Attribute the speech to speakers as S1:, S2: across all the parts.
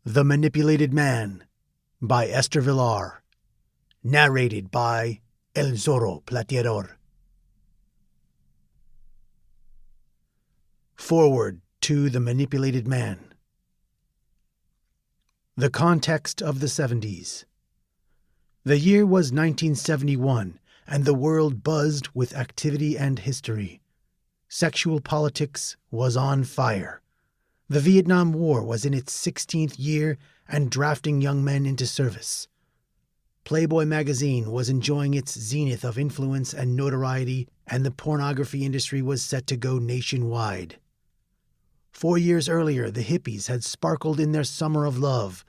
S1: The Manipulated Man by Esther Vilar. Narrated by El Zorro Plateador. Forward to The Manipulated Man. The context of the 70s. The year was 1971, and the world buzzed with activity and history. Sexual politics was on fire. The Vietnam War was in its 16th year and drafting young men into service. Playboy magazine was enjoying its zenith of influence and notoriety, and the pornography industry was set to go nationwide. 4 years earlier, the hippies had sparkled in their summer of love,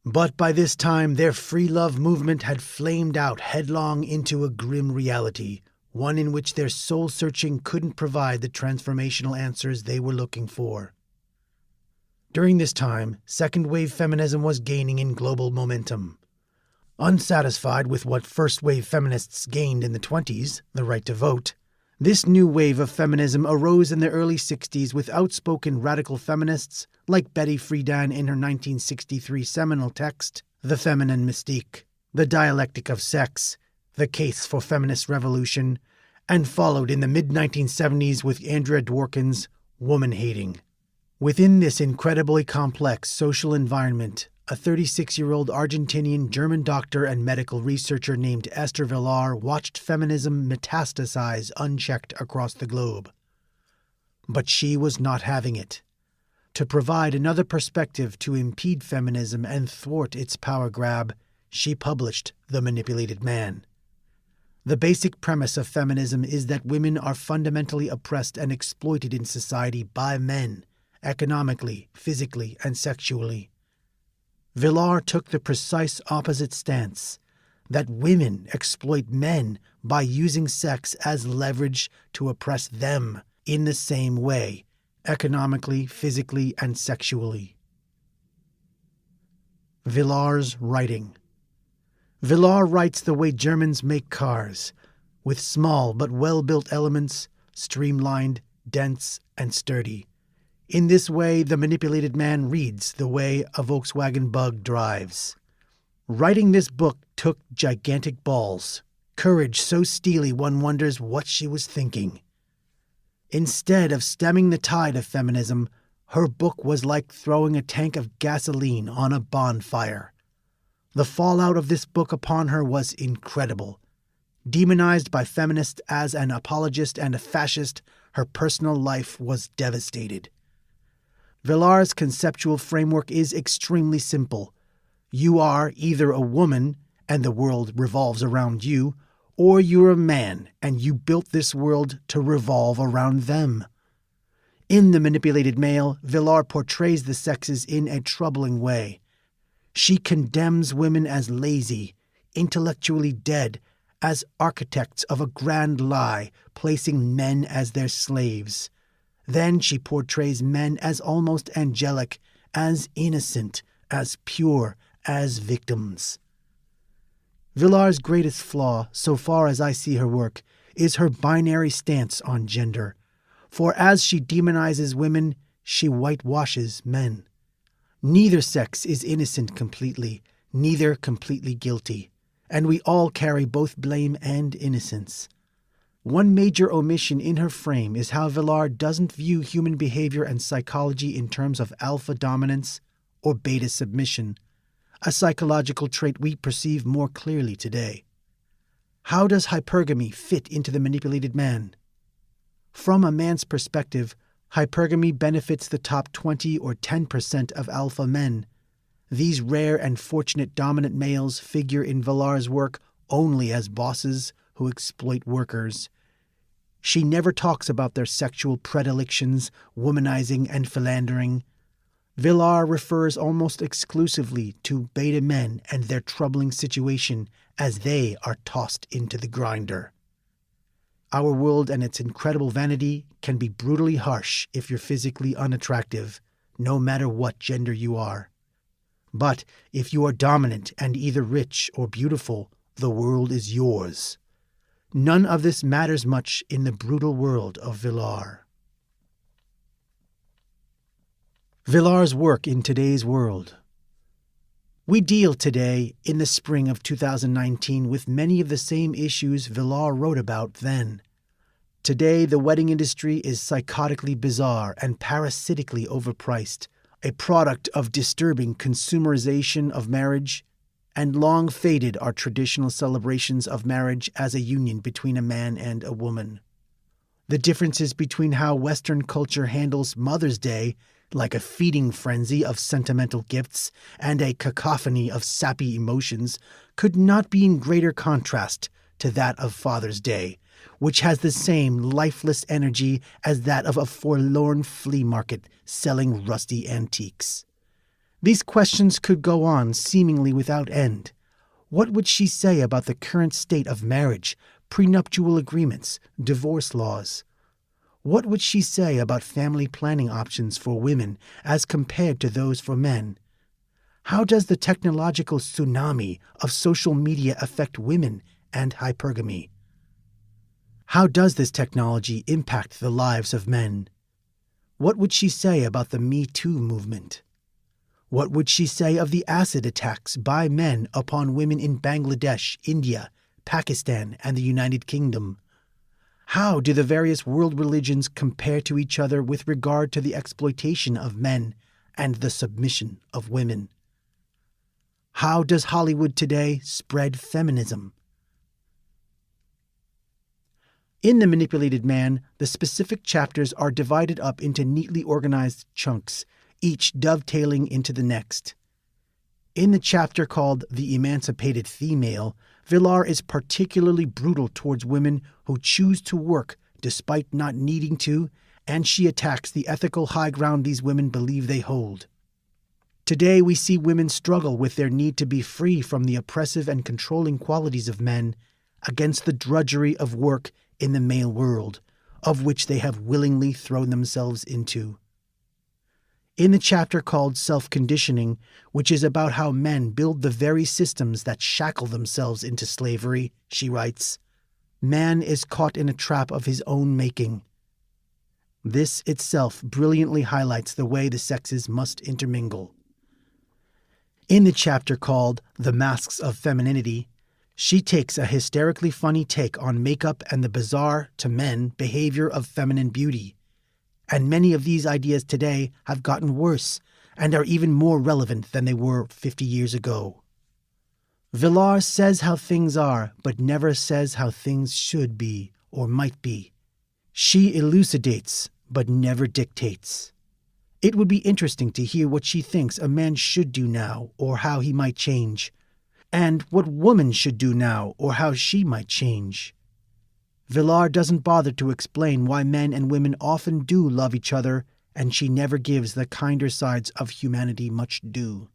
S1: but by this time their free love movement had flamed out headlong into a grim reality, one in which their soul-searching couldn't provide the transformational answers they were looking for. During this time, second-wave feminism was gaining in global momentum. Unsatisfied with what first-wave feminists gained in the 20s, the right to vote, this new wave of feminism arose in the early 60s with outspoken radical feminists like Betty Friedan in her 1963 seminal text, The Feminine Mystique, The Dialectic of Sex, The Case for Feminist Revolution, and followed in the mid-1970s with Andrea Dworkin's Woman Hating. Within this incredibly complex social environment, a 36-year-old Argentinian German doctor and medical researcher named Esther Vilar watched feminism metastasize unchecked across the globe. But she was not having it. To provide another perspective to impede feminism and thwart its power grab, she published The Manipulated Man. The basic premise of feminism is that women are fundamentally oppressed and exploited in society by men, economically, physically, and sexually. Vilar took the precise opposite stance, that women exploit men by using sex as leverage to oppress them in the same way, economically, physically, and sexually. Vilar's writing. Vilar writes the way Germans make cars, with small but well-built elements, streamlined, dense, and sturdy. In this way, the manipulated man reads the way a Volkswagen Bug drives. Writing this book took gigantic balls, courage so steely one wonders what she was thinking. Instead of stemming the tide of feminism, her book was like throwing a tank of gasoline on a bonfire. The fallout of this book upon her was incredible. Demonized by feminists as an apologist and a fascist, her personal life was devastated. Vilar's conceptual framework is extremely simple. You are either a woman, and the world revolves around you, or you're a man, and you built this world to revolve around them. In The Manipulated Male, Vilar portrays the sexes in a troubling way. She condemns women as lazy, intellectually dead, as architects of a grand lie, placing men as their slaves. Then she portrays men as almost angelic, as innocent, as pure, as victims. Vilar's greatest flaw, so far as I see her work, is her binary stance on gender. For as she demonizes women, she whitewashes men. Neither sex is innocent completely, neither completely guilty, and we all carry both blame and innocence. One major omission in her frame is how Vilar doesn't view human behavior and psychology in terms of alpha dominance or beta submission, a psychological trait we perceive more clearly today. How does hypergamy fit into the manipulated man? From a man's perspective, hypergamy benefits the top 20 or 10% of alpha men. These rare and fortunate dominant males figure in Vilar's work only as bosses who exploit workers. She never talks about their sexual predilections, womanizing, and philandering. Vilar refers almost exclusively to beta men and their troubling situation as they are tossed into the grinder. Our world and its incredible vanity can be brutally harsh if you're physically unattractive, no matter what gender you are. But if you are dominant and either rich or beautiful, the world is yours. None of this matters much in the brutal world of Vilar. Vilar's work in today's world. We deal today, in the spring of 2019, with many of the same issues Vilar wrote about then. Today, the wedding industry is psychotically bizarre and parasitically overpriced, a product of disturbing consumerization of marriage, and long faded are traditional celebrations of marriage as a union between a man and a woman. The differences between how Western culture handles Mother's Day, like a feeding frenzy of sentimental gifts and a cacophony of sappy emotions, could not be in greater contrast to that of Father's Day, which has the same lifeless energy as that of a forlorn flea market selling rusty antiques. These questions could go on seemingly without end. What would she say about the current state of marriage, prenuptial agreements, divorce laws? What would she say about family planning options for women as compared to those for men? How does the technological tsunami of social media affect women and hypergamy? How does this technology impact the lives of men? What would she say about the Me Too movement? What would she say of the acid attacks by men upon women in Bangladesh, India, Pakistan, and the United Kingdom? How do the various world religions compare to each other with regard to the exploitation of men and the submission of women? How does Hollywood today spread feminism? In The Manipulated Man, the specific chapters are divided up into neatly organized chunks, each dovetailing into the next. In the chapter called The Emancipated Female, Vilar is particularly brutal towards women who choose to work despite not needing to, and she attacks the ethical high ground these women believe they hold. Today we see women struggle with their need to be free from the oppressive and controlling qualities of men against the drudgery of work in the male world, of which they have willingly thrown themselves into. In the chapter called Self-Conditioning, which is about how men build the very systems that shackle themselves into slavery, she writes, "Man is caught in a trap of his own making." This itself brilliantly highlights the way the sexes must intermingle. In the chapter called The Masks of Femininity, she takes a hysterically funny take on makeup and the bizarre, to men, behavior of feminine beauty. And many of these ideas today have gotten worse and are even more relevant than they were 50 years ago. Vilar says how things are, but never says how things should be or might be. She elucidates, but never dictates. It would be interesting to hear what she thinks a man should do now or how he might change, and what woman should do now or how she might change. Vilar doesn't bother to explain why men and women often do love each other, and she never gives the kinder sides of humanity much due.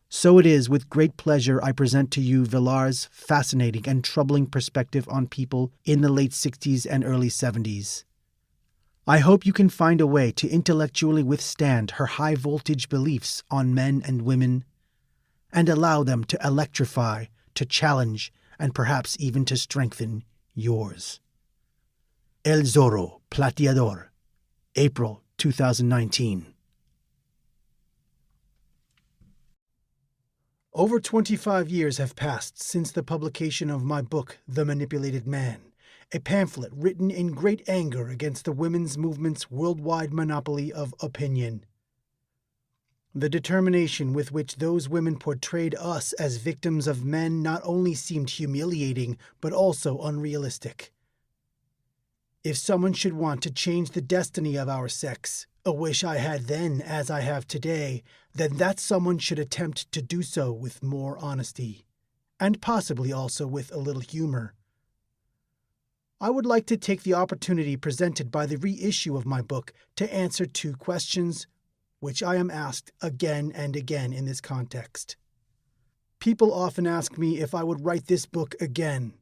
S1: So it is with great pleasure I present to you Vilar's fascinating and troubling perspective on people in the late 60s and early 70s. I hope you can find a way to intellectually withstand her high-voltage beliefs on men and women, and allow them to electrify, to challenge, and perhaps even to strengthen yours. El Zorro Plateador, April 2019. Over 25 years have passed since the publication of my book, The Manipulated Man, a pamphlet written in great anger against the women's movement's worldwide monopoly of opinion. The determination with which those women portrayed us as victims of men not only seemed humiliating, but also unrealistic. If someone should want to change the destiny of our sex, a wish I had then as I have today, then that someone should attempt to do so with more honesty, and possibly also with a little humor. I would like to take the opportunity presented by the reissue of my book to answer two questions which I am asked again and again in this context. People often ask me if I would write this book again.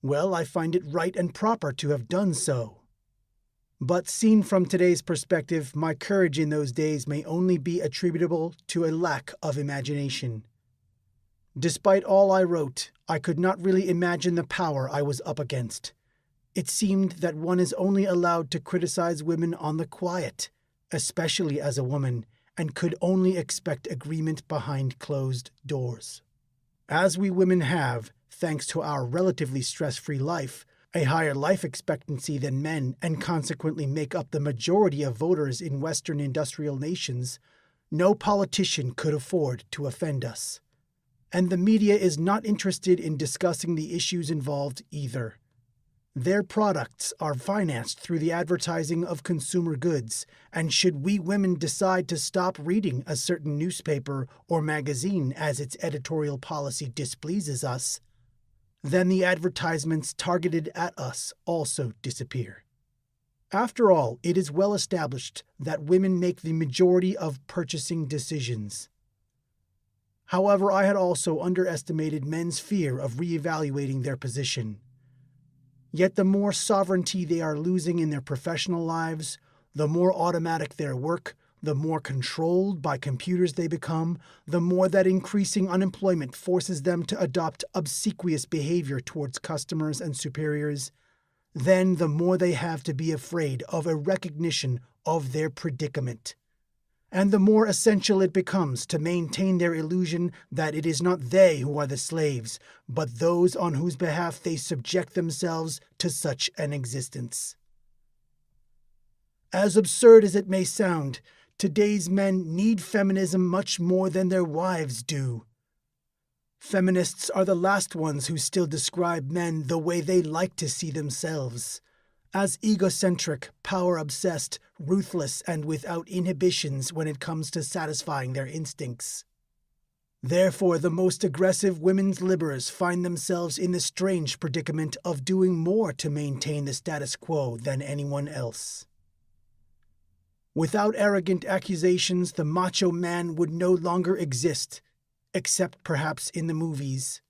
S1: Well, I find it right and proper to have done so. But seen from today's perspective, my courage in those days may only be attributable to a lack of imagination. Despite all I wrote, I could not really imagine the power I was up against. It seemed that one is only allowed to criticize women on the quiet, especially as a woman, and could only expect agreement behind closed doors. As we women have, thanks to our relatively stress-free life, a higher life expectancy than men and consequently make up the majority of voters in Western industrial nations, no politician could afford to offend us. And the media is not interested in discussing the issues involved either. Their products are financed through the advertising of consumer goods, and should we women decide to stop reading a certain newspaper or magazine as its editorial policy displeases us, then the advertisements targeted at us also disappear. After all, it is well established that women make the majority of purchasing decisions. However, I had also underestimated men's fear of reevaluating their position. Yet the more sovereignty they are losing in their professional lives, the more automatic their work, the more controlled by computers they become, the more that increasing unemployment forces them to adopt obsequious behavior towards customers and superiors, then the more they have to be afraid of a recognition of their predicament. And the more essential it becomes to maintain their illusion that it is not they who are the slaves, but those on whose behalf they subject themselves to such an existence. As absurd as it may sound, today's men need feminism much more than their wives do. Feminists are the last ones who still describe men the way they like to see themselves, as egocentric, power-obsessed, ruthless, and without inhibitions when it comes to satisfying their instincts. Therefore, the most aggressive women's liberals find themselves in the strange predicament of doing more to maintain the status quo than anyone else. Without arrogant accusations, the macho man would no longer exist, except perhaps in the movies.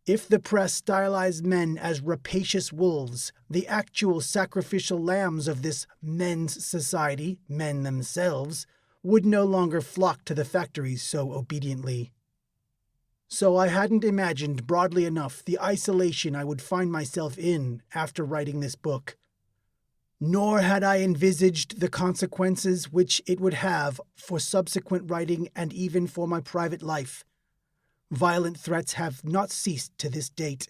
S1: If the press stylized men as rapacious wolves, the actual sacrificial lambs of this men's society, men themselves, would no longer flock to the factories so obediently. So I hadn't imagined broadly enough the isolation I would find myself in after writing this book. Nor had I envisaged the consequences which it would have for subsequent writing and even for my private life. Violent threats have not ceased to this date.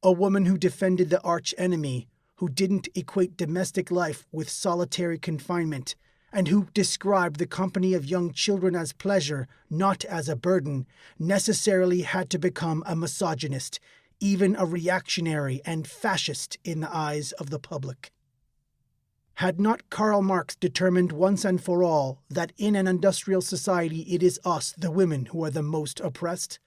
S1: A woman who defended the arch-enemy, who didn't equate domestic life with solitary confinement, and who described the company of young children as pleasure, not as a burden, necessarily had to become a misogynist, even a reactionary and fascist in the eyes of the public. Had not Karl Marx determined once and for all that in an industrial society it is us, the women, who are the most oppressed?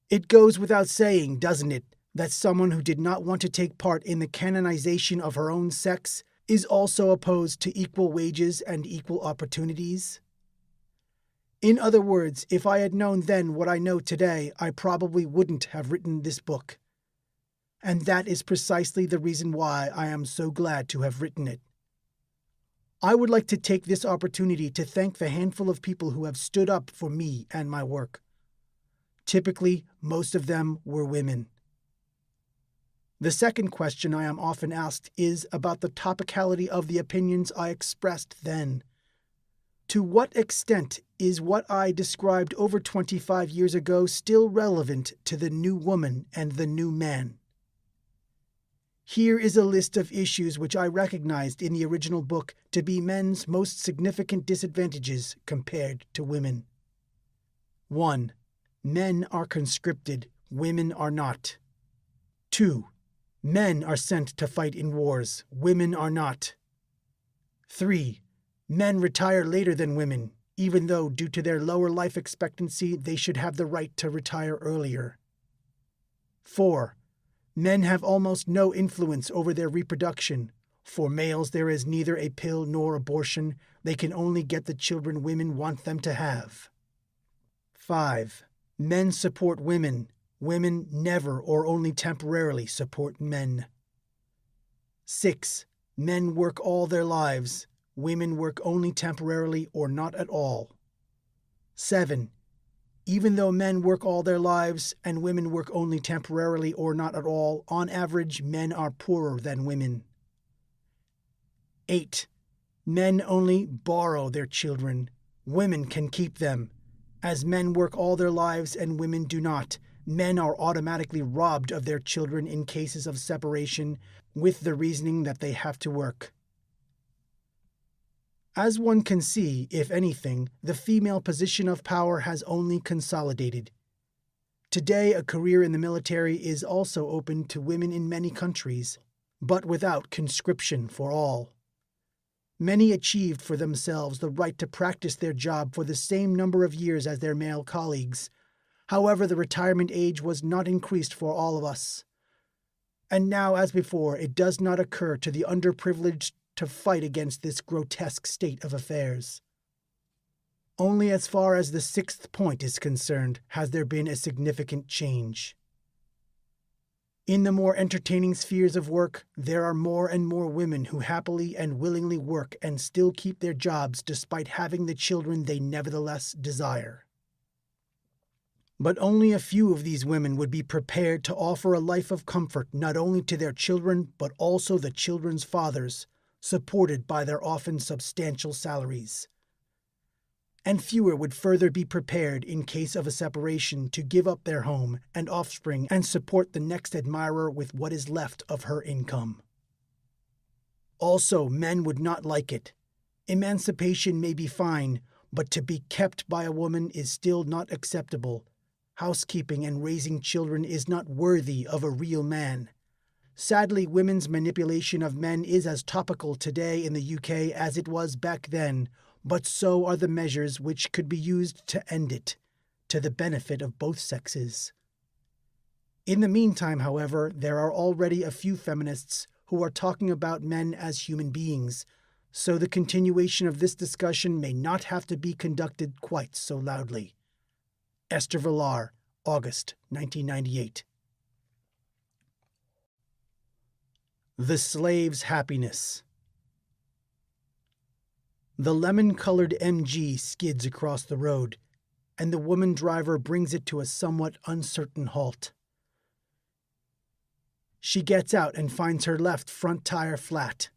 S1: It goes without saying, doesn't it, that someone who did not want to take part in the canonization of her own sex is also opposed to equal wages and equal opportunities? In other words, if I had known then what I know today, I probably wouldn't have written this book. And that is precisely the reason why I am so glad to have written it. I would like to take this opportunity to thank the handful of people who have stood up for me and my work. Typically, most of them were women. The second question I am often asked is about the topicality of the opinions I expressed then. To what extent is what I described over 25 years ago still relevant to the new woman and the new man? Here is a list of issues which I recognized in the original book to be men's most significant disadvantages compared to women. 1. Men are conscripted, women are not. 2. Men are sent to fight in wars, women are not. 3. Men retire later than women, even though due to their lower life expectancy they should have the right to retire earlier. 4. Men have almost no influence over their reproduction. For males there is neither a pill nor abortion. They can only get the children women want them to have. 5. Men support women. Women never or only temporarily support men. 6. Men work all their lives. Women work only temporarily or not at all. 7. Even though men work all their lives and women work only temporarily or not at all, on average, men are poorer than women. 8. Men only borrow their children. Women can keep them. As men work all their lives and women do not, men are automatically robbed of their children in cases of separation, with the reasoning that they have to work. As one can see, if anything, the female position of power has only consolidated. Today, a career in the military is also open to women in many countries, but without conscription for all. Many achieved for themselves the right to practice their job for the same number of years as their male colleagues. However, the retirement age was not increased for all of us. And now, as before, it does not occur to the underprivileged to fight against this grotesque state of affairs. Only as far as the sixth point is concerned has there been a significant change. In the more entertaining spheres of work, there are more and more women who happily and willingly work and still keep their jobs despite having the children they nevertheless desire. But only a few of these women would be prepared to offer a life of comfort not only to their children but also the children's fathers, supported by their often substantial salaries. And fewer would further be prepared in case of a separation to give up their home and offspring and support the next admirer with what is left of her income. Also, men would not like it. Emancipation may be fine, but to be kept by a woman is still not acceptable. Housekeeping and raising children is not worthy of a real man. Sadly, women's manipulation of men is as topical today in the UK as it was back then, but so are the measures which could be used to end it, to the benefit of both sexes. In the meantime, however, there are already a few feminists who are talking about men as human beings, so the continuation of this discussion may not have to be conducted quite so loudly. Esther Vilar, August 1998. The Slave's Happiness. The lemon-colored MG skids across the road, and the woman driver brings it to a somewhat uncertain halt. She gets out and finds her left front tire flat.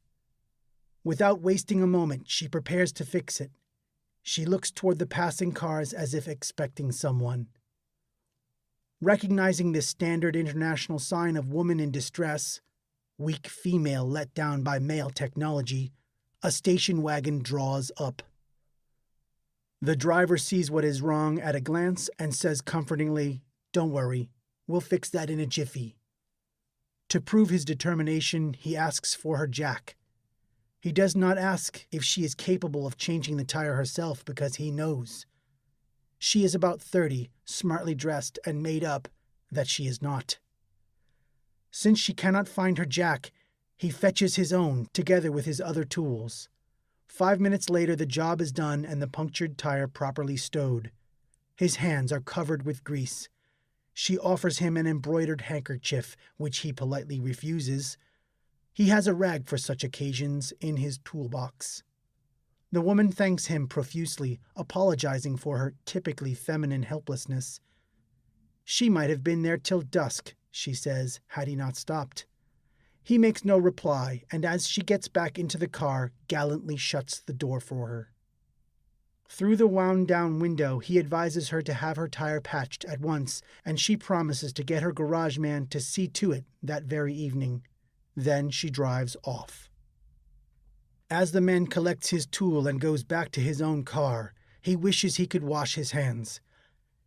S1: Without wasting a moment, she prepares to fix it. She looks toward the passing cars as if expecting someone. Recognizing this standard international sign of woman in distress, weak female let down by male technology, a station wagon draws up. The driver sees what is wrong at a glance and says comfortingly, "Don't worry, we'll fix that in a jiffy." To prove his determination, he asks for her jack. He does not ask if she is capable of changing the tire herself because he knows. She is about 30, smartly dressed and made up that she is not. Since she cannot find her jack, he fetches his own together with his other tools. 5 minutes later, the job is done and the punctured tire properly stowed. His hands are covered with grease. She offers him an embroidered handkerchief, which he politely refuses. He has a rag for such occasions in his toolbox. The woman thanks him profusely, apologizing for her typically feminine helplessness. She might have been there till dusk, she says, had he not stopped. He makes no reply, and as she gets back into the car, gallantly shuts the door for her. Through the wound-down window, he advises her to have her tire patched at once, and she promises to get her garage man to see to it that very evening. Then she drives off. As the man collects his tool and goes back to his own car, he wishes he could wash his hands.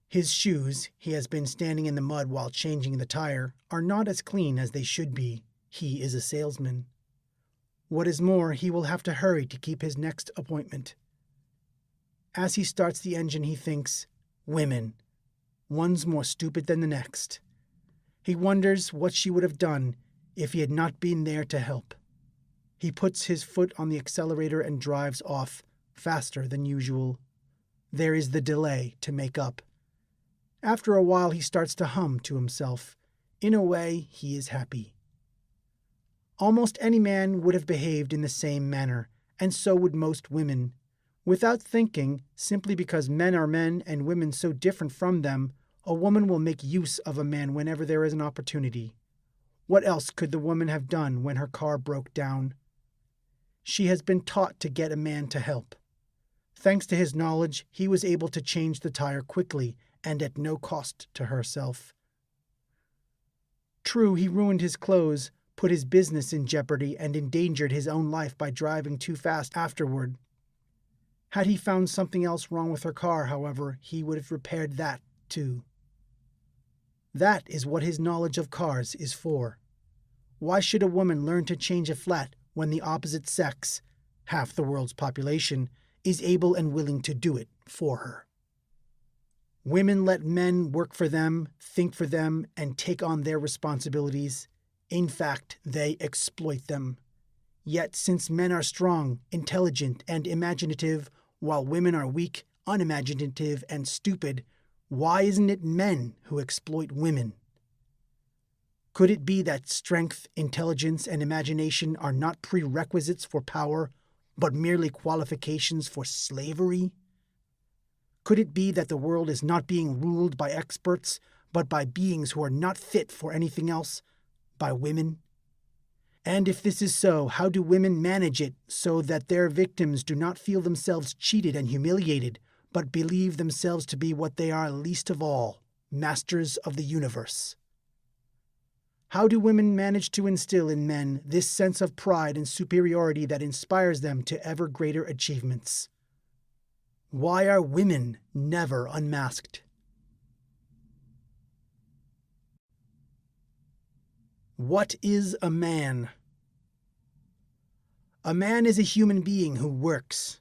S1: His shoes, he has been standing in the mud while changing the tire, are not as clean as they should be. He is a salesman. What is more, he will have to hurry to keep his next appointment. As he starts the engine, he thinks, women. One's more stupid than the next. He wonders what she would have done if he had not been there to help. He puts his foot on the accelerator and drives off, faster than usual. There is the delay to make up. After a while, he starts to hum to himself. In a way, he is happy. Almost any man would have behaved in the same manner, and so would most women. Without thinking, simply because men are men and women so different from them, a woman will make use of a man whenever there is an opportunity. What else could the woman have done when her car broke down? She has been taught to get a man to help. Thanks to his knowledge, he was able to change the tire quickly and at no cost to herself. True, he ruined his clothes, put his business in jeopardy, and endangered his own life by driving too fast afterward. Had he found something else wrong with her car, however, he would have repaired that, too. That is what his knowledge of cars is for. Why should a woman learn to change a flat when the opposite sex, half the world's population, is able and willing to do it for her? Women let men work for them, think for them, and take on their responsibilities. In fact, they exploit them. Yet, since men are strong, intelligent, and imaginative, while women are weak, unimaginative, and stupid, why isn't it men who exploit women? Could it be that strength, intelligence, and imagination are not prerequisites for power, but merely qualifications for slavery? Could it be that the world is not being ruled by experts, but by beings who are not fit for anything else, by women? And if this is so, how do women manage it so that their victims do not feel themselves cheated and humiliated, but believe themselves to be what they are least of all, masters of the universe? How do women manage to instill in men this sense of pride and superiority that inspires them to ever greater achievements? Why are women never unmasked? What is a man? A man is a human being who works.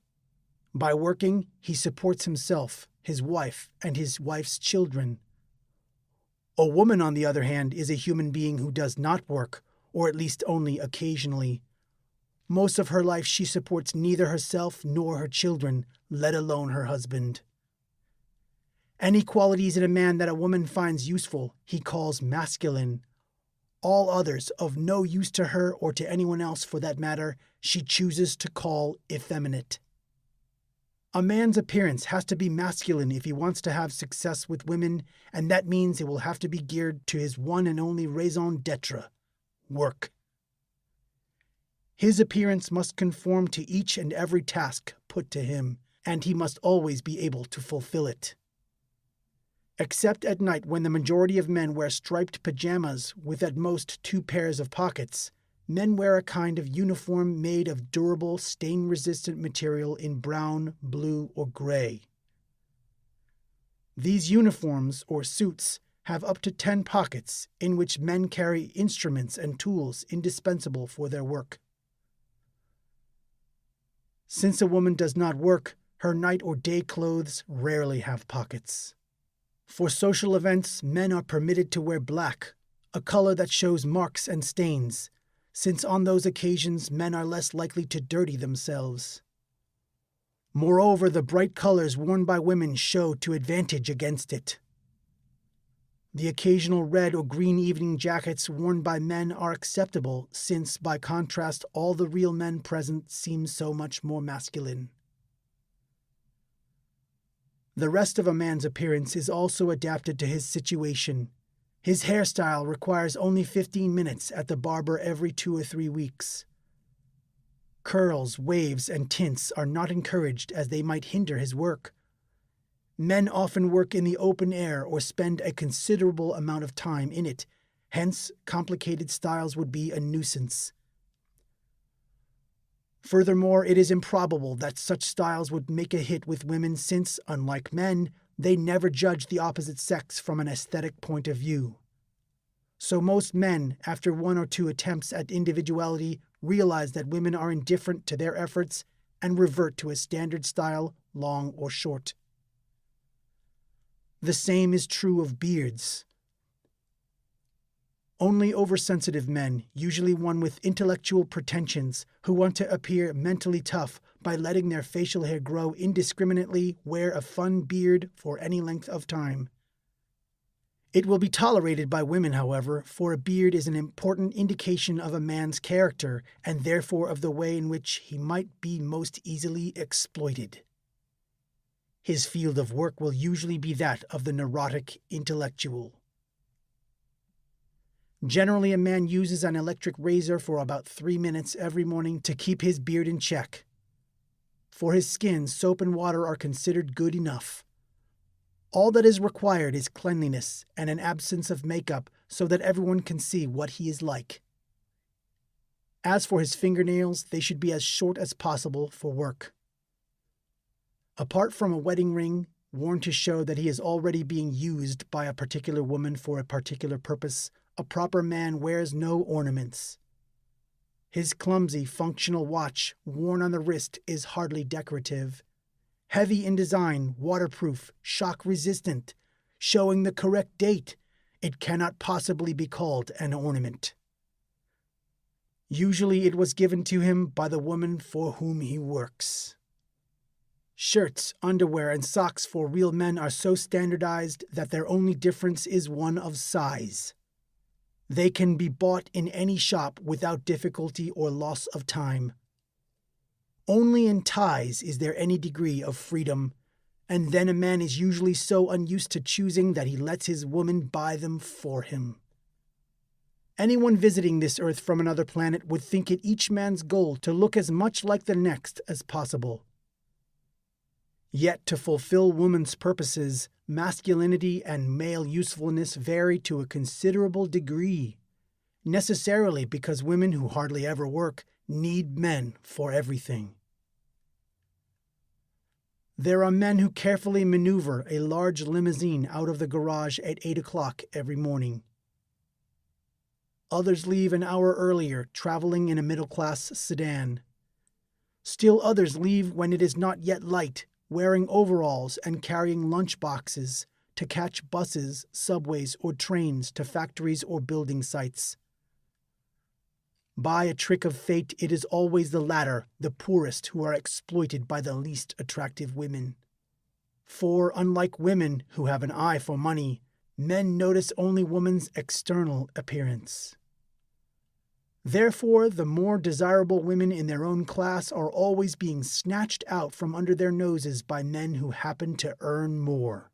S1: By working, he supports himself, his wife, and his wife's children. A woman, on the other hand, is a human being who does not work, or at least only occasionally. Most of her life she supports neither herself nor her children, let alone her husband. Any qualities in a man that a woman finds useful, he calls masculine. All others, of no use to her or to anyone else for that matter, she chooses to call effeminate. A man's appearance has to be masculine if he wants to have success with women, and that means it will have to be geared to his one and only raison d'etre, work. His appearance must conform to each and every task put to him, and he must always be able to fulfill it. Except at night when the majority of men wear striped pajamas with at most 2 pairs of pockets, men wear a kind of uniform made of durable, stain-resistant material in brown, blue, or gray. These uniforms, or suits, have up to 10 pockets in which men carry instruments and tools indispensable for their work. Since a woman does not work, her night or day clothes rarely have pockets. For social events, men are permitted to wear black, a color that shows marks and stains, since on those occasions men are less likely to dirty themselves. Moreover, the bright colors worn by women show to advantage against it. The occasional red or green evening jackets worn by men are acceptable, since, by contrast, all the real men present seem so much more masculine. The rest of a man's appearance is also adapted to his situation. His hairstyle requires only 15 minutes at the barber every 2 or 3 weeks. Curls, waves, and tints are not encouraged as they might hinder his work. Men often work in the open air or spend a considerable amount of time in it, hence complicated styles would be a nuisance. Furthermore, it is improbable that such styles would make a hit with women since, unlike men, they never judge the opposite sex from an aesthetic point of view. So most men, after 1 or 2 attempts at individuality, realize that women are indifferent to their efforts and revert to a standard style, long or short. The same is true of beards. Only oversensitive men, usually one with intellectual pretensions, who want to appear mentally tough by letting their facial hair grow indiscriminately, wear a fun beard for any length of time. It will be tolerated by women, however, for a beard is an important indication of a man's character, and therefore of the way in which he might be most easily exploited. His field of work will usually be that of the neurotic intellectual. Generally, a man uses an electric razor for about 3 minutes every morning to keep his beard in check. For his skin, soap and water are considered good enough. All that is required is cleanliness and an absence of makeup so that everyone can see what he is like. As for his fingernails, they should be as short as possible for work. Apart from a wedding ring, worn to show that he is already being used by a particular woman for a particular purpose, a proper man wears no ornaments. His clumsy, functional watch, worn on the wrist, is hardly decorative. Heavy in design, waterproof, shock-resistant, showing the correct date, it cannot possibly be called an ornament. Usually it was given to him by the woman for whom he works. Shirts, underwear, and socks for real men are so standardized that their only difference is one of size. They can be bought in any shop without difficulty or loss of time. Only in ties is there any degree of freedom, and then a man is usually so unused to choosing that he lets his woman buy them for him. Anyone visiting this earth from another planet would think it each man's goal to look as much like the next as possible. Yet to fulfill woman's purposes, masculinity and male usefulness vary to a considerable degree, necessarily because women who hardly ever work need men for everything. There are men who carefully maneuver a large limousine out of the garage at 8 o'clock every morning. Others leave an hour earlier, traveling in a middle-class sedan. Still others leave when it is not yet light, wearing overalls and carrying lunch boxes to catch buses, subways, or trains to factories or building sites. By a trick of fate, it is always the latter, the poorest, who are exploited by the least attractive women. For, unlike women who have an eye for money, men notice only woman's external appearance. Therefore, the more desirable women in their own class are always being snatched out from under their noses by men who happen to earn more.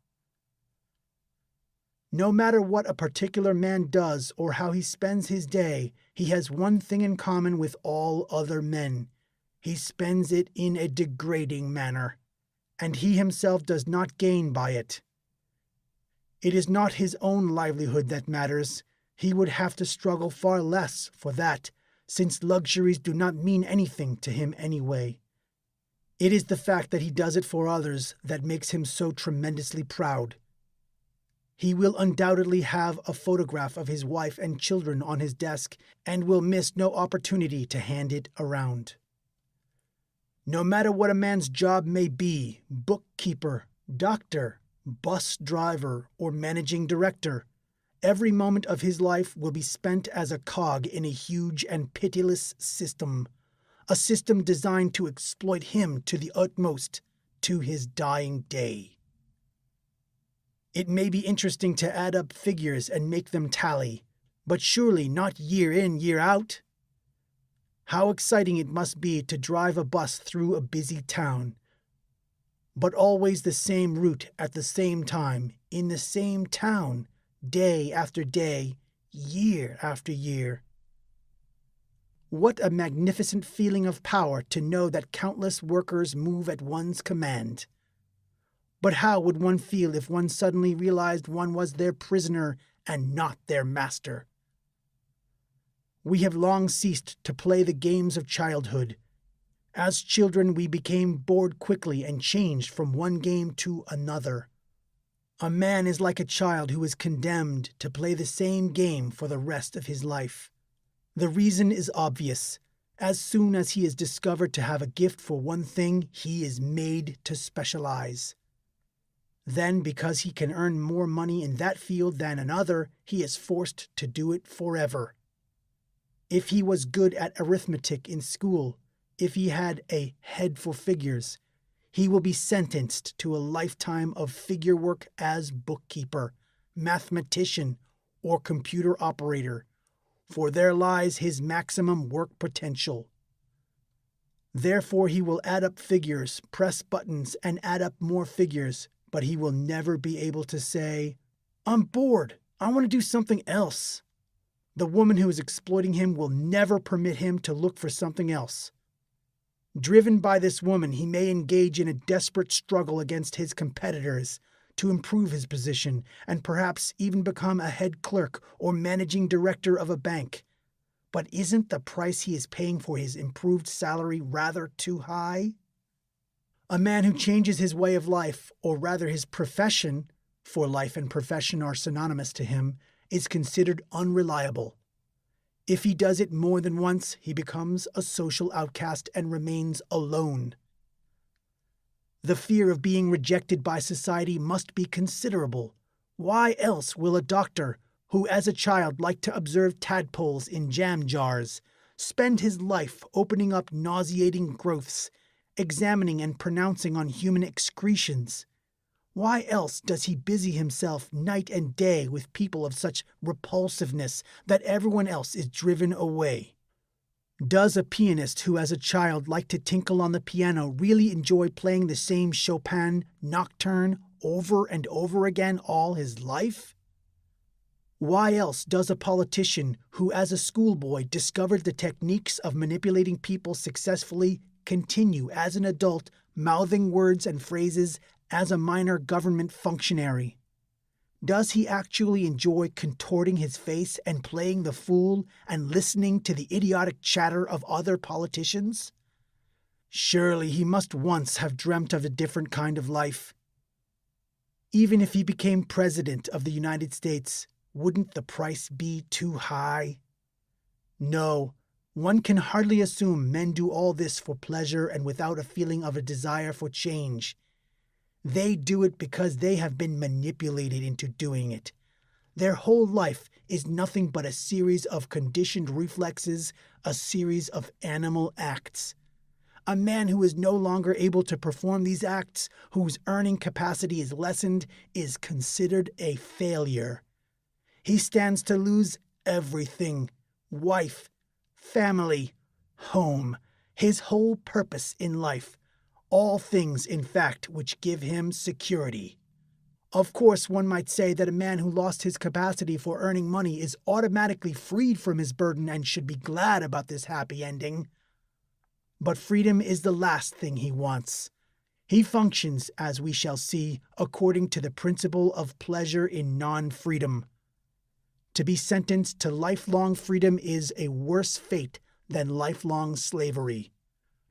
S1: No matter what a particular man does or how he spends his day, he has one thing in common with all other men. He spends it in a degrading manner, and he himself does not gain by it. It is not his own livelihood that matters. He would have to struggle far less for that, since luxuries do not mean anything to him anyway. It is the fact that he does it for others that makes him so tremendously proud. He will undoubtedly have a photograph of his wife and children on his desk and will miss no opportunity to hand it around. No matter what a man's job may be, bookkeeper, doctor, bus driver, or managing director, every moment of his life will be spent as a cog in a huge and pitiless system, a system designed to exploit him to the utmost, to his dying day. It may be interesting to add up figures and make them tally, but surely not year in, year out. How exciting it must be to drive a bus through a busy town, but always the same route at the same time, in the same town, day after day, year after year. What a magnificent feeling of power to know that countless workers move at one's command. But how would one feel if one suddenly realized one was their prisoner and not their master? We have long ceased to play the games of childhood. As children, we became bored quickly and changed from one game to another. A man is like a child who is condemned to play the same game for the rest of his life. The reason is obvious. As soon as he is discovered to have a gift for one thing, he is made to specialize. Then, because he can earn more money in that field than another, he is forced to do it forever. If he was good at arithmetic in school, if he had a head for figures, he will be sentenced to a lifetime of figure work as bookkeeper, mathematician, or computer operator, for there lies his maximum work potential. Therefore, he will add up figures, press buttons, and add up more figures, but he will never be able to say, "I'm bored. I want to do something else." The woman who is exploiting him will never permit him to look for something else. Driven by this woman, he may engage in a desperate struggle against his competitors to improve his position and perhaps even become a head clerk or managing director of a bank. But isn't the price he is paying for his improved salary rather too high? A man who changes his way of life, or rather his profession, for life and profession are synonymous to him, is considered unreliable. If he does it more than once, he becomes a social outcast and remains alone. The fear of being rejected by society must be considerable. Why else will a doctor, who as a child liked to observe tadpoles in jam jars, spend his life opening up nauseating growths, examining and pronouncing on human excretions? Why else does he busy himself night and day with people of such repulsiveness that everyone else is driven away? Does a pianist who as a child liked to tinkle on the piano really enjoy playing the same Chopin nocturne over and over again all his life? Why else does a politician who as a schoolboy discovered the techniques of manipulating people successfully continue as an adult mouthing words and phrases as a minor government functionary? Does he actually enjoy contorting his face and playing the fool and listening to the idiotic chatter of other politicians? Surely he must once have dreamt of a different kind of life. Even if he became president of the United States, wouldn't the price be too high? No, one can hardly assume men do all this for pleasure and without a feeling of a desire for change. They do it because they have been manipulated into doing it. Their whole life is nothing but a series of conditioned reflexes, a series of animal acts. A man who is no longer able to perform these acts, whose earning capacity is lessened, is considered a failure. He stands to lose everything: wife, family, home, his whole purpose in life. All things, in fact, which give him security. Of course, one might say that a man who lost his capacity for earning money is automatically freed from his burden and should be glad about this happy ending. But freedom is the last thing he wants. He functions, as we shall see, according to the principle of pleasure in non-freedom. To be sentenced to lifelong freedom is a worse fate than lifelong slavery.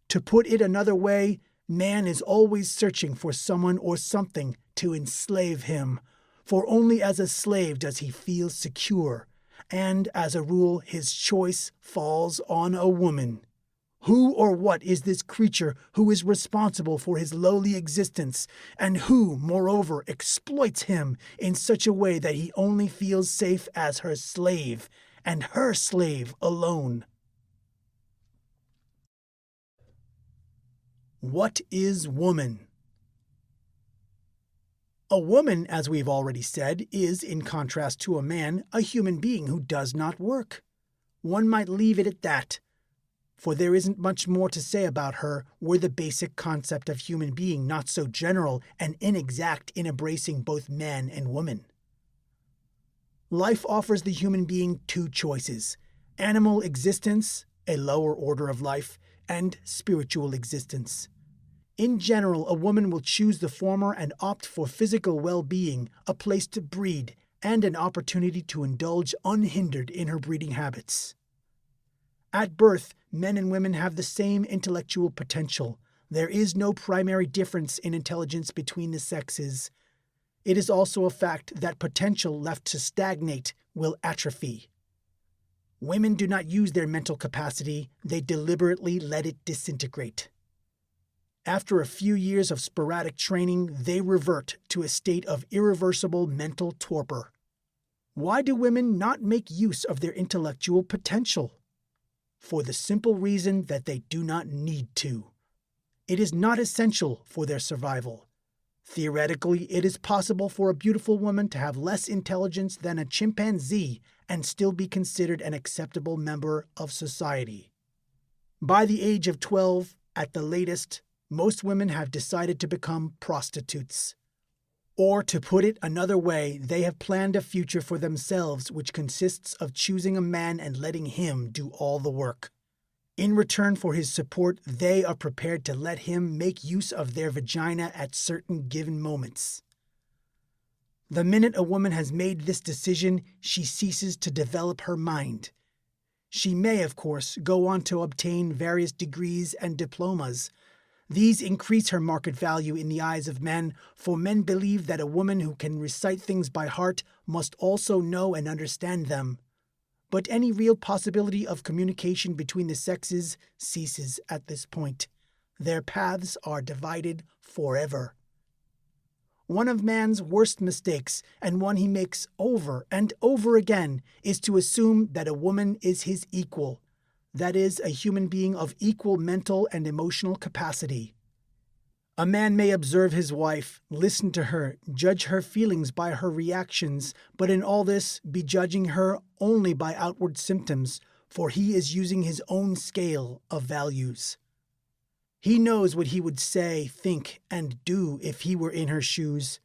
S1: To put it another way, man is always searching for someone or something to enslave him, for only as a slave does he feel secure, and as a rule his choice falls on a woman. Who or what is this creature who is responsible for his lowly existence, and who, moreover, exploits him in such a way that he only feels safe as her slave, and her slave alone? What is woman? A woman, as we've already said, is, in contrast to a man, a human being who does not work. One might leave it at that, for there isn't much more to say about her were the basic concept of human being not so general and inexact in embracing both man and woman. Life offers the human being two choices: animal existence, a lower order of life, and spiritual existence. In general, a woman will choose the former and opt for physical well-being, a place to breed, and an opportunity to indulge unhindered in her breeding habits. At birth, men and women have the same intellectual potential. There is no primary difference in intelligence between the sexes. It is also a fact that potential left to stagnate will atrophy. Women do not use their mental capacity, they deliberately let it disintegrate. After a few years of sporadic training, they revert to a state of irreversible mental torpor. Why do women not make use of their intellectual potential? For the simple reason that they do not need to. It is not essential for their survival. Theoretically, it is possible for a beautiful woman to have less intelligence than a chimpanzee and still be considered an acceptable member of society. By the age of 12, at the latest, most women have decided to become prostitutes. Or, to put it another way, they have planned a future for themselves which consists of choosing a man and letting him do all the work. In return for his support, they are prepared to let him make use of their vagina at certain given moments. The minute a woman has made this decision, she ceases to develop her mind. She may, of course, go on to obtain various degrees and diplomas. These increase her market value in the eyes of men, for men believe that a woman who can recite things by heart must also know and understand them. But any real possibility of communication between the sexes ceases at this point. Their paths are divided forever. One of man's worst mistakes, and one he makes over and over again, is to assume that a woman is his equal, that is, a human being of equal mental and emotional capacity. A man may observe his wife, listen to her, judge her feelings by her reactions, but in all this be judging her only by outward symptoms, for he is using his own scale of values. He knows what he would say, think, and do if he were in her shoes.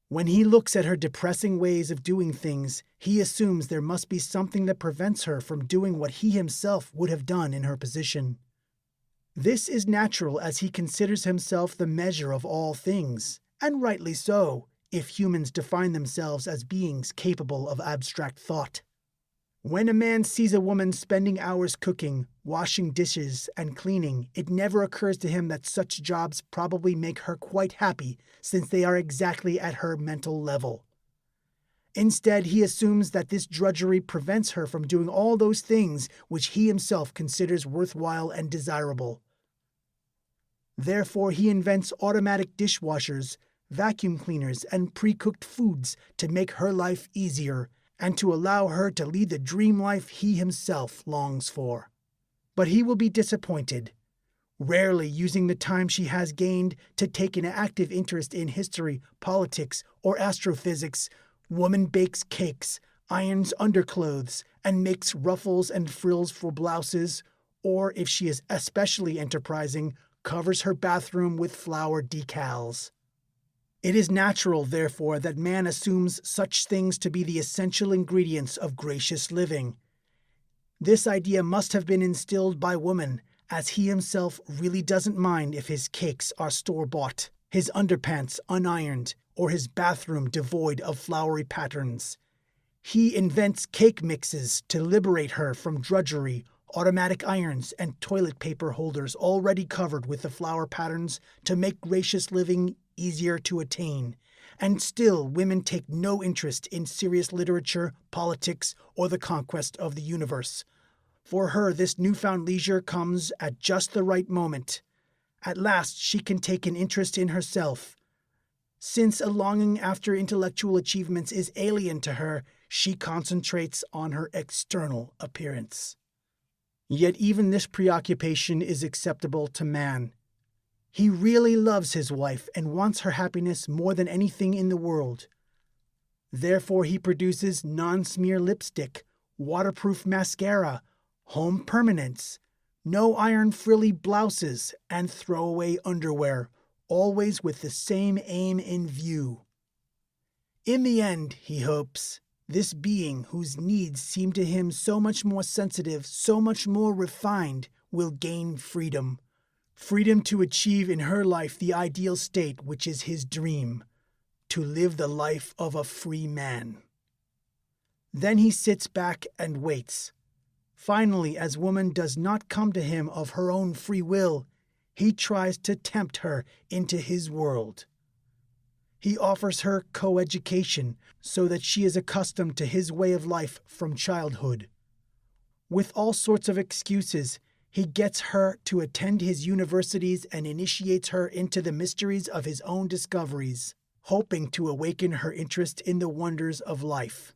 S1: When he looks at her depressing ways of doing things, he assumes there must be something that prevents her from doing what he himself would have done in her position. This is natural, as he considers himself the measure of all things, and rightly so, if humans define themselves as beings capable of abstract thought. When a man sees a woman spending hours cooking, washing dishes, and cleaning, it never occurs to him that such jobs probably make her quite happy, since they are exactly at her mental level. Instead, he assumes that this drudgery prevents her from doing all those things which he himself considers worthwhile and desirable. Therefore, he invents automatic dishwashers, vacuum cleaners, and pre-cooked foods to make her life easier, and to allow her to lead the dream life he himself longs for. But he will be disappointed. Rarely using the time she has gained to take an active interest in history, politics, or astrophysics, woman bakes cakes, irons underclothes, and makes ruffles and frills for blouses, or, if she is especially enterprising, covers her bathroom with flower decals. It is natural, therefore, that man assumes such things to be the essential ingredients of gracious living. This idea must have been instilled by woman, as he himself really doesn't mind if his cakes are store-bought, his underpants unironed, or his bathroom devoid of flowery patterns. He invents cake mixes to liberate her from drudgery, automatic irons, and toilet paper holders already covered with the flower patterns to make gracious living easier to attain. And still, women take no interest in serious literature, politics, or the conquest of the universe. For her, this newfound leisure comes at just the right moment. At last, she can take an interest in herself. Since a longing after intellectual achievements is alien to her, she concentrates on her external appearance. Yet even this preoccupation is acceptable to man. He really loves his wife and wants her happiness more than anything in the world. Therefore, he produces non-smear lipstick, waterproof mascara, home permanents, no iron frilly blouses, and throwaway underwear, always with the same aim in view. In the end, he hopes, this being whose needs seem to him so much more sensitive, so much more refined, will gain freedom. Freedom to achieve in her life the ideal state which is his dream, to live the life of a free man. Then he sits back and waits. Finally, as woman does not come to him of her own free will, he tries to tempt her into his world. He offers her coeducation so that she is accustomed to his way of life from childhood. With all sorts of excuses, he gets her to attend his universities and initiates her into the mysteries of his own discoveries, hoping to awaken her interest in the wonders of life.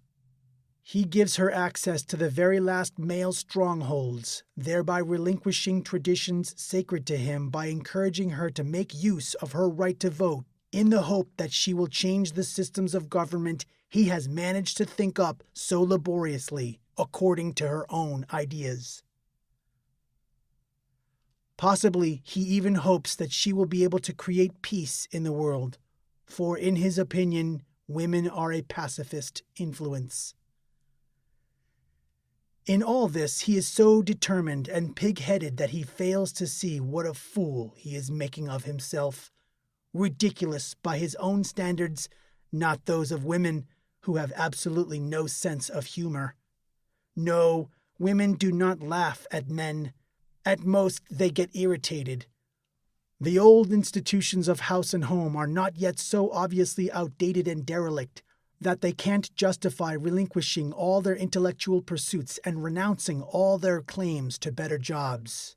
S1: He gives her access to the very last male strongholds, thereby relinquishing traditions sacred to him by encouraging her to make use of her right to vote, in the hope that she will change the systems of government he has managed to think up so laboriously, according to her own ideas. Possibly, he even hopes that she will be able to create peace in the world, for in his opinion, women are a pacifist influence. In all this, he is so determined and pig-headed that he fails to see what a fool he is making of himself, ridiculous by his own standards, not those of women, who have absolutely no sense of humor. No, women do not laugh at men. At most, they get irritated. The old institutions of house and home are not yet so obviously outdated and derelict that they can't justify relinquishing all their intellectual pursuits and renouncing all their claims to better jobs.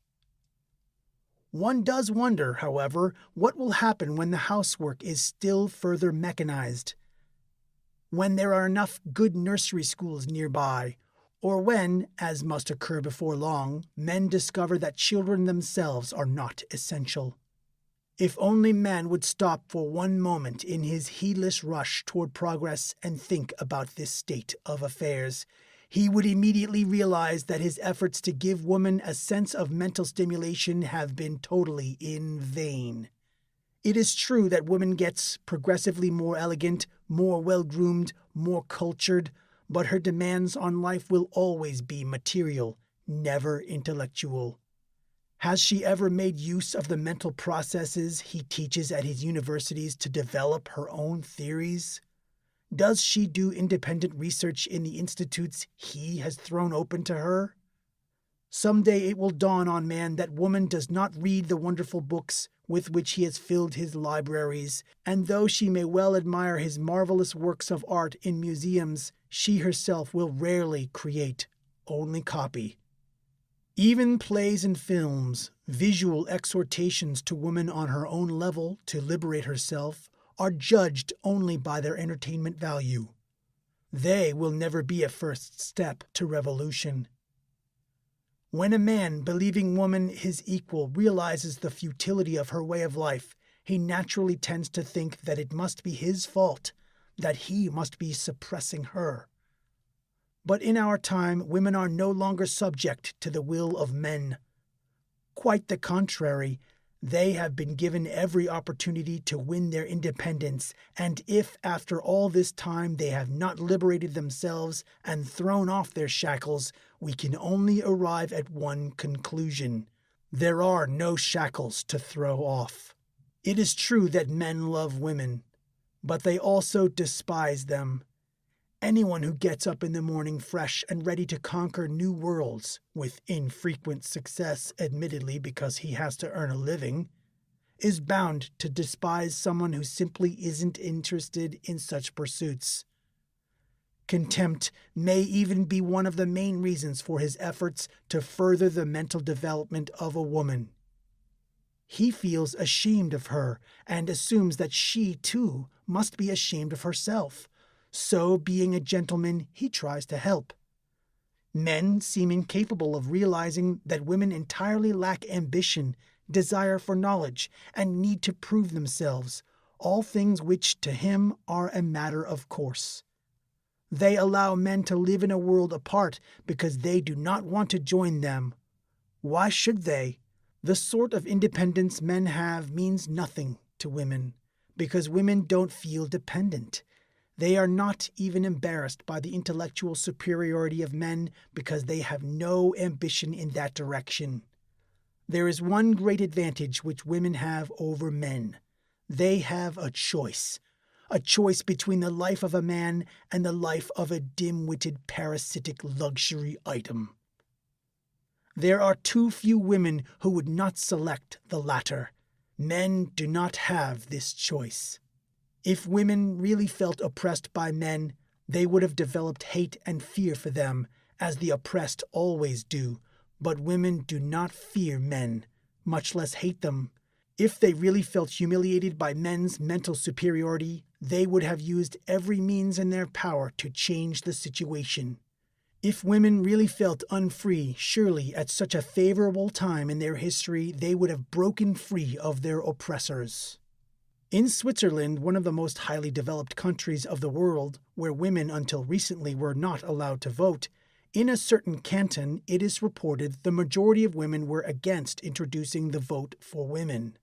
S1: One does wonder, however, what will happen when the housework is still further mechanized, when there are enough good nursery schools nearby, or when, as must occur before long, men discover that children themselves are not essential. If only man would stop for one moment in his heedless rush toward progress and think about this state of affairs, he would immediately realize that his efforts to give woman a sense of mental stimulation have been totally in vain. It is true that woman gets progressively more elegant, more well-groomed, more cultured, but her demands on life will always be material, never intellectual. Has she ever made use of the mental processes he teaches at his universities to develop her own theories? Does she do independent research in the institutes he has thrown open to her? Someday it will dawn on man that woman does not read the wonderful books with which he has filled his libraries, and though she may well admire his marvelous works of art in museums, she herself will rarely create, only copy. Even plays and films, visual exhortations to woman on her own level to liberate herself, are judged only by their entertainment value. They will never be a first step to revolution. When a man, believing woman his equal, realizes the futility of her way of life, he naturally tends to think that it must be his fault, that he must be suppressing her. But in our time, women are no longer subject to the will of men. Quite the contrary, they have been given every opportunity to win their independence, and if after all this time they have not liberated themselves and thrown off their shackles, we can only arrive at one conclusion. There are no shackles to throw off. It is true that men love women, but they also despise them. Anyone who gets up in the morning fresh and ready to conquer new worlds, with infrequent success admittedly because he has to earn a living, is bound to despise someone who simply isn't interested in such pursuits. Contempt may even be one of the main reasons for his efforts to further the mental development of a woman. He feels ashamed of her and assumes that she, too, must be ashamed of herself. So, being a gentleman, he tries to help. Men seem incapable of realizing that women entirely lack ambition, desire for knowledge, and need to prove themselves, all things which to him are a matter of course. They allow men to live in a world apart because they do not want to join them. Why should they? The sort of independence men have means nothing to women, because women don't feel dependent. They are not even embarrassed by the intellectual superiority of men because they have no ambition in that direction. There is one great advantage which women have over men. They have a choice between the life of a man and the life of a dim-witted parasitic luxury item. There are too few women who would not select the latter. Men do not have this choice. If women really felt oppressed by men, they would have developed hate and fear for them, as the oppressed always do. But women do not fear men, much less hate them. If they really felt humiliated by men's mental superiority, they would have used every means in their power to change the situation. If women really felt unfree, surely at such a favorable time in their history they would have broken free of their oppressors. In Switzerland, one of the most highly developed countries of the world, where women until recently were not allowed to vote, in a certain canton it is reported the majority of women were against introducing the vote for women.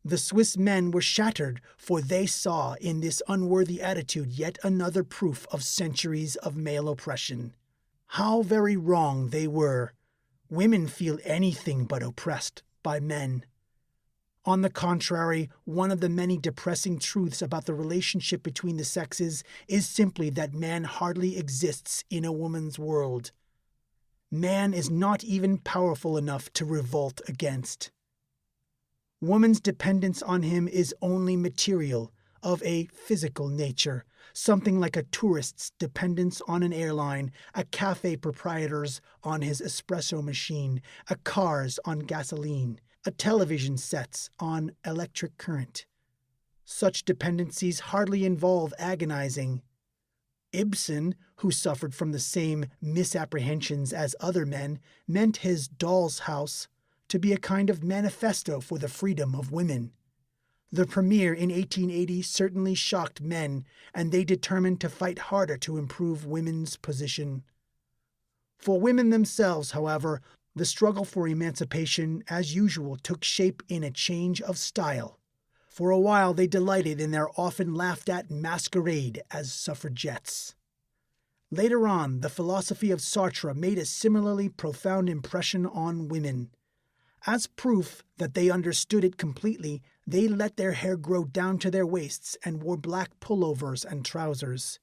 S1: The Swiss men were shattered, for they saw in this unworthy attitude yet another proof of centuries of male oppression. How very wrong they were. Women feel anything but oppressed by men. On the contrary, one of the many depressing truths about the relationship between the sexes is simply that man hardly exists in a woman's world. Man is not even powerful enough to revolt against. Woman's dependence on him is only material, of a physical nature, something like a tourist's dependence on an airline, a cafe proprietor's on his espresso machine, a car's on gasoline, a television set's on electric current. Such dependencies hardly involve agonizing. Ibsen, who suffered from the same misapprehensions as other men, meant his Doll's House to be a kind of manifesto for the freedom of women. The premiere in 1880 certainly shocked men, and they determined to fight harder to improve women's position. For women themselves, however, the struggle for emancipation, as usual, took shape in a change of style. For a while they delighted in their often laughed-at masquerade as suffragettes. Later on, the philosophy of Sartre made a similarly profound impression on women. As proof that they understood it completely, they let their hair grow down to their waists and wore black pullovers and trousers.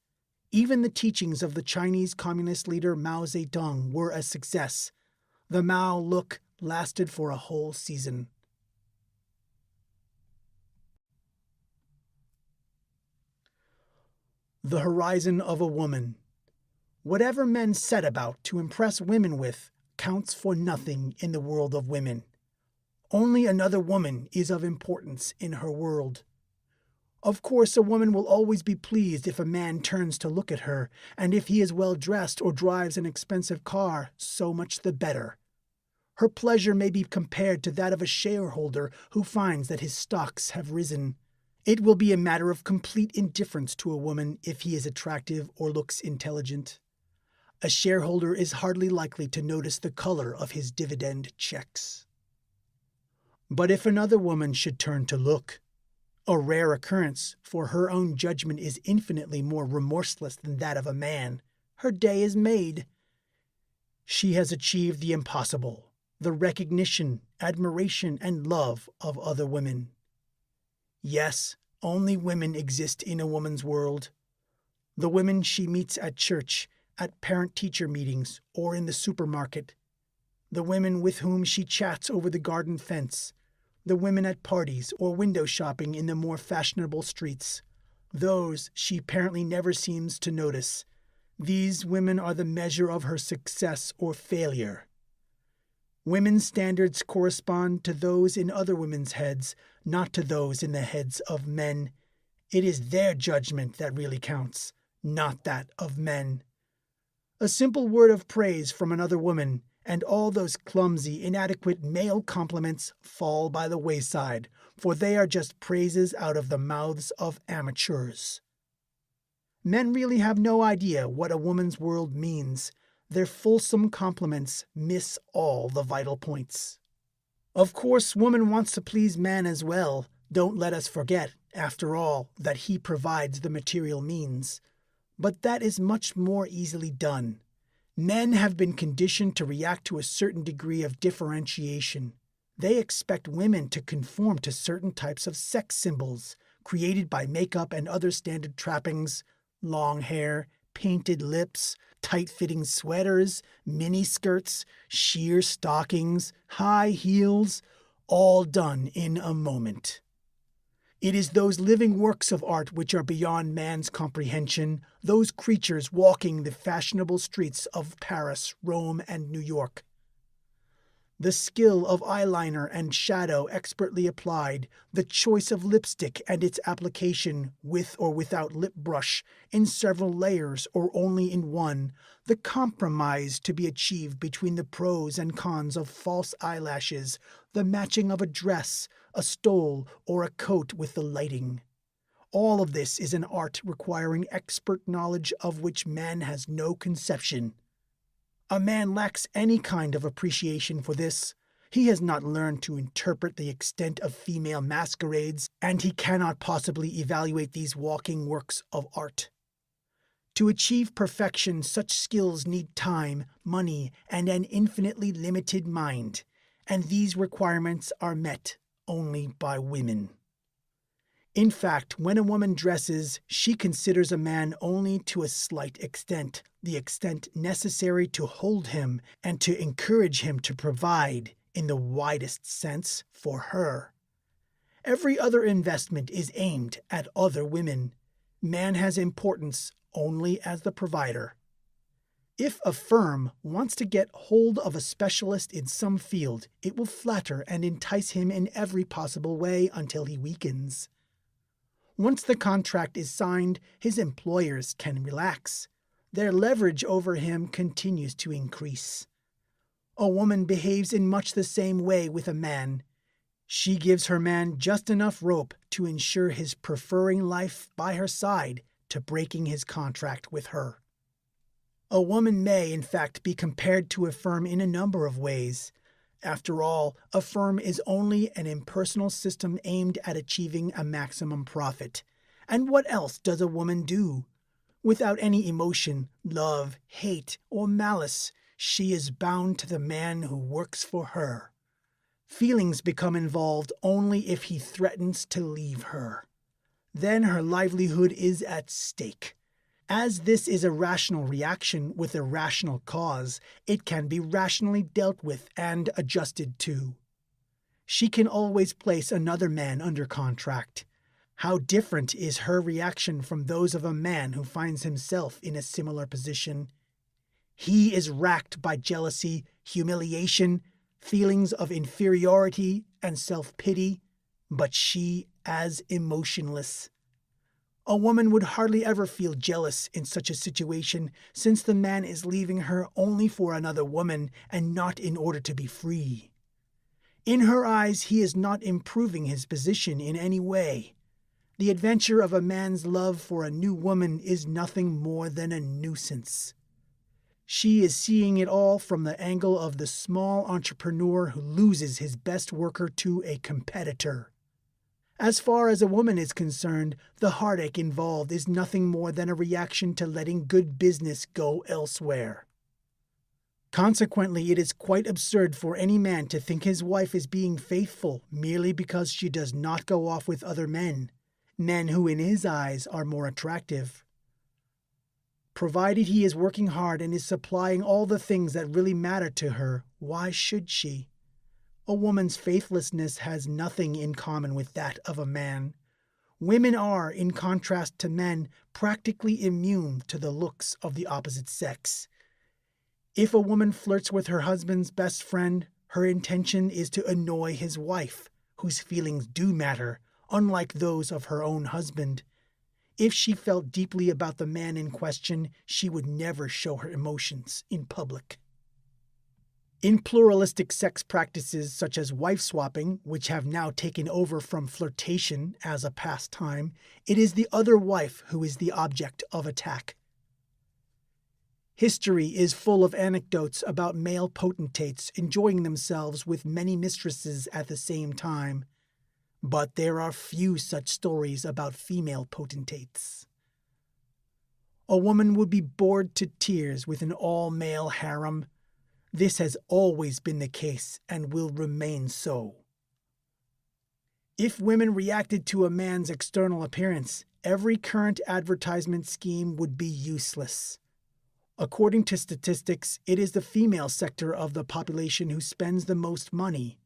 S1: Even the teachings of the Chinese Communist leader Mao Zedong were a success. The Mao look lasted for a whole season. The horizon of a woman. Whatever men set about to impress women with counts for nothing in the world of women. Only another woman is of importance in her world. Of course, a woman will always be pleased if a man turns to look at her, and if he is well dressed or drives an expensive car, so much the better. Her pleasure may be compared to that of a shareholder who finds that his stocks have risen. It will be a matter of complete indifference to a woman if he is attractive or looks intelligent. A shareholder is hardly likely to notice the color of his dividend checks. But if another woman should turn to look, a rare occurrence, for her own judgment is infinitely more remorseless than that of a man, her day is made. She has achieved the impossible, the recognition, admiration, and love of other women. Yes, only women exist in a woman's world. The women she meets at church, at parent-teacher meetings, or in the supermarket. The women with whom she chats over the garden fence. The women at parties or window shopping in the more fashionable streets. Those she apparently never seems to notice. These women are the measure of her success or failure. Women's standards correspond to those in other women's heads, not to those in the heads of men. It is their judgment that really counts, not that of men. A simple word of praise from another woman, and all those clumsy, inadequate male compliments fall by the wayside, for they are just praises out of the mouths of amateurs. Men really have no idea what a woman's world means. Their fulsome compliments miss all the vital points. Of course, woman wants to please man as well. Don't let us forget, after all, that he provides the material means. But that is much more easily done. Men have been conditioned to react to a certain degree of differentiation. They expect women to conform to certain types of sex symbols created by makeup and other standard trappings, long hair, painted lips, tight-fitting sweaters, mini-skirts, sheer stockings, high heels, all done in a moment. It is those living works of art which are beyond man's comprehension, those creatures walking the fashionable streets of Paris, Rome, and New York. The skill of eyeliner and shadow expertly applied, the choice of lipstick and its application, with or without lip brush, in several layers or only in one, the compromise to be achieved between the pros and cons of false eyelashes, the matching of a dress, a stole, or a coat with the lighting. All of this is an art requiring expert knowledge of which man has no conception. A man lacks any kind of appreciation for this. He has not learned to interpret the extent of female masquerades, and he cannot possibly evaluate these walking works of art. To achieve perfection, such skills need time, money, and an infinitely limited mind, and these requirements are met only by women. In fact, when a woman dresses, she considers a man only to a slight extent, the extent necessary to hold him and to encourage him to provide, in the widest sense, for her. Every other investment is aimed at other women. Man has importance only as the provider. If a firm wants to get hold of a specialist in some field, it will flatter and entice him in every possible way until he weakens. Once the contract is signed, his employers can relax. Their leverage over him continues to increase. A woman behaves in much the same way with a man. She gives her man just enough rope to ensure his preferring life by her side to breaking his contract with her. A woman may, in fact, be compared to a firm in a number of ways. After all, a firm is only an impersonal system aimed at achieving a maximum profit. And what else does a woman do? Without any emotion, love, hate, or malice, she is bound to the man who works for her. Feelings become involved only if he threatens to leave her. Then her livelihood is at stake. As this is a rational reaction with a rational cause, it can be rationally dealt with and adjusted to. She can always place another man under contract. How different is her reaction from those of a man who finds himself in a similar position. He is racked by jealousy, humiliation, feelings of inferiority, and self-pity, but she as emotionless. A woman would hardly ever feel jealous in such a situation, since the man is leaving her only for another woman and not in order to be free. In her eyes, he is not improving his position in any way. The adventure of a man's love for a new woman is nothing more than a nuisance. She is seeing it all from the angle of the small entrepreneur who loses his best worker to a competitor. As far as a woman is concerned, the heartache involved is nothing more than a reaction to letting good business go elsewhere. Consequently, it is quite absurd for any man to think his wife is being faithful merely because she does not go off with other men who in his eyes are more attractive. Provided he is working hard and is supplying all the things that really matter to her, why should she? A woman's faithlessness has nothing in common with that of a man. Women are, in contrast to men, practically immune to the looks of the opposite sex. If a woman flirts with her husband's best friend, her intention is to annoy his wife, whose feelings do matter, unlike those of her own husband. If she felt deeply about the man in question, she would never show her emotions in public. In pluralistic sex practices such as wife-swapping, which have now taken over from flirtation as a pastime, it is the other wife who is the object of attack. History is full of anecdotes about male potentates enjoying themselves with many mistresses at the same time, but there are few such stories about female potentates. A woman would be bored to tears with an all-male harem. This has always been the case and will remain so. If women reacted to a man's external appearance, every current advertisement scheme would be useless. According to statistics, it is the female sector of the population who spends the most money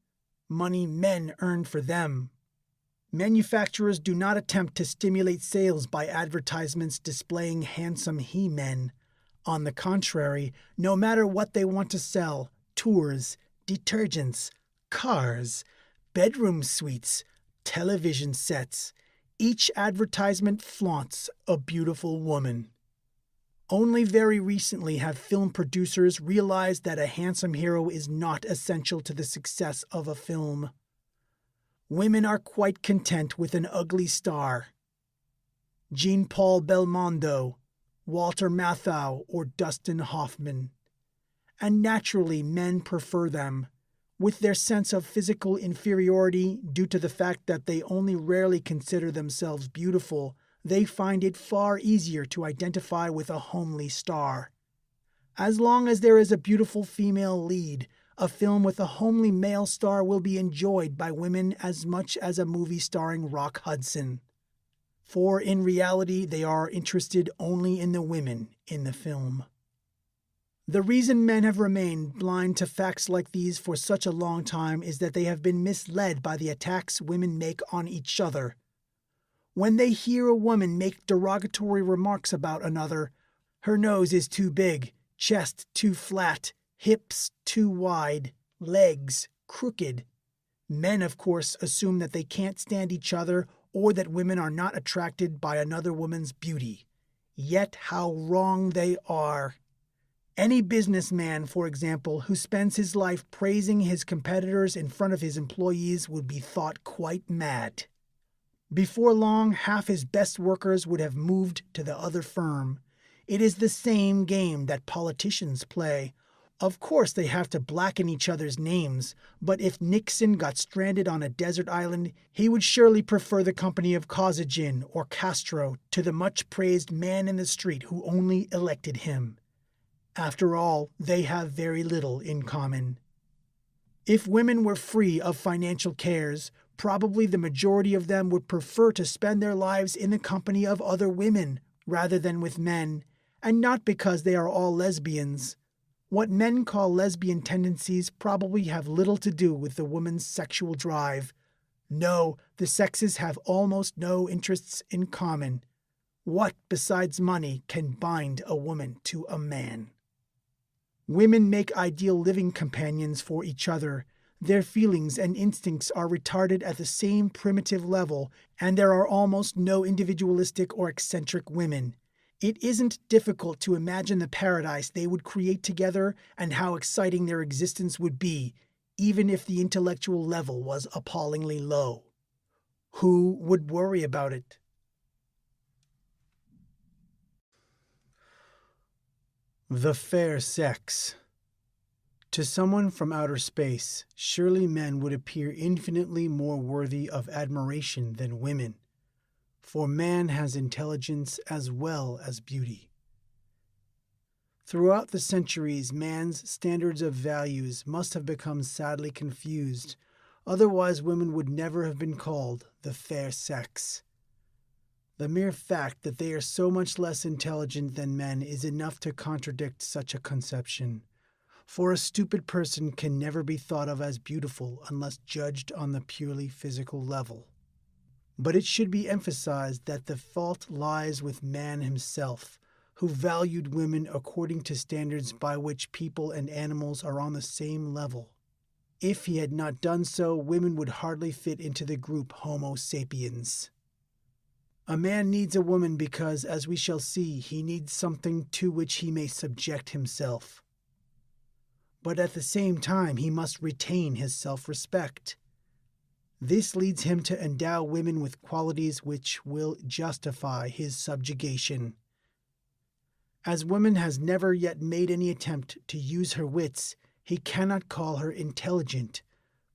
S1: men earn for them. Manufacturers do not attempt to stimulate sales by advertisements displaying handsome he-men. On the contrary, no matter what they want to sell, tours, detergents, cars, bedroom suites, television sets, each advertisement flaunts a beautiful woman. Only very recently have film producers realized that a handsome hero is not essential to the success of a film. Women are quite content with an ugly star. Jean-Paul Belmondo, Walter Matthau, or Dustin Hoffman. And naturally, men prefer them. With their sense of physical inferiority due to the fact that they only rarely consider themselves beautiful, they find it far easier to identify with a homely star. As long as there is a beautiful female lead, a film with a homely male star will be enjoyed by women as much as a movie starring Rock Hudson. For in reality, they are interested only in the women in the film. The reason men have remained blind to facts like these for such a long time is that they have been misled by the attacks women make on each other. When they hear a woman make derogatory remarks about another, her nose is too big, chest too flat, hips too wide, legs crooked. Men, of course, assume that they can't stand each other or that women are not attracted by another woman's beauty. Yet how wrong they are. Any businessman, for example, who spends his life praising his competitors in front of his employees would be thought quite mad. Before long, half his best workers would have moved to the other firm. It is the same game that politicians play. Of course, they have to blacken each other's names, but if Nixon got stranded on a desert island, he would surely prefer the company of Kosygin or Castro to the much-praised man in the street who only elected him. After all, they have very little in common. If women were free of financial cares, probably the majority of them would prefer to spend their lives in the company of other women rather than with men, and not because they are all lesbians. What men call lesbian tendencies probably have little to do with the woman's sexual drive. No, the sexes have almost no interests in common. What, besides money, can bind a woman to a man? Women make ideal living companions for each other. Their feelings and instincts are retarded at the same primitive level, and there are almost no individualistic or eccentric women. It isn't difficult to imagine the paradise they would create together and how exciting their existence would be, even if the intellectual level was appallingly low. Who would worry about it? The fair sex. To someone from outer space, surely men would appear infinitely more worthy of admiration than women, for man has intelligence as well as beauty. Throughout the centuries, man's standards of values must have become sadly confused, otherwise women would never have been called the fair sex. The mere fact that they are so much less intelligent than men is enough to contradict such a conception. For a stupid person can never be thought of as beautiful unless judged on the purely physical level. But it should be emphasized that the fault lies with man himself, who valued women according to standards by which people and animals are on the same level. If he had not done so, women would hardly fit into the group Homo sapiens. A man needs a woman because, as we shall see, he needs something to which he may subject himself. But at the same time, he must retain his self-respect. This leads him to endow women with qualities which will justify his subjugation. As woman has never yet made any attempt to use her wits, he cannot call her intelligent,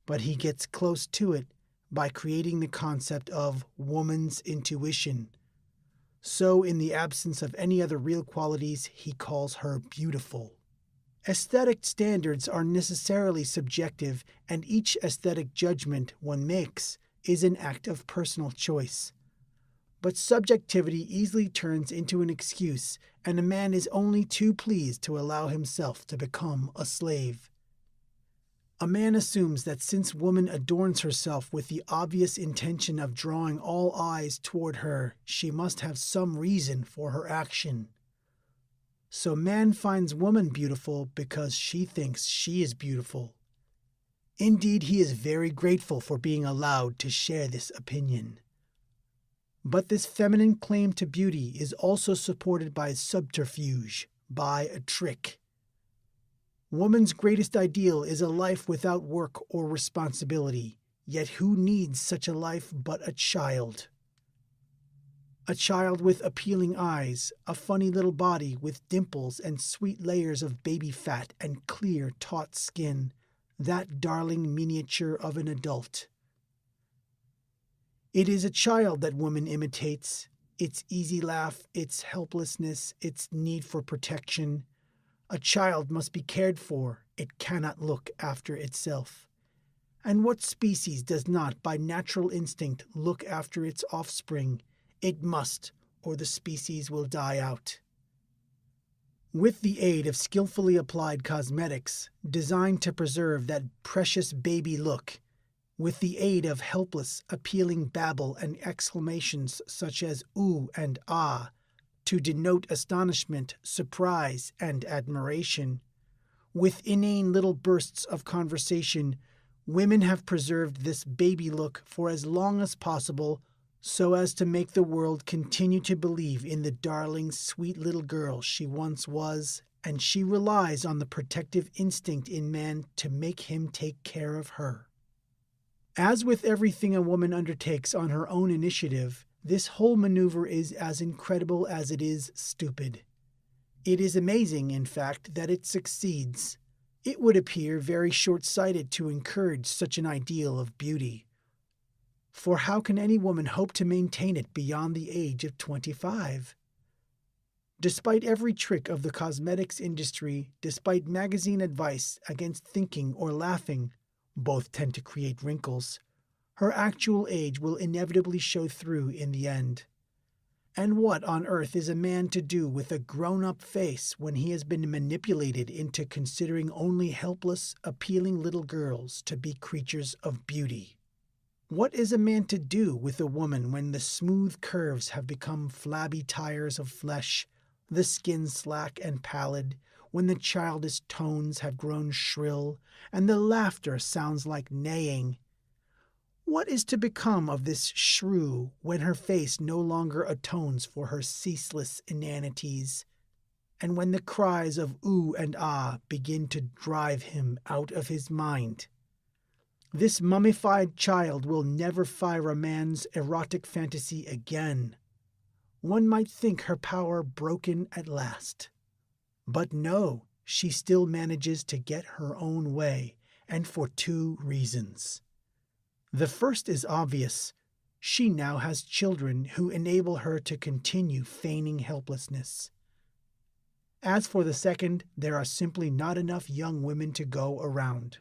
S1: but he gets close to it by creating the concept of woman's intuition. So, in the absence of any other real qualities, he calls her beautiful. Aesthetic standards are necessarily subjective, and each aesthetic judgment one makes is an act of personal choice. But subjectivity easily turns into an excuse, and a man is only too pleased to allow himself to become a slave. A man assumes that since woman adorns herself with the obvious intention of drawing all eyes toward her, she must have some reason for her action. So man finds woman beautiful because she thinks she is beautiful. Indeed, he is very grateful for being allowed to share this opinion. But this feminine claim to beauty is also supported by subterfuge, by a trick. Woman's greatest ideal is a life without work or responsibility, yet who needs such a life but a child? A child with appealing eyes, a funny little body with dimples and sweet layers of baby fat and clear, taut skin. that darling miniature of an adult. It is a child that woman imitates, its easy laugh, its helplessness, its need for protection. A child must be cared for, it cannot look after itself. And what species does not, by natural instinct, look after its offspring? It must, or the species will die out. With the aid of skillfully applied cosmetics, designed to preserve that precious baby look, with the aid of helpless, appealing babble and exclamations such as ooh and ah, to denote astonishment, surprise, and admiration, with inane little bursts of conversation, women have preserved this baby look for as long as possible so as to make the world continue to believe in the darling, sweet little girl she once was, and she relies on the protective instinct in man to make him take care of her. As with everything a woman undertakes on her own initiative, this whole maneuver is as incredible as it is stupid. It is amazing, in fact, that it succeeds. It would appear very short-sighted to encourage such an ideal of beauty. For how can any woman hope to maintain it beyond the age of 25? Despite every trick of the cosmetics industry, despite magazine advice against thinking or laughing, both tend to create wrinkles, her actual age will inevitably show through in the end. And what on earth is a man to do with a grown-up face when he has been manipulated into considering only helpless, appealing little girls to be creatures of beauty? What is a man to do with a woman when the smooth curves have become flabby tires of flesh, the skin slack and pallid, when the childish tones have grown shrill, and the laughter sounds like neighing? What is to become of this shrew when her face no longer atones for her ceaseless inanities, and when the cries of ooh and ah begin to drive him out of his mind? This mummified child will never fire a man's erotic fantasy again. One might think her power broken at last. But no, she still manages to get her own way, and for two reasons. The first is obvious. She now has children who enable her to continue feigning helplessness. As for the second, there are simply not enough young women to go around.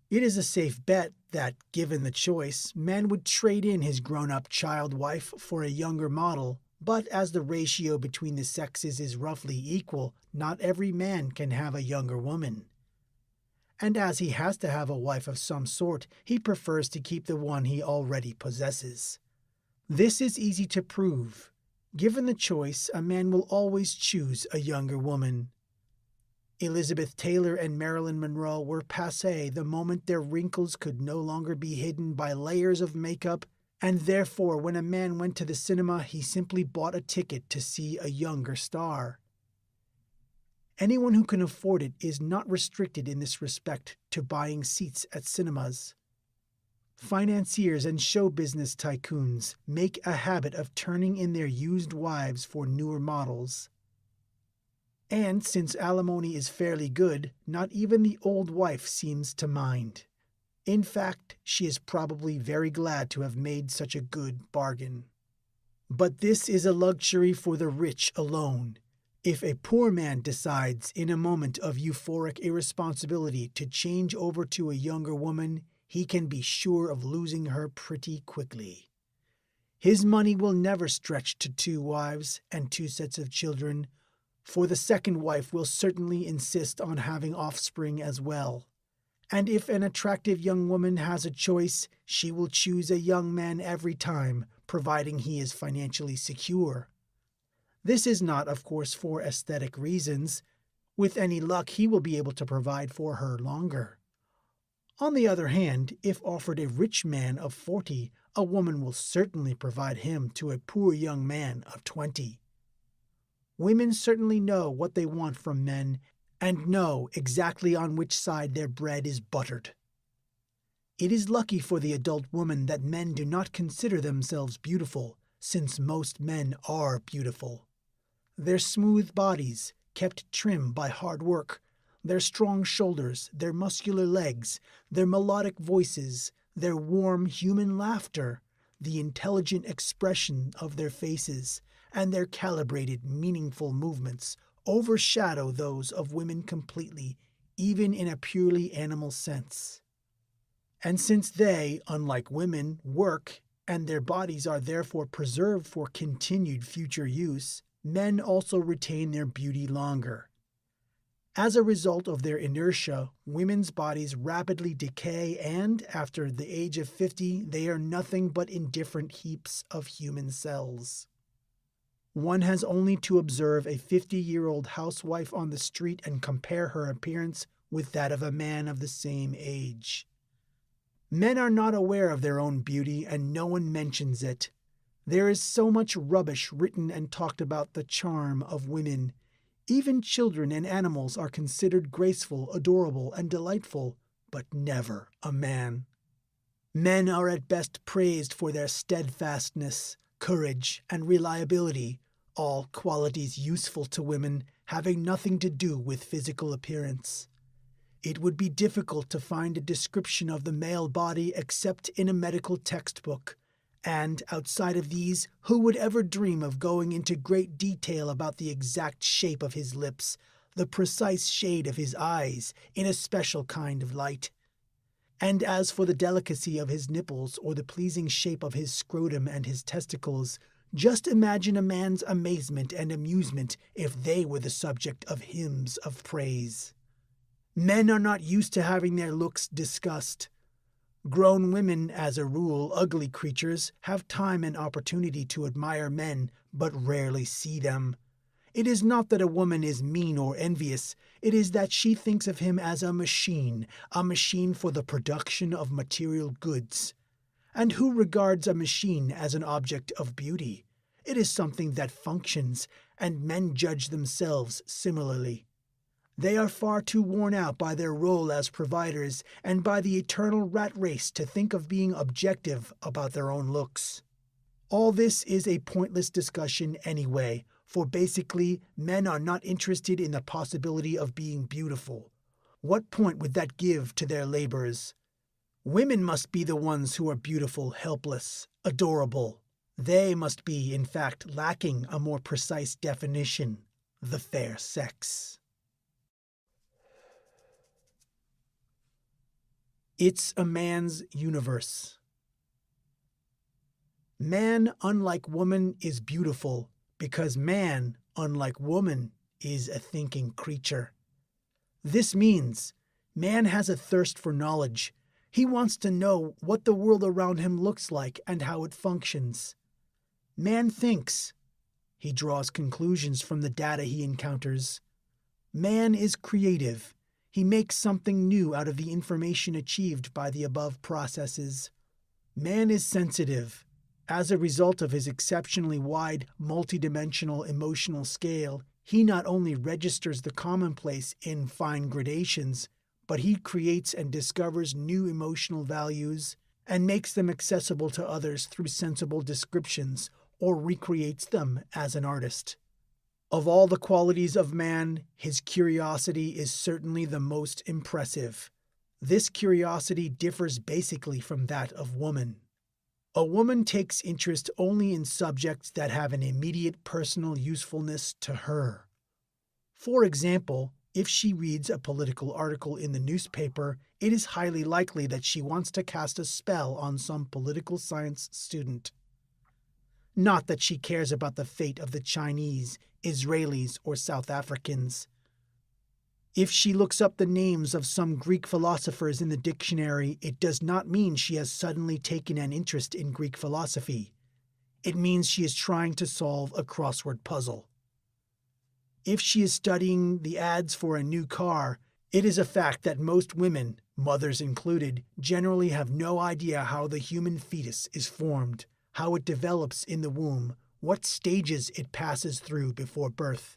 S1: It is a safe bet that, given the choice, man would trade in his grown-up child wife for a younger model, but as the ratio between the sexes is roughly equal, not every man can have a younger woman. And as he has to have a wife of some sort, he prefers to keep the one he already possesses. This is easy to prove. Given the choice, a man will always choose a younger woman. Elizabeth Taylor and Marilyn Monroe were passé the moment their wrinkles could no longer be hidden by layers of makeup, and therefore when a man went to the cinema, he simply bought a ticket to see a younger star. Anyone who can afford it is not restricted in this respect to buying seats at cinemas. Financiers and show business tycoons make a habit of turning in their used wives for newer models. And since alimony is fairly good, not even the old wife seems to mind. In fact, she is probably very glad to have made such a good bargain. But this is a luxury for the rich alone. If a poor man decides in a moment of euphoric irresponsibility to change over to a younger woman, he can be sure of losing her pretty quickly. His money will never stretch to 2 wives and 2 sets of children, for the second wife will certainly insist on having offspring as well. And if an attractive young woman has a choice, she will choose a young man every time, providing he is financially secure. This is not, of course, for aesthetic reasons. With any luck, he will be able to provide for her longer. On the other hand, if offered a rich man of 40, a woman will certainly provide him to a poor young man of 20. Women certainly know what they want from men, and know exactly on which side their bread is buttered. It is lucky for the adult woman that men do not consider themselves beautiful, since most men are beautiful. Their smooth bodies, kept trim by hard work, their strong shoulders, their muscular legs, their melodic voices, their warm human laughter, the intelligent expression of their faces, and their calibrated, meaningful movements overshadow those of women completely, even in a purely animal sense. And since they, unlike women, work, and their bodies are therefore preserved for continued future use, men also retain their beauty longer. As a result of their inertia, women's bodies rapidly decay and, after the age of 50, they are nothing but indifferent heaps of human cells. One has only to observe a 50-year-old housewife on the street and compare her appearance with that of a man of the same age. Men are not aware of their own beauty, and no one mentions it. There is so much rubbish written and talked about the charm of women. Even children and animals are considered graceful, adorable, and delightful, but never a man. Men are at best praised for their steadfastness, courage, and reliability, all qualities useful to women, having nothing to do with physical appearance. It would be difficult to find a description of the male body except in a medical textbook, and outside of these, who would ever dream of going into great detail about the exact shape of his lips, the precise shade of his eyes, in a special kind of light? And as for the delicacy of his nipples or the pleasing shape of his scrotum and his testicles, just imagine a man's amazement and amusement if they were the subject of hymns of praise. Men are not used to having their looks discussed. Grown women, as a rule, ugly creatures, have time and opportunity to admire men, but rarely see them. It is not that a woman is mean or envious, it is that she thinks of him as a machine for the production of material goods. And who regards a machine as an object of beauty? It is something that functions, and men judge themselves similarly. They are far too worn out by their role as providers and by the eternal rat race to think of being objective about their own looks. All this is a pointless discussion anyway, for basically, men are not interested in the possibility of being beautiful. What point would that give to their labors? Women must be the ones who are beautiful, helpless, adorable. They must be, in fact, lacking a more precise definition, the fair sex. It's a man's universe. Man, unlike woman, is beautiful because man, unlike woman, is a thinking creature. This means man has a thirst for knowledge. He wants to know what the world around him looks like and how it functions. Man thinks. He draws conclusions from the data he encounters. Man is creative. He makes something new out of the information achieved by the above processes. Man is sensitive. As a result of his exceptionally wide, multidimensional emotional scale, he not only registers the commonplace in fine gradations, but he creates and discovers new emotional values and makes them accessible to others through sensible descriptions or recreates them as an artist. Of all the qualities of man, his curiosity is certainly the most impressive. This curiosity differs basically from that of woman. A woman takes interest only in subjects that have an immediate personal usefulness to her. For example, if she reads a political article in the newspaper, it is highly likely that she wants to cast a spell on some political science student. Not that she cares about the fate of the Chinese, Israelis, or South Africans. If she looks up the names of some Greek philosophers in the dictionary, it does not mean she has suddenly taken an interest in Greek philosophy. It means she is trying to solve a crossword puzzle. If she is studying the ads for a new car, it is a fact that most women, mothers included, generally have no idea how the human fetus is formed, how it develops in the womb, what stages it passes through before birth.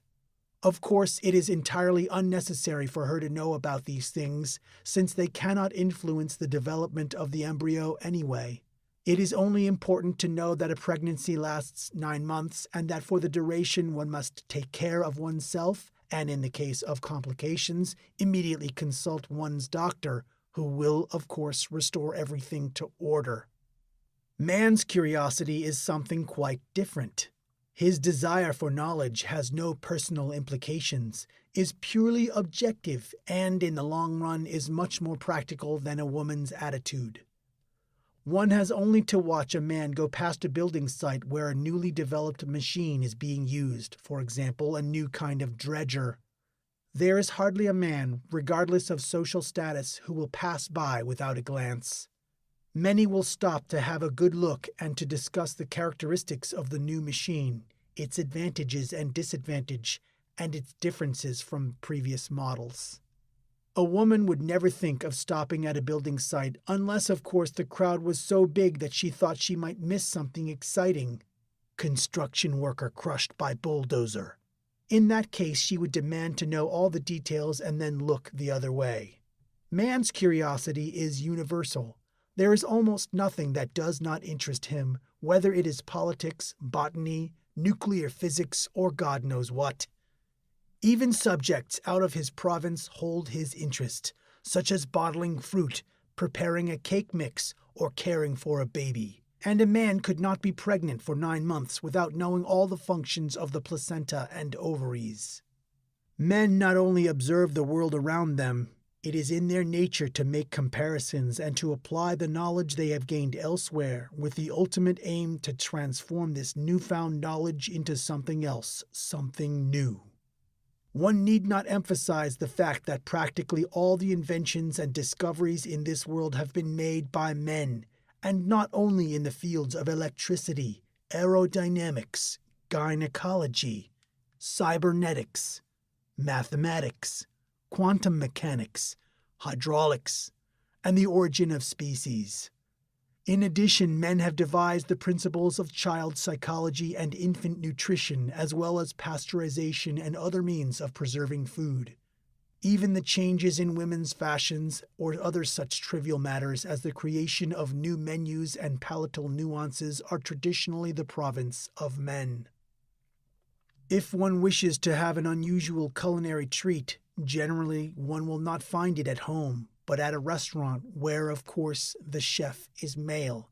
S1: Of course, it is entirely unnecessary for her to know about these things, since they cannot influence the development of the embryo anyway. It is only important to know that a pregnancy lasts 9 months and that for the duration one must take care of oneself and in the case of complications, immediately consult one's doctor, who will, of course, restore everything to order. Man's curiosity is something quite different. His desire for knowledge has no personal implications, is purely objective, and in the long run is much more practical than a woman's attitude. One has only to watch a man go past a building site where a newly developed machine is being used, for example, a new kind of dredger. There is hardly a man, regardless of social status, who will pass by without a glance. Many will stop to have a good look and to discuss the characteristics of the new machine, its advantages and disadvantages, and its differences from previous models. A woman would never think of stopping at a building site unless, of course, the crowd was so big that she thought she might miss something exciting. Construction worker crushed by bulldozer. In that case, she would demand to know all the details and then look the other way. Man's curiosity is universal. There is almost nothing that does not interest him, whether it is politics, botany, nuclear physics, or God knows what. Even subjects out of his province hold his interest, such as bottling fruit, preparing a cake mix, or caring for a baby. And a man could not be pregnant for 9 months without knowing all the functions of the placenta and ovaries. Men not only observe the world around them, it is in their nature to make comparisons and to apply the knowledge they have gained elsewhere with the ultimate aim to transform this newfound knowledge into something else, something new. One need not emphasize the fact that practically all the inventions and discoveries in this world have been made by men, and not only in the fields of electricity, aerodynamics, gynecology, cybernetics, mathematics, quantum mechanics, hydraulics, and the origin of species. In addition, men have devised the principles of child psychology and infant nutrition, as well as pasteurization and other means of preserving food. Even the changes in women's fashions or other such trivial matters as the creation of new menus and palatal nuances are traditionally the province of men. If one wishes to have an unusual culinary treat, generally one will not find it at home, but at a restaurant where, of course, the chef is male.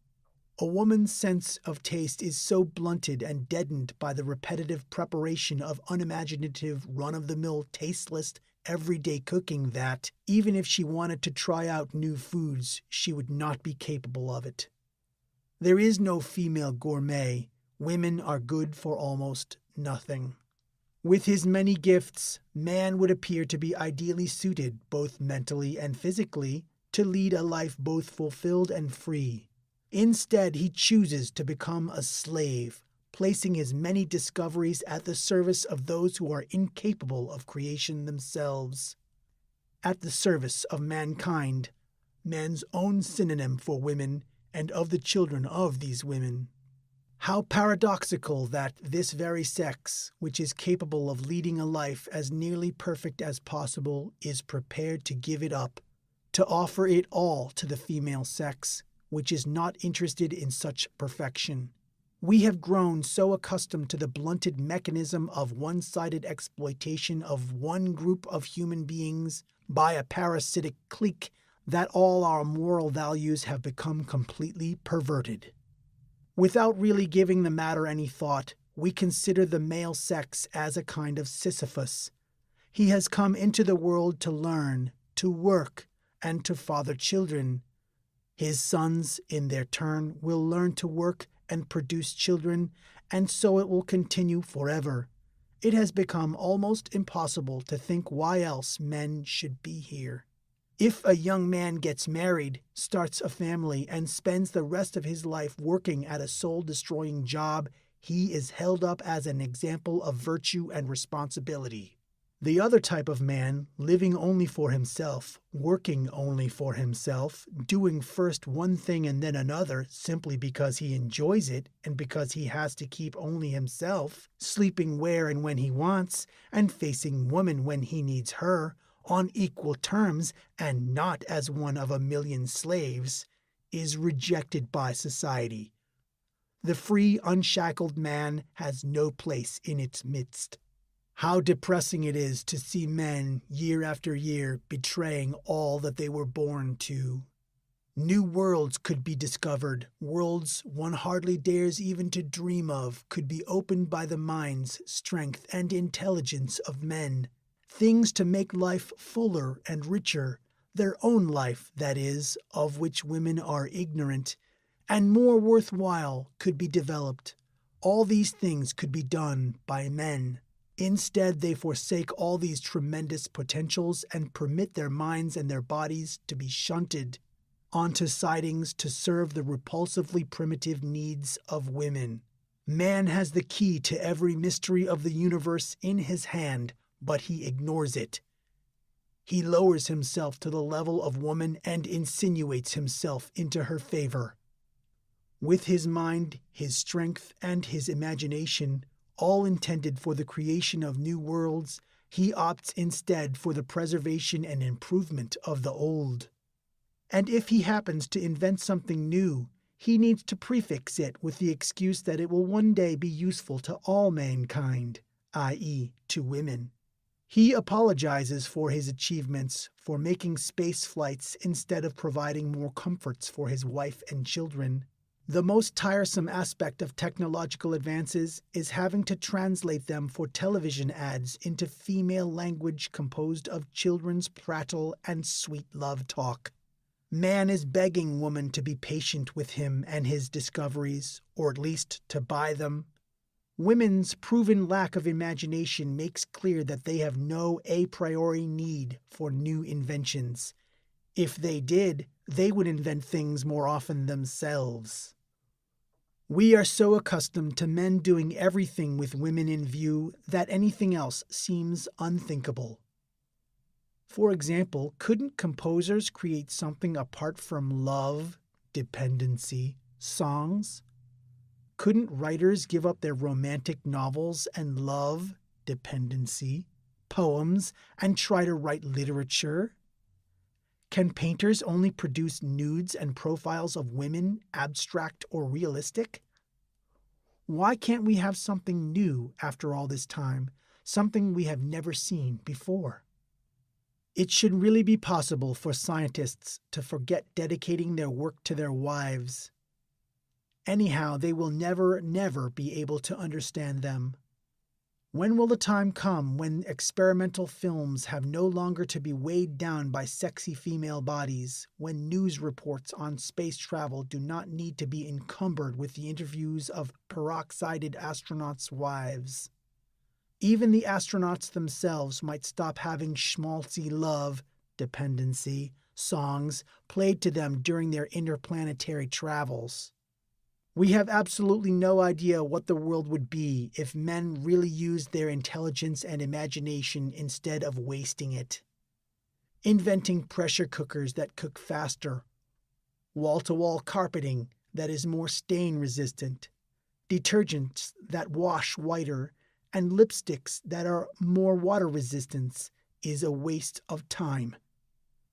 S1: A woman's sense of taste is so blunted and deadened by the repetitive preparation of unimaginative, run-of-the-mill, tasteless, everyday cooking that, even if she wanted to try out new foods, she would not be capable of it. There is no female gourmet. Women are good for almost nothing. With his many gifts, man would appear to be ideally suited, both mentally and physically, to lead a life both fulfilled and free. Instead, he chooses to become a slave, placing his many discoveries at the service of those who are incapable of creation themselves. At the service of mankind, man's own synonym for women, and of the children of these women. How paradoxical that this very sex, which is capable of leading a life as nearly perfect as possible, is prepared to give it up, to offer it all to the female sex, which is not interested in such perfection. We have grown so accustomed to the blunted mechanism of one-sided exploitation of one group of human beings by a parasitic clique that all our moral values have become completely perverted. Without really giving the matter any thought, we consider the male sex as a kind of Sisyphus. He has come into the world to learn, to work, and to father children. His sons, in their turn, will learn to work and produce children, and so it will continue forever. It has become almost impossible to think why else men should be here. If a young man gets married, starts a family, and spends the rest of his life working at a soul-destroying job, he is held up as an example of virtue and responsibility. The other type of man, living only for himself, working only for himself, doing first one thing and then another simply because he enjoys it and because he has to keep only himself, sleeping where and when he wants, and facing woman when he needs her, on equal terms and not as one of a million slaves, is rejected by society. The free, unshackled man has no place in its midst. How depressing it is to see men, year after year, betraying all that they were born to. New worlds could be discovered, worlds one hardly dares even to dream of could be opened by the minds, strength, and intelligence of men. Things to make life fuller and richer, their own life, that is, of which women are ignorant, and more worthwhile could be developed. All these things could be done by men. Instead, they forsake all these tremendous potentials and permit their minds and their bodies to be shunted onto sidings to serve the repulsively primitive needs of women. Man has the key to every mystery of the universe in his hand, but he ignores it. He lowers himself to the level of woman and insinuates himself into her favor. With his mind, his strength, and his imagination, all intended for the creation of new worlds, he opts instead for the preservation and improvement of the old. And if he happens to invent something new, he needs to prefix it with the excuse that it will one day be useful to all mankind, i.e., to women. He apologizes for his achievements, for making space flights instead of providing more comforts for his wife and children. The most tiresome aspect of technological advances is having to translate them for television ads into female language composed of children's prattle and sweet love talk. Man is begging woman to be patient with him and his discoveries, or at least to buy them. Women's proven lack of imagination makes clear that they have no a priori need for new inventions. If they did, they would invent things more often themselves. We are so accustomed to men doing everything with women in view that anything else seems unthinkable. For example, couldn't composers create something apart from love, dependency, songs? Couldn't writers give up their romantic novels and love, dependency, poems, and try to write literature? Can painters only produce nudes and profiles of women, abstract or realistic? Why can't we have something new after all this time, something we have never seen before? It should really be possible for scientists to forget dedicating their work to their wives. Anyhow, they will never be able to understand them. When will the time come when experimental films have no longer to be weighed down by sexy female bodies, when news reports on space travel do not need to be encumbered with the interviews of peroxided astronauts' wives? Even the astronauts themselves might stop having schmaltzy love, dependency, songs played to them during their interplanetary travels. We have absolutely no idea what the world would be if men really used their intelligence and imagination instead of wasting it. Inventing pressure cookers that cook faster, wall-to-wall carpeting that is more stain-resistant, detergents that wash whiter, and lipsticks that are more water-resistant is a waste of time.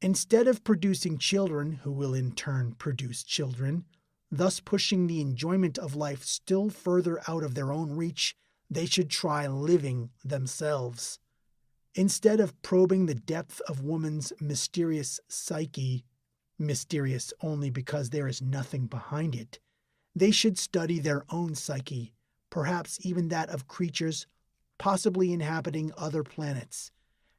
S1: Instead of producing children who will in turn produce children, thus pushing the enjoyment of life still further out of their own reach, they should try living themselves. Instead of probing the depth of woman's mysterious psyche, mysterious only because there is nothing behind it, they should study their own psyche, perhaps even that of creatures possibly inhabiting other planets,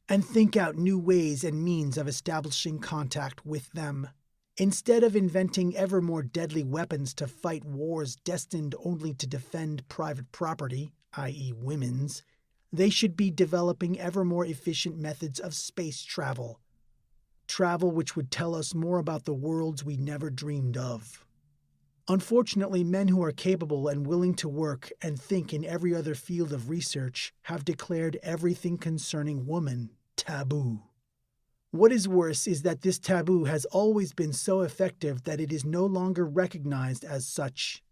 S1: and think out new ways and means of establishing contact with them. Instead of inventing ever more deadly weapons to fight wars destined only to defend private property, i.e. women's, they should be developing ever more efficient methods of space travel. Travel which would tell us more about the worlds we never dreamed of. Unfortunately, men who are capable and willing to work and think in every other field of research have declared everything concerning woman taboo. What is worse is that this taboo has always been so effective that it is no longer recognized as such.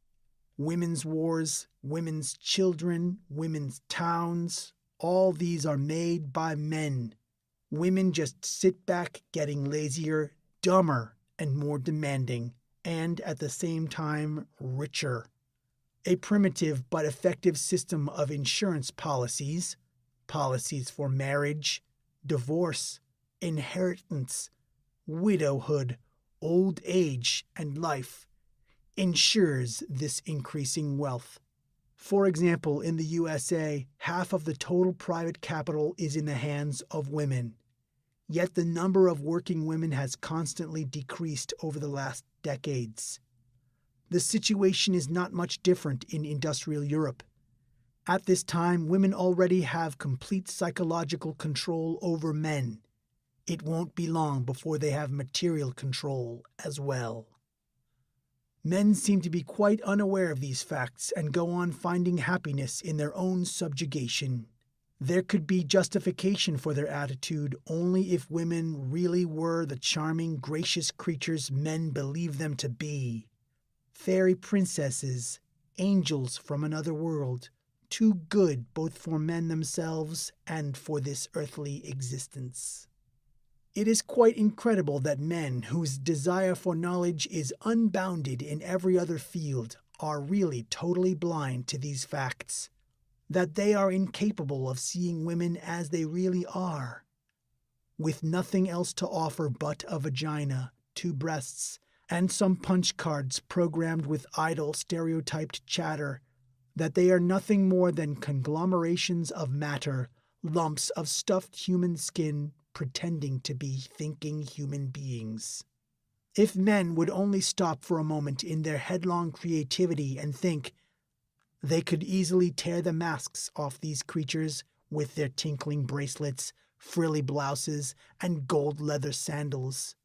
S1: Women's wars, women's children, women's towns, all these are made by men. Women just sit back getting lazier, dumber, and more demanding, and at the same time richer. A primitive but effective system of insurance policies, policies for marriage, divorce, inheritance, widowhood, old age, and life, ensures this increasing wealth. For example, in the USA, half of the total private capital is in the hands of women. Yet the number of working women has constantly decreased over the last decades. The situation is not much different in industrial Europe. At this time, women already have complete psychological control over men. It won't be long before they have material control as well. Men seem to be quite unaware of these facts and go on finding happiness in their own subjugation. There could be justification for their attitude only if women really were the charming, gracious creatures men believe them to be. Fairy princesses, angels from another world, too good both for men themselves and for this earthly existence. It is quite incredible that men whose desire for knowledge is unbounded in every other field are really totally blind to these facts, that they are incapable of seeing women as they really are, with nothing else to offer but a vagina, 2 breasts, and some punch cards programmed with idle stereotyped chatter, that they are nothing more than conglomerations of matter, lumps of stuffed human skin, pretending to be thinking human beings. If men would only stop for a moment in their headlong creativity and think, they could easily tear the masks off these creatures with their tinkling bracelets, frilly blouses, and gold leather sandals.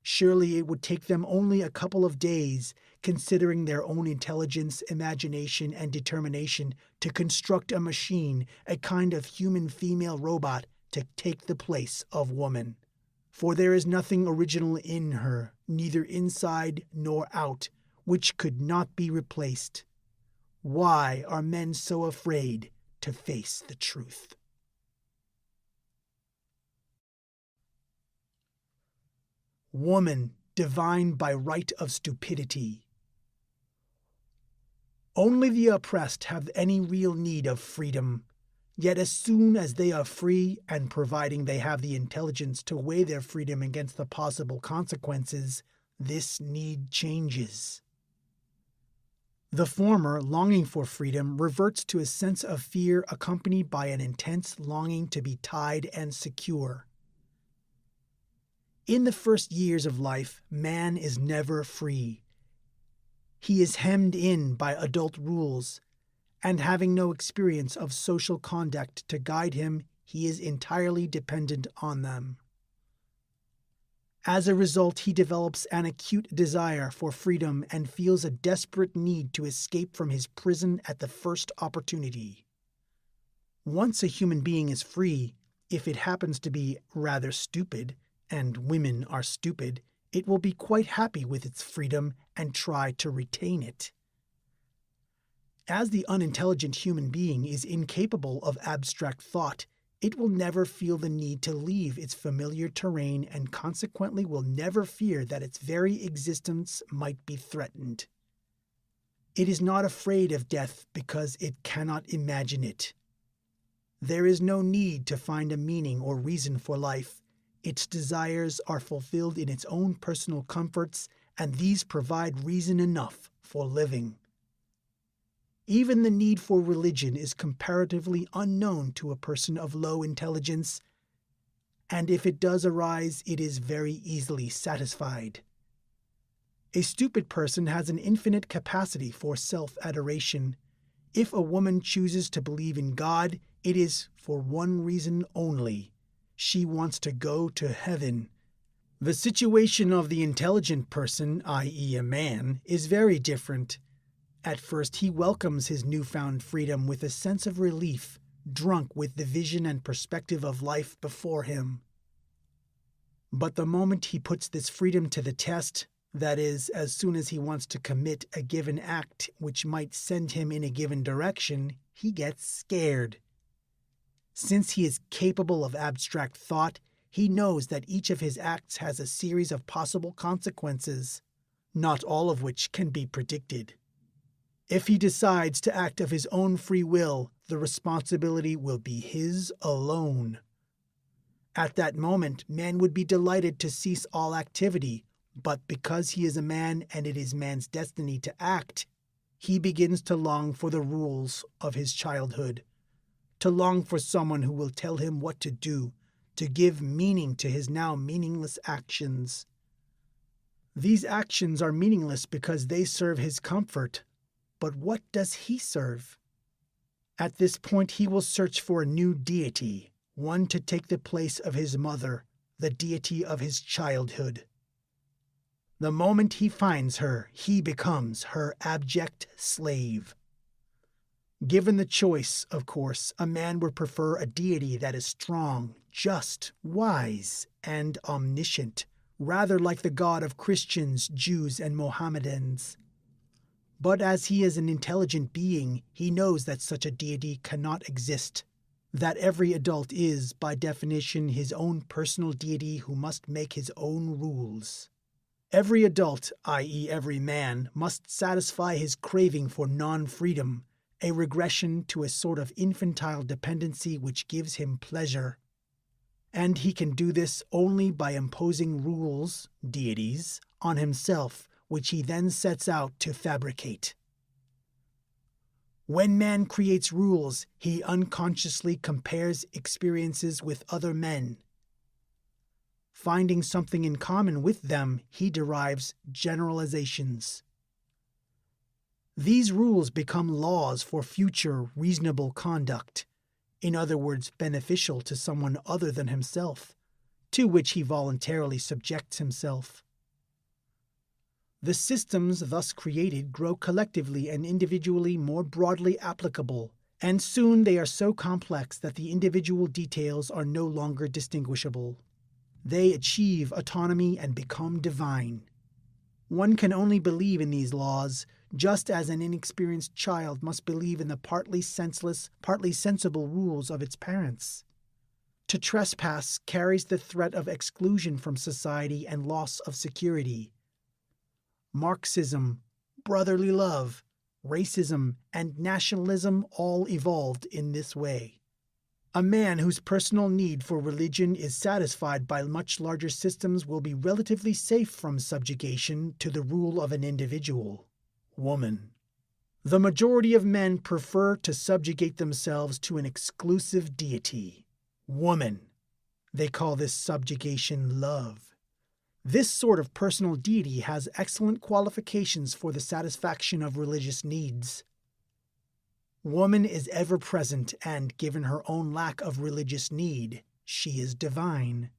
S1: Surely it would take them only a couple of days, considering their own intelligence, imagination, and determination, to construct a machine, a kind of human female robot, to take the place of woman. For there is nothing original in her, neither inside nor out, which could not be replaced. Why are men so afraid to face the truth? Woman, divine by right of stupidity. Only the oppressed have any real need of freedom. Yet as soon as they are free, and providing they have the intelligence to weigh their freedom against the possible consequences, this need changes. The former, longing for freedom, reverts to a sense of fear accompanied by an intense longing to be tied and secure. In the first years of life, man is never free. He is hemmed in by adult rules, and having no experience of social conduct to guide him, he is entirely dependent on them. As a result, he develops an acute desire for freedom and feels a desperate need to escape from his prison at the first opportunity. Once a human being is free, if it happens to be rather stupid, and women are stupid, it will be quite happy with its freedom and try to retain it. As the unintelligent human being is incapable of abstract thought, it will never feel the need to leave its familiar terrain and consequently will never fear that its very existence might be threatened. It is not afraid of death because it cannot imagine it. There is no need to find a meaning or reason for life. Its desires are fulfilled in its own personal comforts, and these provide reason enough for living. Even the need for religion is comparatively unknown to a person of low intelligence, and if it does arise, it is very easily satisfied. A stupid person has an infinite capacity for self-adoration. If a woman chooses to believe in God, it is for one reason only. She wants to go to heaven. The situation of the intelligent person, i.e., a man, is very different. At first, he welcomes his newfound freedom with a sense of relief, drunk with the vision and perspective of life before him. But the moment he puts this freedom to the test, that is, as soon as he wants to commit a given act which might send him in a given direction, he gets scared. Since he is capable of abstract thought, he knows that each of his acts has a series of possible consequences, not all of which can be predicted. If he decides to act of his own free will, the responsibility will be his alone. At that moment, man would be delighted to cease all activity, but because he is a man and it is man's destiny to act, he begins to long for the rules of his childhood, to long for someone who will tell him what to do, to give meaning to his now meaningless actions. These actions are meaningless because they serve his comfort, but what does he serve? At this point, he will search for a new deity, one to take the place of his mother, the deity of his childhood. The moment he finds her, he becomes her abject slave. Given the choice, of course, a man would prefer a deity that is strong, just, wise, and omniscient, rather like the God of Christians, Jews, and Mohammedans. But as he is an intelligent being, he knows that such a deity cannot exist, that every adult is, by definition, his own personal deity who must make his own rules. Every adult, i.e. every man, must satisfy his craving for non-freedom, a regression to a sort of infantile dependency which gives him pleasure. And he can do this only by imposing rules, deities, on himself, which he then sets out to fabricate. When man creates rules, he unconsciously compares experiences with other men. Finding something in common with them, he derives generalizations. These rules become laws for future reasonable conduct, in other words, beneficial to someone other than himself, to which he voluntarily subjects himself. The systems thus created grow collectively and individually more broadly applicable, and soon they are so complex that the individual details are no longer distinguishable. They achieve autonomy and become divine. One can only believe in these laws, just as an inexperienced child must believe in the partly senseless, partly sensible rules of its parents. To trespass carries the threat of exclusion from society and loss of security. Marxism, brotherly love, racism, and nationalism all evolved in this way. A man whose personal need for religion is satisfied by much larger systems will be relatively safe from subjugation to the rule of an individual, woman. The majority of men prefer to subjugate themselves to an exclusive deity, woman. They call this subjugation love. This sort of personal deity has excellent qualifications for the satisfaction of religious needs. Woman is ever present, and given her own lack of religious need, she is divine.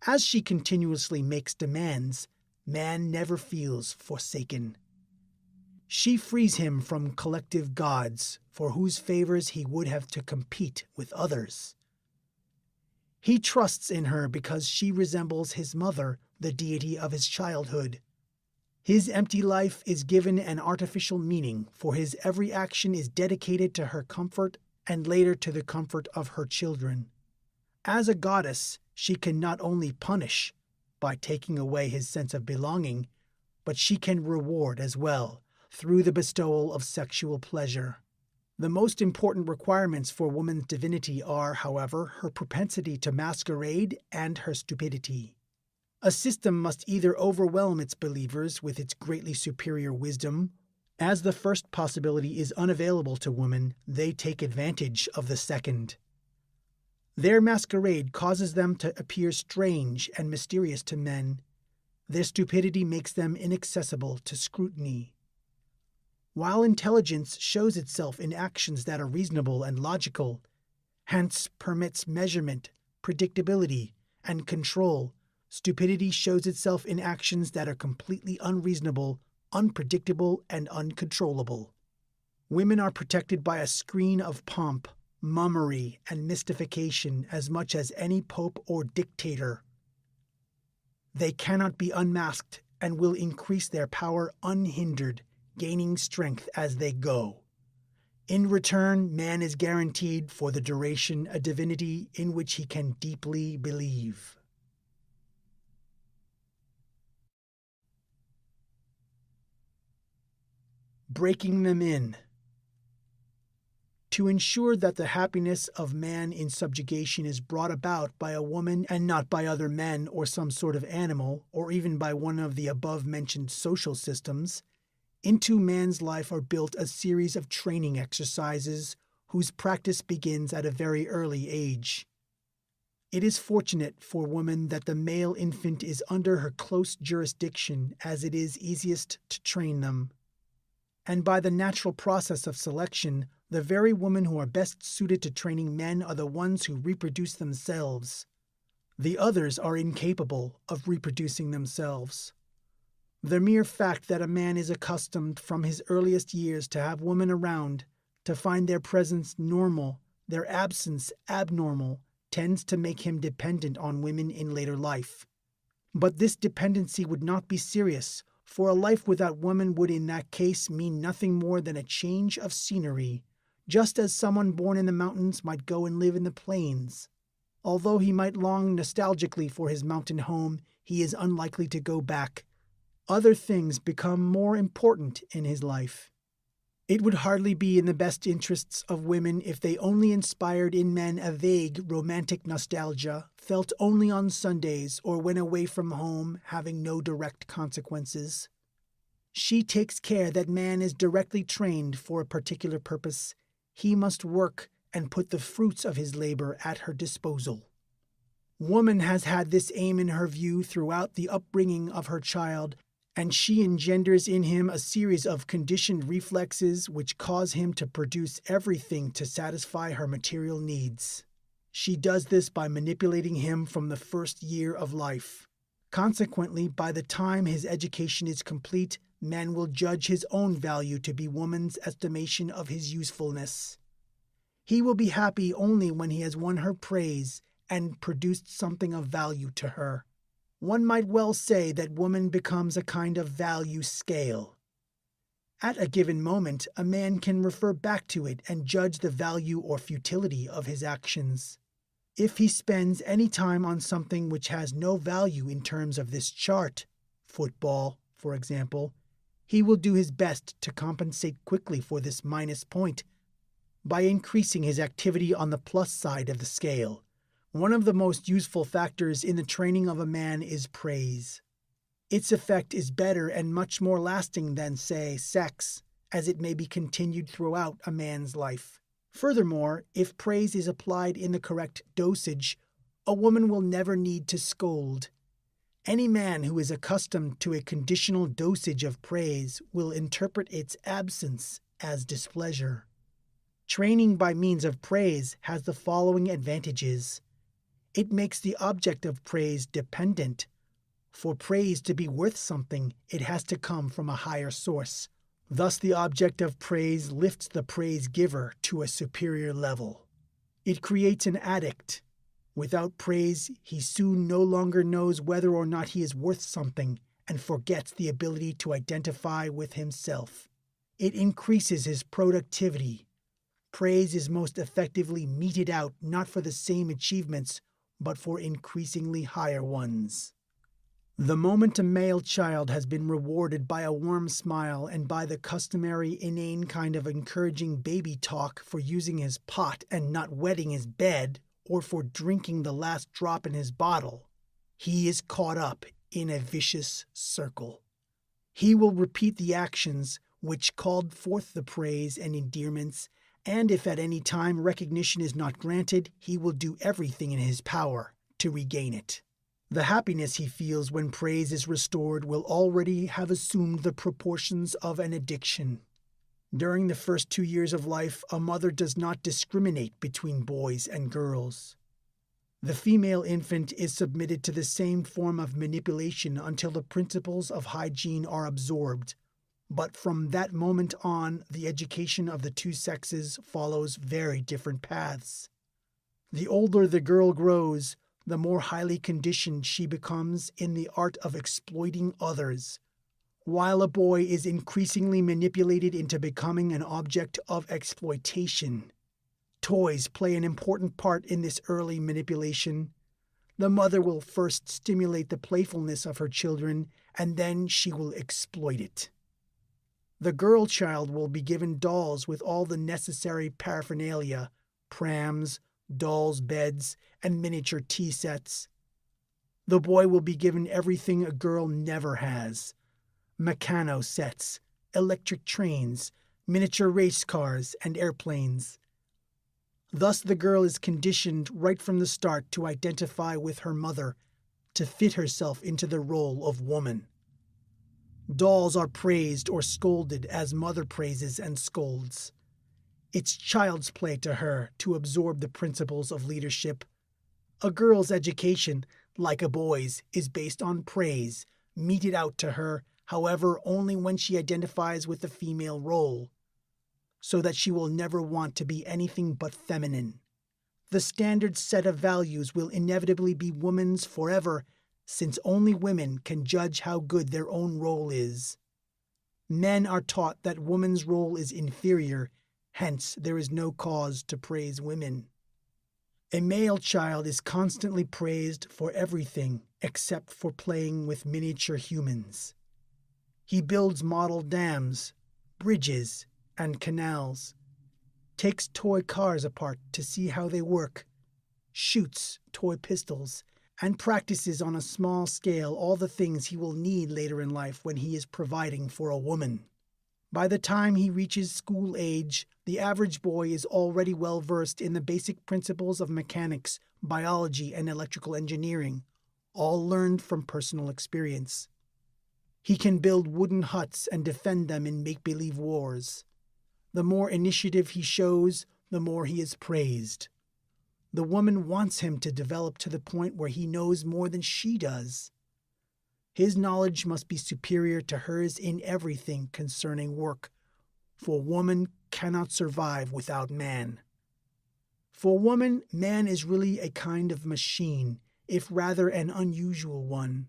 S1: As she continuously makes demands, man never feels forsaken. She frees him from collective gods, for whose favors he would have to compete with others. He trusts in her because she resembles his mother, the deity of his childhood. His empty life is given an artificial meaning, for his every action is dedicated to her comfort and later to the comfort of her children. As a goddess, she can not only punish, by taking away his sense of belonging, but she can reward as well, through the bestowal of sexual pleasure. The most important requirements for woman's divinity are, however, her propensity to masquerade and her stupidity. A system must either overwhelm its believers with its greatly superior wisdom. As the first possibility is unavailable to women, they take advantage of the second. Their masquerade causes them to appear strange and mysterious to men. Their stupidity makes them inaccessible to scrutiny. While intelligence shows itself in actions that are reasonable and logical, hence permits measurement, predictability, and control, stupidity shows itself in actions that are completely unreasonable, unpredictable, and uncontrollable. Women are protected by a screen of pomp, mummery, and mystification as much as any pope or dictator. They cannot be unmasked and will increase their power unhindered, gaining strength as they go. In return, man is guaranteed for the duration a divinity in which he can deeply believe. breaking them in. To ensure that the happiness of man in subjugation is brought about by a woman and not by other men or some sort of animal, or even by one of the above-mentioned social systems, into man's life are built a series of training exercises whose practice begins at a very early age. It is fortunate for woman that the male infant is under her close jurisdiction, as it is easiest to train them. And by the natural process of selection, the very women who are best suited to training men are the ones who reproduce themselves. The others are incapable of reproducing themselves. The mere fact that a man is accustomed from his earliest years to have women around, to find their presence normal, their absence abnormal, tends to make him dependent on women in later life. But this dependency would not be serious, for a life without woman would in that case mean nothing more than a change of scenery, just as someone born in the mountains might go and live in the plains. Although he might long nostalgically for his mountain home, he is unlikely to go back. Other things become more important in his life. It would hardly be in the best interests of women if they only inspired in men a vague romantic nostalgia, felt only on Sundays or when away from home, having no direct consequences. She takes care that man is directly trained for a particular purpose. He must work and put the fruits of his labor at her disposal. Woman has had this aim in her view throughout the upbringing of her child, and she engenders in him a series of conditioned reflexes which cause him to produce everything to satisfy her material needs. She does this by manipulating him from the first year of life. Consequently, by the time his education is complete, man will judge his own value to be woman's estimation of his usefulness. He will be happy only when he has won her praise and produced something of value to her. One might well say that woman becomes a kind of value scale. At a given moment, a man can refer back to it and judge the value or futility of his actions. If he spends any time on something which has no value in terms of this chart, football, for example, he will do his best to compensate quickly for this minus point by increasing his activity on the plus side of the scale. One of the most useful factors in the training of a man is praise. Its effect is better and much more lasting than, say, sex, as it may be continued throughout a man's life. Furthermore, if praise is applied in the correct dosage, a woman will never need to scold. Any man who is accustomed to a conditional dosage of praise will interpret its absence as displeasure. Training by means of praise has the following advantages. It makes the object of praise dependent. For praise to be worth something, it has to come from a higher source. Thus, the object of praise lifts the praise giver to a superior level. It creates an addict. Without praise, he soon no longer knows whether or not he is worth something and forgets the ability to identify with himself. It increases his productivity. Praise is most effectively meted out not for the same achievements, but for increasingly higher ones. The moment a male child has been rewarded by a warm smile and by the customary inane kind of encouraging baby talk for using his pot and not wetting his bed, or for drinking the last drop in his bottle, he is caught up in a vicious circle. He will repeat the actions which called forth the praise and endearments, and if at any time recognition is not granted, he will do everything in his power to regain it. The happiness he feels when praise is restored will already have assumed the proportions of an addiction. During the first 2 years of life, a mother does not discriminate between boys and girls. The female infant is submitted to the same form of manipulation until the principles of hygiene are absorbed. But from that moment on, the education of the two sexes follows very different paths. The older the girl grows, the more highly conditioned she becomes in the art of exploiting others, while a boy is increasingly manipulated into becoming an object of exploitation. Toys play an important part in this early manipulation. The mother will first stimulate the playfulness of her children, and then she will exploit it. The girl child will be given dolls with all the necessary paraphernalia, prams, dolls' beds, and miniature tea sets. The boy will be given everything a girl never has: mechano sets, electric trains, miniature race cars, and airplanes. Thus the girl is conditioned right from the start to identify with her mother, to fit herself into the role of woman. Dolls are praised or scolded as mother praises and scolds. It's child's play to her to absorb the principles of leadership. A girl's education, like a boy's, is based on praise, meted out to her, however, only when she identifies with the female role, so that she will never want to be anything but feminine. The standard set of values will inevitably be woman's forever, since only women can judge how good their own role is. Men are taught that woman's role is inferior, hence there is no cause to praise women. A male child is constantly praised for everything except for playing with miniature humans. He builds model dams, bridges, and canals, takes toy cars apart to see how they work, shoots toy pistols, and practices on a small scale all the things he will need later in life when he is providing for a woman. By the time he reaches school age, the average boy is already well versed in the basic principles of mechanics, biology, and electrical engineering, all learned from personal experience. He can build wooden huts and defend them in make-believe wars. The more initiative he shows, the more he is praised. The woman wants him to develop to the point where he knows more than she does. His knowledge must be superior to hers in everything concerning work, for woman cannot survive without man. For woman, man is really a kind of machine, if rather an unusual one.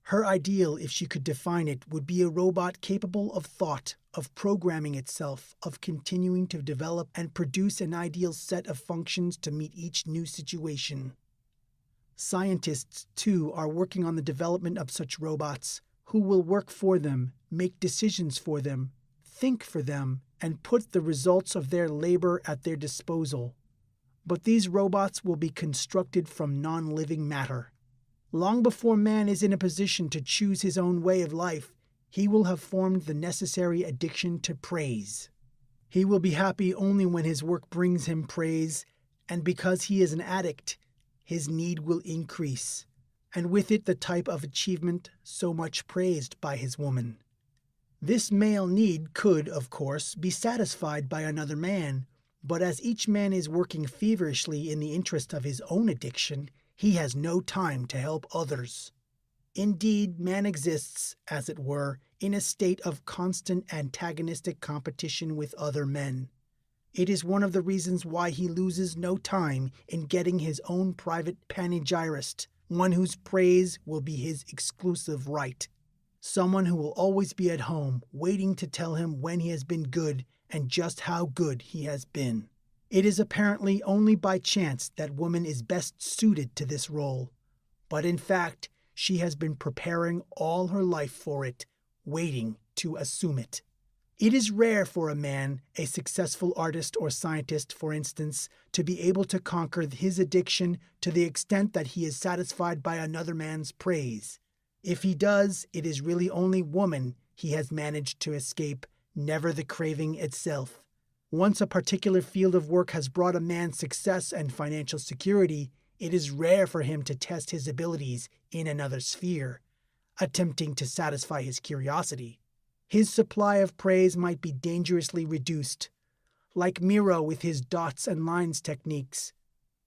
S1: Her ideal, if she could define it, would be a robot capable of thought, of programming itself, of continuing to develop and produce an ideal set of functions to meet each new situation. Scientists, too, are working on the development of such robots, who will work for them, make decisions for them, think for them, and put the results of their labor at their disposal. But these robots will be constructed from non-living matter. Long before man is in a position to choose his own way of life, he will have formed the necessary addiction to praise. He will be happy only when his work brings him praise, and because he is an addict, his need will increase, and with it the type of achievement so much praised by his woman. This male need could, of course, be satisfied by another man, but as each man is working feverishly in the interest of his own addiction, he has no time to help others. Indeed, man exists, as it were, in a state of constant antagonistic competition with other men. It is one of the reasons why he loses no time in getting his own private panegyrist, one whose praise will be his exclusive right. Someone who will always be at home, waiting to tell him when he has been good and just how good he has been. It is apparently only by chance that woman is best suited to this role, but in fact, she has been preparing all her life for it, waiting to assume it. It is rare for a man, a successful artist or scientist, for instance, to be able to conquer his addiction to the extent that he is satisfied by another man's praise. If he does, it is really only woman he has managed to escape, never the craving itself. Once a particular field of work has brought a man success and financial security, it is rare for him to test his abilities in another sphere, attempting to satisfy his curiosity. His supply of praise might be dangerously reduced. Like Miro with his dots and lines techniques,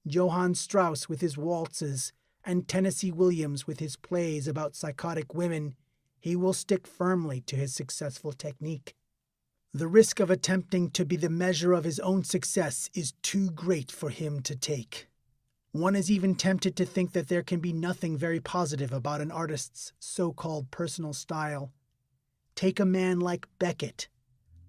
S1: Johann Strauss with his waltzes, and Tennessee Williams with his plays about psychotic women, he will stick firmly to his successful technique. The risk of attempting to be the measure of his own success is too great for him to take. One is even tempted to think that there can be nothing very positive about an artist's so-called personal style. Take a man like Beckett.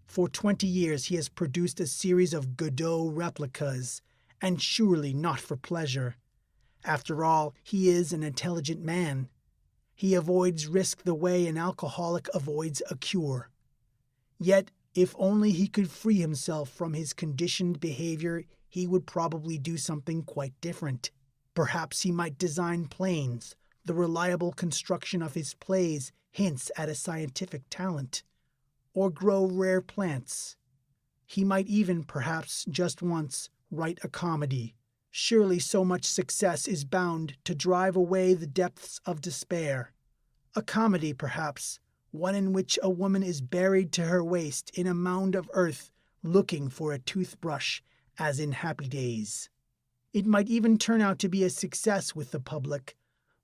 S1: For 20 years he has produced a series of Godot replicas, and surely not for pleasure. After all, he is an intelligent man. He avoids risk the way an alcoholic avoids a cure. Yet, if only he could free himself from his conditioned behavior, he would probably do something quite different. Perhaps he might design planes. The reliable construction of his plays hints at a scientific talent. Or grow rare plants. He might even, perhaps just once, write a comedy. Surely so much success is bound to drive away the depths of despair. A comedy, perhaps, one in which a woman is buried to her waist in a mound of earth, looking for a toothbrush, as in Happy Days. It might even turn out to be a success with the public.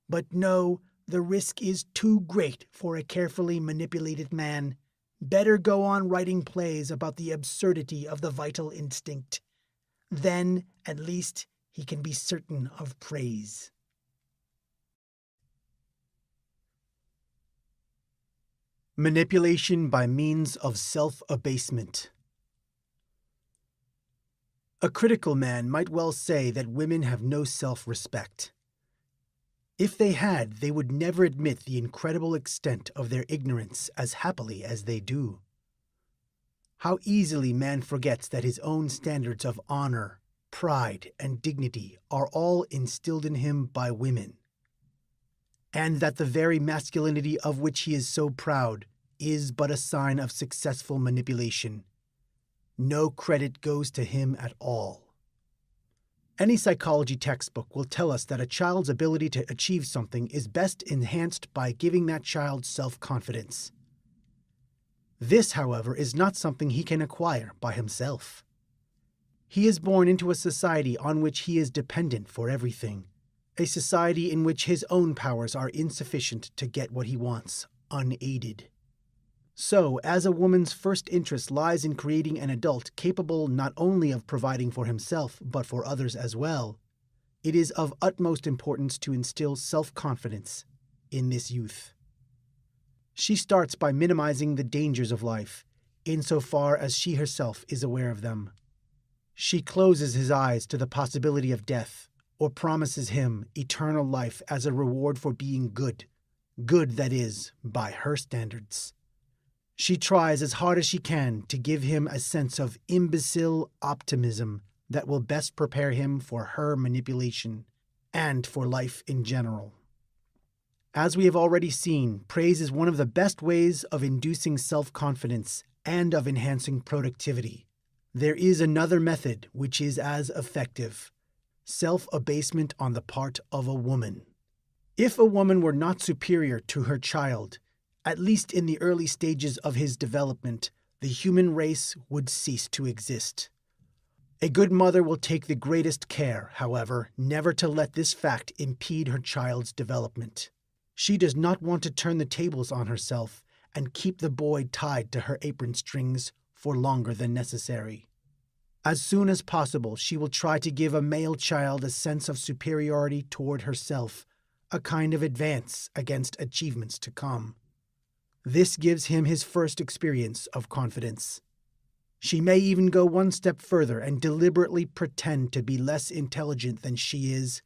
S1: But no, the risk is too great for a carefully manipulated man. Better go on writing plays about the absurdity of the vital instinct. Then, at least, he can be certain of praise. Manipulation by means of self-abasement. A critical man might well say that women have no self-respect. If they had, they would never admit the incredible extent of their ignorance as happily as they do. How easily man forgets that his own standards of honor, pride, and dignity are all instilled in him by women, and that the very masculinity of which he is so proud is but a sign of successful manipulation. No credit goes to him at all. Any psychology textbook will tell us that a child's ability to achieve something is best enhanced by giving that child self-confidence. This, however, is not something he can acquire by himself. He is born into a society on which he is dependent for everything, a society in which his own powers are insufficient to get what he wants, unaided. So, as a woman's first interest lies in creating an adult capable not only of providing for himself but for others as well, it is of utmost importance to instill self-confidence in this youth. She starts by minimizing the dangers of life, insofar as she herself is aware of them. She closes his eyes to the possibility of death, or promises him eternal life as a reward for being good, that is, by her standards. She tries as hard as she can to give him a sense of imbecile optimism that will best prepare him for her manipulation and for life in general. As we have already seen, praise is one of the best ways of inducing self-confidence and of enhancing productivity. There is another method which is as effective: self-abasement on the part of a woman. If a woman were not superior to her child, at least in the early stages of his development, the human race would cease to exist. A good mother will take the greatest care, however, never to let this fact impede her child's development. She does not want to turn the tables on herself and keep the boy tied to her apron strings for longer than necessary. As soon as possible, she will try to give a male child a sense of superiority toward herself, a kind of advance against achievements to come. This gives him his first experience of confidence. She may even go one step further and deliberately pretend to be less intelligent than she is,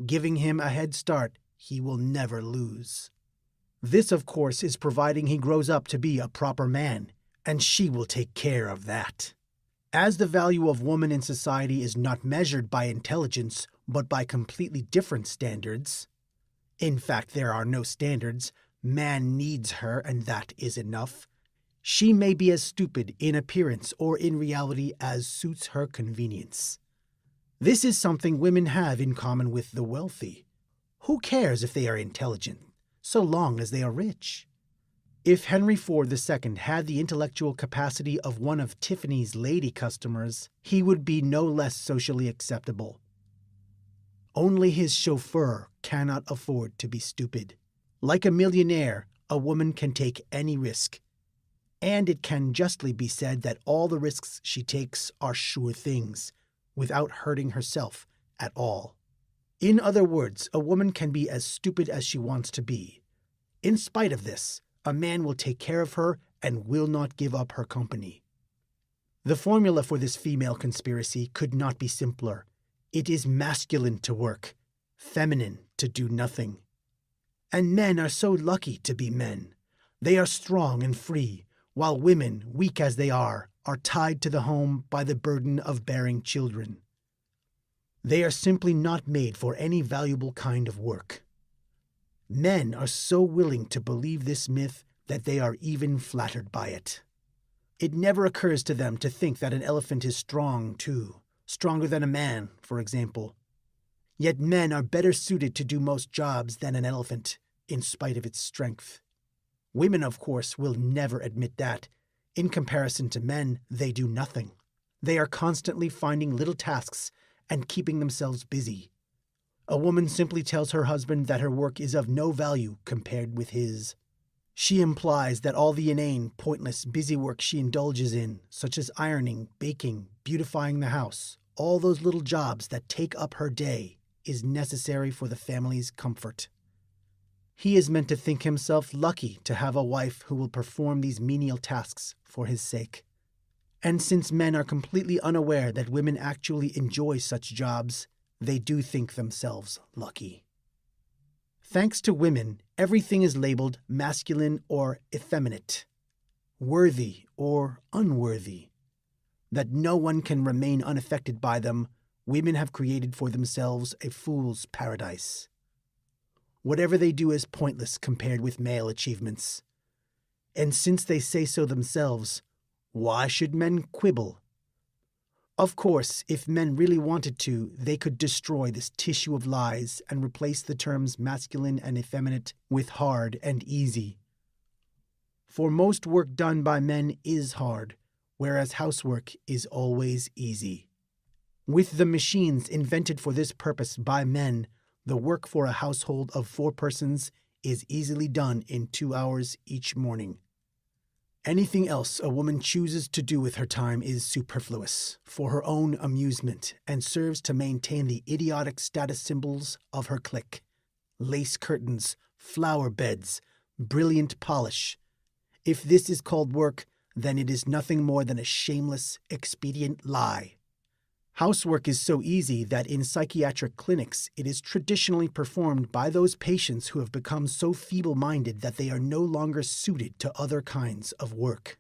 S1: giving him a head start he will never lose. This, of course, is providing he grows up to be a proper man, and she will take care of that. As the value of woman in society is not measured by intelligence, but by completely different standards. In fact, there are no standards. Man needs her, and that is enough. She may be as stupid in appearance or in reality as suits her convenience. This is something women have in common with the wealthy. Who cares if they are intelligent, so long as they are rich? If Henry Ford II had the intellectual capacity of one of Tiffany's lady customers, he would be no less socially acceptable. Only his chauffeur cannot afford to be stupid. Like a millionaire, a woman can take any risk. And it can justly be said that all the risks she takes are sure things, without hurting herself at all. In other words, a woman can be as stupid as she wants to be. In spite of this, a man will take care of her and will not give up her company. The formula for this female conspiracy could not be simpler. It is masculine to work, feminine to do nothing. And men are so lucky to be men. They are strong and free, while women, weak as they are tied to the home by the burden of bearing children. They are simply not made for any valuable kind of work. Men are so willing to believe this myth that they are even flattered by it. It never occurs to them to think that an elephant is strong, too, stronger than a man, for example. Yet men are better suited to do most jobs than an elephant, in spite of its strength. Women, of course, will never admit that. In comparison to men, they do nothing. They are constantly finding little tasks and keeping themselves busy. A woman simply tells her husband that her work is of no value compared with his. She implies that all the inane, pointless, busy work she indulges in, such as ironing, baking, beautifying the house, all those little jobs that take up her day, is necessary for the family's comfort. He is meant to think himself lucky to have a wife who will perform these menial tasks for his sake. And since men are completely unaware that women actually enjoy such jobs, they do think themselves lucky. Thanks to women, everything is labeled masculine or effeminate, worthy or unworthy. That no one can remain unaffected by them, women have created for themselves a fool's paradise. Whatever they do is pointless compared with male achievements. And since they say so themselves, why should men quibble? Of course, if men really wanted to, they could destroy this tissue of lies and replace the terms masculine and effeminate with hard and easy. For most work done by men is hard, whereas housework is always easy. With the machines invented for this purpose by men, the work for a household of 4 persons is easily done in 2 hours each morning. Anything else a woman chooses to do with her time is superfluous, for her own amusement, and serves to maintain the idiotic status symbols of her clique. Lace curtains, flower beds, brilliant polish. If this is called work, then it is nothing more than a shameless, expedient lie. Housework is so easy that in psychiatric clinics it is traditionally performed by those patients who have become so feeble-minded that they are no longer suited to other kinds of work.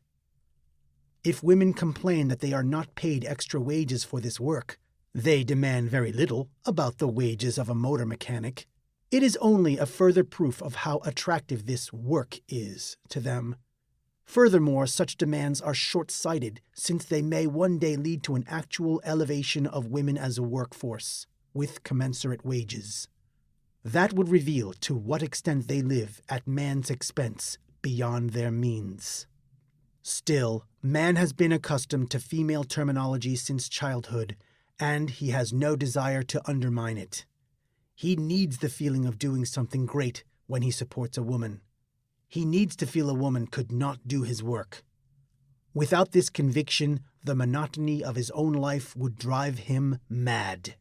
S1: If women complain that they are not paid extra wages for this work, they demand very little about the wages of a motor mechanic. It is only a further proof of how attractive this work is to them. Furthermore, such demands are short-sighted, since they may one day lead to an actual elevation of women as a workforce, with commensurate wages. That would reveal to what extent they live at man's expense beyond their means. Still, man has been accustomed to female terminology since childhood, and he has no desire to undermine it. He needs the feeling of doing something great when he supports a woman. He needs to feel a woman could not do his work. Without this conviction, the monotony of his own life would drive him mad.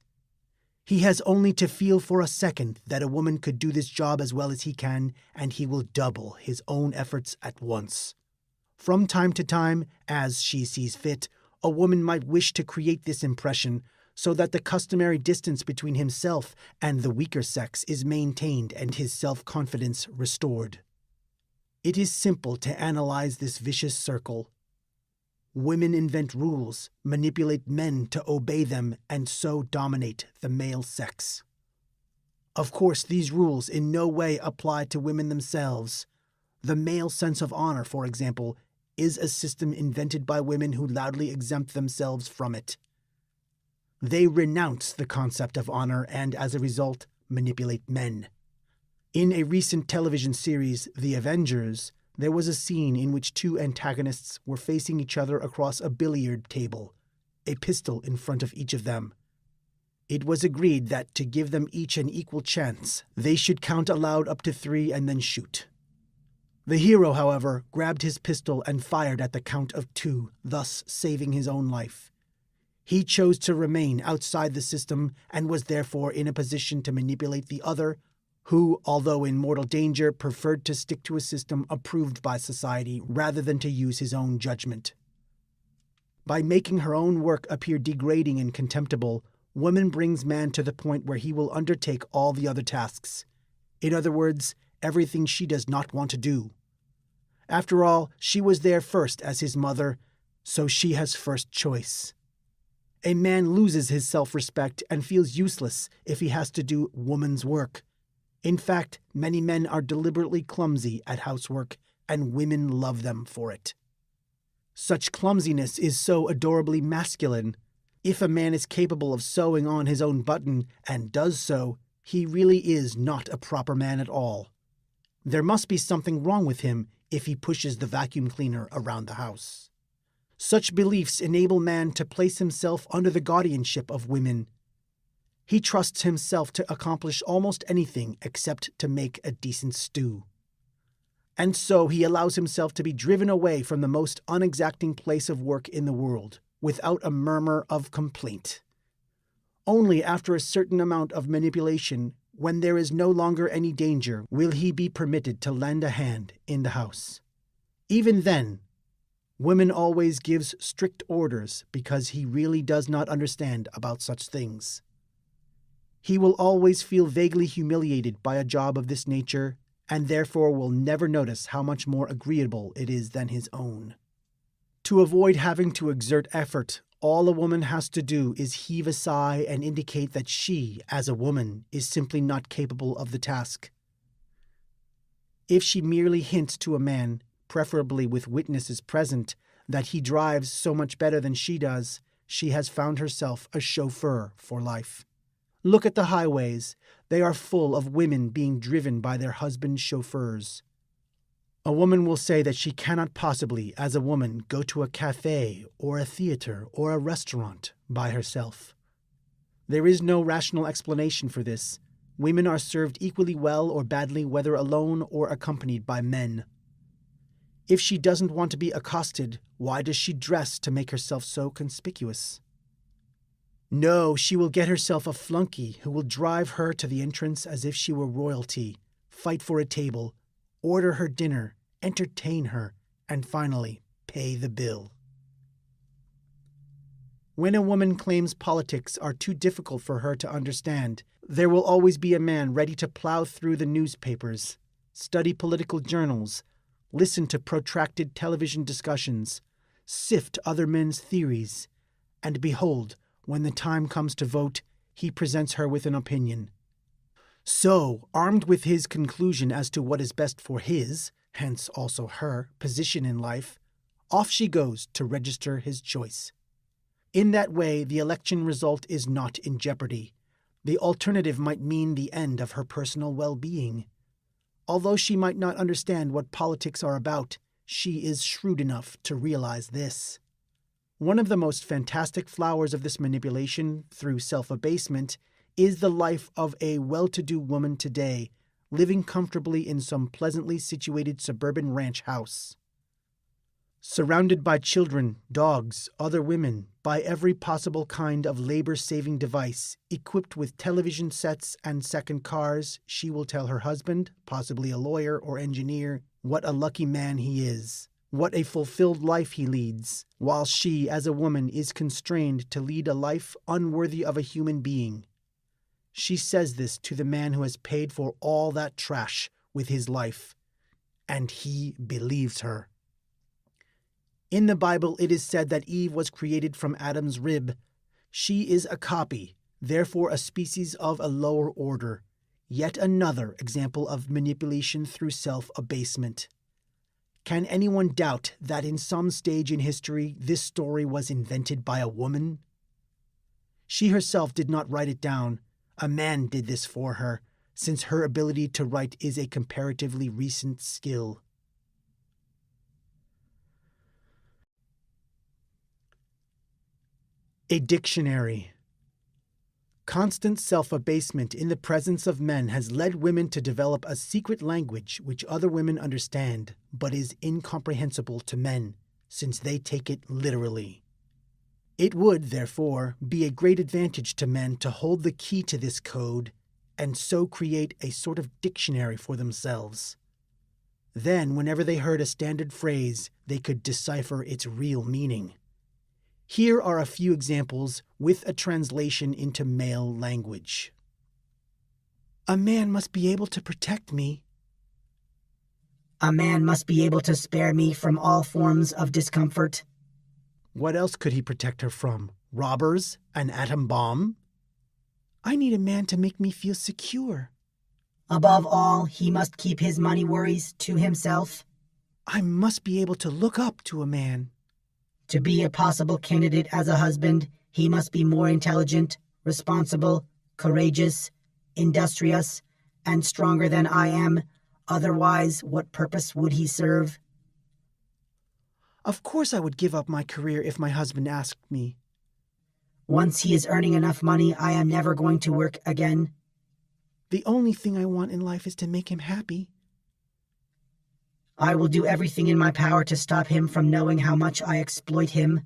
S1: He has only to feel for a second that a woman could do this job as well as he can, and he will double his own efforts at once. From time to time, as she sees fit, a woman might wish to create this impression so that the customary distance between himself and the weaker sex is maintained and his self-confidence restored. It is simple to analyze this vicious circle. Women invent rules, manipulate men to obey them, and so dominate the male sex. Of course, these rules in no way apply to women themselves. The male sense of honor, for example, is a system invented by women who loudly exempt themselves from it. They renounce the concept of honor and, as a result, manipulate men. In a recent television series, The Avengers, there was a scene in which 2 antagonists were facing each other across a billiard table, a pistol in front of each of them. It was agreed that to give them each an equal chance, they should count aloud up to 3 and then shoot. The hero, however, grabbed his pistol and fired at the count of 2, thus saving his own life. He chose to remain outside the system and was therefore in a position to manipulate the other, who, although in mortal danger, preferred to stick to a system approved by society rather than to use his own judgment. By making her own work appear degrading and contemptible, woman brings man to the point where he will undertake all the other tasks. In other words, everything she does not want to do. After all, she was there first as his mother, so she has first choice. A man loses his self-respect and feels useless if he has to do woman's work. In fact, many men are deliberately clumsy at housework, and women love them for it. Such clumsiness is so adorably masculine. If a man is capable of sewing on his own button and does so, he really is not a proper man at all. There must be something wrong with him if he pushes the vacuum cleaner around the house. Such beliefs enable man to place himself under the guardianship of women. He trusts himself to accomplish almost anything except to make a decent stew. And so he allows himself to be driven away from the most unexacting place of work in the world, without a murmur of complaint. Only after a certain amount of manipulation, when there is no longer any danger, will he be permitted to lend a hand in the house. Even then, woman always gives strict orders because he really does not understand about such things. He will always feel vaguely humiliated by a job of this nature, and therefore will never notice how much more agreeable it is than his own. To avoid having to exert effort, all a woman has to do is heave a sigh and indicate that she, as a woman, is simply not capable of the task. If she merely hints to a man, preferably with witnesses present, that he drives so much better than she does, she has found herself a chauffeur for life. Look at the highways. They are full of women being driven by their husbands' chauffeurs. A woman will say that she cannot possibly, as a woman, go to a cafe or a theater or a restaurant by herself. There is no rational explanation for this. Women are served equally well or badly whether alone or accompanied by men. If she doesn't want to be accosted, why does she dress to make herself so conspicuous? No, she will get herself a flunky who will drive her to the entrance as if she were royalty, fight for a table, order her dinner, entertain her, and finally, pay the bill. When a woman claims politics are too difficult for her to understand, there will always be a man ready to plow through the newspapers, study political journals, listen to protracted television discussions, sift other men's theories, and behold, when the time comes to vote, he presents her with an opinion. So, armed with his conclusion as to what is best for his, hence also her, position in life, off she goes to register his choice. In that way, the election result is not in jeopardy. The alternative might mean the end of her personal well-being. Although she might not understand what politics are about, she is shrewd enough to realize this. One of the most fantastic flowers of this manipulation through self-abasement is the life of a well-to-do woman today, living comfortably in some pleasantly situated suburban ranch house. Surrounded by children, dogs, other women, by every possible kind of labor-saving device, equipped with television sets and second cars, she will tell her husband, possibly a lawyer or engineer, what a lucky man he is, what a fulfilled life he leads, while she, as a woman, is constrained to lead a life unworthy of a human being. She says this to the man who has paid for all that trash with his life, and he believes her. In the Bible, it is said that Eve was created from Adam's rib. She is a copy, therefore a species of a lower order, yet another example of manipulation through self-abasement. Can anyone doubt that in some stage in history this story was invented by a woman? She herself did not write it down. A man did this for her, since her ability to write is a comparatively recent skill. A dictionary. Constant self-abasement in the presence of men has led women to develop a secret language which other women understand, but is incomprehensible to men, since they take it literally. It would, therefore, be a great advantage to men to hold the key to this code and so create a sort of dictionary for themselves. Then, whenever they heard a standard phrase, they could decipher its real meaning. Here are a few examples with a translation into male language. A man must be able to protect me.
S2: A man must be able to spare me from all forms of discomfort.
S1: What else could he protect her from? Robbers? An atom bomb? I need a man to make me feel secure.
S2: Above all, he must keep his money worries to himself.
S1: I must be able to look up to a man.
S2: To be a possible candidate as a husband, he must be more intelligent, responsible, courageous, industrious, and stronger than I am. Otherwise, what purpose would he serve?
S1: Of course I would give up my career if my husband asked me.
S2: Once he is earning enough money, I am never going to work again.
S1: The only thing I want in life is to make him happy.
S2: I will do everything in my power to stop him from knowing how much I exploit him.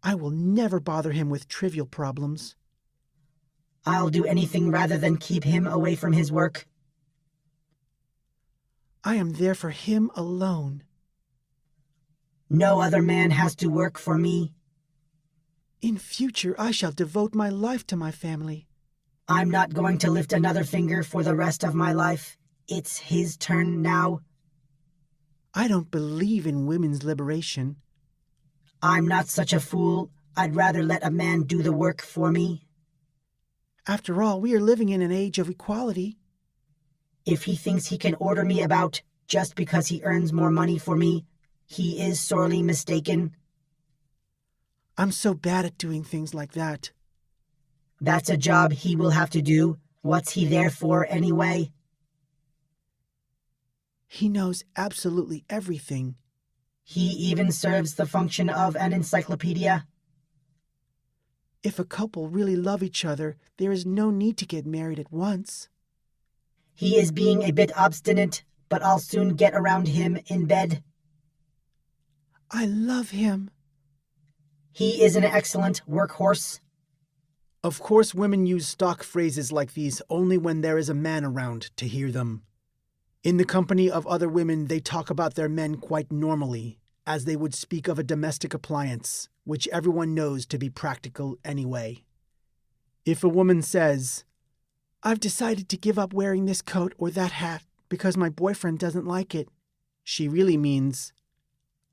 S1: I will never bother him with trivial problems.
S2: I'll do anything rather than keep him away from his work.
S1: I am there for him alone.
S2: No other man has to work for me.
S1: In future, I shall devote my life to my family.
S2: I'm not going to lift another finger for the rest of my life. It's his turn now.
S1: I don't believe in women's liberation.
S2: I'm not such a fool. I'd rather let a man do the work for me.
S1: After all, we are living in an age of equality.
S2: If he thinks he can order me about just because he earns more money for me, he is sorely mistaken.
S1: I'm so bad at doing things like that.
S2: That's a job he will have to do. What's he there for anyway?
S1: He knows absolutely everything.
S2: He even serves the function of an encyclopedia.
S1: If a couple really love each other, there is no need to get married at once.
S2: He is being a bit obstinate, but I'll soon get around him in bed.
S1: I love him.
S2: He is an excellent workhorse.
S1: Of course, women use stock phrases like these only when there is a man around to hear them. In the company of other women, they talk about their men quite normally, as they would speak of a domestic appliance, which everyone knows to be practical anyway. If a woman says, "I've decided to give up wearing this coat or that hat because my boyfriend doesn't like it," she really means,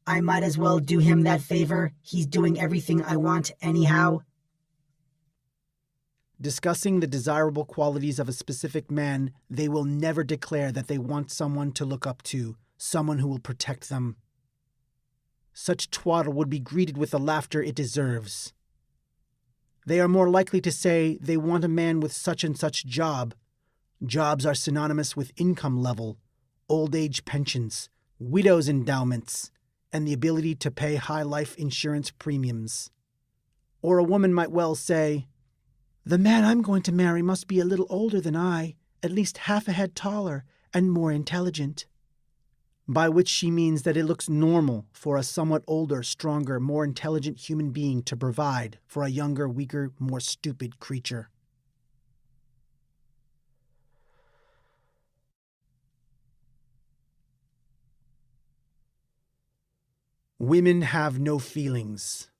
S2: I might as well do him that favor. He's doing everything I want anyhow.
S1: Discussing the desirable qualities of a specific man, they will never declare that they want someone to look up to, someone who will protect them. Such twaddle would be greeted with the laughter it deserves. They are more likely to say they want a man with such and such job. Jobs are synonymous with income level, old age pensions, widow's endowments, and the ability to pay high life insurance premiums. Or a woman might well say, "The man I'm going to marry must be a little older than I, at least half a head taller, and more intelligent." By which she means that it looks normal for a somewhat older, stronger, more intelligent human being to provide for a younger, weaker, more stupid creature. Women have no feelings.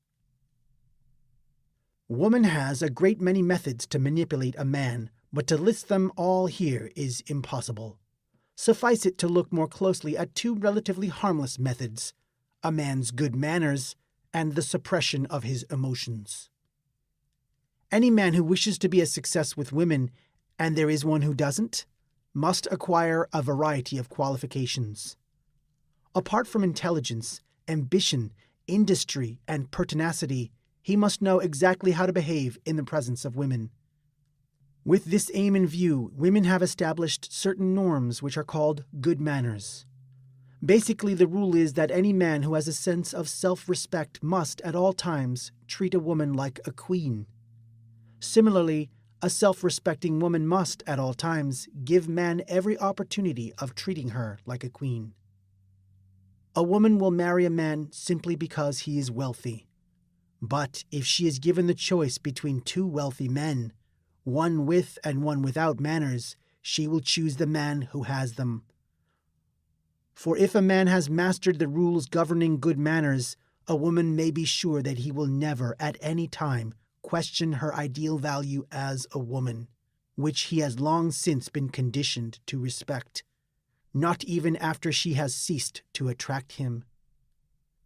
S1: Woman has a great many methods to manipulate a man, but to list them all here is impossible. Suffice it to look more closely at two relatively harmless methods: a man's good manners and the suppression of his emotions. Any man who wishes to be a success with women, and there is one who doesn't, must acquire a variety of qualifications. Apart from intelligence, ambition, industry, and pertinacity, he must know exactly how to behave in the presence of women. With this aim in view, women have established certain norms which are called good manners. Basically, the rule is that any man who has a sense of self-respect must, at all times, treat a woman like a queen. Similarly, a self-respecting woman must, at all times, give man every opportunity of treating her like a queen. A woman will marry a man simply because he is wealthy. But if she is given the choice between two wealthy men, one with and one without manners, she will choose the man who has them. For if a man has mastered the rules governing good manners, a woman may be sure that he will never, at any time, question her ideal value as a woman, which he has long since been conditioned to respect. not even after she has ceased to attract him.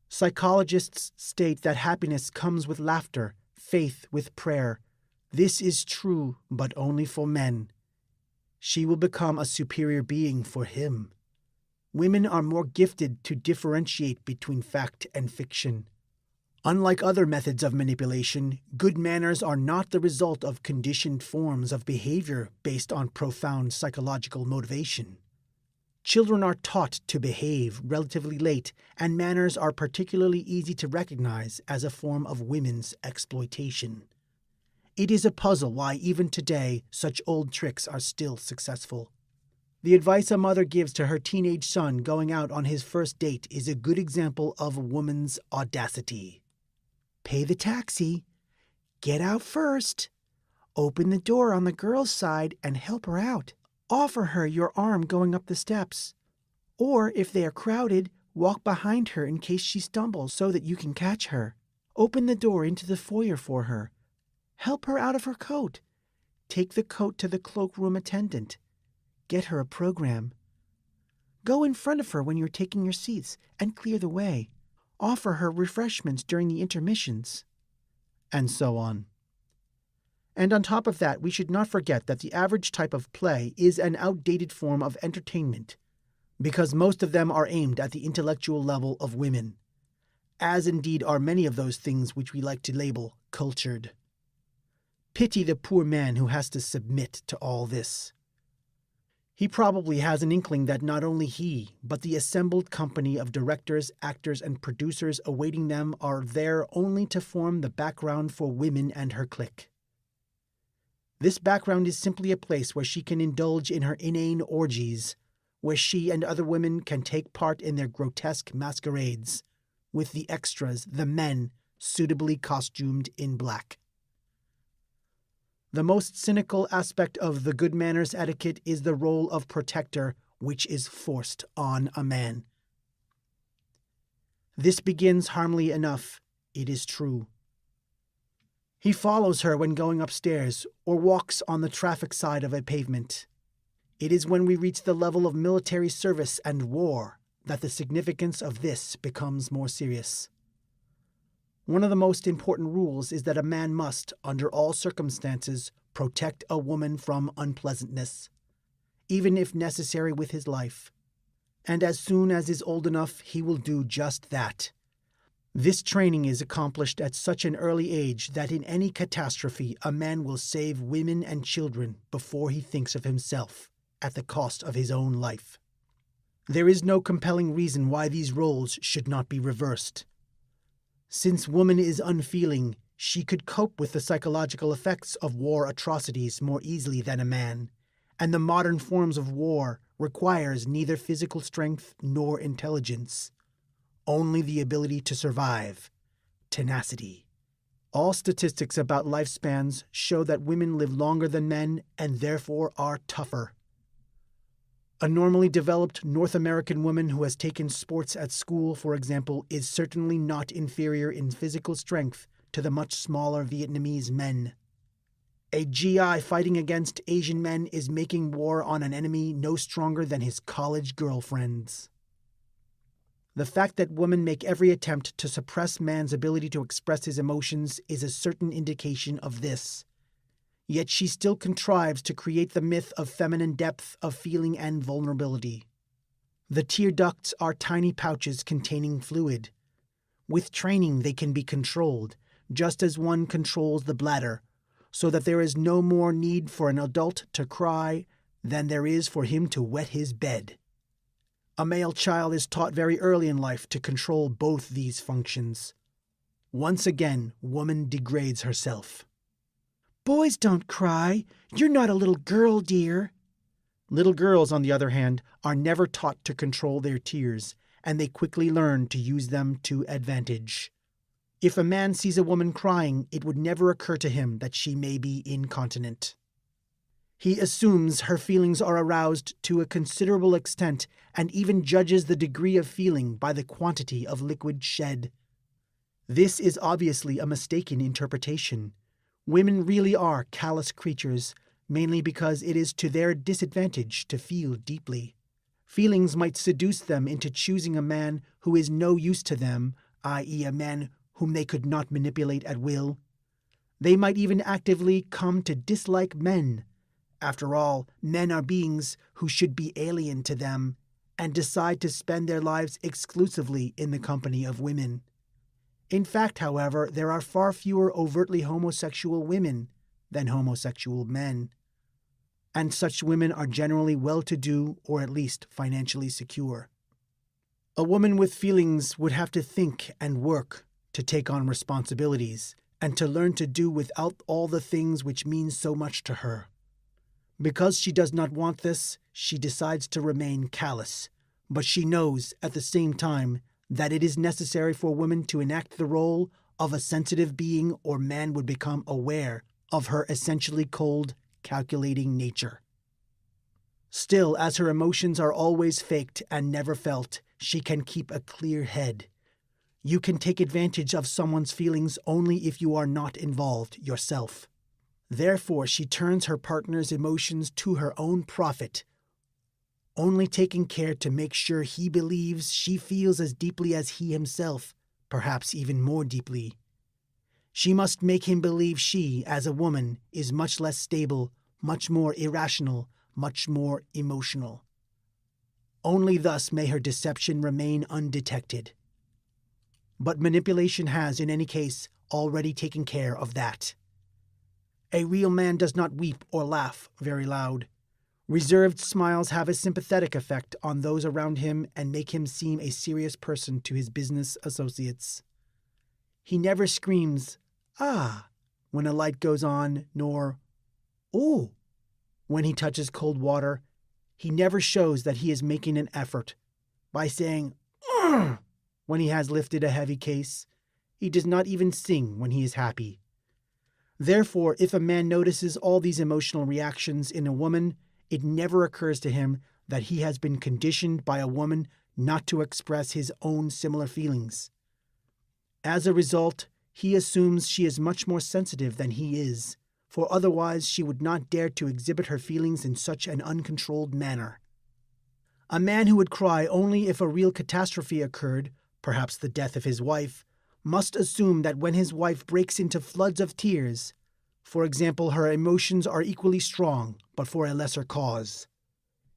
S1: Psychologists state that happiness comes with laughter, faith with prayer. This is true, but only for men. She will become a superior being for him. Women are more gifted to differentiate between fact and fiction. Unlike other methods of manipulation, good manners are not the result of conditioned forms of behavior based on profound psychological motivation. Children are taught to behave relatively late, and manners are particularly easy to recognize as a form of women's exploitation. It is a puzzle why even today such old tricks are still successful. The advice a mother gives to her teenage son going out on his first date is a good example of woman's audacity. Pay the taxi. Get out first. Open the door on the girl's side and help her out. Offer her your arm going up the steps. Or, if they are crowded, walk behind her in case she stumbles so that you can catch her. Open the door into the foyer for her. Help her out of her coat. Take the coat to the cloakroom attendant. Get her a program. Go in front of her when you're taking your seats and clear the way. Offer her refreshments during the intermissions. And so on. And on top of that, we should not forget that the average type of play is an outdated form of entertainment, because most of them are aimed at the intellectual level of women, as indeed are many of those things which we like to label cultured. Pity the poor man who has to submit to all this. He probably has an inkling that not only he, but the assembled company of directors, actors, and producers awaiting them are there only to form the background for women and her clique. This background is simply a place where she can indulge in her inane orgies, where she and other women can take part in their grotesque masquerades, with the extras, the men, suitably costumed in black. The most cynical aspect of the good manners etiquette is the role of protector, which is forced on a man. This begins harmlessly enough, it is true. He follows her when going upstairs, or walks on the traffic side of a pavement. It is when we reach the level of military service and war that the significance of this becomes more serious. One of the most important rules is that a man must, under all circumstances, protect a woman from unpleasantness, even if necessary with his life. And as soon as is old enough, he will do just that. This training is accomplished at such an early age that in any catastrophe a man will save women and children before he thinks of himself, at the cost of his own life. There is no compelling reason why these roles should not be reversed. Since woman is unfeeling, she could cope with the psychological effects of war atrocities more easily than a man, and the modern forms of war requires neither physical strength nor intelligence, only the ability to survive, tenacity. All statistics about lifespans show that women live longer than men and therefore are tougher. A normally developed North American woman who has taken sports at school, for example, is certainly not inferior in physical strength to the much smaller Vietnamese men. A GI fighting against Asian men is making war on an enemy no stronger than his college girlfriends. The fact that women make every attempt to suppress man's ability to express his emotions is a certain indication of this. Yet she still contrives to create the myth of feminine depth of feeling and vulnerability. The tear ducts are tiny pouches containing fluid. With training they can be controlled, just as one controls the bladder, so that there is no more need for an adult to cry than there is for him to wet his bed. A male child is taught very early in life to control both these functions. Once again, woman degrades herself. Boys don't cry. You're not a little girl, dear. Little girls, on the other hand, are never taught to control their tears, and they quickly learn to use them to advantage. If a man sees a woman crying, it would never occur to him that she may be incontinent. He assumes her feelings are aroused to a considerable extent and even judges the degree of feeling by the quantity of liquid shed. This is obviously a mistaken interpretation. Women really are callous creatures, mainly because it is to their disadvantage to feel deeply. Feelings might seduce them into choosing a man who is no use to them, i.e., a man whom they could not manipulate at will. They might even actively come to dislike men. After all, men are beings who should be alien to them, and decide to spend their lives exclusively in the company of women. In fact, however, there are far fewer overtly homosexual women than homosexual men, and such women are generally well-to-do or at least financially secure. A woman with feelings would have to think and work to take on responsibilities and to learn to do without all the things which mean so much to her. Because she does not want this, she decides to remain callous, but she knows at the same time that it is necessary for women to enact the role of a sensitive being, or man would become aware of her essentially cold, calculating nature. Still, as her emotions are always faked and never felt, she can keep a clear head. You can take advantage of someone's feelings only if you are not involved yourself. Therefore, she turns her partner's emotions to her own profit, only taking care to make sure he believes she feels as deeply as he himself, perhaps even more deeply. She must make him believe she, as a woman, is much less stable, much more irrational, much more emotional. Only thus may her deception remain undetected. But manipulation has, in any case, already taken care of that. A real man does not weep or laugh very loud. Reserved smiles have a sympathetic effect on those around him and make him seem a serious person to his business associates. He never screams, "Ah," when a light goes on, nor, "Ooh," when he touches cold water. He never shows that he is making an effort by saying, "Ugh," when he has lifted a heavy case. He does not even sing when he is happy. Therefore, if a man notices all these emotional reactions in a woman, it never occurs to him that he has been conditioned by a woman not to express his own similar feelings. As a result, he assumes she is much more sensitive than he is, for otherwise she would not dare to exhibit her feelings in such an uncontrolled manner. A man who would cry only if a real catastrophe occurred, perhaps the death of his wife, must assume that when his wife breaks into floods of tears, for example, her emotions are equally strong, but for a lesser cause.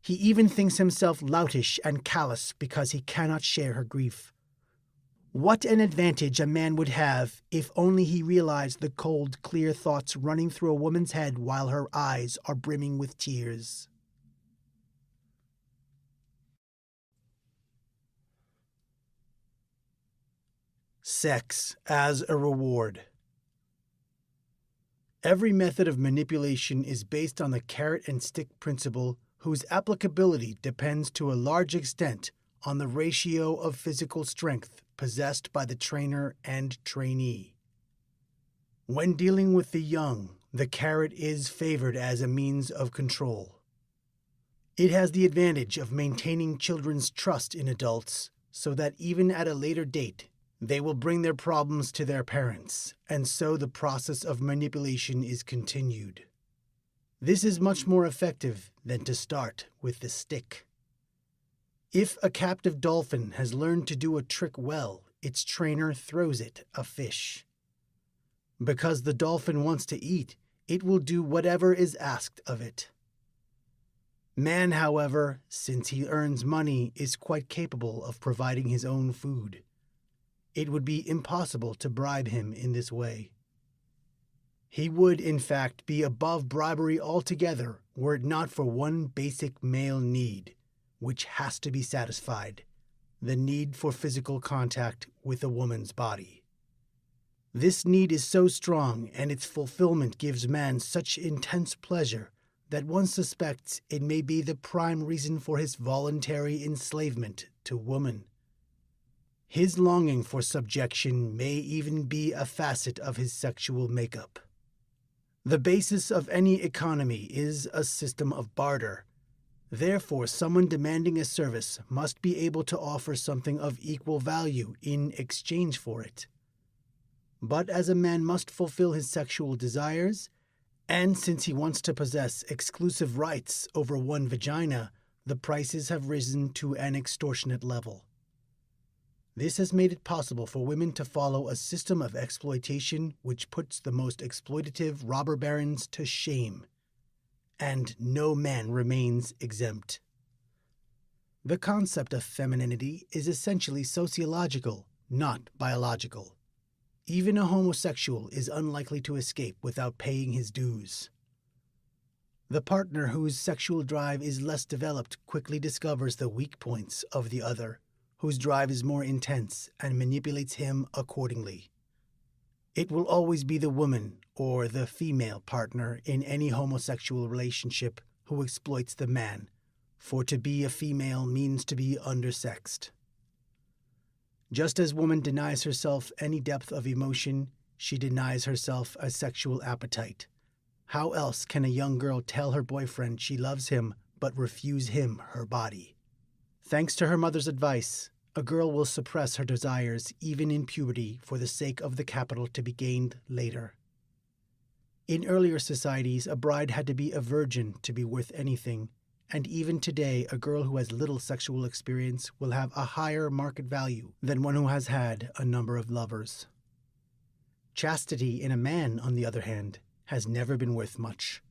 S1: He even thinks himself loutish and callous because he cannot share her grief. What an advantage a man would have if only he realized the cold, clear thoughts running through a woman's head while her eyes are brimming with tears. Sex as a reward. Every method of manipulation is based on the carrot and stick principle, whose applicability depends to a large extent on the ratio of physical strength possessed by the trainer and trainee. When dealing with the young, the carrot is favored as a means of control. It has the advantage of maintaining children's trust in adults, so that even at a later date, they will bring their problems to their parents, and so the process of manipulation is continued. This is much more effective than to start with the stick. If a captive dolphin has learned to do a trick well, its trainer throws it a fish. Because the dolphin wants to eat, it will do whatever is asked of it. Man, however, since he earns money, is quite capable of providing his own food. It would be impossible to bribe him in this way. He would, in fact, be above bribery altogether were it not for one basic male need, which has to be satisfied: the need for physical contact with a woman's body. This need is so strong, and its fulfillment gives man such intense pleasure, that one suspects it may be the prime reason for his voluntary enslavement to woman. His longing for subjection may even be a facet of his sexual makeup. The basis of any economy is a system of barter. Therefore, someone demanding a service must be able to offer something of equal value in exchange for it. But as a man must fulfill his sexual desires, and since he wants to possess exclusive rights over one vagina, the prices have risen to an extortionate level. This has made it possible for women to follow a system of exploitation which puts the most exploitative robber barons to shame, and no man remains exempt. The concept of femininity is essentially sociological, not biological. Even a homosexual is unlikely to escape without paying his dues. The partner whose sexual drive is less developed quickly discovers the weak points of the other, whose drive is more intense, and manipulates him accordingly. It will always be the woman or the female partner in any homosexual relationship who exploits the man, for to be a female means to be undersexed. Just as woman denies herself any depth of emotion, she denies herself a sexual appetite. How else can a young girl tell her boyfriend she loves him but refuse him her body? Thanks to her mother's advice, a girl will suppress her desires even in puberty for the sake of the capital to be gained later. In earlier societies, a bride had to be a virgin to be worth anything, and even today, a girl who has little sexual experience will have a higher market value than one who has had a number of lovers. Chastity in a man, on the other hand, has never been worth much.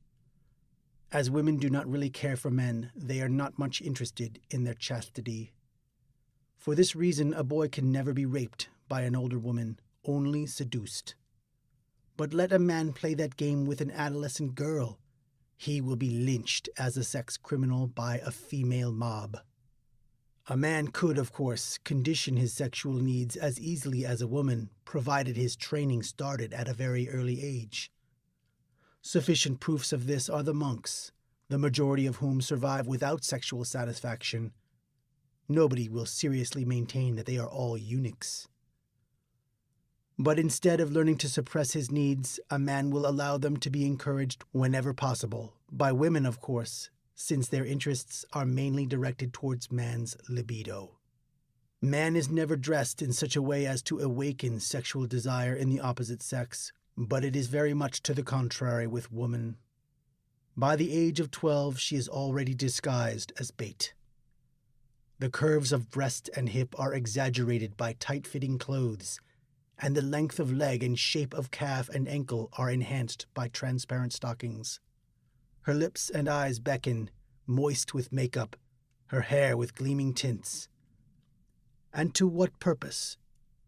S1: As women do not really care for men, they are not much interested in their chastity. For this reason, a boy can never be raped by an older woman, only seduced. But let a man play that game with an adolescent girl, he will be lynched as a sex criminal by a female mob. A man could, of course, condition his sexual needs as easily as a woman, provided his training started at a very early age. Sufficient proofs of this are the monks, the majority of whom survive without sexual satisfaction. Nobody will seriously maintain that they are all eunuchs. But instead of learning to suppress his needs, a man will allow them to be encouraged whenever possible, by women, of course, since their interests are mainly directed towards man's libido. Man is never dressed in such a way as to awaken sexual desire in the opposite sex, but it is very much to the contrary with woman. By the age of 12, she is already disguised as bait. The curves of breast and hip are exaggerated by tight-fitting clothes, and the length of leg and shape of calf and ankle are enhanced by transparent stockings. Her lips and eyes beckon, moist with makeup, her hair with gleaming tints. And to what purpose,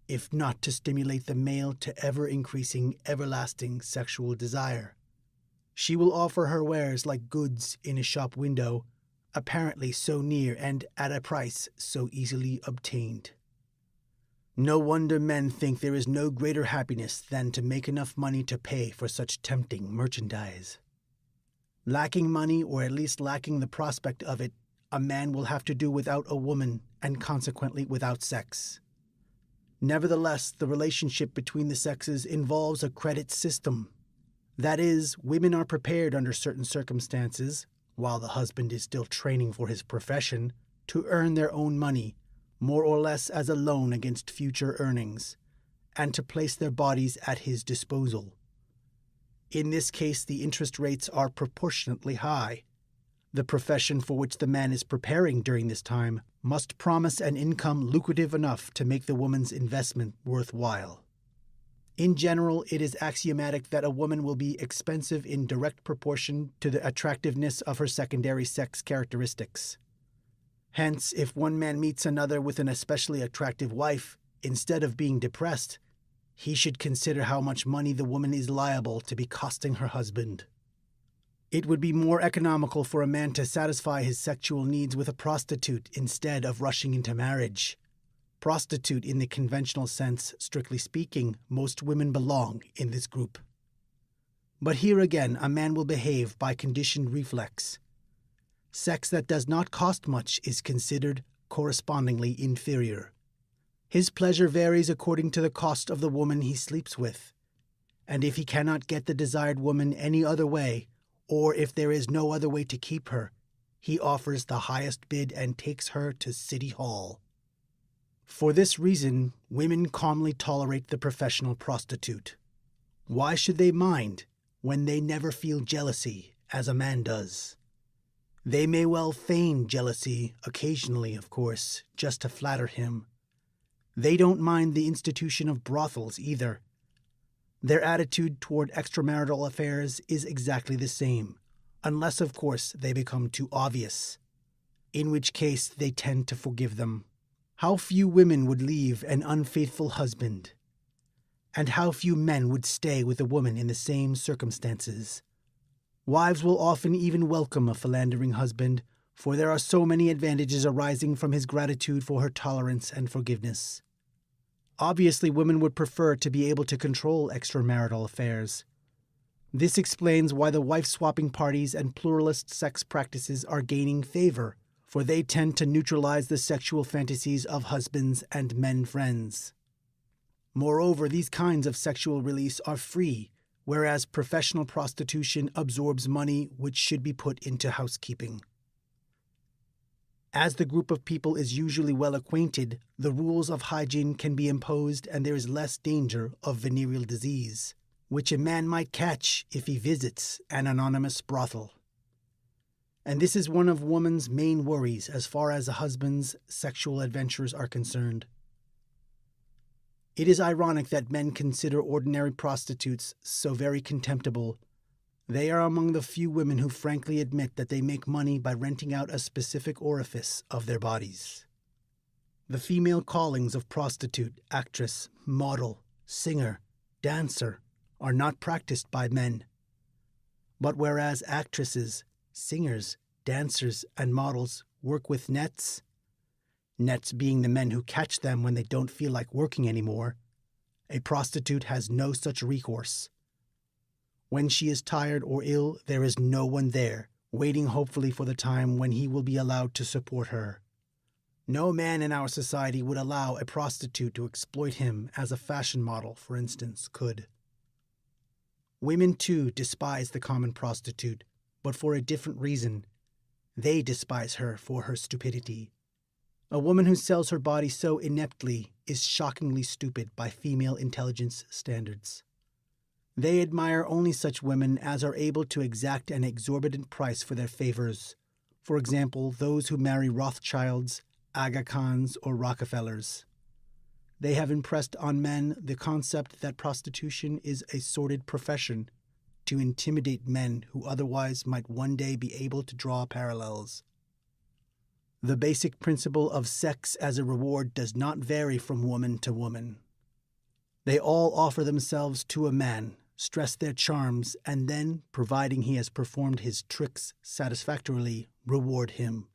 S1: if not to stimulate the male to ever-increasing, everlasting sexual desire? She will offer her wares like goods in a shop window, apparently so near and at a price so easily obtained. No wonder men think there is no greater happiness than to make enough money to pay for such tempting merchandise. Lacking money, or at least lacking the prospect of it, a man will have to do without a woman and consequently without sex. Nevertheless, the relationship between the sexes involves a credit system. That is, women are prepared under certain circumstances, while the husband is still training for his profession, to earn their own money, more or less as a loan against future earnings, and to place their bodies at his disposal. In this case, the interest rates are proportionately high. The profession for which the man is preparing during this time must promise an income lucrative enough to make the woman's investment worthwhile. In general, it is axiomatic that a woman will be expensive in direct proportion to the attractiveness of her secondary sex characteristics. Hence, if one man meets another with an especially attractive wife, instead of being depressed, he should consider how much money the woman is liable to be costing her husband. It would be more economical for a man to satisfy his sexual needs with a prostitute instead of rushing into marriage. Prostitute in the conventional sense, strictly speaking, most women belong in this group. But here again, a man will behave by conditioned reflex. Sex that does not cost much is considered correspondingly inferior. His pleasure varies according to the cost of the woman he sleeps with, and if he cannot get the desired woman any other way, or if there is no other way to keep her, he offers the highest bid and takes her to City Hall. For this reason, women calmly tolerate the professional prostitute. Why should they mind when they never feel jealousy as a man does? They may well feign jealousy, occasionally, of course, just to flatter him. They don't mind the institution of brothels either. Their attitude toward extramarital affairs is exactly the same, unless, of course, they become too obvious, in which case they tend to forgive them. How few women would leave an unfaithful husband, and how few men would stay with a woman in the same circumstances. Wives will often even welcome a philandering husband, for there are so many advantages arising from his gratitude for her tolerance and forgiveness. Obviously, women would prefer to be able to control extramarital affairs. This explains why the wife-swapping parties and pluralist sex practices are gaining favor, for they tend to neutralize the sexual fantasies of husbands and men friends. Moreover, these kinds of sexual release are free, whereas professional prostitution absorbs money which should be put into housekeeping. As the group of people is usually well acquainted, the rules of hygiene can be imposed and there is less danger of venereal disease, which a man might catch if he visits an anonymous brothel. And this is one of woman's main worries as far as a husband's sexual adventures are concerned. It is ironic that men consider ordinary prostitutes so very contemptible. They are among the few women who frankly admit that they make money by renting out a specific orifice of their bodies. The female callings of prostitute, actress, model, singer, dancer are not practiced by men. But whereas actresses, singers, dancers, and models work with nets being the men who catch them when they don't feel like working anymore, a prostitute has no such recourse. When she is tired or ill, there is no one there, waiting hopefully for the time when he will be allowed to support her. No man in our society would allow a prostitute to exploit him as a fashion model, for instance, could. Women, too, despise the common prostitute, but for a different reason. They despise her for her stupidity. A woman who sells her body so ineptly is shockingly stupid by female intelligence standards. They admire only such women as are able to exact an exorbitant price for their favors. For example, those who marry Rothschilds, Aga Khans, or Rockefellers. They have impressed on men the concept that prostitution is a sordid profession to intimidate men who otherwise might one day be able to draw parallels. The basic principle of sex as a reward does not vary from woman to woman. They all offer themselves to a man, stress their charms, and then, providing he has performed his tricks satisfactorily, reward him.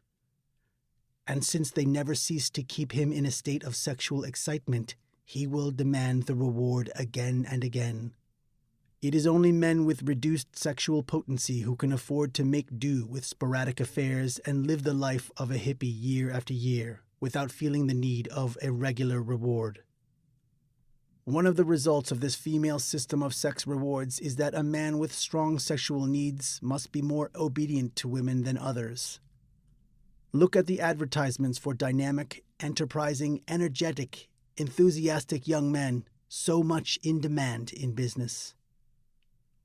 S1: And since they never cease to keep him in a state of sexual excitement, he will demand the reward again and again. It is only men with reduced sexual potency who can afford to make do with sporadic affairs and live the life of a hippie year after year without feeling the need of a regular reward. One of the results of this female system of sex rewards is that a man with strong sexual needs must be more obedient to women than others. Look at the advertisements for dynamic, enterprising, energetic, enthusiastic young men, so much in demand in business.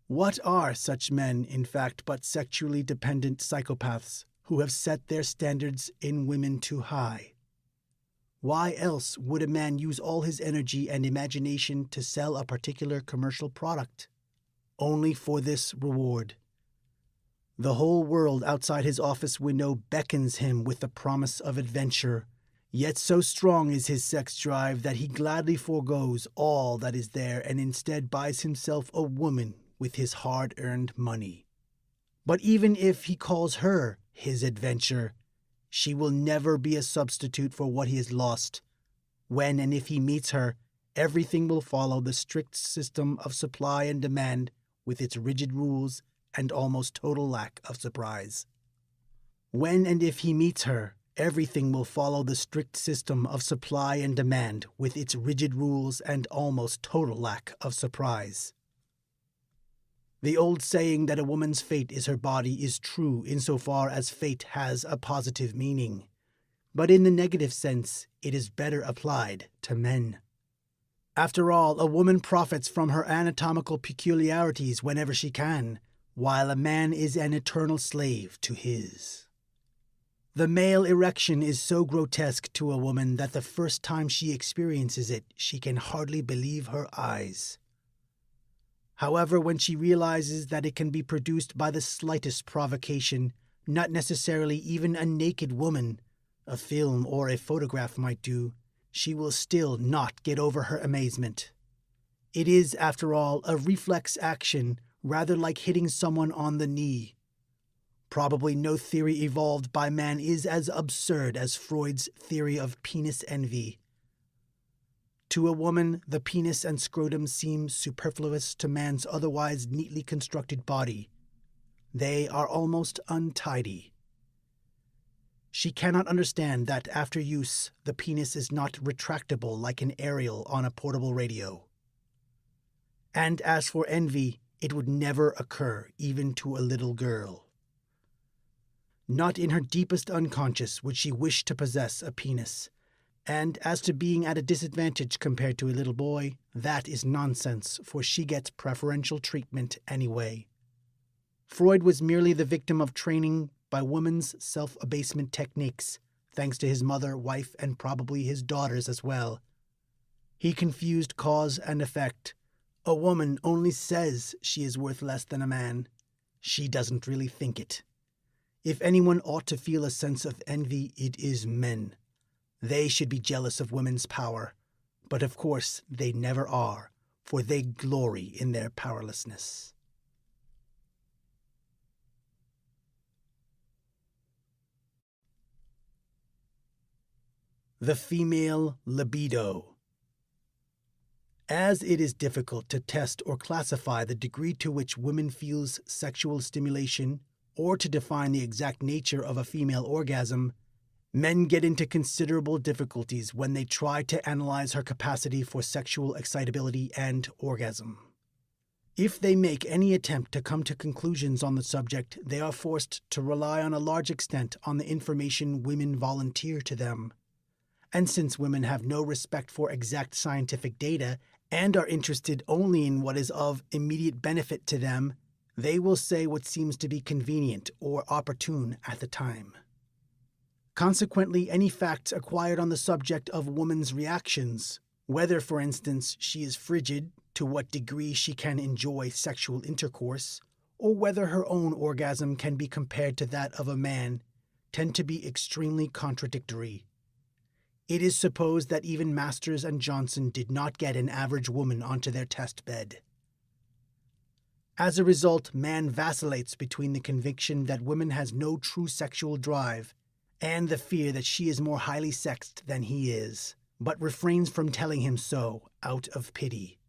S1: What are such men, in fact, but sexually dependent psychopaths who have set their standards in women too high? Why else would a man use all his energy and imagination to sell a particular commercial product? Only for this reward. The whole world outside his office window beckons him with the promise of adventure, yet so strong is his sex drive that he gladly forgoes all that is there and instead buys himself a woman with his hard-earned money. But even if he calls her his adventure, she will never be a substitute for what he has lost. When and if he meets her, everything will follow the strict system of supply and demand with its rigid rules and almost total lack of surprise. When and if he meets her, everything will follow the strict system of supply and demand with its rigid rules and almost total lack of surprise. The old saying that a woman's fate is her body is true insofar as fate has a positive meaning, but in the negative sense, it is better applied to men. After all, a woman profits from her anatomical peculiarities whenever she can, while a man is an eternal slave to his. The male erection is so grotesque to a woman that the first time she experiences it, she can hardly believe her eyes. However, when she realizes that it can be produced by the slightest provocation, not necessarily even a naked woman, a film or a photograph might do, she will still not get over her amazement. It is, after all, a reflex action, rather like hitting someone on the knee. Probably no theory evolved by man is as absurd as Freud's theory of penis envy. To a woman, the penis and scrotum seem superfluous to man's otherwise neatly constructed body. They are almost untidy. She cannot understand that after use, the penis is not retractable like an aerial on a portable radio. And as for envy, it would never occur, even to a little girl. Not in her deepest unconscious would she wish to possess a penis. And as to being at a disadvantage compared to a little boy, that is nonsense, for she gets preferential treatment anyway. Freud was merely the victim of training by women's self-abasement techniques, thanks to his mother, wife, and probably his daughters as well. He confused cause and effect. A woman only says she is worth less than a man. She doesn't really think it. If anyone ought to feel a sense of envy, it is men. They should be jealous of women's power, but of course they never are, for they glory in their powerlessness. The female libido. As it is difficult to test or classify the degree to which women feels sexual stimulation, or to define the exact nature of a female orgasm, men get into considerable difficulties when they try to analyze her capacity for sexual excitability and orgasm. If they make any attempt to come to conclusions on the subject, they are forced to rely on a large extent on the information women volunteer to them. And since women have no respect for exact scientific data and are interested only in what is of immediate benefit to them, they will say what seems to be convenient or opportune at the time. Consequently, any facts acquired on the subject of woman's reactions, whether, for instance, she is frigid, to what degree she can enjoy sexual intercourse, or whether her own orgasm can be compared to that of a man, tend to be extremely contradictory. It is supposed that even Masters and Johnson did not get an average woman onto their test bed. As a result, man vacillates between the conviction that woman has no true sexual drive and the fear that she is more highly sexed than he is, but refrains from telling him so out of pity.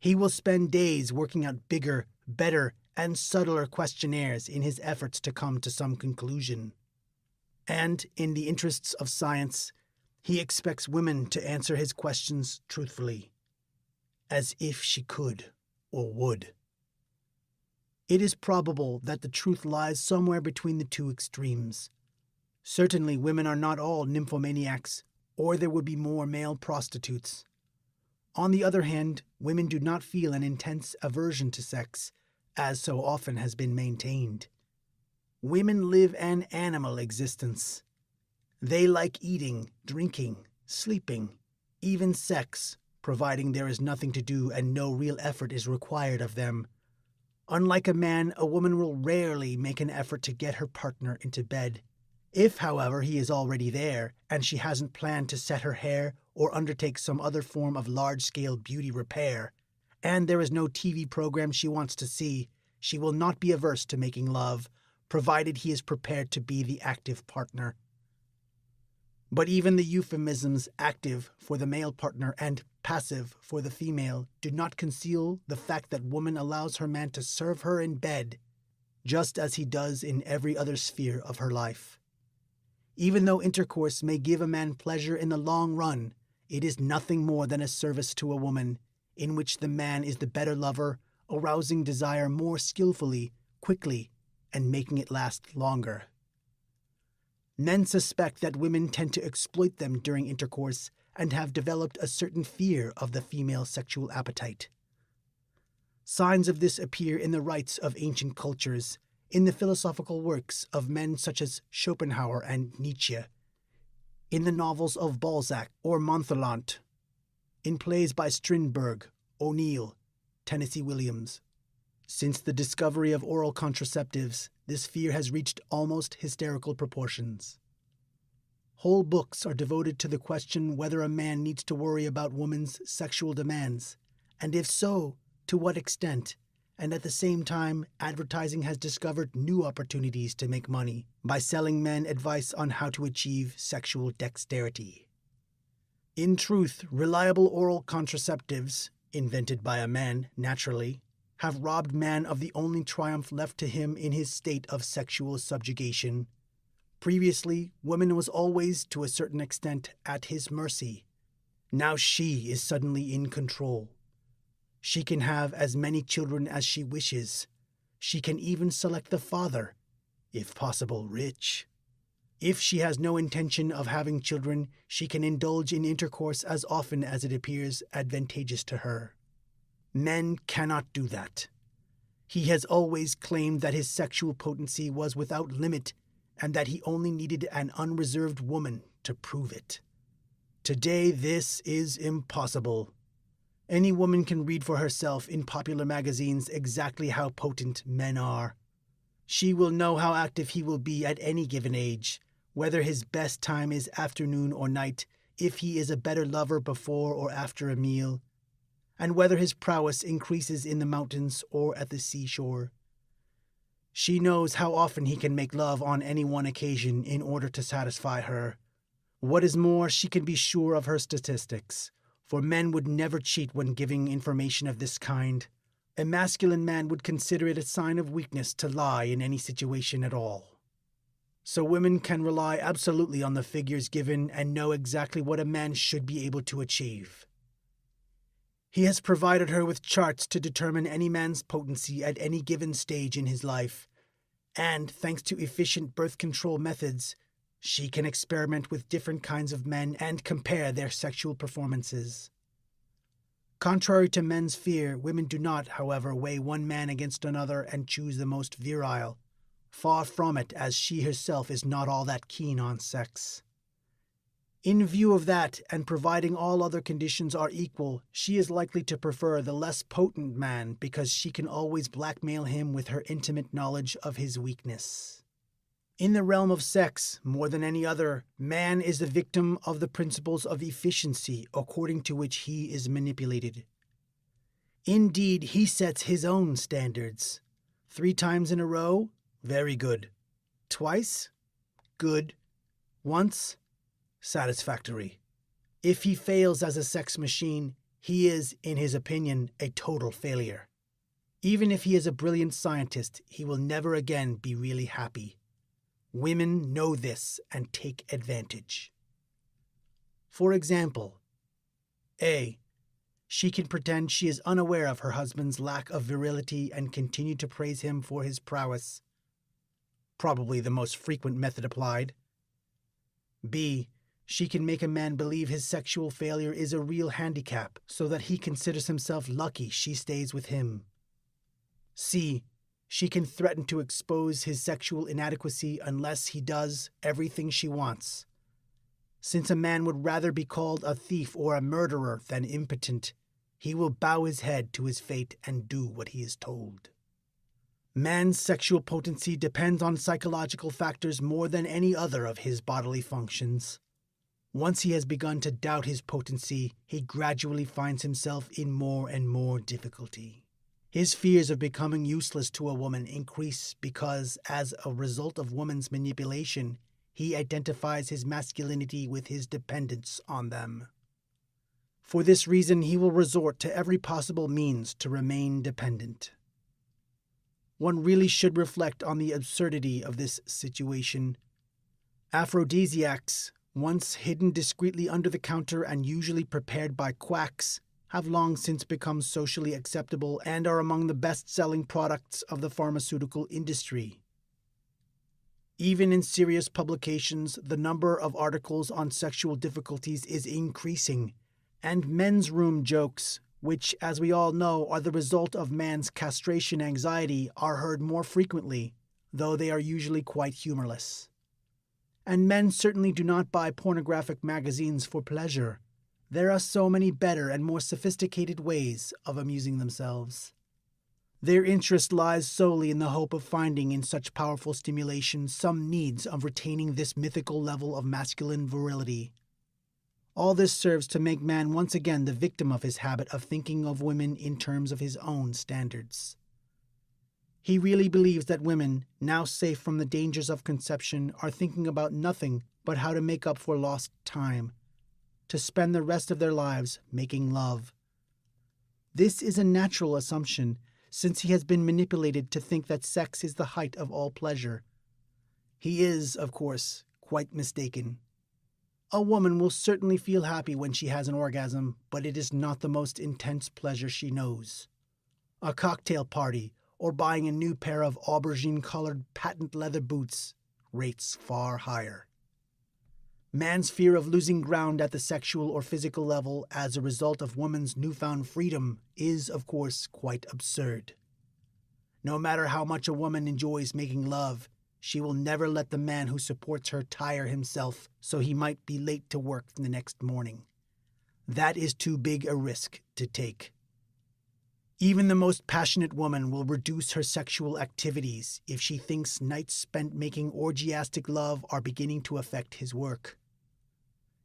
S1: He will spend days working out bigger, better, and subtler questionnaires in his efforts to come to some conclusion. And, in the interests of science, he expects women to answer his questions truthfully, as if she could or would. It is probable that the truth lies somewhere between the two extremes. Certainly women are not all nymphomaniacs, or there would be more male prostitutes. On the other hand, women do not feel an intense aversion to sex, as so often has been maintained. Women live an animal existence. They like eating, drinking, sleeping, even sex, providing there is nothing to do and no real effort is required of them. Unlike a man, a woman will rarely make an effort to get her partner into bed. If, however, he is already there, and she hasn't planned to set her hair or undertake some other form of large-scale beauty repair, and there is no TV program she wants to see, she will not be averse to making love, provided he is prepared to be the active partner. But even the euphemisms active for the male partner and passive for the female do not conceal the fact that woman allows her man to serve her in bed, just as he does in every other sphere of her life. Even though intercourse may give a man pleasure in the long run, it is nothing more than a service to a woman, in which the man is the better lover, arousing desire more skillfully, quickly, and making it last longer. Men suspect that women tend to exploit them during intercourse and have developed a certain fear of the female sexual appetite. Signs of this appear in the rites of ancient cultures, in the philosophical works of men such as Schopenhauer and Nietzsche, in the novels of Balzac or Montherlant, in plays by Strindberg, O'Neill, Tennessee Williams. Since the discovery of oral contraceptives, this fear has reached almost hysterical proportions. Whole books are devoted to the question whether a man needs to worry about women's sexual demands, and if so, to what extent, and at the same time, advertising has discovered new opportunities to make money by selling men advice on how to achieve sexual dexterity. In truth, reliable oral contraceptives, invented by a man, naturally, have robbed man of the only triumph left to him in his state of sexual subjugation. Previously, woman was always, to a certain extent, at his mercy. Now she is suddenly in control. She can have as many children as she wishes. She can even select the father, if possible rich. If she has no intention of having children, she can indulge in intercourse as often as it appears advantageous to her. Men cannot do that. He has always claimed that his sexual potency was without limit and that he only needed an unreserved woman to prove it. Today, this is impossible. Any woman can read for herself in popular magazines exactly how potent men are. She will know how active he will be at any given age, whether his best time is afternoon or night, if he is a better lover before or after a meal, and whether his prowess increases in the mountains or at the seashore. She knows how often he can make love on any one occasion in order to satisfy her. What is more, she can be sure of her statistics, for men would never cheat when giving information of this kind. A masculine man would consider it a sign of weakness to lie in any situation at all. So women can rely absolutely on the figures given and know exactly what a man should be able to achieve. He has provided her with charts to determine any man's potency at any given stage in his life, and, thanks to efficient birth control methods, she can experiment with different kinds of men and compare their sexual performances. Contrary to men's fear, women do not, however, weigh one man against another and choose the most virile. Far from it, as she herself is not all that keen on sex. In view of that, and providing all other conditions are equal, she is likely to prefer the less potent man because she can always blackmail him with her intimate knowledge of his weakness. In the realm of sex, more than any other, man is the victim of the principles of efficiency according to which he is manipulated. Indeed, he sets his own standards. 3 times in a row? Very good. Twice? Good. Once? Satisfactory. If he fails as a sex machine, he is, in his opinion, a total failure. Even if he is a brilliant scientist, he will never again be really happy. Women know this and take advantage. For example, A. She can pretend she is unaware of her husband's lack of virility and continue to praise him for his prowess. Probably the most frequent method applied. B. She can make a man believe his sexual failure is a real handicap so that he considers himself lucky she stays with him. C. She can threaten to expose his sexual inadequacy unless he does everything she wants. Since a man would rather be called a thief or a murderer than impotent, he will bow his head to his fate and do what he is told. Man's sexual potency depends on psychological factors more than any other of his bodily functions. Once he has begun to doubt his potency, he gradually finds himself in more and more difficulty. His fears of becoming useless to a woman increase because, as a result of woman's manipulation, he identifies his masculinity with his dependence on them. For this reason, he will resort to every possible means to remain dependent. One really should reflect on the absurdity of this situation. Aphrodisiacs, once hidden discreetly under the counter and usually prepared by quacks, have long since become socially acceptable and are among the best-selling products of the pharmaceutical industry. Even in serious publications, the number of articles on sexual difficulties is increasing, and men's room jokes, which, as we all know, are the result of man's castration anxiety, are heard more frequently, though they are usually quite humorless. And men certainly do not buy pornographic magazines for pleasure. There are so many better and more sophisticated ways of amusing themselves. Their interest lies solely in the hope of finding in such powerful stimulation some needs of retaining this mythical level of masculine virility. All this serves to make man once again the victim of his habit of thinking of women in terms of his own standards. He really believes that women, now safe from the dangers of conception, are thinking about nothing but how to make up for lost time, to spend the rest of their lives making love. This is a natural assumption, since he has been manipulated to think that sex is the height of all pleasure. He is, of course, quite mistaken. A woman will certainly feel happy when she has an orgasm, but it is not the most intense pleasure she knows. A cocktail party, or buying a new pair of aubergine-colored patent leather boots, rates far higher. Man's fear of losing ground at the sexual or physical level as a result of woman's newfound freedom is, of course, quite absurd. No matter how much a woman enjoys making love, she will never let the man who supports her tire himself so he might be late to work the next morning. That is too big a risk to take. Even the most passionate woman will reduce her sexual activities if she thinks nights spent making orgiastic love are beginning to affect his work.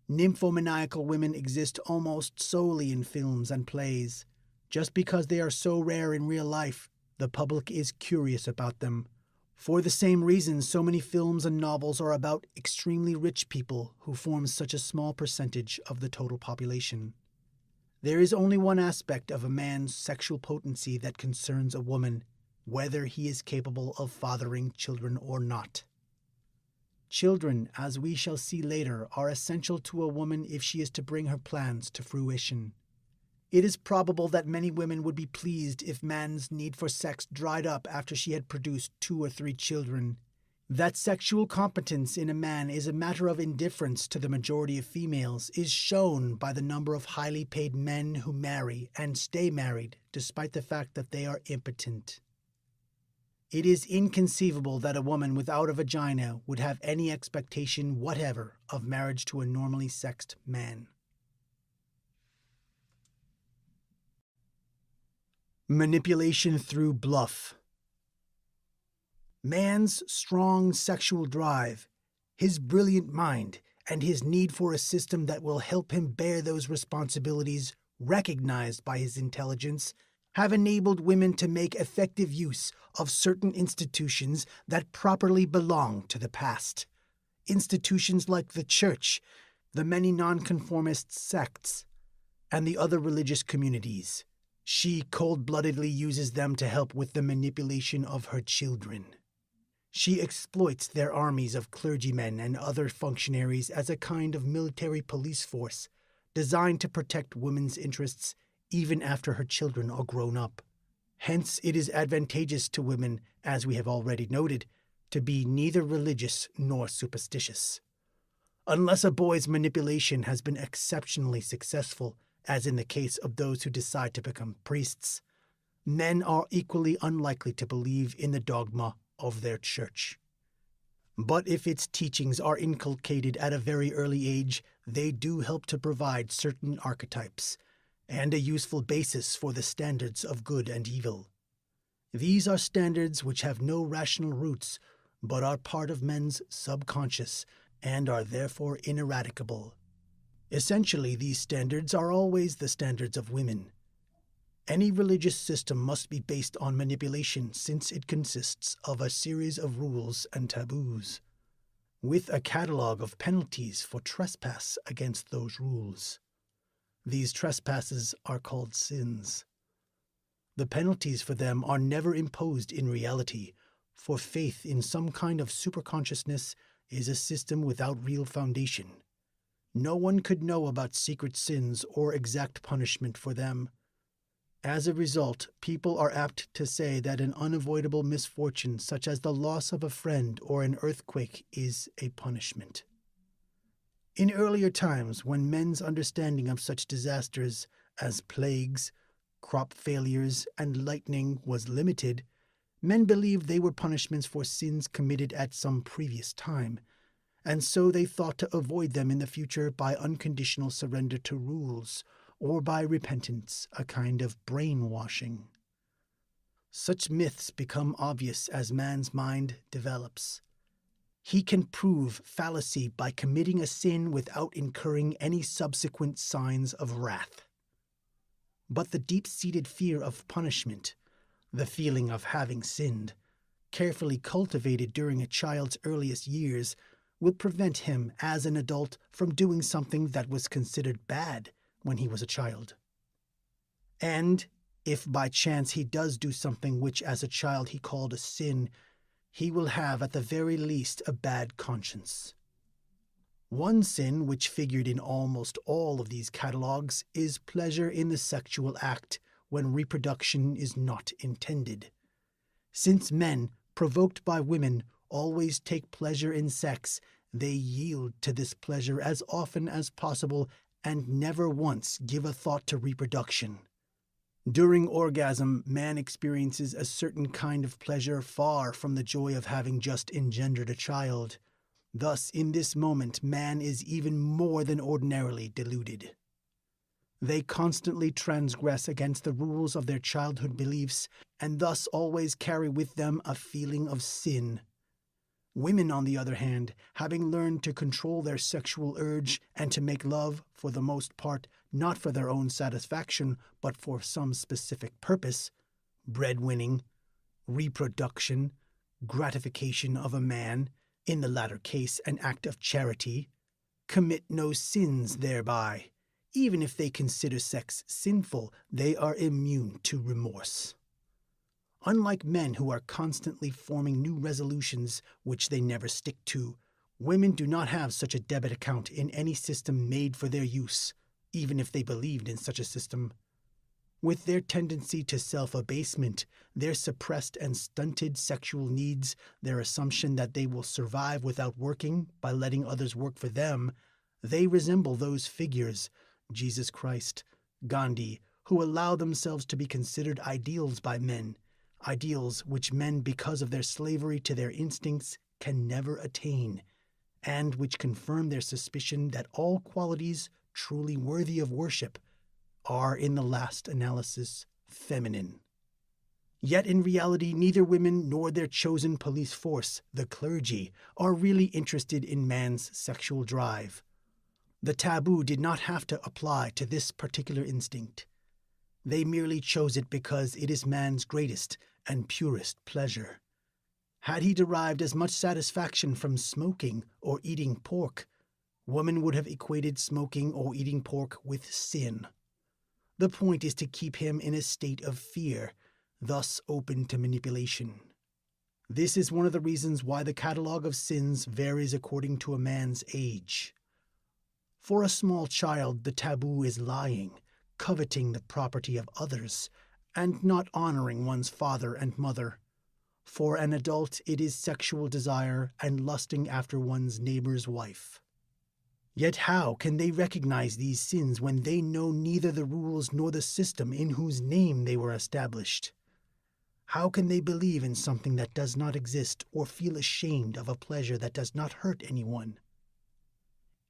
S1: Nymphomaniacal women exist almost solely in films and plays. Just because they are so rare in real life, the public is curious about them. For the same reason, so many films and novels are about extremely rich people who form such a small percentage of the total population. There is only one aspect of a man's sexual potency that concerns a woman, whether he is capable of fathering children or not. Children, as we shall see later, are essential to a woman if she is to bring her plans to fruition. It is probable that many women would be pleased if man's need for sex dried up after she had produced 2 or 3 children. That sexual competence in a man is a matter of indifference to the majority of females is shown by the number of highly paid men who marry and stay married despite the fact that they are impotent. It is inconceivable that a woman without a vagina would have any expectation whatever of marriage to a normally sexed man. Manipulation through bluff. Man's strong sexual drive, his brilliant mind, and his need for a system that will help him bear those responsibilities recognized by his intelligence have enabled women to make effective use of certain institutions that properly belong to the past. Institutions like the church, the many nonconformist sects, and the other religious communities. She cold-bloodedly uses them to help with the manipulation of her children. She exploits their armies of clergymen and other functionaries as a kind of military police force designed to protect women's interests even after her children are grown up. Hence, it is advantageous to women, as we have already noted, to be neither religious nor superstitious. Unless a boy's manipulation has been exceptionally successful, as in the case of those who decide to become priests, men are equally unlikely to believe in the dogma of their church. But if its teachings are inculcated at a very early age, they do help to provide certain archetypes and a useful basis for the standards of good and evil. These are standards which have no rational roots, but are part of men's subconscious and are therefore ineradicable. Essentially, these standards are always the standards of women. Any religious system must be based on manipulation since it consists of a series of rules and taboos, with a catalogue of penalties for trespass against those rules. These trespasses are called sins. The penalties for them are never imposed in reality, for faith in some kind of superconsciousness is a system without real foundation. No one could know about secret sins or exact punishment for them. As a result, people are apt to say that an unavoidable misfortune such as the loss of a friend or an earthquake is a punishment. In earlier times, when men's understanding of such disasters as plagues, crop failures, and lightning was limited, Men believed they were punishments for sins committed at some previous time, and so they thought to avoid them in the future by unconditional surrender to rules, or by repentance, a kind of brainwashing. Such myths become obvious as man's mind develops. He can prove fallacy by committing a sin without incurring any subsequent signs of wrath. But the deep-seated fear of punishment, the feeling of having sinned, carefully cultivated during a child's earliest years, will prevent him as an adult from doing something that was considered bad when he was a child. And if by chance he does do something which as a child he called a sin, he will have at the very least a bad conscience. One sin which figured in almost all of these catalogues is pleasure in the sexual act when reproduction is not intended. Since men, provoked by women, always take pleasure in sex, they yield to this pleasure as often as possible and never once give a thought to reproduction. During orgasm, man experiences a certain kind of pleasure far from the joy of having just engendered a child. Thus, in this moment, man is even more than ordinarily deluded. They constantly transgress against the rules of their childhood beliefs, and thus always carry with them a feeling of sin. Women, on the other hand, having learned to control their sexual urge and to make love, for the most part, not for their own satisfaction, but for some specific purpose, breadwinning, reproduction, gratification of a man, in the latter case an act of charity, commit no sins thereby. Even if they consider sex sinful, they are immune to remorse. Unlike men who are constantly forming new resolutions which they never stick to, women do not have such a debit account in any system made for their use, even if they believed in such a system. With their tendency to self-abasement, their suppressed and stunted sexual needs, their assumption that they will survive without working by letting others work for them, they resemble those figures, Jesus Christ, Gandhi, who allow themselves to be considered ideals by men, ideals which men, because of their slavery to their instincts, can never attain, and which confirm their suspicion that all qualities truly worthy of worship are, in the last analysis, feminine. Yet in reality, neither women nor their chosen police force, the clergy, are really interested in man's sexual drive. The taboo did not have to apply to this particular instinct. They merely chose it because it is man's greatest and purest pleasure. Had he derived as much satisfaction from smoking or eating pork, woman would have equated smoking or eating pork with sin. The point is to keep him in a state of fear, thus open to manipulation. This is one of the reasons why the catalogue of sins varies according to a man's age. For a small child, the taboo is lying, coveting the property of others, and not honoring one's father and mother. For an adult, it is sexual desire and lusting after one's neighbor's wife. Yet how can they recognize these sins when they know neither the rules nor the system in whose name they were established? How can they believe in something that does not exist or feel ashamed of a pleasure that does not hurt anyone?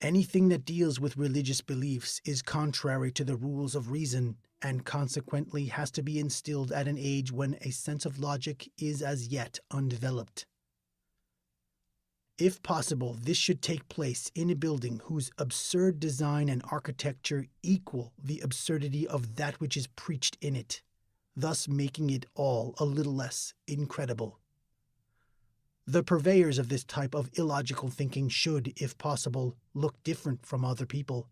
S1: Anything that deals with religious beliefs is contrary to the rules of reason and consequently has to be instilled at an age when a sense of logic is as yet undeveloped. If possible, this should take place in a building whose absurd design and architecture equal the absurdity of that which is preached in it, thus making it all a little less incredible. The purveyors of this type of illogical thinking should, if possible, look different from other people.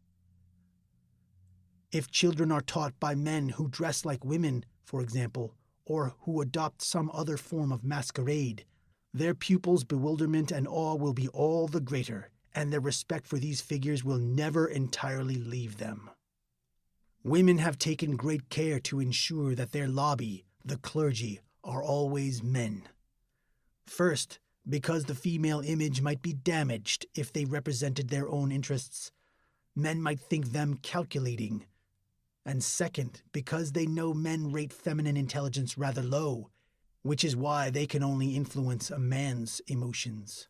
S1: If children are taught by men who dress like women, for example, or who adopt some other form of masquerade, their pupils' bewilderment and awe will be all the greater, and their respect for these figures will never entirely leave them. Women have taken great care to ensure that their lobby, the clergy, are always men. First, because the female image might be damaged if they represented their own interests. Men might think them calculating. And second, because they know men rate feminine intelligence rather low, which is why they can only influence a man's emotions.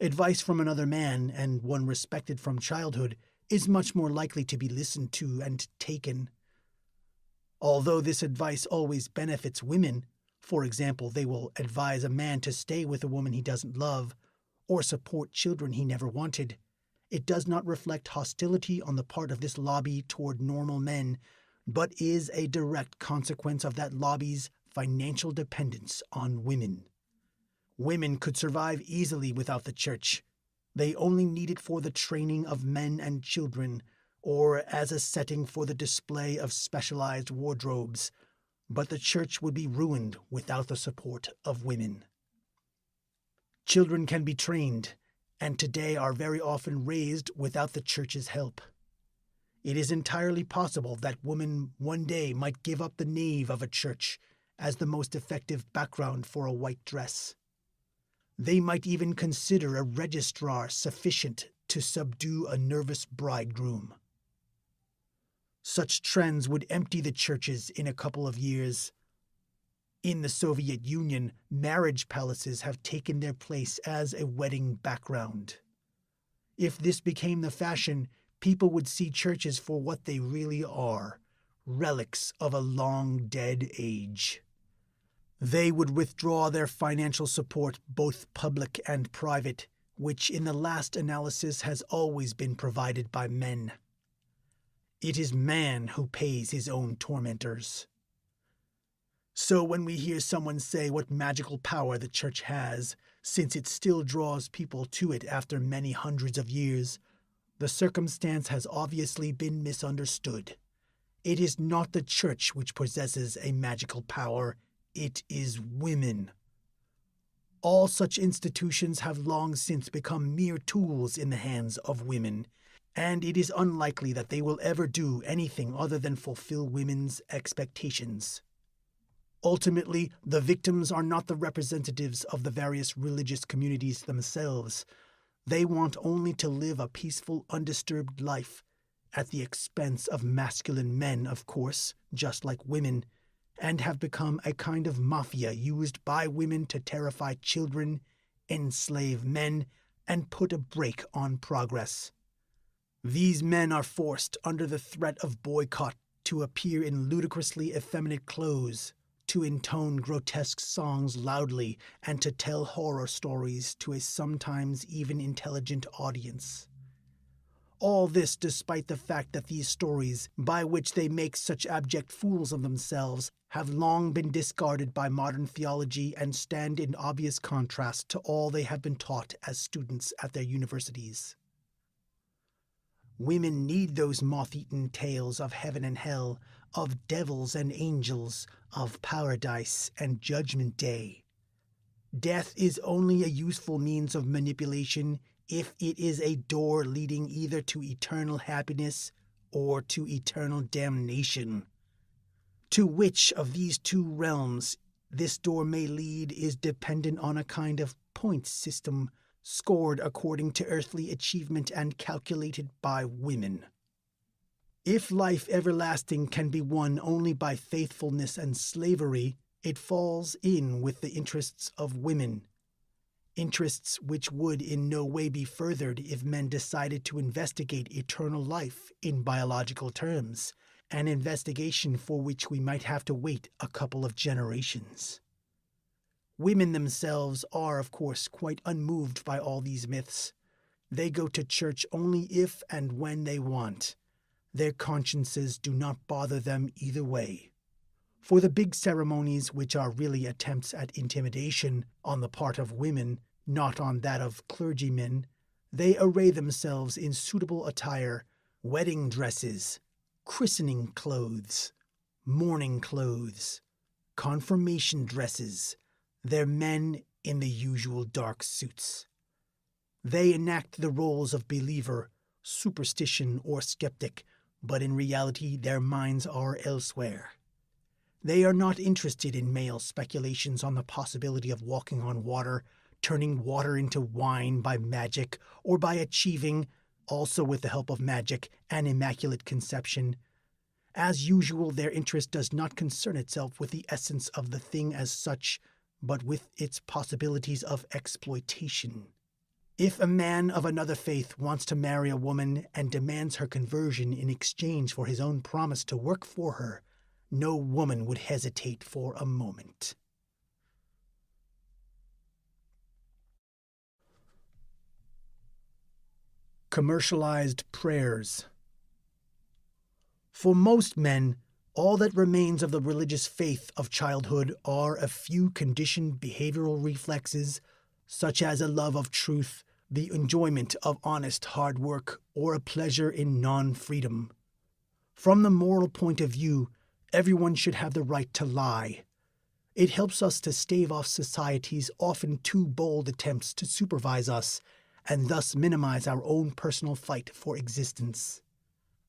S1: Advice from another man, and one respected from childhood, is much more likely to be listened to and taken. Although this advice always benefits women, for example, they will advise a man to stay with a woman he doesn't love, or support children he never wanted, it does not reflect hostility on the part of this lobby toward normal men, but is a direct consequence of that lobby's financial dependence on women. Women could survive easily without the church. They only need it for the training of men and children, or as a setting for the display of specialized wardrobes, but the church would be ruined without the support of women. Children can be trained, and today are very often raised without the church's help. It is entirely possible that women one day might give up the nave of a church as the most effective background for a white dress. They might even consider a registrar sufficient to subdue a nervous bridegroom. Such trends would empty the churches in a couple of years. In the Soviet Union, marriage palaces have taken their place as a wedding background. If this became the fashion, people would see churches for what they really are, relics of a long-dead age. They would withdraw their financial support, both public and private, which in the last analysis has always been provided by men. It is man who pays his own tormentors. So when we hear someone say what magical power the church has, since it still draws people to it after many hundreds of years, the circumstance has obviously been misunderstood. It is not the church which possesses a magical power, it is women. All such institutions have long since become mere tools in the hands of women, and it is unlikely that they will ever do anything other than fulfill women's expectations. Ultimately, the victims are not the representatives of the various religious communities themselves. They want only to live a peaceful, undisturbed life, at the expense of masculine men, of course, just like women, and have become a kind of mafia used by women to terrify children, enslave men, and put a brake on progress. These men are forced, under the threat of boycott, to appear in ludicrously effeminate clothes, to intone grotesque songs loudly, and to tell horror stories to a sometimes even intelligent audience. All this despite the fact that these stories, by which they make such abject fools of themselves, have long been discarded by modern theology and stand in obvious contrast to all they have been taught as students at their universities. Women need those moth-eaten tales of heaven and hell, of devils and angels, of paradise and judgment day. Death is only a useful means of manipulation if it is a door leading either to eternal happiness or to eternal damnation. To which of these two realms this door may lead is dependent on a kind of points system scored according to earthly achievement and calculated by women. If life everlasting can be won only by faithfulness and slavery, it falls in with the interests of women, interests which would in no way be furthered if men decided to investigate eternal life in biological terms, an investigation for which we might have to wait a couple of generations. Women themselves are, of course, quite unmoved by all these myths. They go to church only if and when they want. Their consciences do not bother them either way. For the big ceremonies, which are really attempts at intimidation on the part of women, not on that of clergymen, they array themselves in suitable attire, wedding dresses, christening clothes, mourning clothes, confirmation dresses, their men in the usual dark suits. They enact the roles of believer, superstition, or skeptic, but in reality their minds are elsewhere. They are not interested in male speculations on the possibility of walking on water, turning water into wine by magic, or by achieving, also with the help of magic, an immaculate conception. As usual, their interest does not concern itself with the essence of the thing as such, but with its possibilities of exploitation. If a man of another faith wants to marry a woman and demands her conversion in exchange for his own promise to work for her, no woman would hesitate for a moment. Commercialized prayers. For most men, all that remains of the religious faith of childhood are a few conditioned behavioral reflexes, such as a love of truth, the enjoyment of honest hard work, or a pleasure in non-freedom. From the moral point of view, everyone should have the right to lie. It helps us to stave off society's often too bold attempts to supervise us, and thus minimize our own personal fight for existence.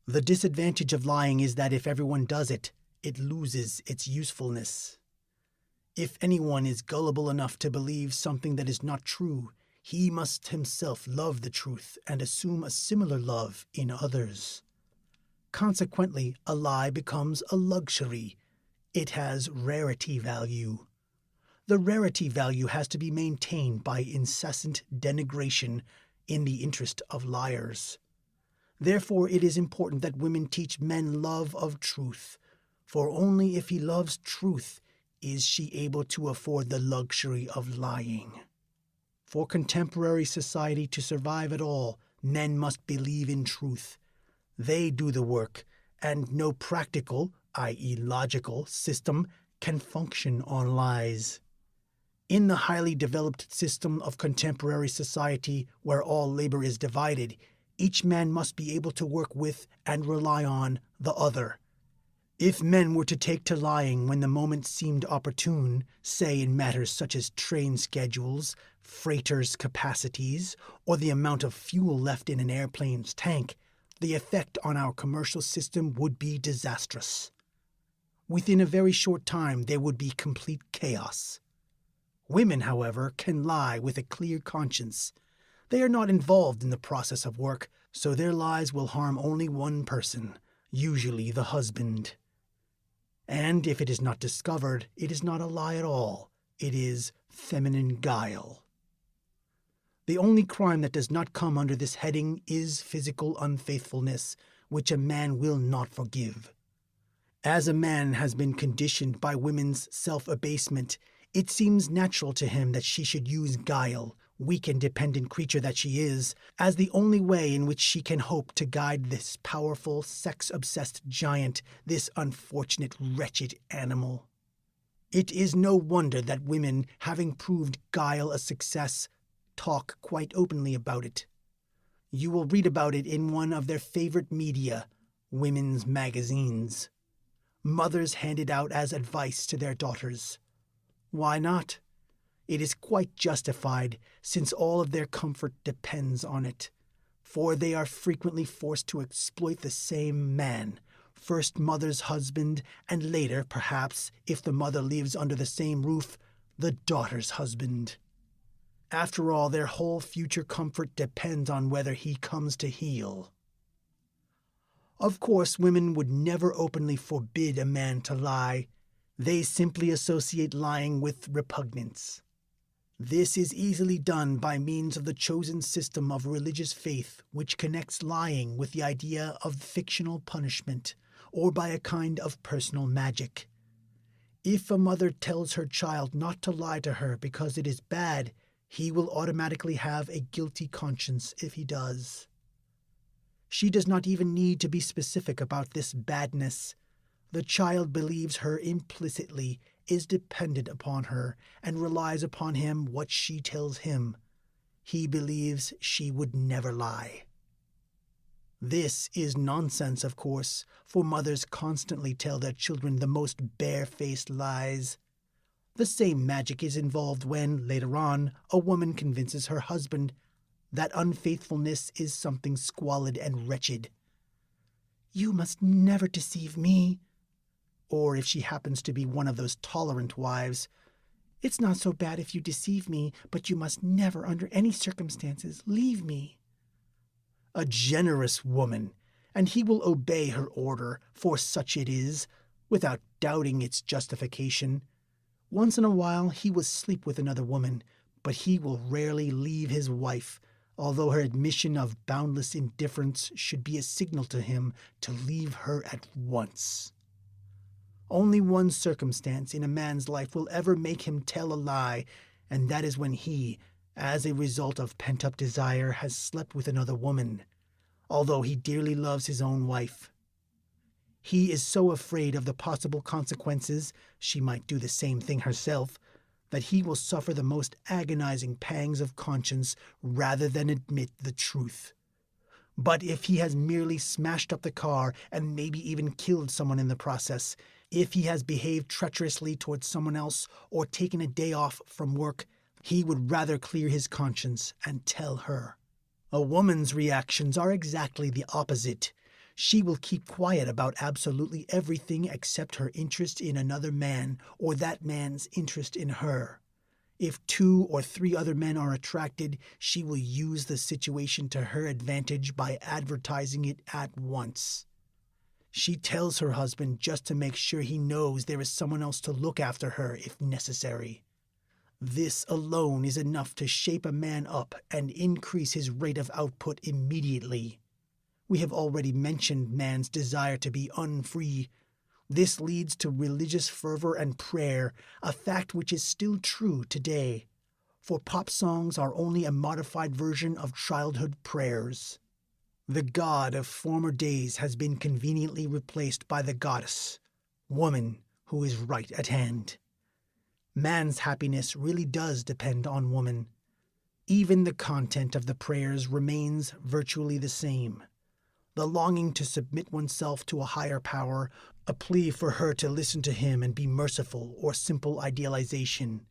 S1: The disadvantage of lying is that if everyone does it, it loses its usefulness. If anyone is gullible enough to believe something that is not true, he must himself love the truth and assume a similar love in others. Consequently, a lie becomes a luxury. It has rarity value. The rarity value has to be maintained by incessant denigration in the interest of liars. Therefore, it is important that women teach men love of truth, for only if he loves truth is she able to afford the luxury of lying. For contemporary society to survive at all, men must believe in truth. They do the work, and no practical, i.e. logical, system can function on lies. In the highly developed system of contemporary society where all labor is divided, each man must be able to work with and rely on the other. If men were to take to lying when the moment seemed opportune, say in matters such as train schedules, freighters' capacities, or the amount of fuel left in an airplane's tank, the effect on our commercial system would be disastrous. Within a very short time, there would be complete chaos. Women, however, can lie with a clear conscience. They are not involved in the process of work, so their lies will harm only one person, usually the husband. And if it is not discovered, it is not a lie at all. It is feminine guile. The only crime that does not come under this heading is physical unfaithfulness, which a man will not forgive. As a man has been conditioned by women's self-abasement, it seems natural to him that she should use guile, weak and dependent creature that she is, as the only way in which she can hope to guide this powerful, sex-obsessed giant, this unfortunate, wretched animal. It is no wonder that women, having proved guile a success, talk quite openly about it. You will read about it in one of their favorite media, women's magazines. Mothers hand it out as advice to their daughters. Why not? It is quite justified, since all of their comfort depends on it. For they are frequently forced to exploit the same man, first mother's husband, and later, perhaps, if the mother lives under the same roof, the daughter's husband. After all, their whole future comfort depends on whether he comes to heel. Of course, women would never openly forbid a man to lie. They simply associate lying with repugnance. This is easily done by means of the chosen system of religious faith which connects lying with the idea of fictional punishment, or by a kind of personal magic. If a mother tells her child not to lie to her because it is bad, he will automatically have a guilty conscience if he does. She does not even need to be specific about this badness. The child believes her implicitly, is dependent upon her, and relies upon him what she tells him. He believes she would never lie. This is nonsense, of course, for mothers constantly tell their children the most bare-faced lies. The same magic is involved when, later on, a woman convinces her husband that unfaithfulness is something squalid and wretched. "You must never deceive me." Or if she happens to be one of those tolerant wives, "It's not so bad if you deceive me, but you must never, under any circumstances, leave me." A generous woman, and he will obey her order, for such it is, without doubting its justification. Once in a while he will sleep with another woman, but he will rarely leave his wife, although her admission of boundless indifference should be a signal to him to leave her at once. Only one circumstance in a man's life will ever make him tell a lie, and that is when he, as a result of pent-up desire, has slept with another woman, although he dearly loves his own wife. He is so afraid of the possible consequences, she might do the same thing herself, that he will suffer the most agonizing pangs of conscience rather than admit the truth. But if he has merely smashed up the car and maybe even killed someone in the process, if he has behaved treacherously towards someone else or taken a day off from work, he would rather clear his conscience and tell her. A woman's reactions are exactly the opposite. She will keep quiet about absolutely everything except her interest in another man or that man's interest in her. If 2 or 3 other men are attracted, she will use the situation to her advantage by advertising it at once. She tells her husband just to make sure he knows there is someone else to look after her if necessary. This alone is enough to shape a man up and increase his rate of output immediately. We have already mentioned man's desire to be unfree. This leads to religious fervor and prayer, a fact which is still true today, for pop songs are only a modified version of childhood prayers. The god of former days has been conveniently replaced by the goddess, woman, who is right at hand. Man's happiness really does depend on woman. Even the content of the prayers remains virtually the same. The longing to submit oneself to a higher power, a plea for her to listen to him and be merciful, or simple idealization.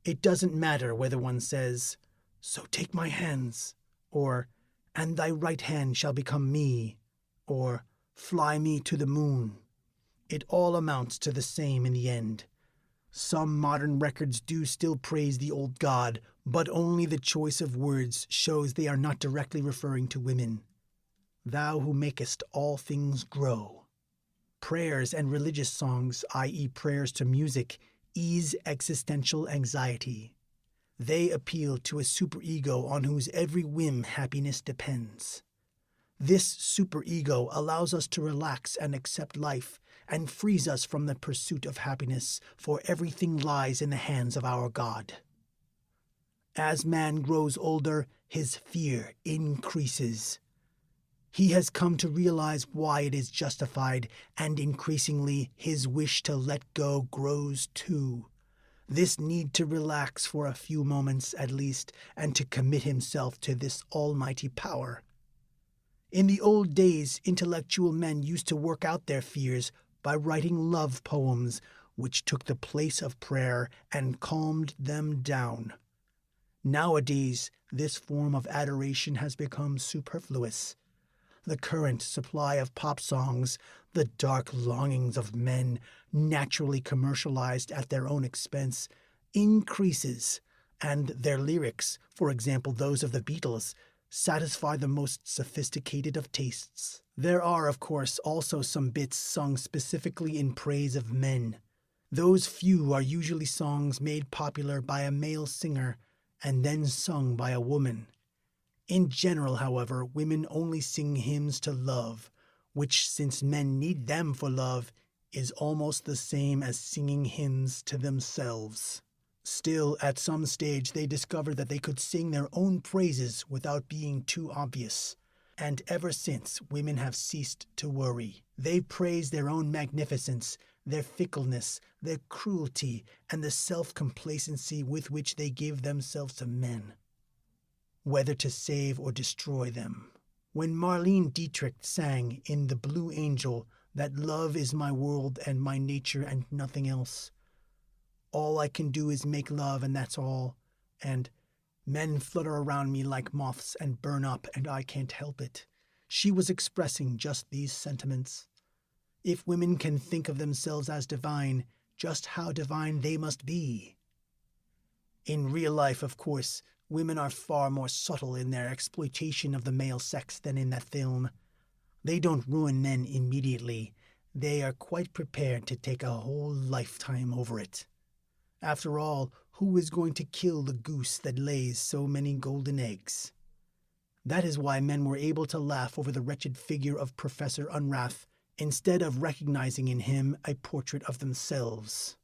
S1: It doesn't matter whether one says, "So take my hands," or "And thy right hand shall become me," or "Fly me to the moon." It all amounts to the same in the end. Some modern records do still praise the old god, but only the choice of words shows they are not directly referring to women. Thou who makest all things grow. Prayers and religious songs, i.e. prayers to music, ease existential anxiety. They appeal to a superego on whose every whim happiness depends. This superego allows us to relax and accept life, and frees us from the pursuit of happiness, for everything lies in the hands of our God. As man grows older, his fear increases. He has come to realize why it is justified, and increasingly his wish to let go grows too. This need to relax for a few moments at least, and to commit himself to this almighty power. In the old days, intellectual men used to work out their fears by writing love poems, which took the place of prayer and calmed them down. Nowadays, this form of adoration has become superfluous. The current supply of pop songs, the dark longings of men, naturally commercialized at their own expense, increases, and their lyrics, for example those of the Beatles, satisfy the most sophisticated of tastes. There are, of course, also some bits sung specifically in praise of men. Those few are usually songs made popular by a male singer and then sung by a woman. In general, however, women only sing hymns to love, which, since men need them for love, is almost the same as singing hymns to themselves. Still, at some stage they discovered that they could sing their own praises without being too obvious. And ever since, women have ceased to worry. They praise their own magnificence, their fickleness, their cruelty, and the self-complacency with which they give themselves to men, whether to save or destroy them. When Marlene Dietrich sang in The Blue Angel that love is my world and my nature and nothing else, all I can do is make love and that's all, and men flutter around me like moths and burn up and I can't help it, she was expressing just these sentiments. If women can think of themselves as divine, just how divine they must be. In real life, of course, women are far more subtle in their exploitation of the male sex than in that film. They don't ruin men immediately. They are quite prepared to take a whole lifetime over it. After all, who is going to kill the goose that lays so many golden eggs? That is why men were able to laugh over the wretched figure of Professor Unrath instead of recognizing in him a portrait of themselves.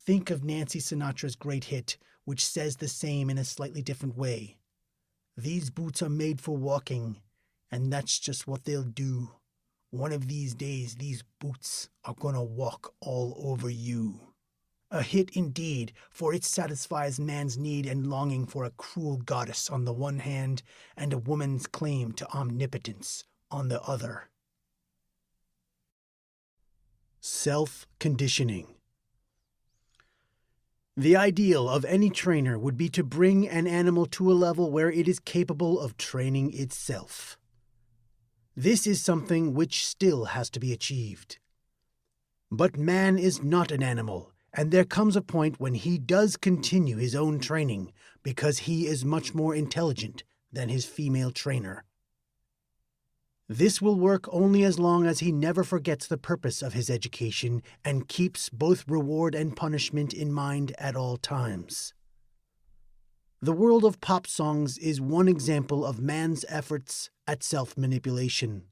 S1: Think of Nancy Sinatra's great hit, which says the same in a slightly different way. These boots are made for walking, and that's just what they'll do. One of these days, these boots are gonna walk all over you. A hit indeed, for it satisfies man's need and longing for a cruel goddess on the one hand, and a woman's claim to omnipotence on the other. Self-conditioning. The ideal of any trainer would be to bring an animal to a level where it is capable of training itself. This is something which still has to be achieved. But man is not an animal, and there comes a point when he does continue his own training because he is much more intelligent than his female trainer. This will work only as long as he never forgets the purpose of his education and keeps both reward and punishment in mind at all times. The world of pop songs is one example of man's efforts at self-manipulation.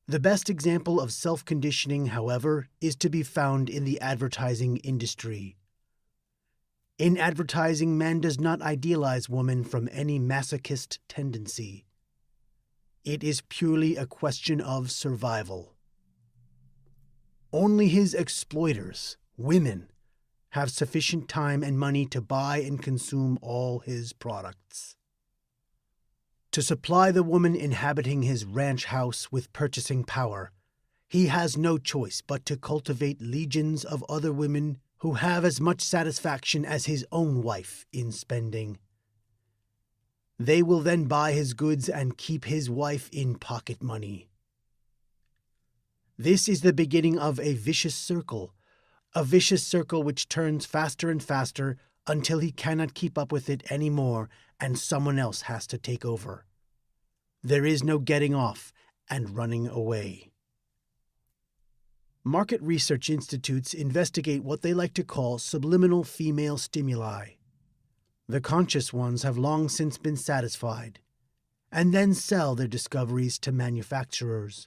S1: The best example of self-conditioning, however, is to be found in the advertising industry. In advertising, man does not idealize woman from any masochist tendency. It is purely a question of survival. Only his exploiters, women, have sufficient time and money to buy and consume all his products. To supply the woman inhabiting his ranch house with purchasing power, he has no choice but to cultivate legions of other women who have as much satisfaction as his own wife in spending. They will then buy his goods and keep his wife in pocket money. This is the beginning of a vicious circle which turns faster and faster until he cannot keep up with it anymore and someone else has to take over. There is no getting off and running away. Market research institutes investigate what they like to call subliminal female stimuli. The conscious ones have long since been satisfied, and then sell their discoveries to manufacturers.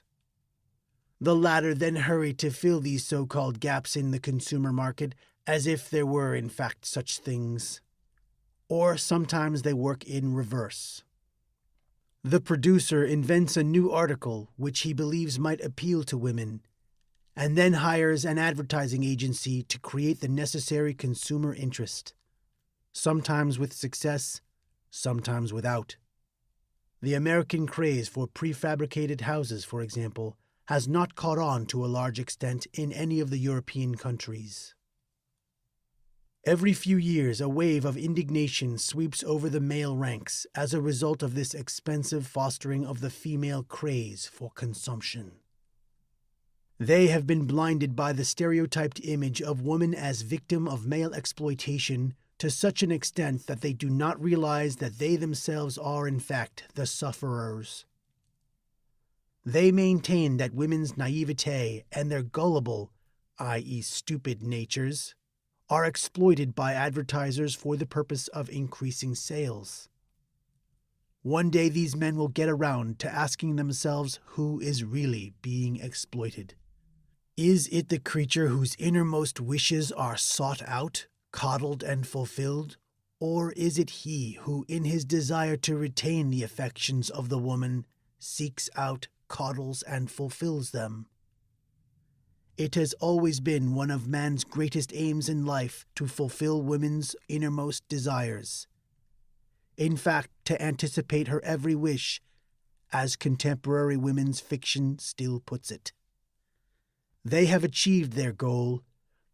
S1: The latter then hurry to fill these so-called gaps in the consumer market as if there were in fact such things. Or sometimes they work in reverse. The producer invents a new article which he believes might appeal to women, and then hires an advertising agency to create the necessary consumer interest. Sometimes with success, sometimes without. The American craze for prefabricated houses, for example, has not caught on to a large extent in any of the European countries. Every few years, a wave of indignation sweeps over the male ranks as a result of this expensive fostering of the female craze for consumption. They have been blinded by the stereotyped image of woman as victim of male exploitation to such an extent that they do not realize that they themselves are, in fact, the sufferers. They maintain that women's naivete and their gullible, i.e. stupid natures, are exploited by advertisers for the purpose of increasing sales. One day these men will get around to asking themselves who is really being exploited. Is it the creature whose innermost wishes are sought out, coddled and fulfilled, or is it he who, in his desire to retain the affections of the woman, seeks out, coddles, and fulfills them? It has always been one of man's greatest aims in life to fulfill women's innermost desires. In fact, to anticipate her every wish, as contemporary women's fiction still puts it. They have achieved their goal.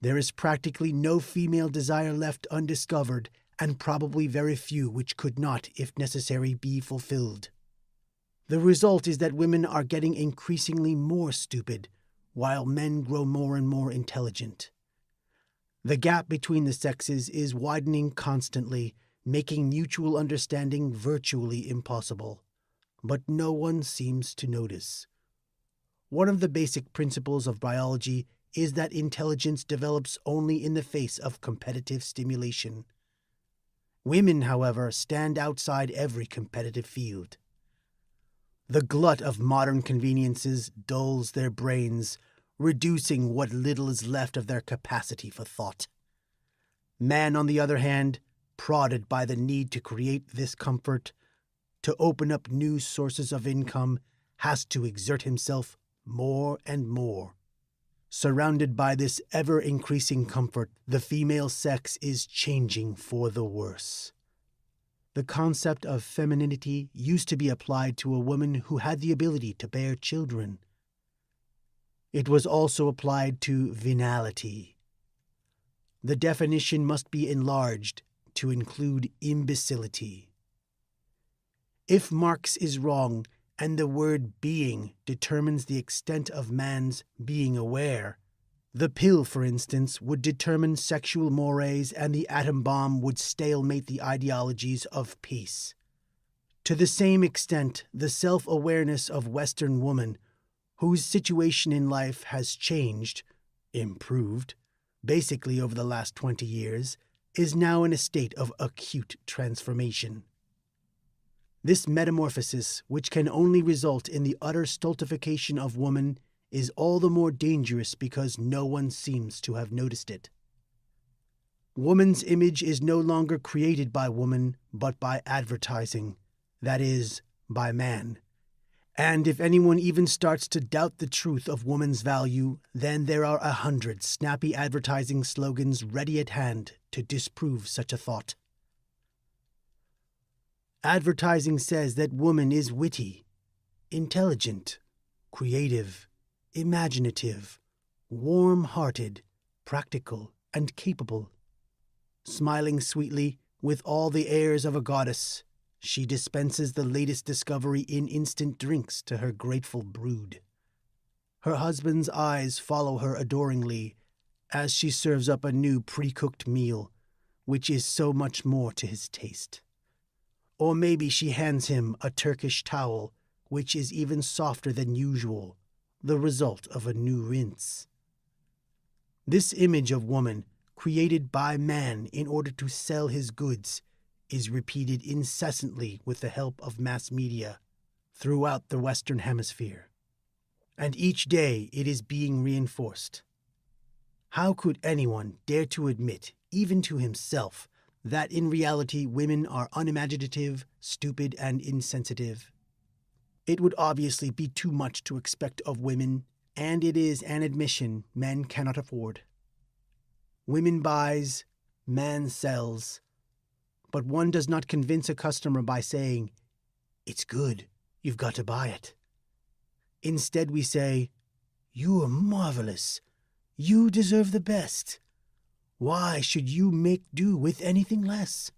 S1: There is practically no female desire left undiscovered, and probably very few which could not, if necessary, be fulfilled. The result is that women are getting increasingly more stupid, while men grow more and more intelligent. The gap between the sexes is widening constantly, making mutual understanding virtually impossible. But no one seems to notice. One of the basic principles of biology is that intelligence develops only in the face of competitive stimulation. Women, however, stand outside every competitive field. The glut of modern conveniences dulls their brains, reducing what little is left of their capacity for thought. Man, on the other hand, prodded by the need to create this comfort, to open up new sources of income, has to exert himself more and more. Surrounded by this ever-increasing comfort, the female sex is changing for the worse. The concept of femininity used to be applied to a woman who had the ability to bear children. It was also applied to venality. The definition must be enlarged to include imbecility. If Marx is wrong, and the word being determines the extent of man's being aware, the pill, for instance, would determine sexual mores, and the atom bomb would stalemate the ideologies of peace. To the same extent, the self-awareness of Western woman, whose situation in life has changed, improved, basically over the last 20 years, is now in a state of acute transformation. This metamorphosis, which can only result in the utter stultification of woman, is all the more dangerous because no one seems to have noticed it. Woman's image is no longer created by woman, but by advertising, that is, by man. And if anyone even starts to doubt the truth of woman's value, then there are 100 snappy advertising slogans ready at hand to disprove such a thought. Advertising says that woman is witty, intelligent, creative, imaginative, warm-hearted, practical, and capable. Smiling sweetly, with all the airs of a goddess, she dispenses the latest discovery in instant drinks to her grateful brood. Her husband's eyes follow her adoringly as she serves up a new pre-cooked meal, which is so much more to his taste. Or maybe she hands him a Turkish towel, which is even softer than usual, the result of a new rinse. This image of woman, created by man in order to sell his goods, is repeated incessantly with the help of mass media throughout the Western Hemisphere. And each day it is being reinforced. How could anyone dare to admit, even to himself, that in reality women are unimaginative, stupid, and insensitive? It would obviously be too much to expect of women, and it is an admission men cannot afford. Women buys, man sells, but one does not convince a customer by saying, "It's good, you've got to buy it." Instead we say, "You are marvelous, you deserve the best. Why should you make do with anything less?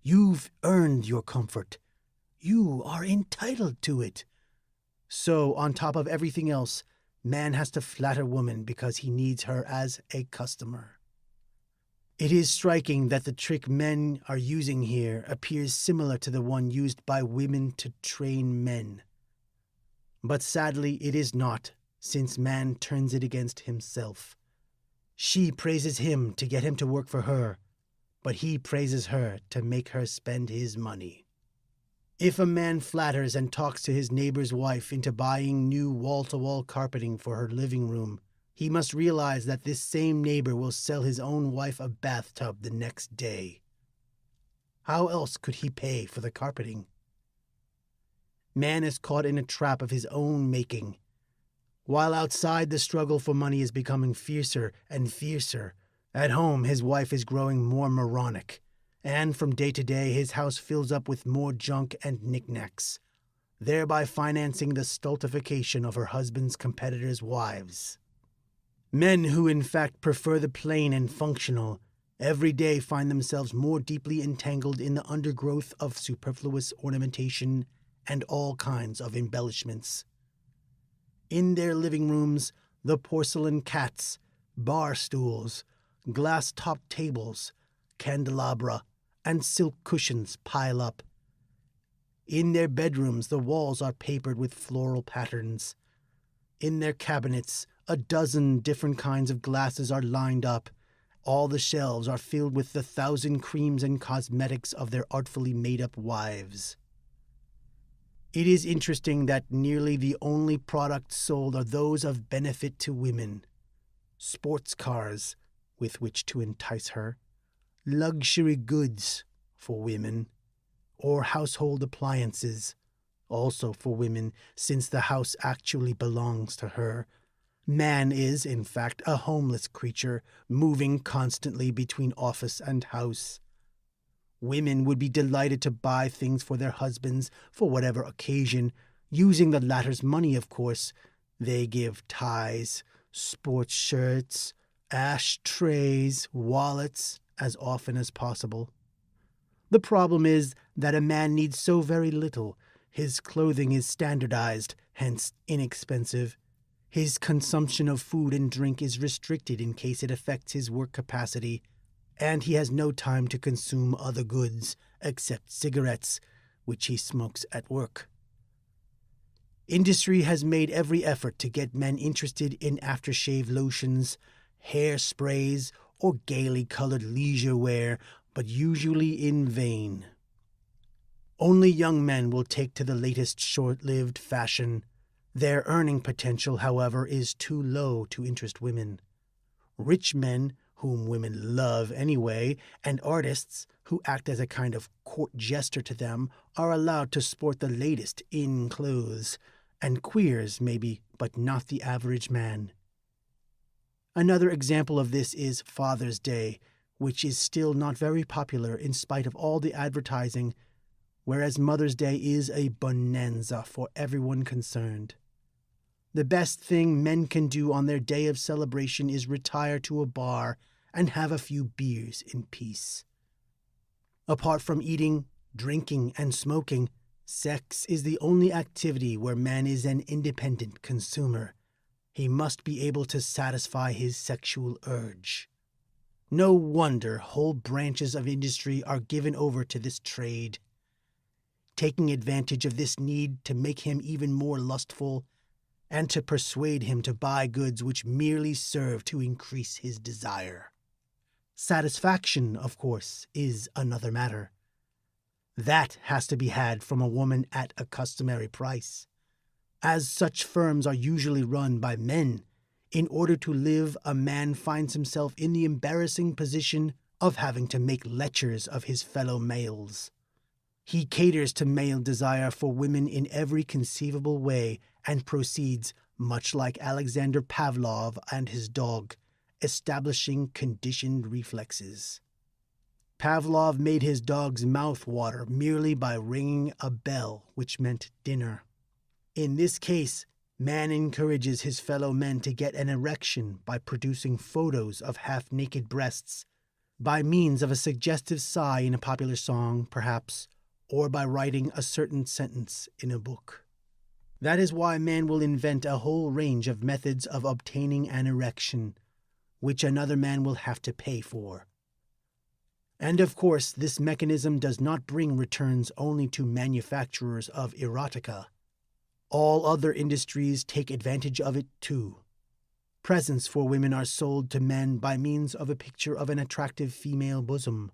S1: You've earned your comfort. You are entitled to it." So, on top of everything else, man has to flatter woman because he needs her as a customer. It is striking that the trick men are using here appears similar to the one used by women to train men. But sadly, it is not, since man turns it against himself. She praises him to get him to work for her, but he praises her to make her spend his money. If a man flatters and talks to his neighbor's wife into buying new wall-to-wall carpeting for her living room, he must realize that this same neighbor will sell his own wife a bathtub the next day. How else could he pay for the carpeting? Man is caught in a trap of his own making. While outside, the struggle for money is becoming fiercer and fiercer. At home, his wife is growing more moronic, and from day to day, his house fills up with more junk and knickknacks, thereby financing the stultification of her husband's competitors' wives. Men who in fact prefer the plain and functional, every day find themselves more deeply entangled in the undergrowth of superfluous ornamentation and all kinds of embellishments. In their living rooms, the porcelain cats, bar stools, glass-topped tables, candelabra, and silk cushions pile up. In their bedrooms, the walls are papered with floral patterns. In their cabinets, a dozen different kinds of glasses are lined up. All the shelves are filled with the 1,000 creams and cosmetics of their artfully made-up wives. It is interesting that nearly the only products sold are those of benefit to women. Sports cars, with which to entice her, luxury goods for women, or household appliances, also for women, since the house actually belongs to her. Man is, in fact, a homeless creature, moving constantly between office and house. Women would be delighted to buy things for their husbands for whatever occasion, using the latter's money, of course. They give ties, sports shirts, ashtrays, wallets, as often as possible. The problem is that a man needs so very little. His clothing is standardized, hence inexpensive. His consumption of food and drink is restricted in case it affects his work capacity, and he has no time to consume other goods except cigarettes, which he smokes at work. Industry has made every effort to get men interested in aftershave lotions, hairsprays, or gaily colored leisure wear, but usually in vain. Only young men will take to the latest short-lived fashion. Their earning potential, however, is too low to interest women. Rich men, whom women love anyway, and artists, who act as a kind of court jester to them, are allowed to sport the latest in clothes, and queers maybe, but not the average man. Another example of this is Father's Day, which is still not very popular in spite of all the advertising, whereas Mother's Day is a bonanza for everyone concerned. The best thing men can do on their day of celebration is retire to a bar and have a few beers in peace. Apart from eating, drinking, and smoking, sex is the only activity where man is an independent consumer. He must be able to satisfy his sexual urge. No wonder whole branches of industry are given over to this trade, taking advantage of this need to make him even more lustful and to persuade him to buy goods which merely serve to increase his desire. Satisfaction, of course, is another matter. That has to be had from a woman at a customary price. As such firms are usually run by men, in order to live, a man finds himself in the embarrassing position of having to make lechers of his fellow males. He caters to male desire for women in every conceivable way and proceeds, much like Alexander Pavlov and his dog, establishing conditioned reflexes. Pavlov made his dog's mouth water merely by ringing a bell, which meant dinner. In this case, man encourages his fellow men to get an erection by producing photos of half-naked breasts, by means of a suggestive sigh in a popular song, perhaps, or by writing a certain sentence in a book. That is why man will invent a whole range of methods of obtaining an erection, which another man will have to pay for. And of course, this mechanism does not bring returns only to manufacturers of erotica. All other industries take advantage of it too. Presents for women are sold to men by means of a picture of an attractive female bosom.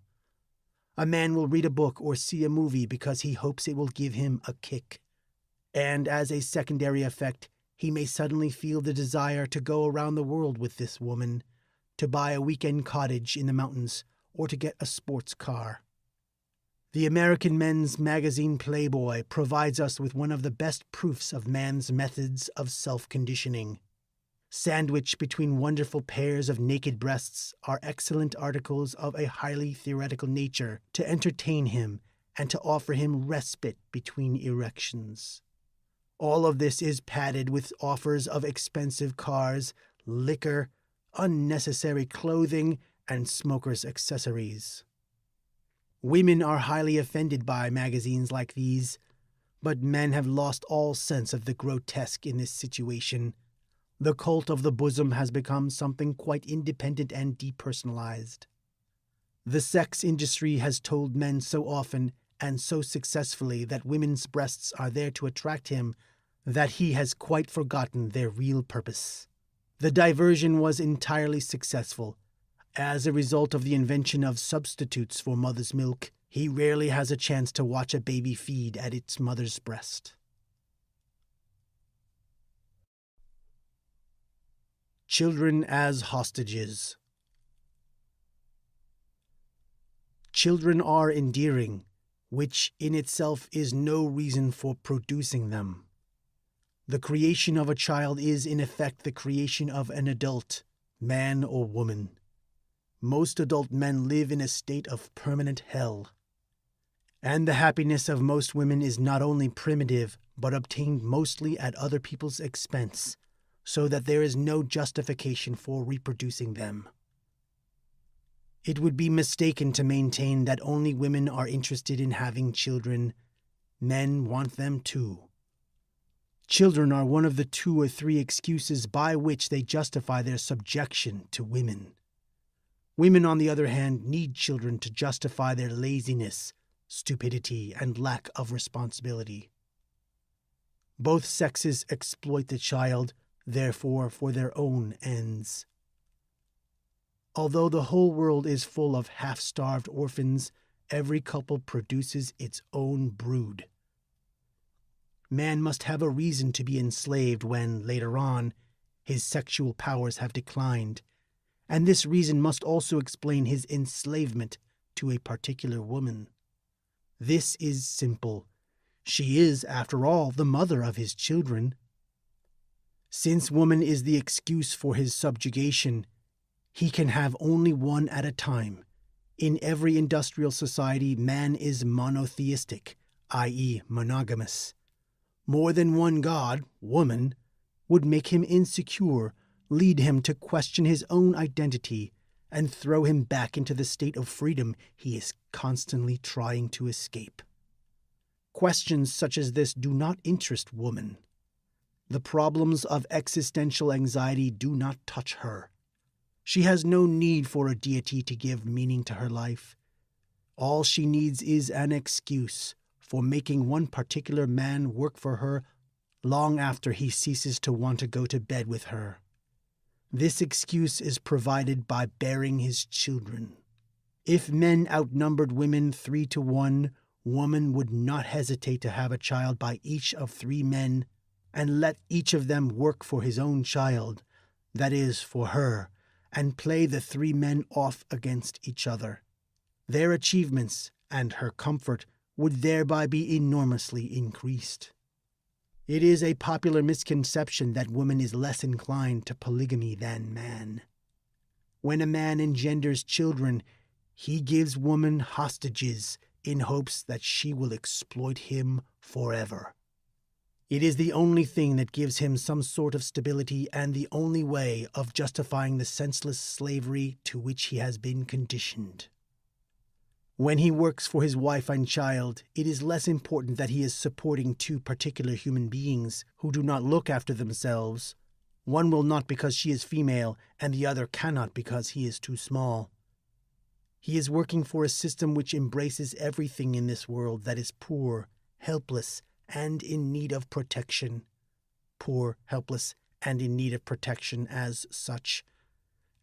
S1: A man will read a book or see a movie because he hopes it will give him a kick. And as a secondary effect, he may suddenly feel the desire to go around the world with this woman, to buy a weekend cottage in the mountains, or to get a sports car. The American men's magazine Playboy provides us with one of the best proofs of man's methods of self-conditioning. Sandwiched between wonderful pairs of naked breasts are excellent articles of a highly theoretical nature to entertain him and to offer him respite between erections. All of this is padded with offers of expensive cars, liquor, unnecessary clothing, and smokers' accessories. Women are highly offended by magazines like these, but men have lost all sense of the grotesque in this situation. The cult of the bosom has become something quite independent and depersonalized. The sex industry has told men so often and so successfully that women's breasts are there to attract him that he has quite forgotten their real purpose. The diversion was entirely successful. As a result of the invention of substitutes for mother's milk, he rarely has a chance to watch a baby feed at its mother's breast. Children as hostages. Children are endearing, which in itself is no reason for producing them. The creation of a child is in effect the creation of an adult, man or woman. Most adult men live in a state of permanent hell. And the happiness of most women is not only primitive, but obtained mostly at other people's expense, so that there is no justification for reproducing them. It would be mistaken to maintain that only women are interested in having children. Men want them too. Children are one of the 2 or 3 excuses by which they justify their subjection to women. Women, on the other hand, need children to justify their laziness, stupidity, and lack of responsibility. Both sexes exploit the child, therefore, for their own ends. Although the whole world is full of half-starved orphans, every couple produces its own brood. Man must have a reason to be enslaved when, later on, his sexual powers have declined, and this reason must also explain his enslavement to a particular woman. This is simple. She is, after all, the mother of his children. Since woman is the excuse for his subjugation, he can have only one at a time. In every industrial society, man is monotheistic, i.e., monogamous. More than one god, woman, would make him insecure, lead him to question his own identity, and throw him back into the state of freedom he is constantly trying to escape. Questions such as this do not interest woman. The problems of existential anxiety do not touch her. She has no need for a deity to give meaning to her life. All she needs is an excuse for making one particular man work for her long after he ceases to want to go to bed with her. This excuse is provided by bearing his children. If men outnumbered women 3 to 1, woman would not hesitate to have a child by each of 3 men and let each of them work for his own child, that is, for her, and play the 3 men off against each other. Their achievements and her comfort would thereby be enormously increased. It is a popular misconception that woman is less inclined to polygamy than man. When a man engenders children, he gives woman hostages in hopes that she will exploit him forever. It is the only thing that gives him some sort of stability and the only way of justifying the senseless slavery to which he has been conditioned. When he works for his wife and child, it is less important that he is supporting 2 particular human beings who do not look after themselves. One will not because she is female, and the other cannot because he is too small. He is working for a system which embraces everything in this world that is poor, helpless, and in need of protection. Poor, helpless, and in need of protection as such,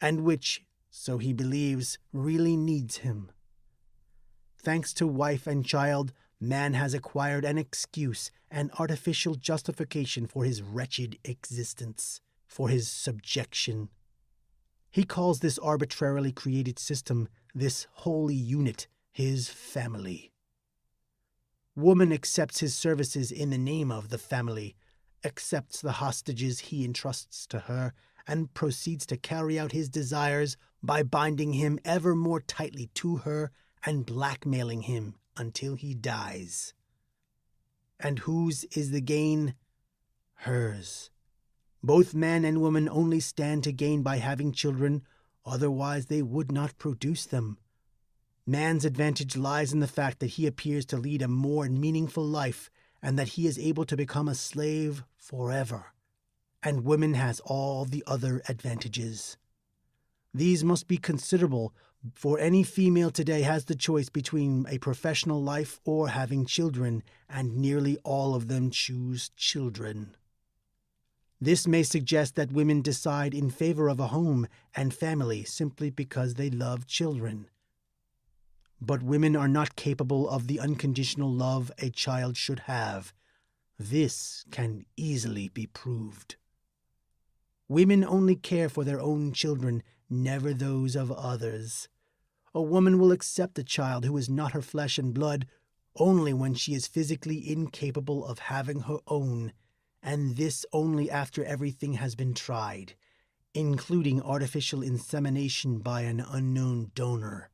S1: and which, so he believes, really needs him. Thanks to wife and child, man has acquired an excuse, an artificial justification for his wretched existence, for his subjection. He calls this arbitrarily created system, this holy unit, his family. Woman accepts his services in the name of the family, accepts the hostages he entrusts to her, and proceeds to carry out his desires by binding him ever more tightly to her and blackmailing him until he dies. And whose is the gain? Hers. Both man and woman only stand to gain by having children, otherwise they would not produce them. Man's advantage lies in the fact that he appears to lead a more meaningful life and that he is able to become a slave forever. And woman has all the other advantages. These must be considerable, For any female today has the choice between a professional life or having children, and nearly all of them choose children. This may suggest that women decide in favor of a home and family simply because they love children. But women are not capable of the unconditional love a child should have. This can easily be proved. Women only care for their own children, never those of others. A woman will accept a child who is not her flesh and blood only when she is physically incapable of having her own, and this only after everything has been tried, including artificial insemination by an unknown donor.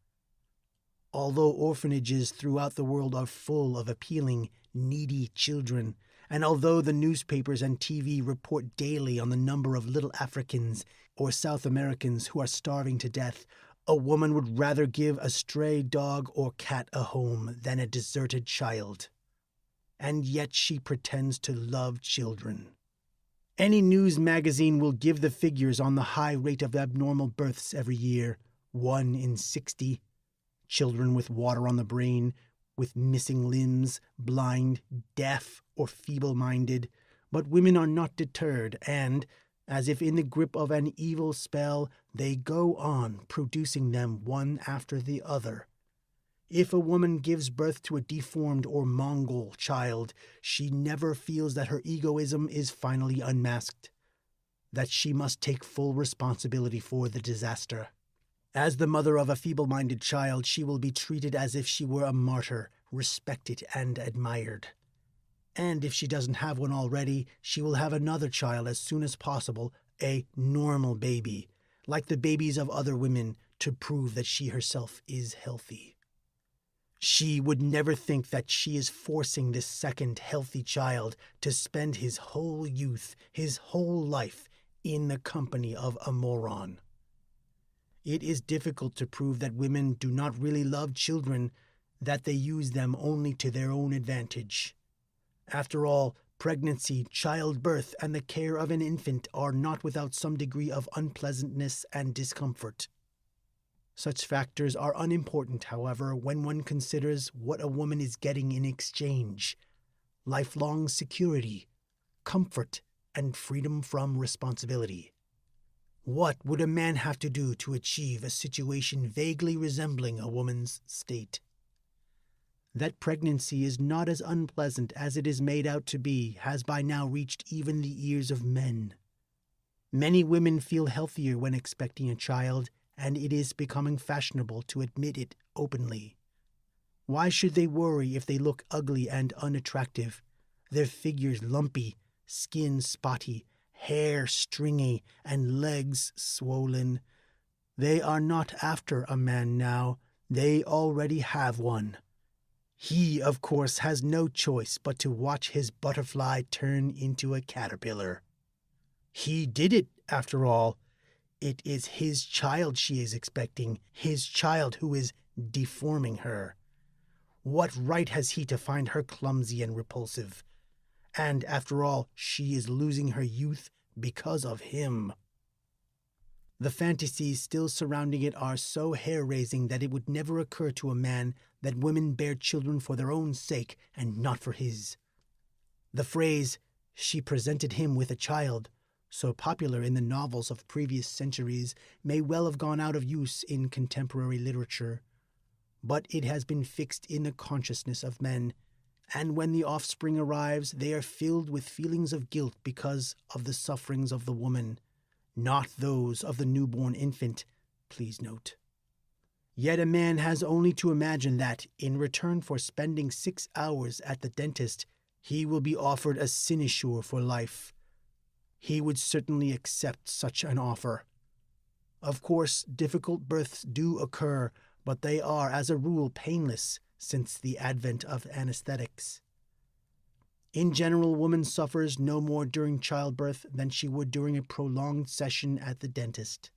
S1: Although orphanages throughout the world are full of appealing, needy children, and although the newspapers and TV report daily on the number of little Africans or South Americans who are starving to death, a woman would rather give a stray dog or cat a home than a deserted child. And yet she pretends to love children. Any news magazine will give the figures on the high rate of abnormal births every year, 1 in 60. Children with water on the brain, with missing limbs, blind, deaf, or feeble-minded. But women are not deterred, and, as if in the grip of an evil spell, they go on producing them one after the other. If a woman gives birth to a deformed or Mongol child, she never feels that her egoism is finally unmasked, that she must take full responsibility for the disaster. As the mother of a feeble-minded child, she will be treated as if she were a martyr, respected and admired. And if she doesn't have one already, she will have another child as soon as possible, a normal baby, like the babies of other women, to prove that she herself is healthy. She would never think that she is forcing this second healthy child to spend his whole youth, his whole life, in the company of a moron. It is difficult to prove that women do not really love children, that they use them only to their own advantage. After all, pregnancy, childbirth, and the care of an infant are not without some degree of unpleasantness and discomfort. Such factors are unimportant, however, when one considers what a woman is getting in exchange: lifelong security, comfort, and freedom from responsibility. What would a man have to do to achieve a situation vaguely resembling a woman's state? That pregnancy is not as unpleasant as it is made out to be has by now reached even the ears of men. Many women feel healthier when expecting a child, and it is becoming fashionable to admit it openly. Why should they worry if they look ugly and unattractive, their figures lumpy, skin spotty, hair stringy, and legs swollen? They are not after a man now. They already have one. He, of course, has no choice but to watch his butterfly turn into a caterpillar. He did it, after all. It is his child she is expecting, his child who is deforming her. What right has he to find her clumsy and repulsive? And, after all, she is losing her youth because of him. The fantasies still surrounding it are so hair-raising that it would never occur to a man that women bear children for their own sake and not for his. The phrase, "she presented him with a child," so popular in the novels of previous centuries, may well have gone out of use in contemporary literature. But it has been fixed in the consciousness of men, and when the offspring arrives, they are filled with feelings of guilt because of the sufferings of the woman, not those of the newborn infant, please note. Yet a man has only to imagine that, in return for spending 6 hours at the dentist, he will be offered a sinecure for life. He would certainly accept such an offer. Of course, difficult births do occur, but they are, as a rule, painless since the advent of anesthetics. In general, woman suffers no more during childbirth than she would during a prolonged session at the dentist.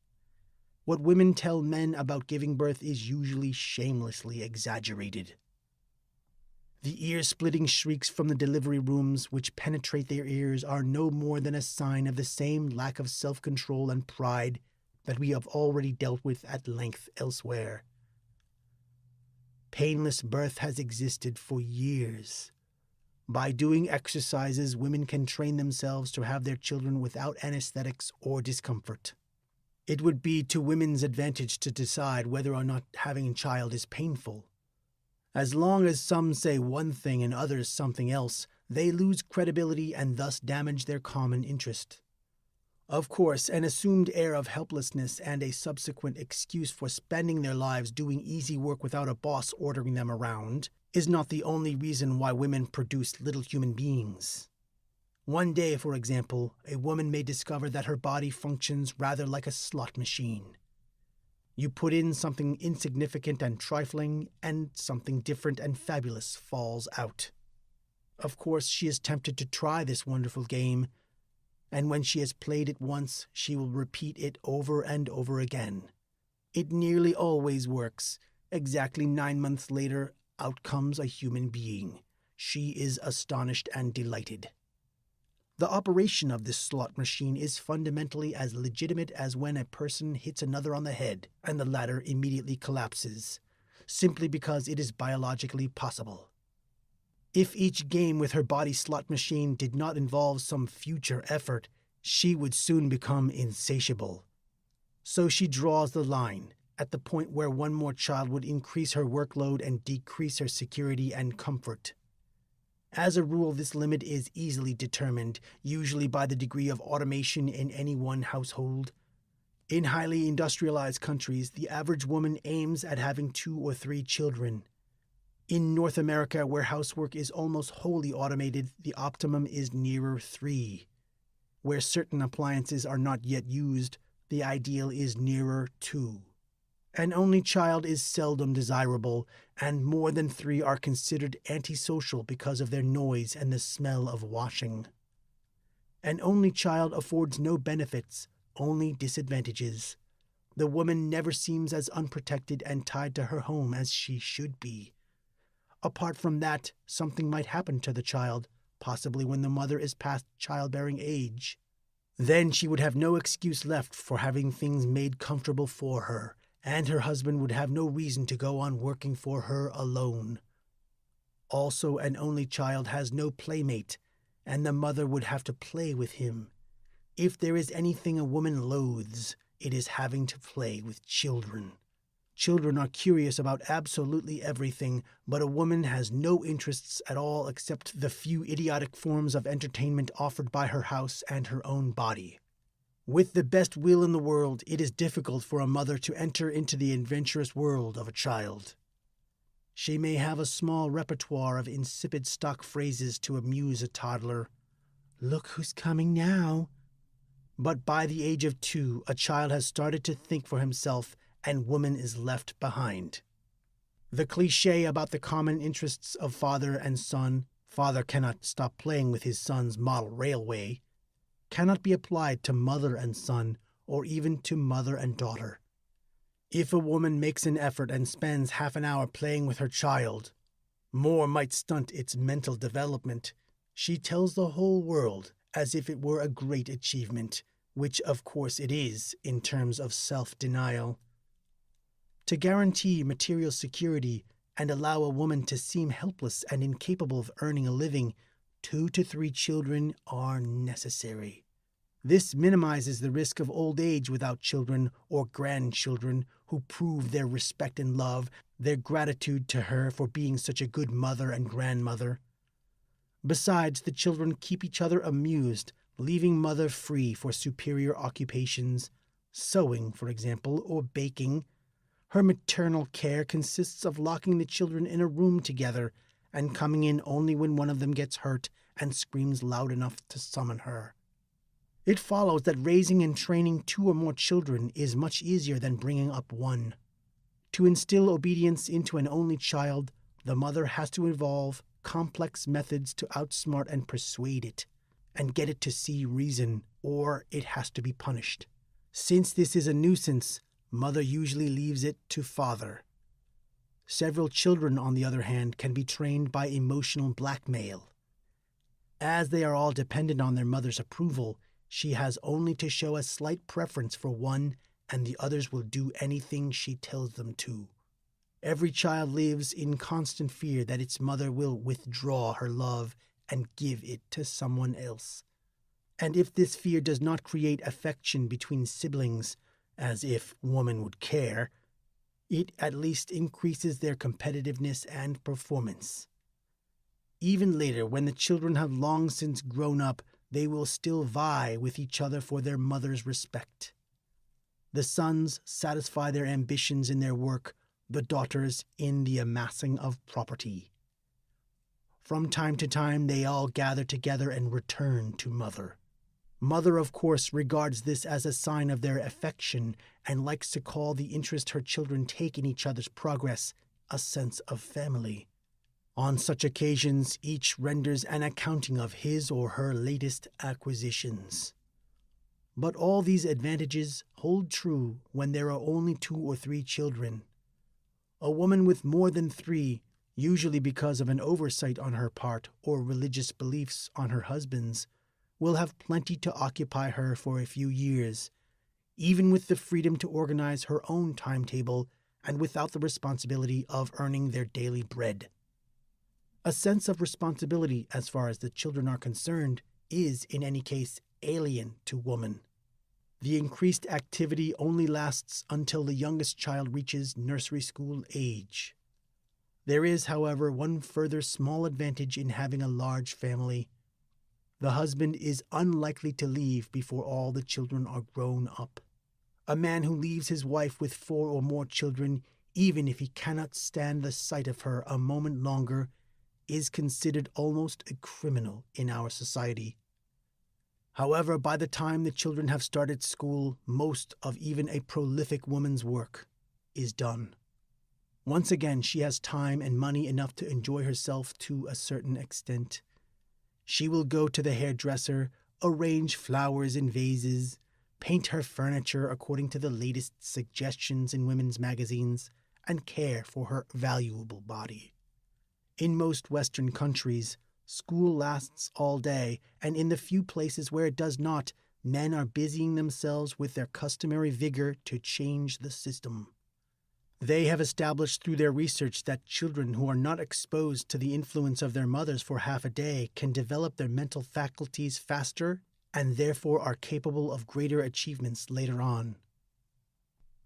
S1: What women tell men about giving birth is usually shamelessly exaggerated. The ear-splitting shrieks from the delivery rooms which penetrate their ears are no more than a sign of the same lack of self-control and pride that we have already dealt with at length elsewhere. Painless birth has existed for years. By doing exercises, women can train themselves to have their children without anesthetics or discomfort. It would be to women's advantage to decide whether or not having a child is painful. As long as some say one thing and others something else, they lose credibility and thus damage their common interest. Of course, an assumed air of helplessness and a subsequent excuse for spending their lives doing easy work without a boss ordering them around is not the only reason why women produce little human beings. One day, for example, a woman may discover that her body functions rather like a slot machine. You put in something insignificant and trifling, and something different and fabulous falls out. Of course, she is tempted to try this wonderful game, and when she has played it once, she will repeat it over and over again. It nearly always works. Exactly 9 months later, out comes a human being. She is astonished and delighted. The operation of this slot machine is fundamentally as legitimate as when a person hits another on the head and the latter immediately collapses, simply because it is biologically possible. If each game with her body slot machine did not involve some future effort, she would soon become insatiable. So she draws the line at the point where one more child would increase her workload and decrease her security and comfort. As a rule, this limit is easily determined, usually by the degree of automation in any one household. In highly industrialized countries, the average woman aims at having 2 or 3 children. In North America, where housework is almost wholly automated, the optimum is nearer 3. Where certain appliances are not yet used, the ideal is nearer 2. An only child is seldom desirable, and more than 3 are considered antisocial because of their noise and the smell of washing. An only child affords no benefits, only disadvantages. The woman never seems as unprotected and tied to her home as she should be. Apart from that, something might happen to the child, possibly when the mother is past childbearing age. Then she would have no excuse left for having things made comfortable for her, and her husband would have no reason to go on working for her alone. Also, an only child has no playmate, and the mother would have to play with him. If there is anything a woman loathes, it is having to play with children. Children are curious about absolutely everything, but a woman has no interests at all except the few idiotic forms of entertainment offered by her house and her own body. With the best will in the world, it is difficult for a mother to enter into the adventurous world of a child. She may have a small repertoire of insipid stock phrases to amuse a toddler. "Look who's coming now." But by the age of 2, a child has started to think for himself, and woman is left behind. The cliché about the common interests of father and son, father cannot stop playing with his son's model railway, cannot be applied to mother and son, or even to mother and daughter. If a woman makes an effort and spends half an hour playing with her child, more might stunt its mental development. She tells the whole world as if it were a great achievement, which of course it is in terms of self-denial. To guarantee material security and allow a woman to seem helpless and incapable of earning a living, 2 to 3 children are necessary. This minimizes the risk of old age without children or grandchildren who prove their respect and love, their gratitude to her for being such a good mother and grandmother. Besides, the children keep each other amused, leaving mother free for superior occupations, sewing, for example, or baking. Her maternal care consists of locking the children in a room together and coming in only when one of them gets hurt and screams loud enough to summon her. It follows that raising and training 2 or more children is much easier than bringing up one. To instill obedience into an only child, the mother has to evolve complex methods to outsmart and persuade it, and get it to see reason, or it has to be punished. Since this is a nuisance, mother usually leaves it to father. Several children, on the other hand, can be trained by emotional blackmail. As they are all dependent on their mother's approval, she has only to show a slight preference for one, and the others will do anything she tells them to. Every child lives in constant fear that its mother will withdraw her love and give it to someone else. And if this fear does not create affection between siblings, as if woman would care, it at least increases their competitiveness and performance. Even later, when the children have long since grown up, they will still vie with each other for their mother's respect. The sons satisfy their ambitions in their work, the daughters in the amassing of property. From time to time, they all gather together and return to mother. Mother, of course, regards this as a sign of their affection and likes to call the interest her children take in each other's progress a sense of family. On such occasions, each renders an accounting of his or her latest acquisitions. But all these advantages hold true when there are only 2 or 3 children. A woman with more than 3, usually because of an oversight on her part or religious beliefs on her husband's, will have plenty to occupy her for a few years, even with the freedom to organize her own timetable and without the responsibility of earning their daily bread. A sense of responsibility, as far as the children are concerned, is, in any case, alien to woman. The increased activity only lasts until the youngest child reaches nursery school age. There is, however, one further small advantage in having a large family. The husband is unlikely to leave before all the children are grown up. A man who leaves his wife with 4 or more children, even if he cannot stand the sight of her a moment longer, is considered almost a criminal in our society. However, by the time the children have started school, most of even a prolific woman's work is done. Once again, she has time and money enough to enjoy herself to a certain extent. She will go to the hairdresser, arrange flowers in vases, paint her furniture according to the latest suggestions in women's magazines, and care for her valuable body. In most Western countries, school lasts all day, and in the few places where it does not, men are busying themselves with their customary vigor to change the system. They have established through their research that children who are not exposed to the influence of their mothers for half a day can develop their mental faculties faster and therefore are capable of greater achievements later on.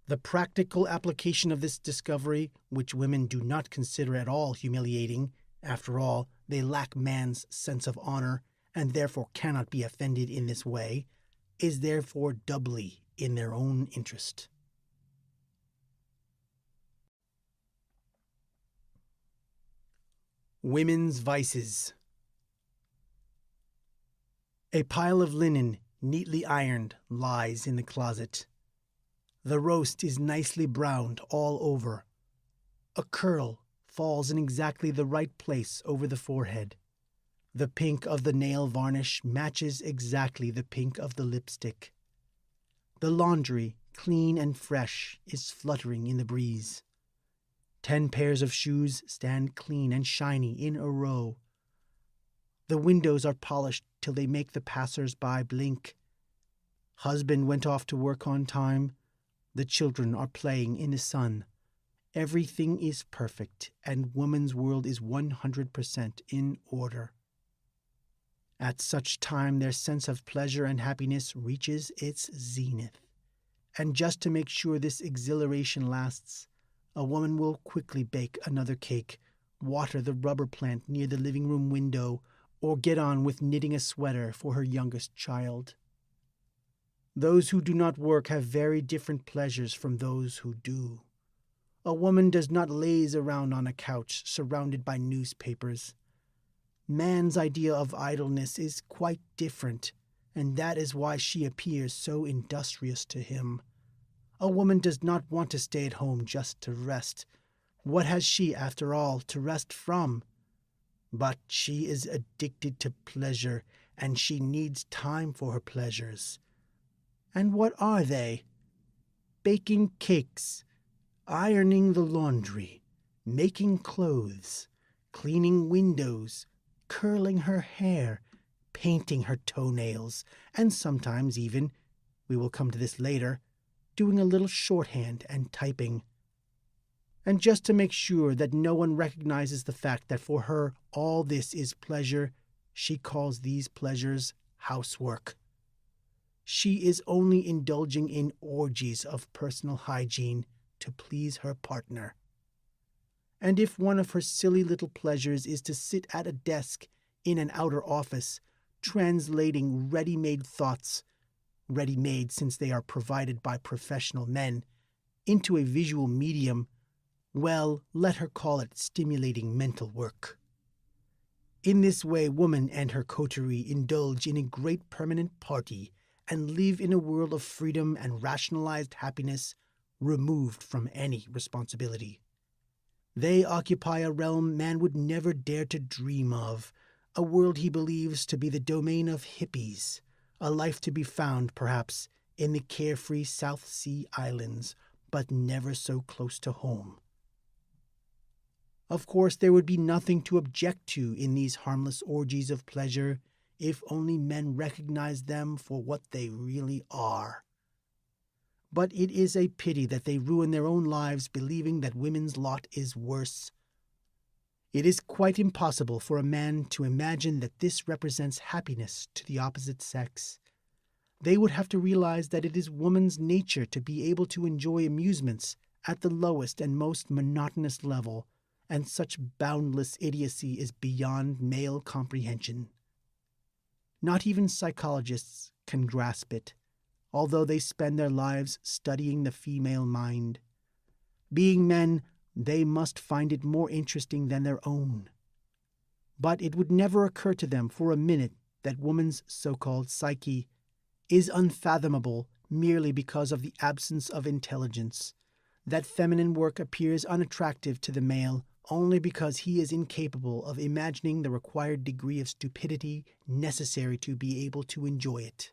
S1: The practical application of this discovery, which women do not consider at all humiliating, after all, they lack man's sense of honor and therefore cannot be offended in this way, is therefore doubly in their own interest. Women's vices. A pile of linen, neatly ironed, lies in the closet. The roast is nicely browned all over. A curl falls in exactly the right place over the forehead. The pink of the nail varnish matches exactly the pink of the lipstick. The laundry, clean and fresh, is fluttering in the breeze. 10 pairs of shoes stand clean and shiny in a row. The windows are polished till they make the passers-by blink. Husband went off to work on time. The children are playing in the sun. Everything is perfect, and woman's world is 100% in order. At such time, their sense of pleasure and happiness reaches its zenith. And just to make sure this exhilaration lasts, a woman will quickly bake another cake, water the rubber plant near the living room window, or get on with knitting a sweater for her youngest child. Those who do not work have very different pleasures from those who do. A woman does not laze around on a couch surrounded by newspapers. Man's idea of idleness is quite different, and that is why she appears so industrious to him. A woman does not want to stay at home just to rest. What has she, after all, to rest from? But she is addicted to pleasure, and she needs time for her pleasures. And what are they? Baking cakes, ironing the laundry, making clothes, cleaning windows, curling her hair, painting her toenails, and sometimes even, we will come to this later, doing a little shorthand and typing. And just to make sure that no one recognizes the fact that for her all this is pleasure, she calls these pleasures housework. She is only indulging in orgies of personal hygiene to please her partner. And if one of her silly little pleasures is to sit at a desk in an outer office, translating ready-made thoughts, ready-made since they are provided by professional men, into a visual medium, well, let her call it stimulating mental work. In this way, woman and her coterie indulge in a great permanent party and live in a world of freedom and rationalized happiness removed from any responsibility. They occupy a realm man would never dare to dream of, a world he believes to be the domain of hippies, a life to be found, perhaps, in the carefree South Sea Islands, but never so close to home. Of course, there would be nothing to object to in these harmless orgies of pleasure if only men recognized them for what they really are. But it is a pity that they ruin their own lives believing that women's lot is worse. It is quite impossible for a man to imagine that this represents happiness to the opposite sex. They would have to realize that it is woman's nature to be able to enjoy amusements at the lowest and most monotonous level, and such boundless idiocy is beyond male comprehension. Not even psychologists can grasp it, although they spend their lives studying the female mind. Being men, they must find it more interesting than their own. But it would never occur to them for a minute that woman's so-called psyche is unfathomable merely because of the absence of intelligence, that feminine work appears unattractive to the male only because he is incapable of imagining the required degree of stupidity necessary to be able to enjoy it.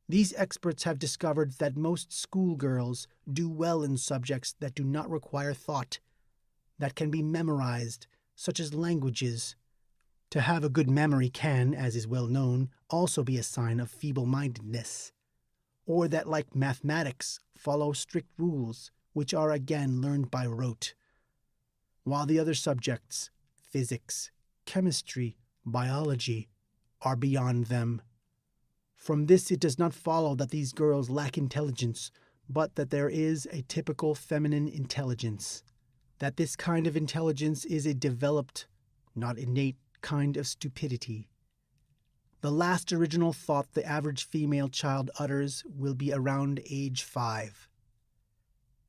S1: These experts have discovered that most schoolgirls do well in subjects that do not require thought, that can be memorized, such as languages. To have a good memory can, as is well known, also be a sign of feeble-mindedness, or that, like mathematics, follow strict rules, which are again learned by rote, while the other subjects, physics, chemistry, biology, are beyond them. From this it does not follow that these girls lack intelligence, but that there is a typical feminine intelligence, that this kind of intelligence is a developed, not innate, kind of stupidity. The last original thought the average female child utters will be around age 5.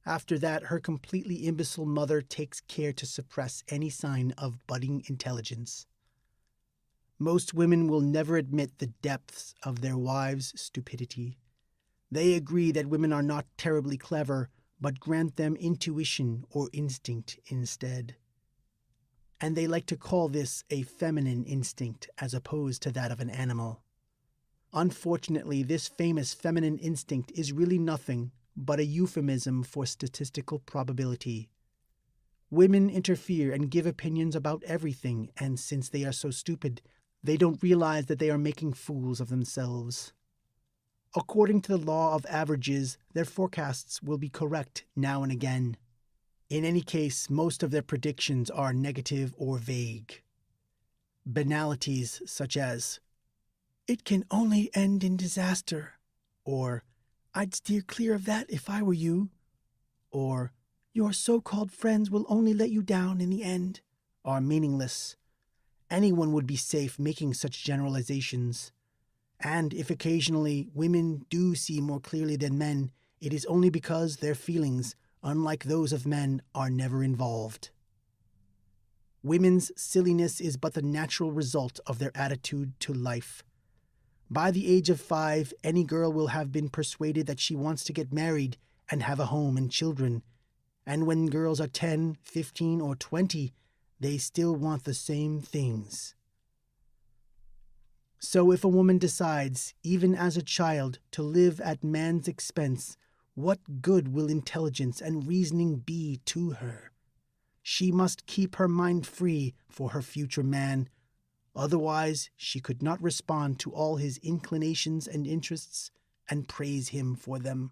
S1: After that, her completely imbecile mother takes care to suppress any sign of budding intelligence. Most women will never admit the depths of their wives' stupidity. They agree that women are not terribly clever, but grant them intuition or instinct instead. And they like to call this a feminine instinct as opposed to that of an animal. Unfortunately, this famous feminine instinct is really nothing but a euphemism for statistical probability. Women interfere and give opinions about everything, and since they are so stupid, they don't realize that they are making fools of themselves. According to the law of averages, their forecasts will be correct now and again. In any case, most of their predictions are negative or vague. Banalities such as, "It can only end in disaster," or "I'd steer clear of that if I were you," or "Your so-called friends will only let you down in the end," are meaningless. Anyone would be safe making such generalizations. And if occasionally women do see more clearly than men, it is only because their feelings, unlike those of men, are never involved. Women's silliness is but the natural result of their attitude to life. By the age of 5, any girl will have been persuaded that she wants to get married and have a home and children. And when girls are 10, 15, or 20, they still want the same things. So if a woman decides, even as a child, to live at man's expense, what good will intelligence and reasoning be to her? She must keep her mind free for her future man. Otherwise, she could not respond to all his inclinations and interests and praise him for them.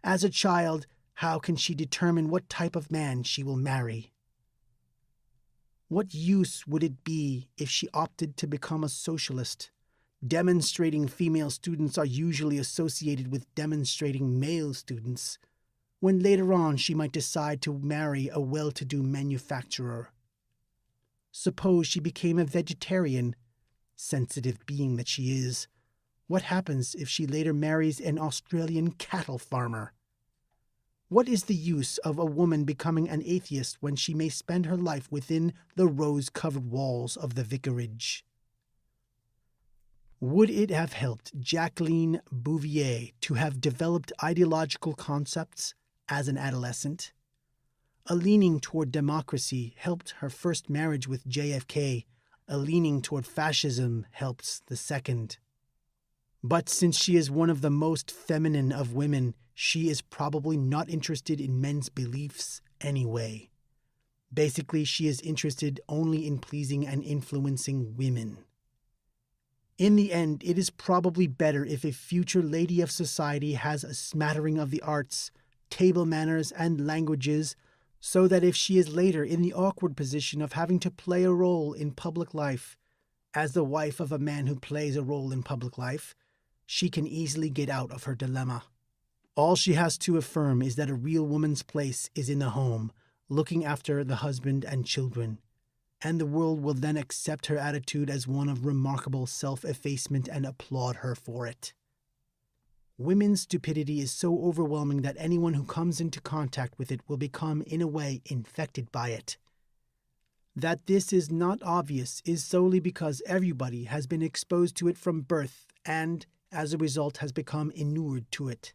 S1: As a child, how can she determine what type of man she will marry? What use would it be if she opted to become a socialist? Demonstrating female students are usually associated with demonstrating male students, when later on she might decide to marry a well-to-do manufacturer. Suppose she became a vegetarian, sensitive being that she is. What happens if she later marries an Australian cattle farmer? What is the use of a woman becoming an atheist when she may spend her life within the rose-covered walls of the vicarage? Would it have helped Jacqueline Bouvier to have developed ideological concepts as an adolescent? A leaning toward democracy helped her first marriage with JFK. A leaning toward fascism helps the second. But since she is one of the most feminine of women, she is probably not interested in men's beliefs anyway. Basically, she is interested only in pleasing and influencing women. In the end, it is probably better if a future lady of society has a smattering of the arts, table manners, and languages, so that if she is later in the awkward position of having to play a role in public life, as the wife of a man who plays a role in public life, she can easily get out of her dilemma. All she has to affirm is that a real woman's place is in the home, looking after the husband and children, and the world will then accept her attitude as one of remarkable self-effacement and applaud her for it. Women's stupidity is so overwhelming that anyone who comes into contact with it will become, in a way, infected by it. That this is not obvious is solely because everybody has been exposed to it from birth and, as a result, has become inured to it,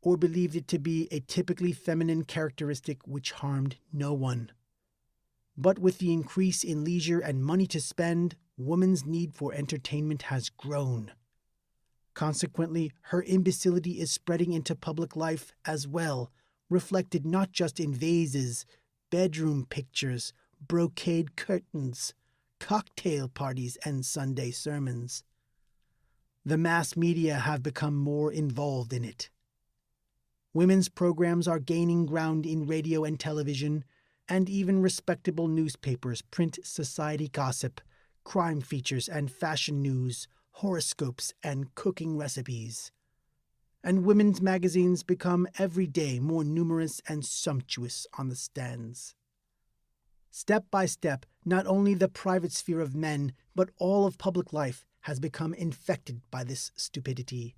S1: or believed it to be a typically feminine characteristic which harmed no one. But with the increase in leisure and money to spend, woman's need for entertainment has grown. Consequently, her imbecility is spreading into public life as well, reflected not just in vases, bedroom pictures, brocade curtains, cocktail parties, and Sunday sermons. The mass media have become more involved in it. Women's programs are gaining ground in radio and television, and even respectable newspapers print society gossip, crime features and fashion news, horoscopes and cooking recipes. And women's magazines become every day more numerous and sumptuous on the stands. Step by step, not only the private sphere of men, but all of public life has become infected by this stupidity.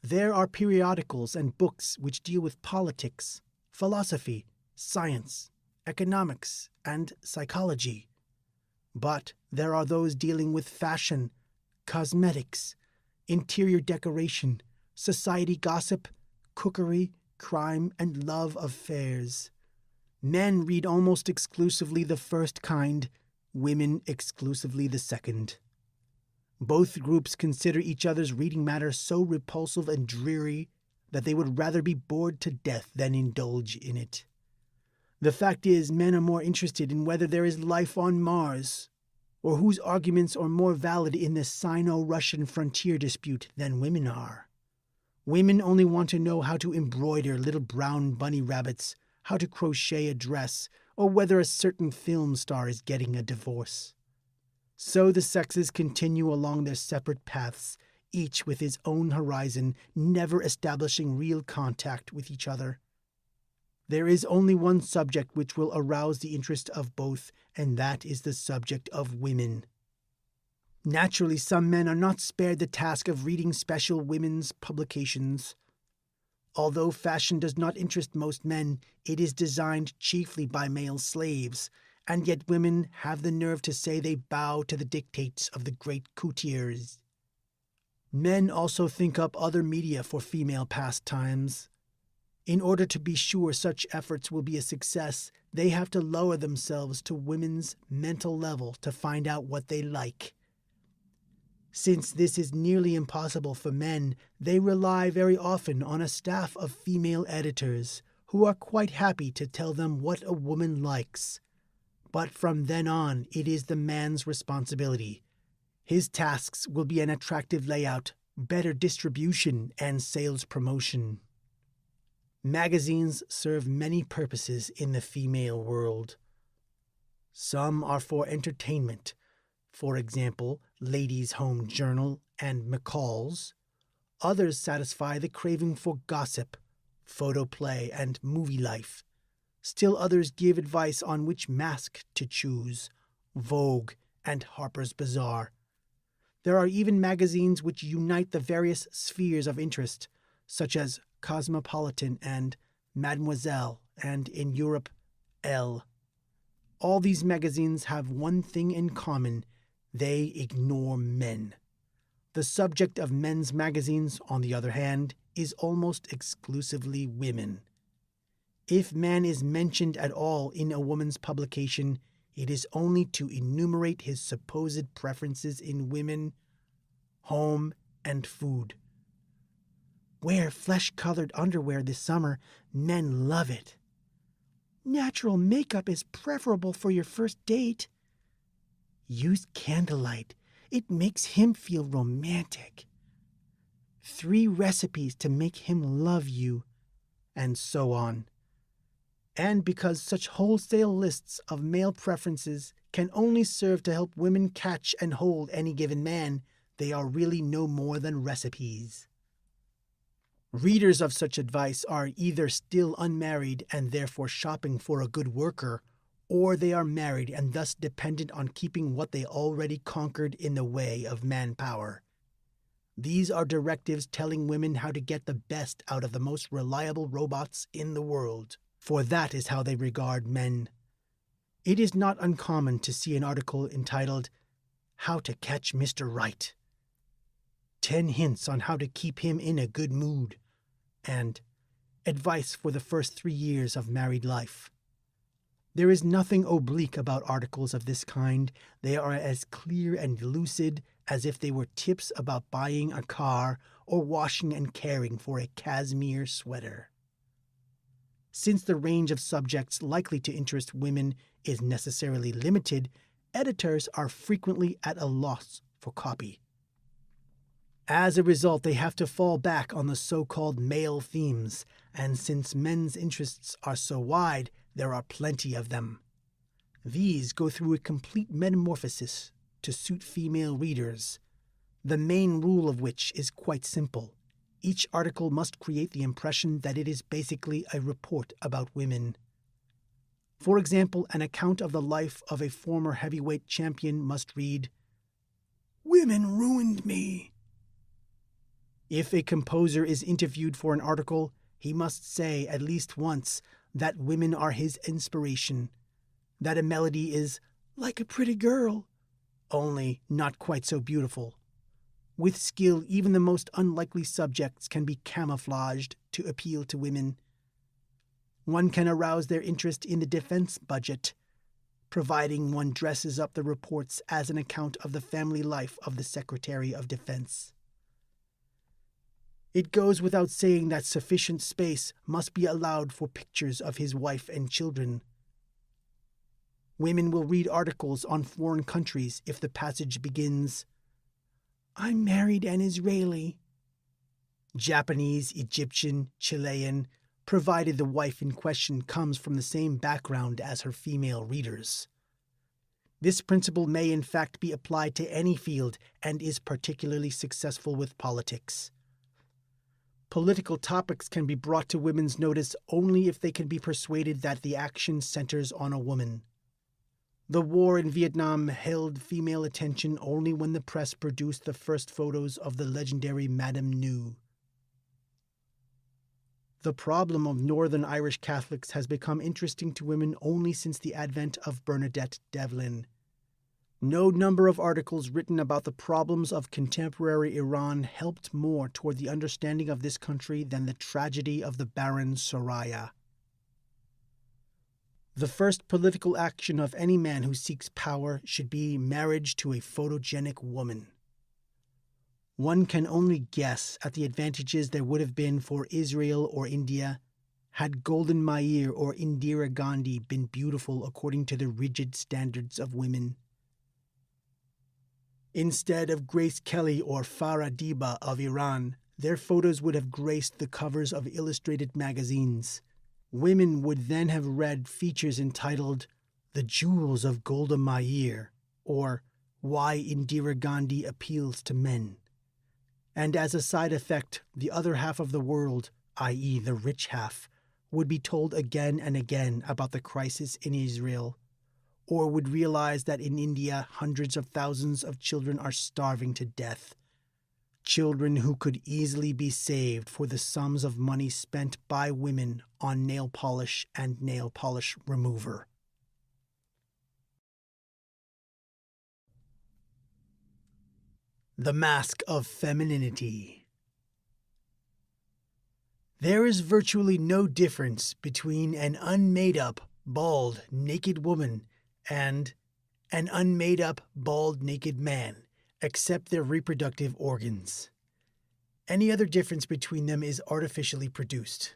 S1: There are periodicals and books which deal with politics, philosophy, science, economics, and psychology. But there are those dealing with fashion, cosmetics, interior decoration, society gossip, cookery, crime, and love affairs. Men read almost exclusively the first kind, women exclusively the second. Both groups consider each other's reading matter so repulsive and dreary that they would rather be bored to death than indulge in it. The fact is, men are more interested in whether there is life on Mars, or whose arguments are more valid in the Sino-Russian frontier dispute than women are. Women only want to know how to embroider little brown bunny rabbits, how to crochet a dress, or whether a certain film star is getting a divorce. So the sexes continue along their separate paths, each with his own horizon, never establishing real contact with each other. There is only one subject which will arouse the interest of both, and that is the subject of women. Naturally, some men are not spared the task of reading special women's publications. Although fashion does not interest most men, it is designed chiefly by male slaves, and yet women have the nerve to say they bow to the dictates of the great courtiers. Men also think up other media for female pastimes. In order to be sure such efforts will be a success, they have to lower themselves to women's mental level to find out what they like. Since this is nearly impossible for men, they rely very often on a staff of female editors who are quite happy to tell them what a woman likes. But from then on, it is the man's responsibility. His tasks will be an attractive layout, better distribution, and sales promotion. Magazines serve many purposes in the female world. Some are for entertainment, for example, Ladies' Home Journal and McCall's. Others satisfy the craving for gossip, photoplay, and movie life. Still others give advice on which mask to choose, Vogue and Harper's Bazaar. There are even magazines which unite the various spheres of interest, such as Cosmopolitan and Mademoiselle, and in Europe, Elle. All these magazines have one thing in common: they ignore men. The subject of men's magazines, on the other hand, is almost exclusively women. If man is mentioned at all in a woman's publication, it is only to enumerate his supposed preferences in women, home, and food. Wear flesh-colored underwear this summer. Men love it. Natural makeup is preferable for your first date. Use candlelight. It makes him feel romantic. 3 recipes to make him love you, and so on. And because such wholesale lists of male preferences can only serve to help women catch and hold any given man, they are really no more than recipes. Readers of such advice are either still unmarried and therefore shopping for a good worker, or they are married and thus dependent on keeping what they already conquered in the way of manpower. These are directives telling women how to get the best out of the most reliable robots in the world, for that is how they regard men. It is not uncommon to see an article entitled, "How to Catch Mr. Right," 10 hints on how to keep him in a good mood, and advice for the first 3 years of married life. There is nothing oblique about articles of this kind. They are as clear and lucid as if they were tips about buying a car or washing and caring for a cashmere sweater. Since the range of subjects likely to interest women is necessarily limited, editors are frequently at a loss for copy. As a result, they have to fall back on the so-called male themes, and since men's interests are so wide, there are plenty of them. These go through a complete metamorphosis to suit female readers, the main rule of which is quite simple. Each article must create the impression that it is basically a report about women. For example, an account of the life of a former heavyweight champion must read, "Women ruined me." If a composer is interviewed for an article, he must say at least once that women are his inspiration, that a melody is like a pretty girl, only not quite so beautiful. With skill, even the most unlikely subjects can be camouflaged to appeal to women. One can arouse their interest in the defense budget, providing one dresses up the reports as an account of the family life of the Secretary of Defense. It goes without saying that sufficient space must be allowed for pictures of his wife and children. Women will read articles on foreign countries if the passage begins, "I married an Israeli." Japanese, Egyptian, Chilean, provided the wife in question comes from the same background as her female readers. This principle may in fact be applied to any field and is particularly successful with politics. Political topics can be brought to women's notice only if they can be persuaded that the action centers on a woman. The war in Vietnam held female attention only when the press produced the first photos of the legendary Madame Nu. The problem of Northern Irish Catholics has become interesting to women only since the advent of Bernadette Devlin. No number of articles written about the problems of contemporary Iran helped more toward the understanding of this country than the tragedy of the Baron Soraya. The first political action of any man who seeks power should be marriage to a photogenic woman. One can only guess at the advantages there would have been for Israel or India had Golden Meir or Indira Gandhi been beautiful according to the rigid standards of women. Instead of Grace Kelly or Farah Diba of Iran, their photos would have graced the covers of illustrated magazines. Women would then have read features entitled The Jewels of Golda Meir or Why Indira Gandhi Appeals to Men. And as a side effect, the other half of the world, i.e. the rich half, would be told again and again about the crisis in Israel, or would realize that in India hundreds of thousands of children are starving to death. Children who could easily be saved for the sums of money spent by women on nail polish and nail polish remover. The mask of femininity. There is virtually no difference between an unmade-up, bald, naked woman and an unmade-up, bald, naked man, except their reproductive organs. Any other difference between them is artificially produced.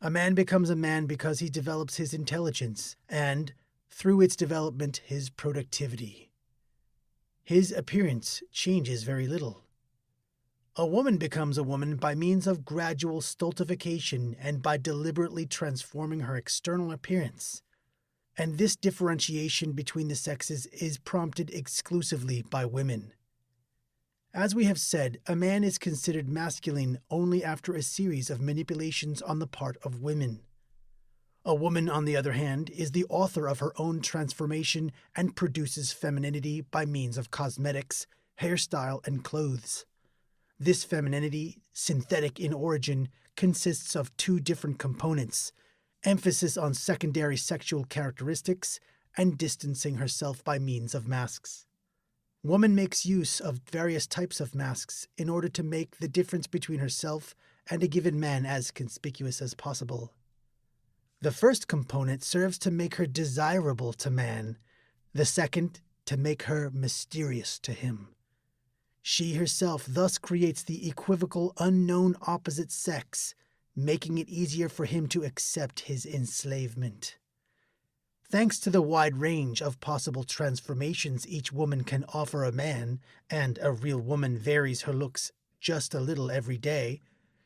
S1: A man becomes a man because he develops his intelligence and, through its development, his productivity. His appearance changes very little. A woman becomes a woman by means of gradual stultification and by deliberately transforming her external appearance. And this differentiation between the sexes is prompted exclusively by women. As we have said, a man is considered masculine only after a series of manipulations on the part of women. A woman, on the other hand, is the author of her own transformation and produces femininity by means of cosmetics, hairstyle, and clothes. This femininity, synthetic in origin, consists of two different components: emphasis on secondary sexual characteristics and distancing herself by means of masks. Woman makes use of various types of masks in order to make the difference between herself and a given man as conspicuous as possible. The first component serves to make her desirable to man, the second to make her mysterious to him. She herself thus creates the equivocal unknown opposite sex, making it easier for him to accept his enslavement. Thanks to the wide range of possible transformations each woman can offer a man, and a real woman varies her looks just a little every day,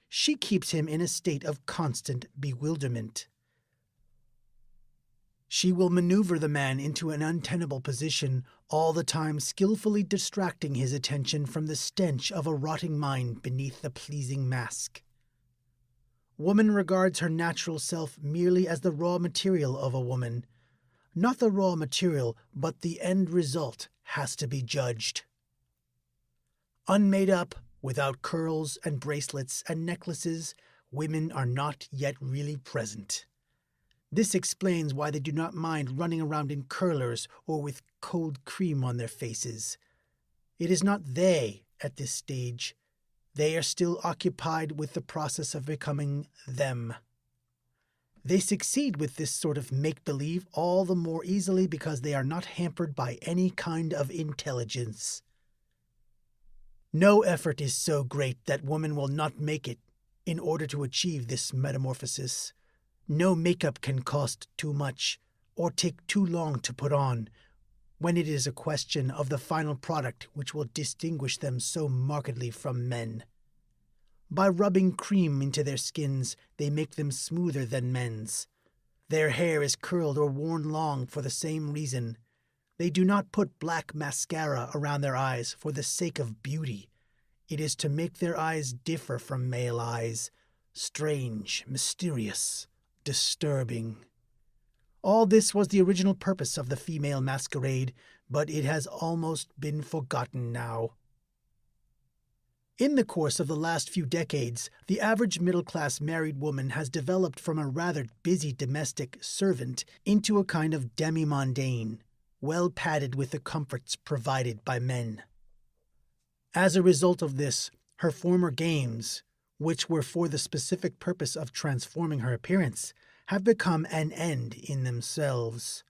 S1: she keeps him in a state of constant bewilderment. She will maneuver the man into an untenable position, all the time skillfully distracting his attention from the stench of a rotting mind beneath the pleasing mask. Woman regards her natural self merely as the raw material of a woman. Not the raw material, but the end result has to be judged. Unmade up, without curls and bracelets and necklaces, women are not yet really present. This explains why they do not mind running around in curlers or with cold cream on their faces. It is not they at this stage. They are still occupied with the process of becoming them. They succeed with this sort of make-believe all the more easily because they are not hampered by any kind of intelligence. No effort is so great that woman will not make it in order to achieve this metamorphosis. No makeup can cost too much or take too long to put on when it is a question of the final product which will distinguish them so markedly from men. By rubbing cream into their skins, they make them smoother than men's. Their hair is curled or worn long for the same reason. They do not put black mascara around their eyes for the sake of beauty. It is to make their eyes differ from male eyes, strange, mysterious, disturbing. All this was the original purpose of the female masquerade, but it has almost been forgotten now. In the course of the last few decades, the average middle-class married woman has developed from a rather busy domestic servant into a kind of demi-mondaine, well padded with the comforts provided by men. As a result of this, her former games, which were for the specific purpose of transforming her appearance, have become an end in themselves.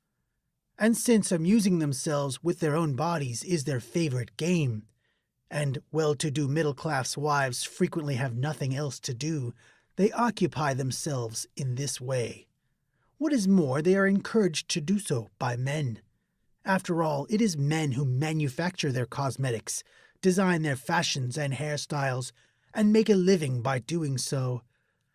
S1: And since amusing themselves with their own bodies is their favorite game, and well-to-do middle-class wives frequently have nothing else to do, they occupy themselves in this way. What is more, they are encouraged to do so by men. After all, it is men who manufacture their cosmetics, design their fashions and hairstyles, and make a living by doing so.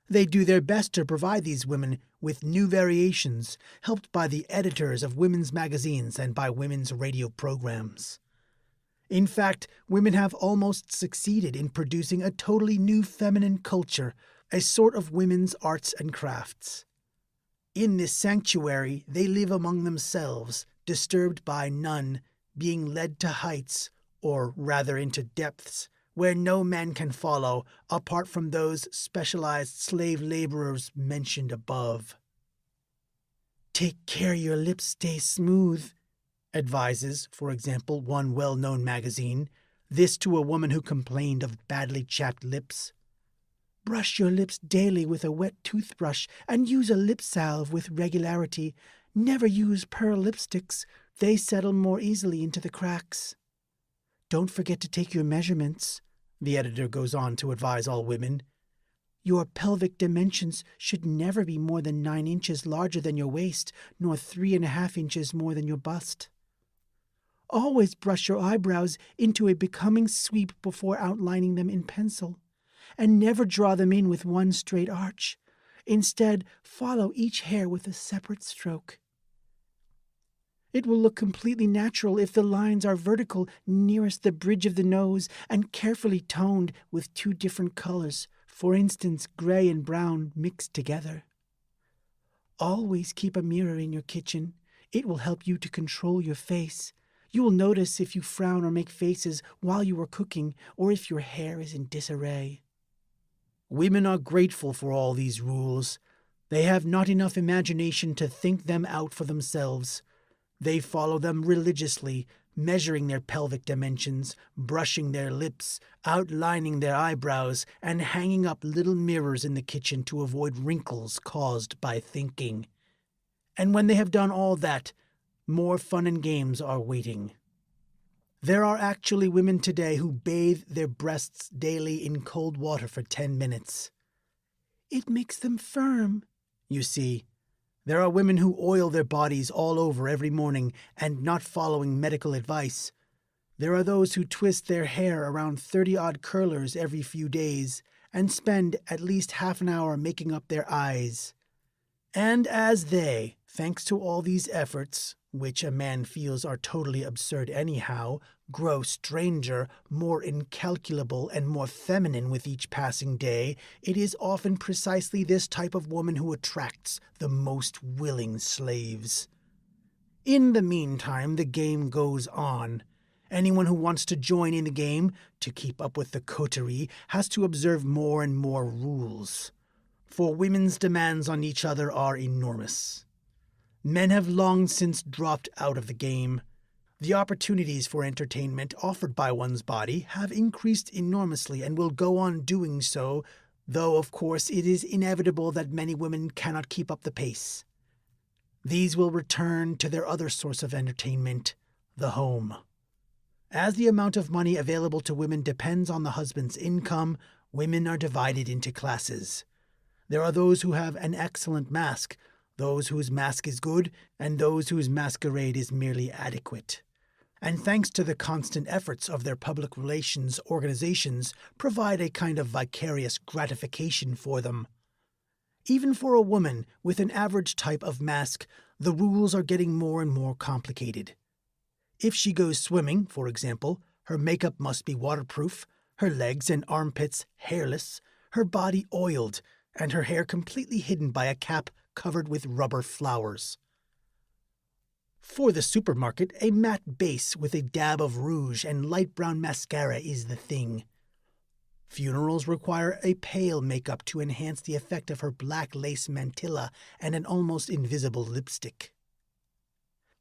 S1: They do their best to provide these women with new variations, helped by the editors of women's magazines and by women's radio programs. In fact, women have almost succeeded in producing a totally new feminine culture, a sort of women's arts and crafts. In this sanctuary, they live among themselves, disturbed by none, being led to heights, or rather into depths, where no man can follow, apart from those specialized slave laborers mentioned above. "Take care your lips stay smooth," advises, for example, one well-known magazine, this to a woman who complained of badly chapped lips. "Brush your lips daily with a wet toothbrush and use a lip salve with regularity. Never use pearl lipsticks. They settle more easily into the cracks. Don't forget to take your measurements," the editor goes on to advise all women. "Your pelvic dimensions should never be more than 9 inches larger than your waist, nor 3.5 inches more than your bust. Always brush your eyebrows into a becoming sweep before outlining them in pencil, and never draw them in with one straight arch. Instead, follow each hair with a separate stroke. It will look completely natural if the lines are vertical nearest the bridge of the nose and carefully toned with 2 different colors, for instance, gray and brown mixed together. Always keep a mirror in your kitchen. It will help you to control your face. You will notice if you frown or make faces while you are cooking, or if your hair is in disarray." Women are grateful for all these rules. They have not enough imagination to think them out for themselves. They follow them religiously, measuring their pelvic dimensions, brushing their lips, outlining their eyebrows, and hanging up little mirrors in the kitchen to avoid wrinkles caused by thinking. And when they have done all that, more fun and games are waiting. There are actually women today who bathe their breasts daily in cold water for 10 minutes. "It makes them firm," you see. There are women who oil their bodies all over every morning and not following medical advice. There are those who twist their hair around 30-odd curlers every few days and spend at least half an hour making up their eyes. And as they, thanks to all these efforts, which a man feels are totally absurd anyhow, grow stranger, more incalculable, and more feminine with each passing day, it is often precisely this type of woman who attracts the most willing slaves. In the meantime, the game goes on. Anyone who wants to join in the game, to keep up with the coterie, has to observe more and more rules. For women's demands on each other are enormous. Men have long since dropped out of the game. The opportunities for entertainment offered by one's body have increased enormously and will go on doing so, though of course it is inevitable that many women cannot keep up the pace. These will return to their other source of entertainment, the home. As the amount of money available to women depends on the husband's income, women are divided into classes. There are those who have an excellent mask, those whose mask is good, and those whose masquerade is merely adequate. And thanks to the constant efforts of their public relations organizations, provide a kind of vicarious gratification for them. Even for a woman with an average type of mask, the rules are getting more and more complicated. If she goes swimming, for example, her makeup must be waterproof, her legs and armpits hairless, her body oiled, and her hair completely hidden by a cap covered with rubber flowers. For the supermarket, a matte base with a dab of rouge and light brown mascara is the thing. Funerals require a pale makeup to enhance the effect of her black lace mantilla and an almost invisible lipstick.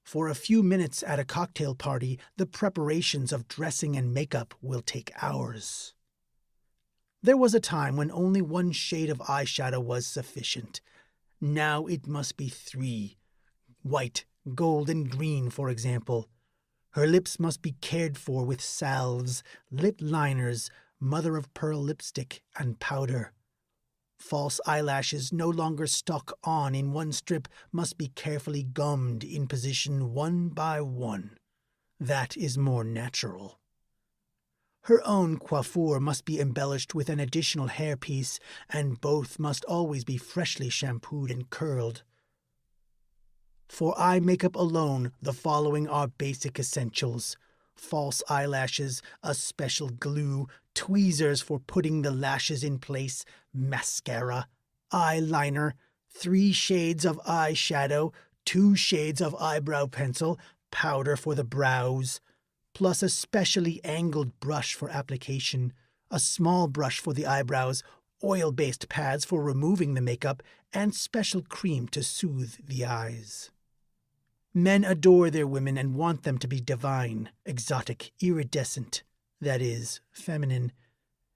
S1: For a few minutes at a cocktail party, the preparations of dressing and makeup will take hours. There was a time when only 1 shade of eyeshadow was sufficient. Now it must be 3. White, gold, and green, for example. Her lips must be cared for with salves, lip liners, mother-of-pearl lipstick, and powder. False eyelashes, no longer stuck on in one strip, must be carefully gummed in position 1 by 1. That is more natural. Her own coiffure must be embellished with an additional hairpiece, and both must always be freshly shampooed and curled. For eye makeup alone, the following are basic essentials: false eyelashes, a special glue, tweezers for putting the lashes in place, mascara, eyeliner, 3 shades of eyeshadow, 2 shades of eyebrow pencil, powder for the brows, plus a specially angled brush for application, a small brush for the eyebrows, oil-based pads for removing the makeup, and special cream to soothe the eyes. Men adore their women and want them to be divine, exotic, iridescent, that is, feminine.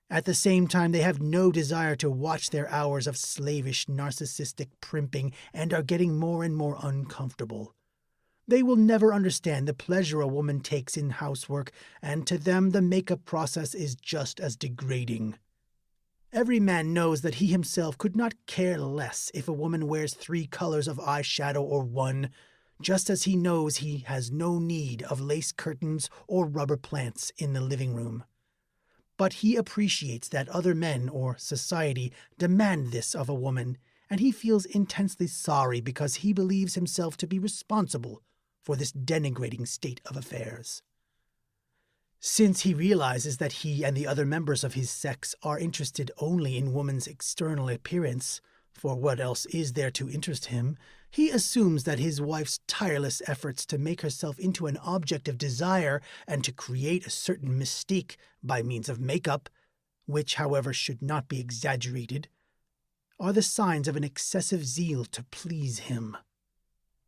S1: At the same time, they have no desire to watch their hours of slavish, narcissistic primping and are getting more and more uncomfortable. They will never understand the pleasure a woman takes in housework, and to them the makeup process is just as degrading. Every man knows that he himself could not care less if a woman wears 3 colors of eyeshadow or 1, just as he knows he has no need of lace curtains or rubber plants in the living room. But he appreciates that other men or society demand this of a woman, and he feels intensely sorry because he believes himself to be responsible for this denigrating state of affairs. Since he realizes that he and the other members of his sex are interested only in woman's external appearance, for what else is there to interest him, he assumes that his wife's tireless efforts to make herself into an object of desire and to create a certain mystique by means of makeup, which, however, should not be exaggerated, are the signs of an excessive zeal to please him.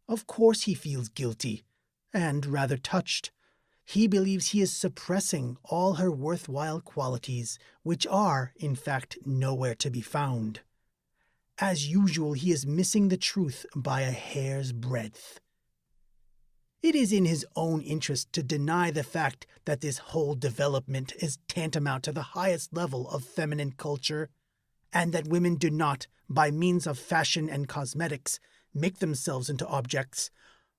S1: Of course he feels guilty, and rather touched. He believes he is suppressing all her worthwhile qualities, which are, in fact, nowhere to be found. As usual, he is missing the truth by a hair's breadth. It is in his own interest to deny the fact that this whole development is tantamount to the highest level of feminine culture, and that women do not, by means of fashion and cosmetics, make themselves into objects,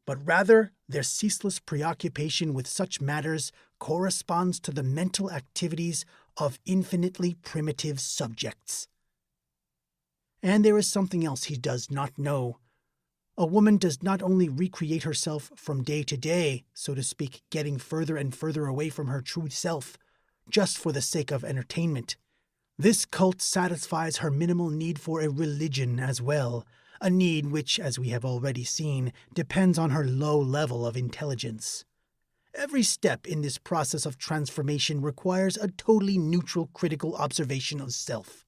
S1: but rather their ceaseless preoccupation with such matters corresponds to the mental activities of infinitely primitive subjects. And there is something else he does not know. A woman does not only recreate herself from day to day, so to speak, getting further and further away from her true self, just for the sake of entertainment. This cult satisfies her minimal need for a religion as well, a need which, as we have already seen, depends on her low level of intelligence. Every step in this process of transformation requires a totally neutral critical observation of self.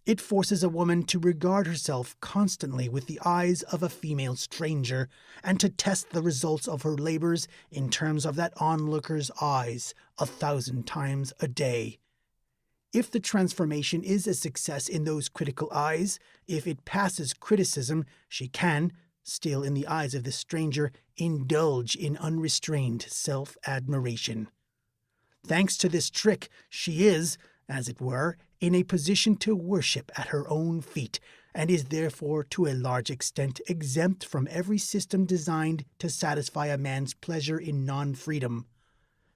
S1: It forces a woman to regard herself constantly with the eyes of a female stranger and to test the results of her labors in terms of that onlooker's eyes 1,000 times a day. If the transformation is a success in those critical eyes, if it passes criticism, she can, still in the eyes of the stranger, indulge in unrestrained self-admiration. Thanks to this trick, she is, as it were, in a position to worship at her own feet, and is therefore to a large extent exempt from every system designed to satisfy a man's pleasure in non-freedom.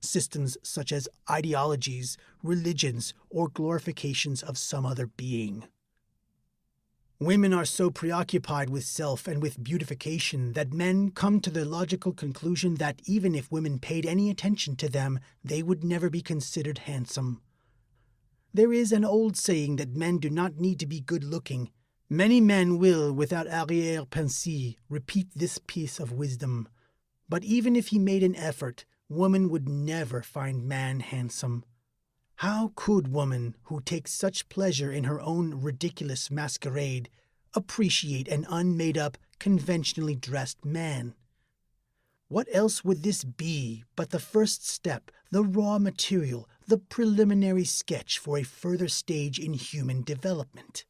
S1: Systems such as ideologies, religions, or glorifications of some other being. Women are so preoccupied with self and with beautification that men come to the logical conclusion that even if women paid any attention to them, they would never be considered handsome. There is an old saying that men do not need to be good-looking. Many men will, without arrière-pensée, repeat this piece of wisdom. But even if he made an effort, woman would never find man handsome. How could woman, who takes such pleasure in her own ridiculous masquerade, appreciate an unmade-up, conventionally dressed man? What else would this be but the first step, the raw material, the preliminary sketch for a further stage in human development?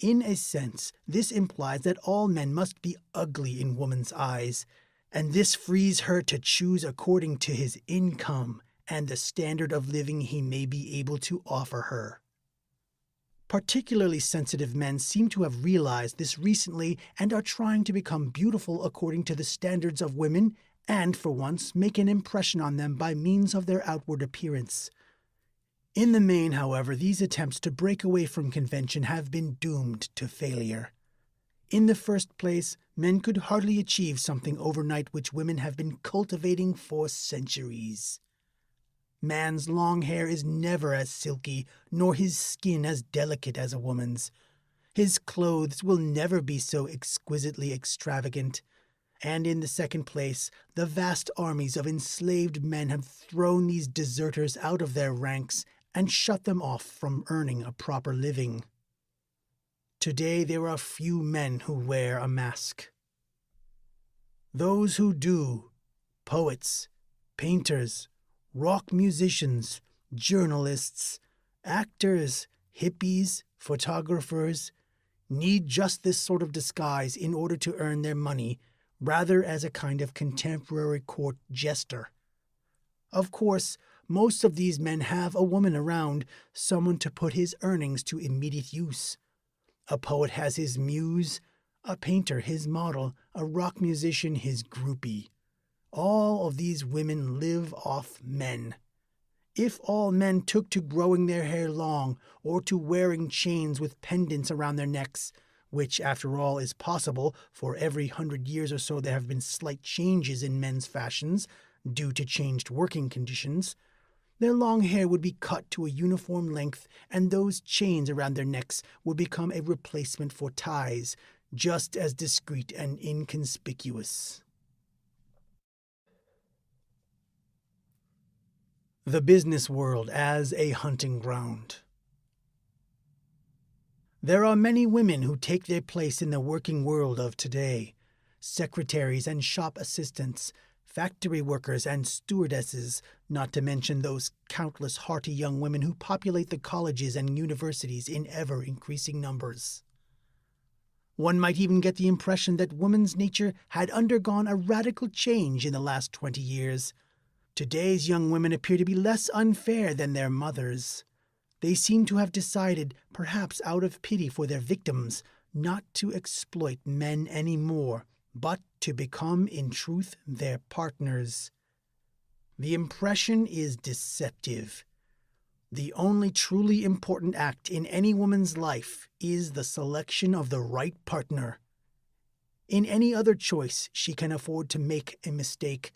S1: In a sense, this implies that all men must be ugly in woman's eyes, and this frees her to choose according to his income and the standard of living he may be able to offer her. Particularly sensitive men seem to have realized this recently and are trying to become beautiful according to the standards of women and for once make an impression on them by means of their outward appearance. In the main, however, these attempts to break away from convention have been doomed to failure. In the first place, men could hardly achieve something overnight which women have been cultivating for centuries. Man's long hair is never as silky, nor his skin as delicate as a woman's. His clothes will never be so exquisitely extravagant. And in the second place, the vast armies of enslaved men have thrown these deserters out of their ranks and shut them off from earning a proper living. Today there are few men who wear a mask. Those who do, poets, painters, rock musicians, journalists, actors, hippies, photographers, need just this sort of disguise in order to earn their money, rather as a kind of contemporary court jester. Of course, most of these men have a woman around, someone to put his earnings to immediate use. A poet has his muse, a painter his model, a rock musician his groupie. All of these women live off men. If all men took to growing their hair long, or to wearing chains with pendants around their necks, which after all is possible, for every 100 years or so there have been slight changes in men's fashions, due to changed working conditions, their long hair would be cut to a uniform length, and those chains around their necks would become a replacement for ties, just as discreet and inconspicuous. The business world as a hunting ground. There are many women who take their place in the working world of today. Secretaries and shop assistants, factory workers and stewardesses, not to mention those countless hearty young women who populate the colleges and universities in ever-increasing numbers. One might even get the impression that woman's nature had undergone a radical change in the last 20 years. Today's young women appear to be less unfair than their mothers. They seem to have decided, perhaps out of pity for their victims, not to exploit men any more, but to become, in truth, their partners. The impression is deceptive. The only truly important act in any woman's life is the selection of the right partner. In any other choice, she can afford to make a mistake.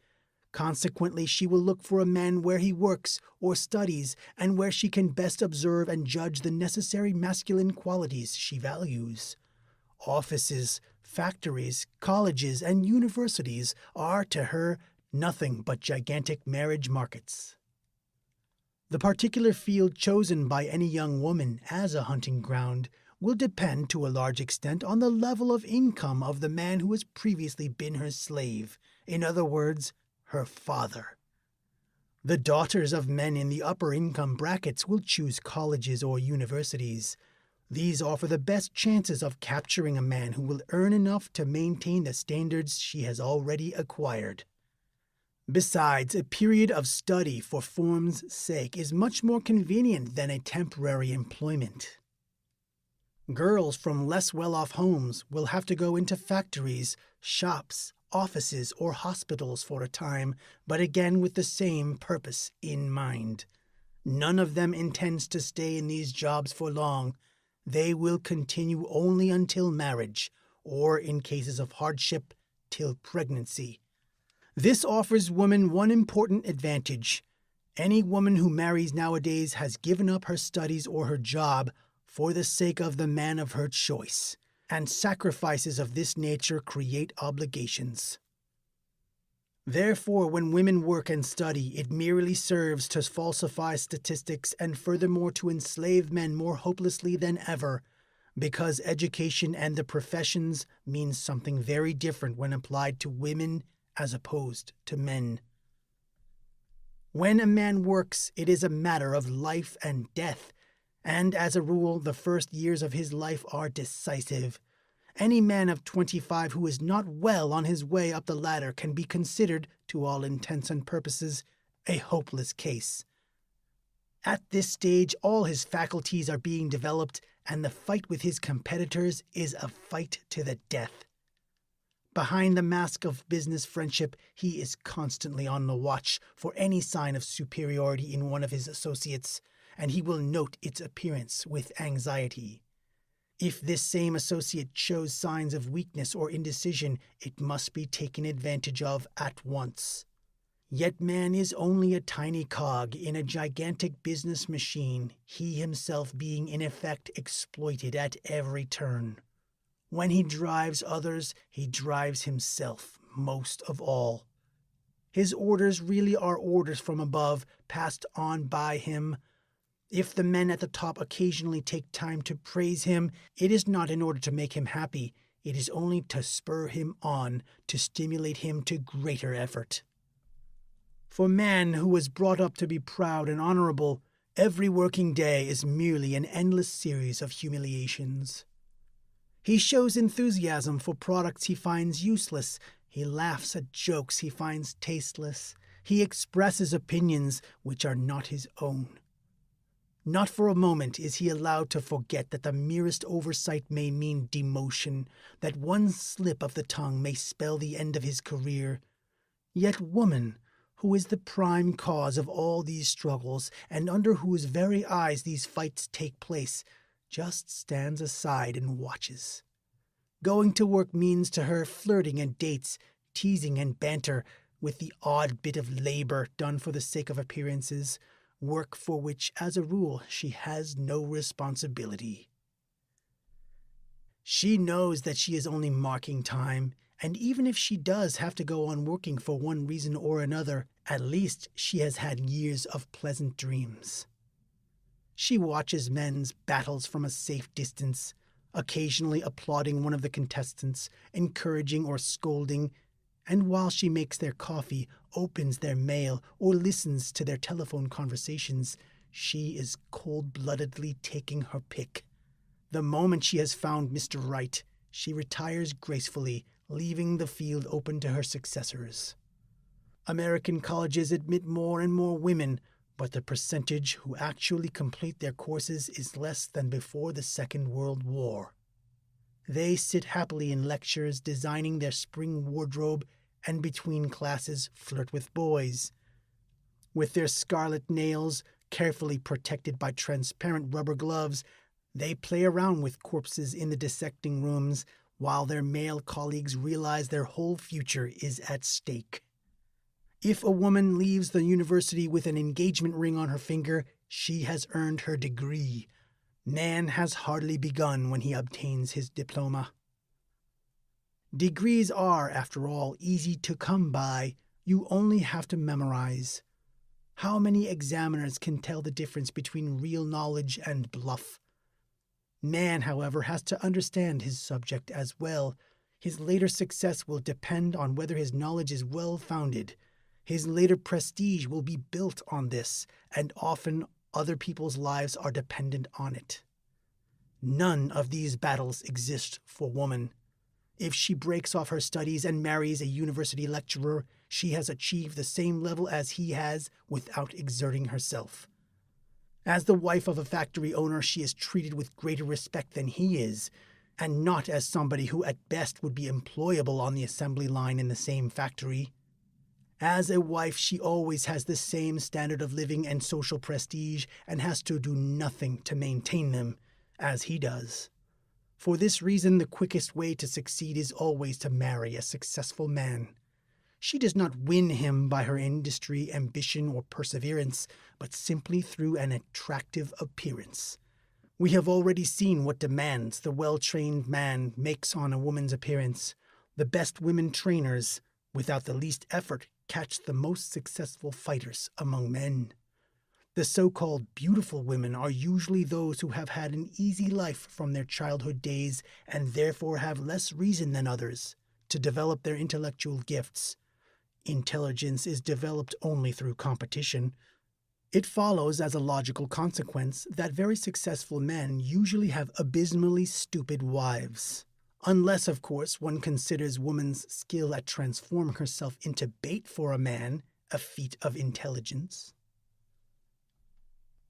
S1: Consequently, she will look for a man where he works or studies and where she can best observe and judge the necessary masculine qualities she values. Offices, factories, colleges, and universities are to her nothing but gigantic marriage markets. The particular field chosen by any young woman as a hunting ground will depend to a large extent on the level of income of the man who has previously been her slave, in other words, her father. The daughters of men in the upper income brackets will choose colleges or universities. These offer the best chances of capturing a man who will earn enough to maintain the standards she has already acquired. Besides, a period of study for form's sake is much more convenient than a temporary employment. Girls from less well-off homes will have to go into factories, shops, offices, or hospitals for a time, but again with the same purpose in mind. None of them intends to stay in these jobs for long. They will continue only until marriage, or in cases of hardship, till pregnancy. This offers women one important advantage. Any woman who marries nowadays has given up her studies or her job for the sake of the man of her choice, and sacrifices of this nature create obligations. Therefore, when women work and study, it merely serves to falsify statistics and furthermore to enslave men more hopelessly than ever, because education and the professions means something very different when applied to women as opposed to men. When a man works, it is a matter of life and death, and as a rule, the first years of his life are decisive. Any man of 25 who is not well on his way up the ladder can be considered, to all intents and purposes, a hopeless case. At this stage, all his faculties are being developed, and the fight with his competitors is a fight to the death. Behind the mask of business friendship, he is constantly on the watch for any sign of superiority in one of his associates, and he will note its appearance with anxiety. If this same associate shows signs of weakness or indecision, it must be taken advantage of at once. Yet man is only a tiny cog in a gigantic business machine, he himself being in effect exploited at every turn. When he drives others, he drives himself most of all. His orders really are orders from above, passed on by him. If the men at the top occasionally take time to praise him, it is not in order to make him happy, it is only to spur him on, to stimulate him to greater effort. For man who was brought up to be proud and honorable, every working day is merely an endless series of humiliations. He shows enthusiasm for products he finds useless. He laughs at jokes he finds tasteless. He expresses opinions which are not his own. Not for a moment is he allowed to forget that the merest oversight may mean demotion, that one slip of the tongue may spell the end of his career. Yet woman, who is the prime cause of all these struggles, and under whose very eyes these fights take place, just stands aside and watches. Going to work means to her flirting and dates, teasing and banter, with the odd bit of labor done for the sake of appearances, work for which, as a rule, she has no responsibility. She knows that she is only marking time, and even if she does have to go on working for one reason or another, at least she has had years of pleasant dreams. She watches men's battles from a safe distance, occasionally applauding one of the contestants, encouraging or scolding, and while she makes their coffee, opens their mail, or listens to their telephone conversations, she is cold-bloodedly taking her pick. The moment she has found Mr. Right, she retires gracefully, leaving the field open to her successors. American colleges admit more and more women, but the percentage who actually complete their courses is less than before the Second World War. They sit happily in lectures designing their spring wardrobe and between classes flirt with boys. With their scarlet nails carefully protected by transparent rubber gloves, they play around with corpses in the dissecting rooms, while their male colleagues realize their whole future is at stake. If a woman leaves the university with an engagement ring on her finger, she has earned her degree. Man has hardly begun when he obtains his diploma. Degrees are, after all, easy to come by. You only have to memorize. How many examiners can tell the difference between real knowledge and bluff? Man, however, has to understand his subject as well. His later success will depend on whether his knowledge is well-founded. His later prestige will be built on this, and often other people's lives are dependent on it. None of these battles exist for woman. If she breaks off her studies and marries a university lecturer, she has achieved the same level as he has without exerting herself. As the wife of a factory owner, she is treated with greater respect than he is, and not as somebody who at best would be employable on the assembly line in the same factory. As a wife, she always has the same standard of living and social prestige and has to do nothing to maintain them, as he does. For this reason, the quickest way to succeed is always to marry a successful man. She does not win him by her industry, ambition, or perseverance, but simply through an attractive appearance. We have already seen what demands the well-trained man makes on a woman's appearance. The best women trainers, without the least effort, catch the most successful fighters among men. The so-called beautiful women are usually those who have had an easy life from their childhood days and therefore have less reason than others to develop their intellectual gifts. Intelligence is developed only through competition. It follows as a logical consequence that very successful men usually have abysmally stupid wives. Unless, of course, one considers woman's skill at transforming herself into bait for a man a feat of intelligence.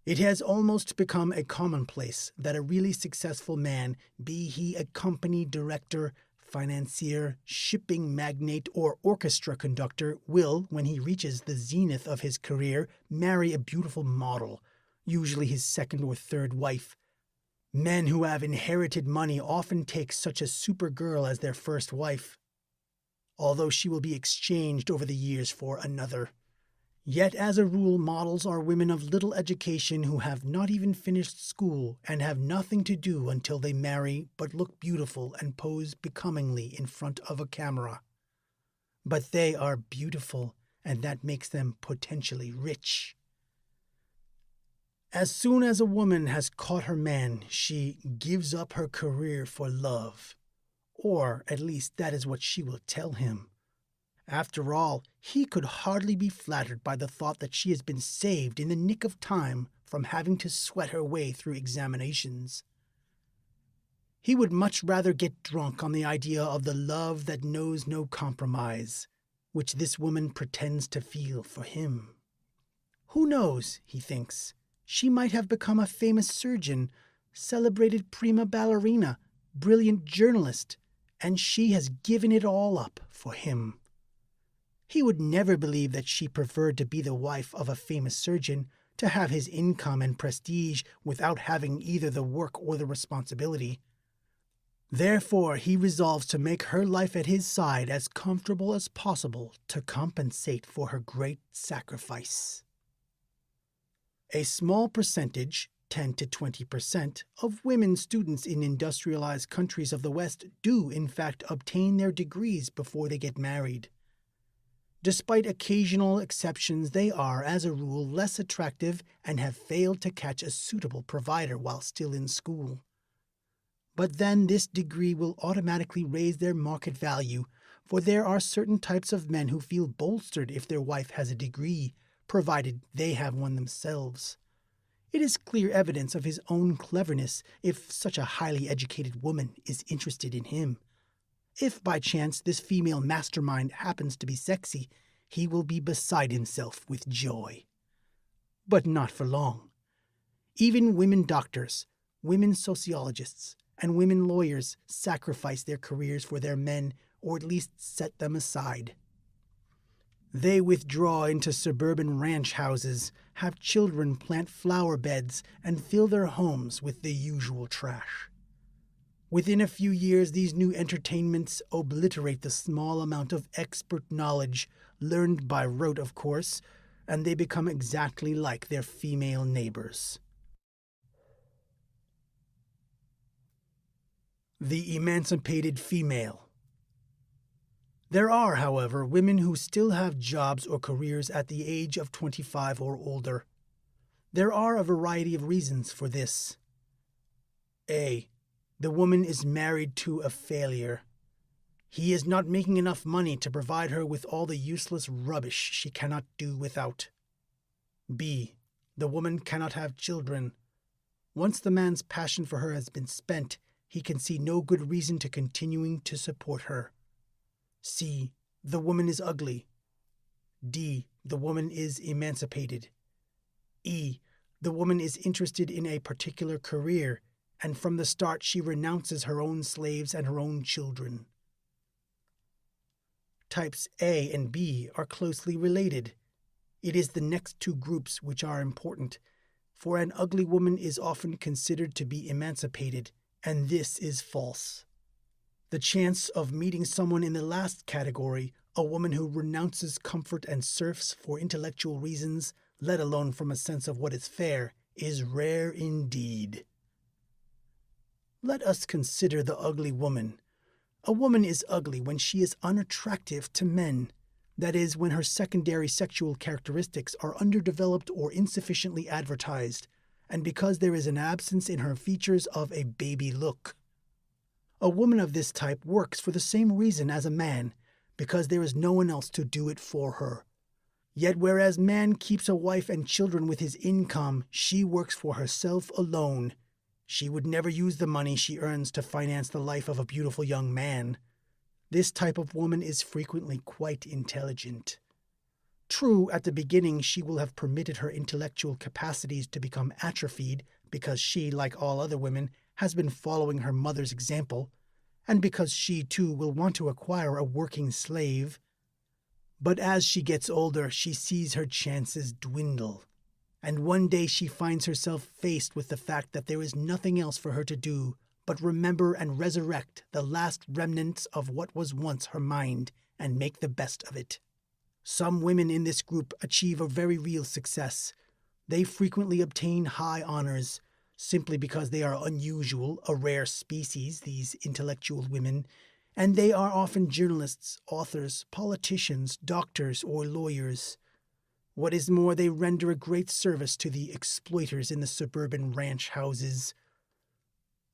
S1: It has almost become a commonplace that a really successful man, be he a company director, financier, shipping magnate, or orchestra conductor will, when he reaches the zenith of his career, marry a beautiful model, usually his second or third wife. Men who have inherited money often take such a supergirl as their first wife, although she will be exchanged over the years for another. Yet, as a rule, models are women of little education who have not even finished school and have nothing to do until they marry but look beautiful and pose becomingly in front of a camera. But they are beautiful, and that makes them potentially rich. As soon as a woman has caught her man, she gives up her career for love. Or, at least, that is what she will tell him. After all, he could hardly be flattered by the thought that she has been saved in the nick of time from having to sweat her way through examinations. He would much rather get drunk on the idea of the love that knows no compromise, which this woman pretends to feel for him. Who knows, he thinks, she might have become a famous surgeon, celebrated prima ballerina, brilliant journalist, and she has given it all up for him. He would never believe that she preferred to be the wife of a famous surgeon, to have his income and prestige without having either the work or the responsibility. Therefore, he resolves to make her life at his side as comfortable as possible to compensate for her great sacrifice. A small percentage, 10 to 20%, of women students in industrialized countries of the West do in fact obtain their degrees before they get married. Despite occasional exceptions, they are, as a rule, less attractive and have failed to catch a suitable provider while still in school. But then this degree will automatically raise their market value, for there are certain types of men who feel bolstered if their wife has a degree, provided they have one themselves. It is clear evidence of his own cleverness if such a highly educated woman is interested in him. If by chance this female mastermind happens to be sexy, he will be beside himself with joy. But not for long. Even women doctors, women sociologists, and women lawyers sacrifice their careers for their men, or at least set them aside. They withdraw into suburban ranch houses, have children plant flower beds, and fill their homes with the usual trash. Within a few years, these new entertainments obliterate the small amount of expert knowledge, learned by rote, of course, and they become exactly like their female neighbors. The emancipated female. There are, however, women who still have jobs or careers at the age of 25 or older. There are a variety of reasons for this. A. The woman is married to a failure. He is not making enough money to provide her with all the useless rubbish she cannot do without. B. The woman cannot have children. Once the man's passion for her has been spent, he can see no good reason to continuing to support her. C. The woman is ugly. D. The woman is emancipated. E. The woman is interested in a particular career, and from the start she renounces her own slaves and her own children. Types A and B are closely related. It is the next two groups which are important, for an ugly woman is often considered to be emancipated, and this is false. The chance of meeting someone in the last category, a woman who renounces comfort and serfs for intellectual reasons, let alone from a sense of what is fair, is rare indeed. Let us consider the ugly woman. A woman is ugly when she is unattractive to men, that is, when her secondary sexual characteristics are underdeveloped or insufficiently advertised, and because there is an absence in her features of a baby look. A woman of this type works for the same reason as a man, because there is no one else to do it for her. Yet whereas man keeps a wife and children with his income, she works for herself alone. She would never use the money she earns to finance the life of a beautiful young man. This type of woman is frequently quite intelligent. True, at the beginning she will have permitted her intellectual capacities to become atrophied because she, like all other women, has been following her mother's example, and because she too will want to acquire a working slave. But as she gets older, she sees her chances dwindle, and one day she finds herself faced with the fact that there is nothing else for her to do but remember and resurrect the last remnants of what was once her mind and make the best of it. Some women in this group achieve a very real success. They frequently obtain high honors simply because they are unusual, a rare species, these intellectual women, and they are often journalists, authors, politicians, doctors, or lawyers. What is more, they render a great service to the exploiters in the suburban ranch houses.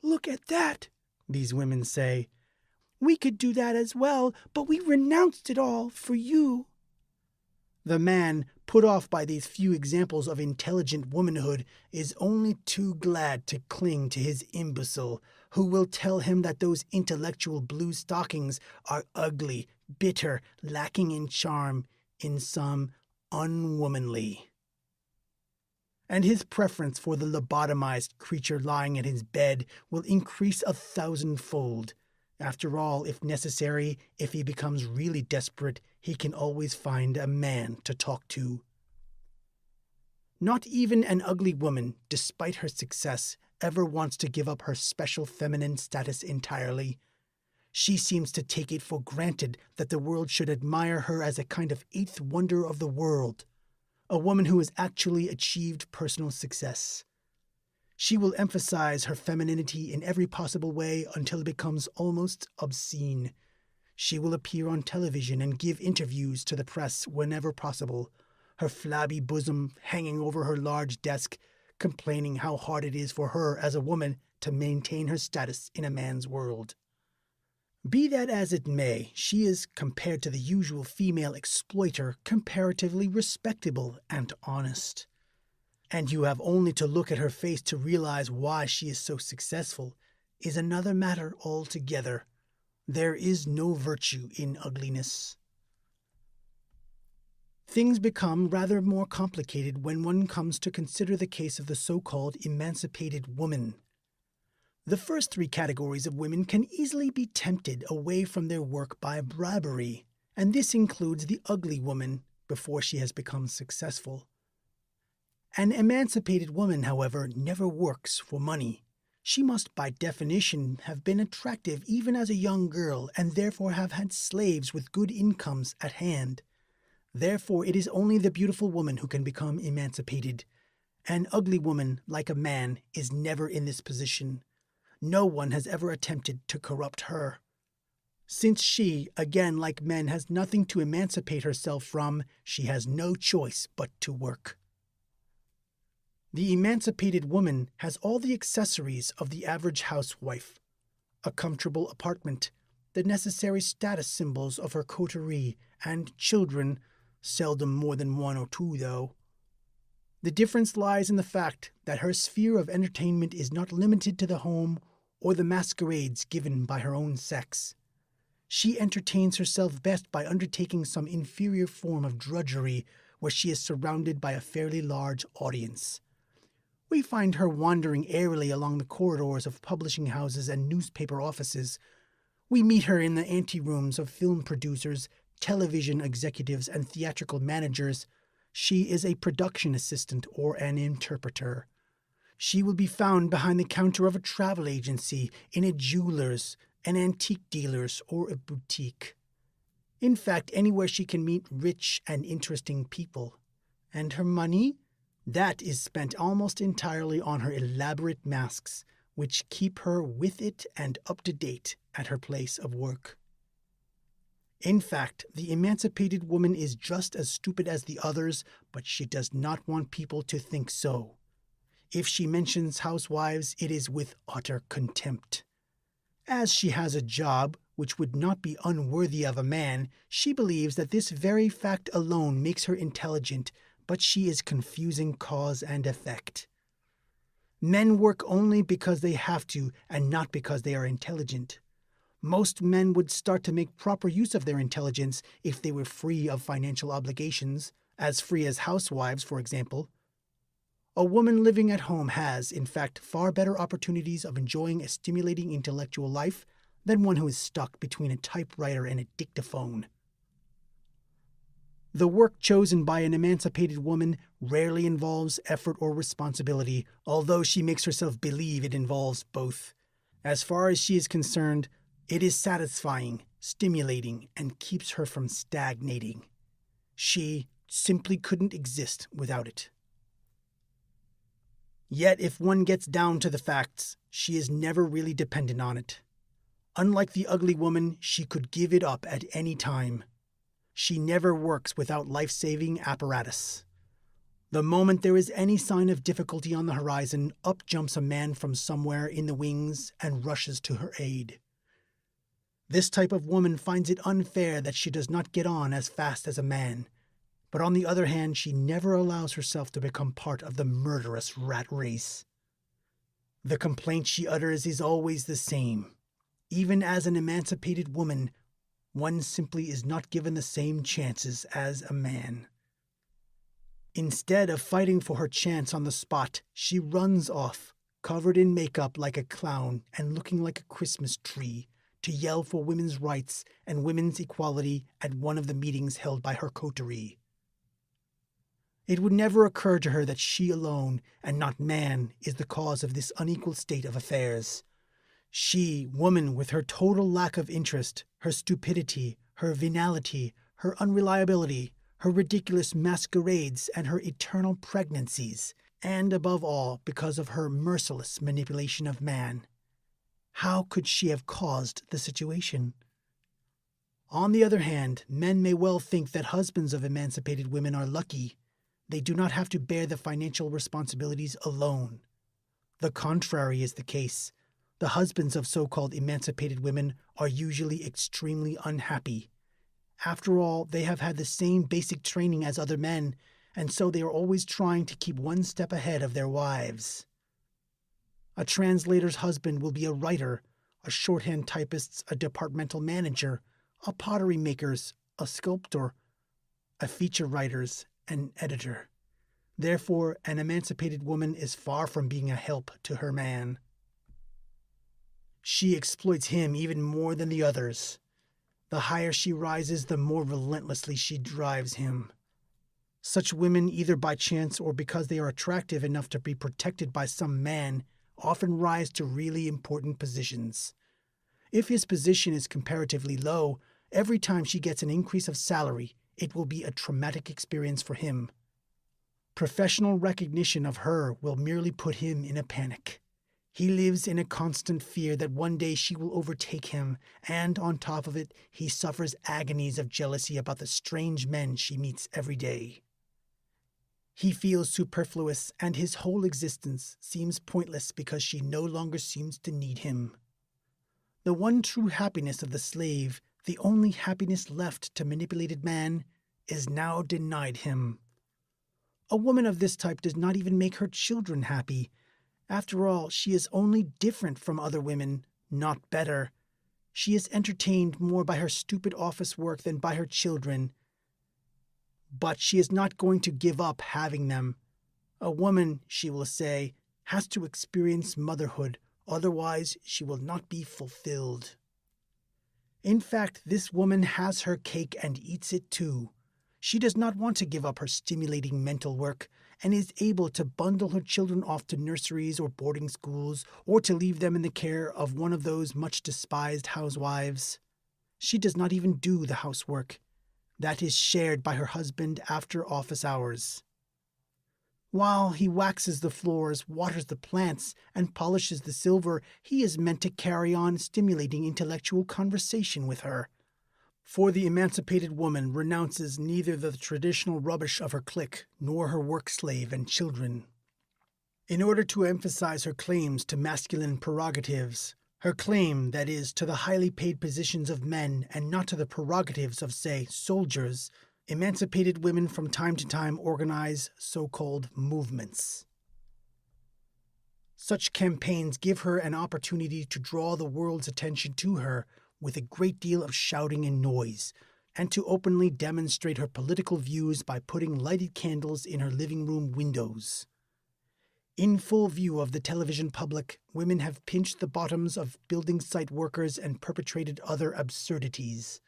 S1: "Look at that," these women say. "We could do that as well, but we renounced it all for you." The man, put off by these few examples of intelligent womanhood, is only too glad to cling to his imbecile, who will tell him that those intellectual blue stockings are ugly, bitter, lacking in charm, in sum, unwomanly. And his preference for the lobotomized creature lying at his bed will increase 1,000-fold. After all, if necessary, if he becomes really desperate, he can always find a man to talk to. Not even an ugly woman, despite her success, ever wants to give up her special feminine status entirely. She seems to take it for granted that the world should admire her as a kind of eighth wonder of the world, a woman who has actually achieved personal success. She will emphasize her femininity in every possible way until it becomes almost obscene. She will appear on television and give interviews to the press whenever possible, her flabby bosom hanging over her large desk, complaining how hard it is for her as a woman to maintain her status in a man's world. Be that as it may, she is, compared to the usual female exploiter, comparatively respectable and honest. And you have only to look at her face to realize why she is so successful, is another matter altogether. There is no virtue in ugliness. Things become rather more complicated when one comes to consider the case of the so-called emancipated woman. The first three categories of women can easily be tempted away from their work by bribery, and this includes the ugly woman before she has become successful. An emancipated woman, however, never works for money. She must, by definition, have been attractive even as a young girl and therefore have had slaves with good incomes at hand. Therefore, it is only the beautiful woman who can become emancipated. An ugly woman, like a man, is never in this position. No one has ever attempted to corrupt her. Since she, again like men, has nothing to emancipate herself from, she has no choice but to work. The emancipated woman has all the accessories of the average housewife: a comfortable apartment, the necessary status symbols of her coterie, and children, seldom more than 1 or 2 though. The difference lies in the fact that her sphere of entertainment is not limited to the home or the masquerades given by her own sex. She entertains herself best by undertaking some inferior form of drudgery where she is surrounded by a fairly large audience. We find her wandering airily along the corridors of publishing houses and newspaper offices. We meet her in the anterooms of film producers, television executives, and theatrical managers. She is a production assistant or an interpreter. She will be found behind the counter of a travel agency, in a jeweler's, an antique dealer's, or a boutique. In fact, anywhere she can meet rich and interesting people. And her money? That is spent almost entirely on her elaborate masks, which keep her with it and up to date at her place of work. In fact, the emancipated woman is just as stupid as the others, but she does not want people to think so. If she mentions housewives, it is with utter contempt. As she has a job which would not be unworthy of a man, she believes that this very fact alone makes her intelligent, but she is confusing cause and effect. Men work only because they have to, and not because they are intelligent. Most men would start to make proper use of their intelligence if they were free of financial obligations, as free as housewives, for example. A woman living at home has, in fact, far better opportunities of enjoying a stimulating intellectual life than one who is stuck between a typewriter and a dictaphone. The work chosen by an emancipated woman rarely involves effort or responsibility, although she makes herself believe it involves both. As far as she is concerned, it is satisfying, stimulating, and keeps her from stagnating. She simply couldn't exist without it. Yet, if one gets down to the facts, she is never really dependent on it. Unlike the ugly woman, she could give it up at any time. She never works without life-saving apparatus. The moment there is any sign of difficulty on the horizon, up jumps a man from somewhere in the wings and rushes to her aid. This type of woman finds it unfair that she does not get on as fast as a man, but on the other hand, she never allows herself to become part of the murderous rat race. The complaint she utters is always the same. Even as an emancipated woman, one simply is not given the same chances as a man. Instead of fighting for her chance on the spot, she runs off, covered in makeup like a clown and looking like a Christmas tree, to yell for women's rights and women's equality at one of the meetings held by her coterie. It would never occur to her that she alone, and not man, is the cause of this unequal state of affairs. She, woman with her total lack of interest, her stupidity, her venality, her unreliability, her ridiculous masquerades, and her eternal pregnancies, and above all, because of her merciless manipulation of man. How could she have caused the situation? On the other hand, men may well think that husbands of emancipated women are lucky. They do not have to bear the financial responsibilities alone. The contrary is the case. The husbands of so-called emancipated women are usually extremely unhappy. After all, they have had the same basic training as other men, and so they are always trying to keep one step ahead of their wives. A translator's husband will be a writer, a shorthand typist's a departmental manager, a pottery maker's a sculptor, a feature writer's an editor. Therefore, an emancipated woman is far from being a help to her man. She exploits him even more than the others. The higher she rises, the more relentlessly she drives him. Such women, either by chance or because they are attractive enough to be protected by some man, often rise to really important positions. If his position is comparatively low, every time she gets an increase of salary, it will be a traumatic experience for him. Professional recognition of her will merely put him in a panic. He lives in a constant fear that one day she will overtake him, and on top of it, he suffers agonies of jealousy about the strange men she meets every day. He feels superfluous, and his whole existence seems pointless because she no longer seems to need him. The one true happiness of the slave, the only happiness left to manipulated man, is now denied him. A woman of this type does not even make her children happy. After all, she is only different from other women, not better. She is entertained more by her stupid office work than by her children. But she is not going to give up having them. A woman, she will say, has to experience motherhood, otherwise she will not be fulfilled. In fact, this woman has her cake and eats it too. She does not want to give up her stimulating mental work, and is able to bundle her children off to nurseries or boarding schools, or to leave them in the care of one of those much despised housewives. She does not even do the housework. That is shared by her husband after office hours. While he waxes the floors, waters the plants, and polishes the silver, he is meant to carry on stimulating intellectual conversation with her. For the emancipated woman renounces neither the traditional rubbish of her clique nor her work slave and children. In order to emphasize her claims to masculine prerogatives, her claim, that is, to the highly paid positions of men and not to the prerogatives of, say, soldiers, emancipated women from time to time organize so-called movements. Such campaigns give her an opportunity to draw the world's attention to her with a great deal of shouting and noise, and to openly demonstrate her political views by putting lighted candles in her living room windows. In full view of the television public, women have pinched the bottoms of building site workers and perpetrated other absurdities.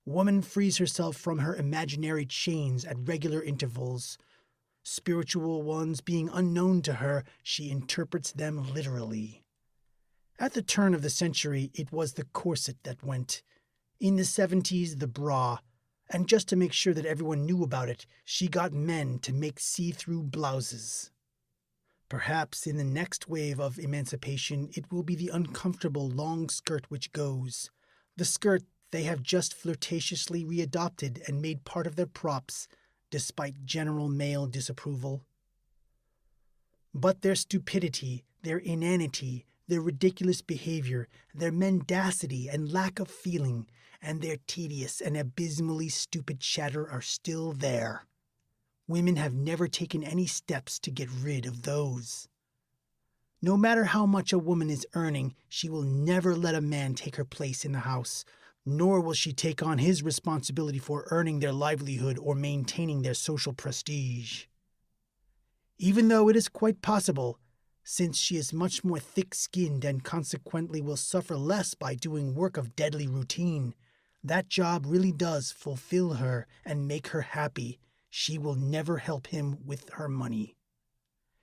S1: Woman frees herself from her imaginary chains at regular intervals. Spiritual ones being unknown to her, she interprets them literally. At the turn of the century, it was the corset that went. In the 70s, the bra. And just to make sure that everyone knew about it, she got men to make see-through blouses. Perhaps in the next wave of emancipation, it will be the uncomfortable long skirt which goes. The skirt they have just flirtatiously readopted and made part of their props, despite general male disapproval. But their stupidity, their inanity, their ridiculous behavior, their mendacity and lack of feeling, and their tedious and abysmally stupid chatter are still there. Women have never taken any steps to get rid of those. No matter how much a woman is earning, she will never let a man take her place in the house, nor will she take on his responsibility for earning their livelihood or maintaining their social prestige. Even though it is quite possible, since she is much more thick-skinned and consequently will suffer less by doing work of deadly routine, that job really does fulfill her and make her happy. She will never help him with her money.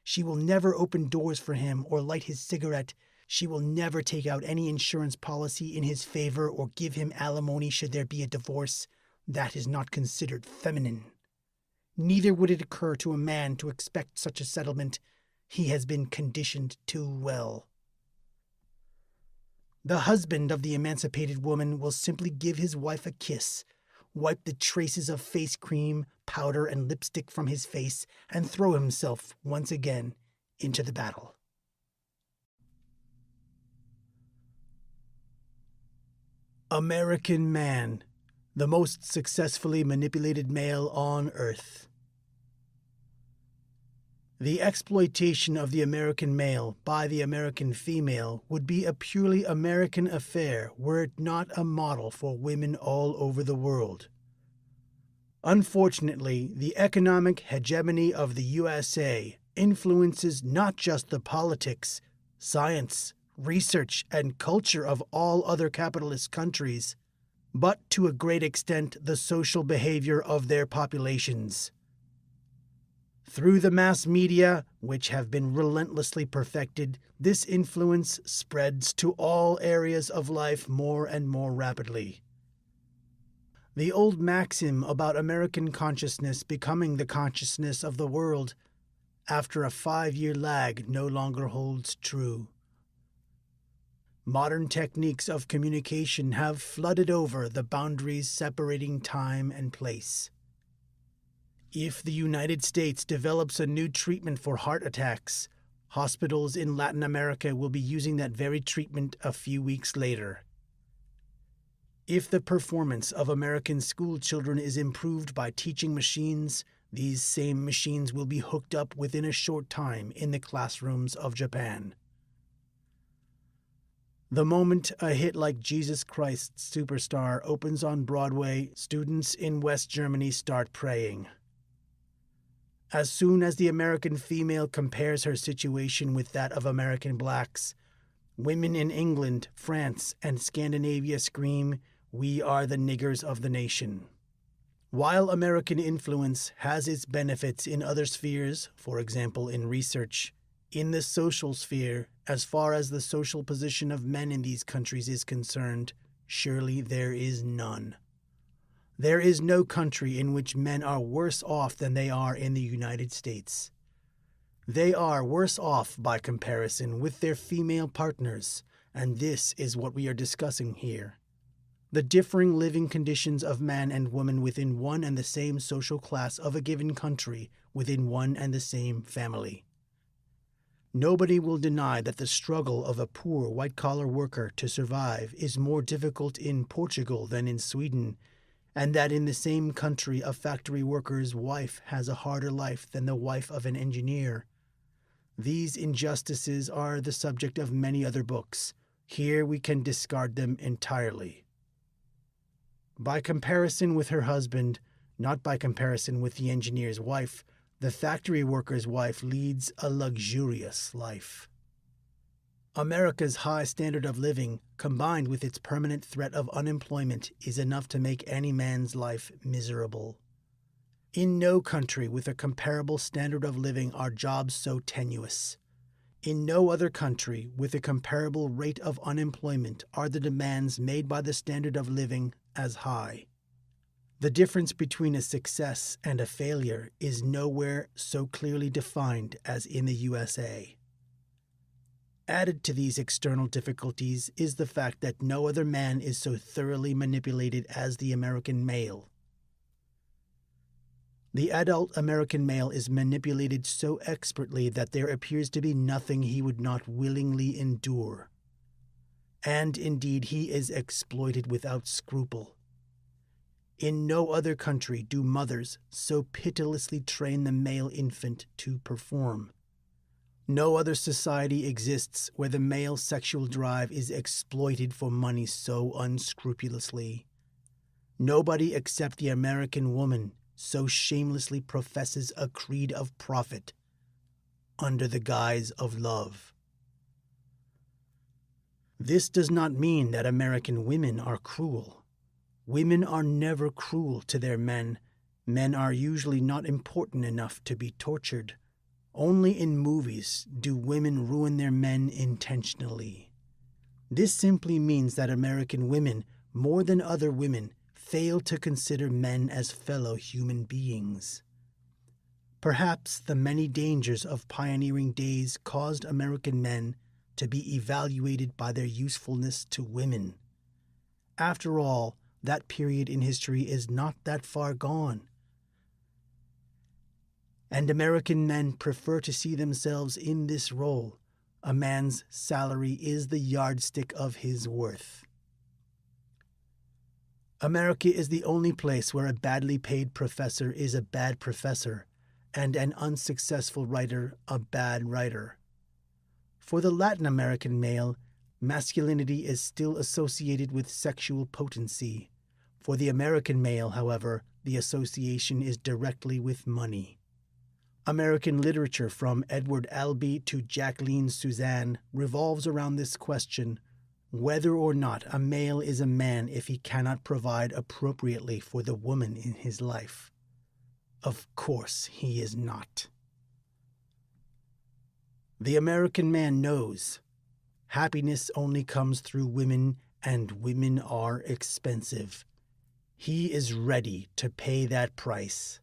S1: She will never open doors for him or light his cigarette. She will never take out any insurance policy in his favor or give him alimony should there be a divorce. That is not considered feminine. Neither would it occur to a man to expect such a settlement. He has been conditioned too well. The husband of the emancipated woman will simply give his wife a kiss, wipe the traces of face cream, powder, and lipstick from his face, and throw himself once again into the battle. American man, the most successfully manipulated male on Earth. The exploitation of the American male by the American female would be a purely American affair were it not a model for women all over the world. Unfortunately, the economic hegemony of the USA influences not just the politics, science, research, and culture of all other capitalist countries, but to a great extent the social behavior of their populations. Through the mass media, which have been relentlessly perfected, this influence spreads to all areas of life more and more rapidly. The old maxim about American consciousness becoming the consciousness of the world, after a 5-year lag, no longer holds true. Modern techniques of communication have flooded over the boundaries separating time and place. If the United States develops a new treatment for heart attacks, hospitals in Latin America will be using that very treatment a few weeks later. If the performance of American school children is improved by teaching machines, these same machines will be hooked up within a short time in the classrooms of Japan. The moment a hit like Jesus Christ Superstar opens on Broadway, students in West Germany start praying. As soon as the American female compares her situation with that of American blacks, women in England, France, and Scandinavia scream, "We are the niggers of the nation." While American influence has its benefits in other spheres, for example in research, in the social sphere, as far as the social position of men in these countries is concerned, surely there is none. There is no country in which men are worse off than they are in the United States. They are worse off by comparison with their female partners, and this is what we are discussing here. The differing living conditions of man and woman within one and the same social class of a given country, within one and the same family. Nobody will deny that the struggle of a poor white-collar worker to survive is more difficult in Portugal than in Sweden, and that in the same country a factory worker's wife has a harder life than the wife of an engineer. These injustices are the subject of many other books. Here we can discard them entirely. By comparison with her husband, not by comparison with the engineer's wife, The factory worker's wife leads a luxurious life. America's high standard of living, combined with its permanent threat of unemployment, is enough to make any man's life miserable. In no country with a comparable standard of living are jobs so tenuous. In no other country with a comparable rate of unemployment are the demands made by the standard of living as high. The difference between a success and a failure is nowhere so clearly defined as in the USA. Added to these external difficulties is the fact that no other man is so thoroughly manipulated as the American male. The adult American male is manipulated so expertly that there appears to be nothing he would not willingly endure. And indeed, he is exploited without scruple. In no other country do mothers so pitilessly train the male infant to perform. No other society exists where the male sexual drive is exploited for money so unscrupulously. Nobody except the American woman so shamelessly professes a creed of profit under the guise of love. This does not mean that American women are cruel. Women are never cruel to their men. Men are usually not important enough to be tortured. Only in movies do women ruin their men intentionally. This simply means that American women, more than other women, fail to consider men as fellow human beings. Perhaps the many dangers of pioneering days caused American men to be evaluated by their usefulness to women. After all, that period in history is not that far gone. And American men prefer to see themselves in this role. A man's salary is the yardstick of his worth. America is the only place where a badly paid professor is a bad professor, and an unsuccessful writer a bad writer. For the Latin American male, masculinity is still associated with sexual potency. For the American male, however, the association is directly with money. American literature from Edward Albee to Jacqueline Suzanne revolves around this question: whether or not a male is a man if he cannot provide appropriately for the woman in his life. Of course he is not. The American man knows happiness only comes through women, and women are expensive. He is ready to pay that price.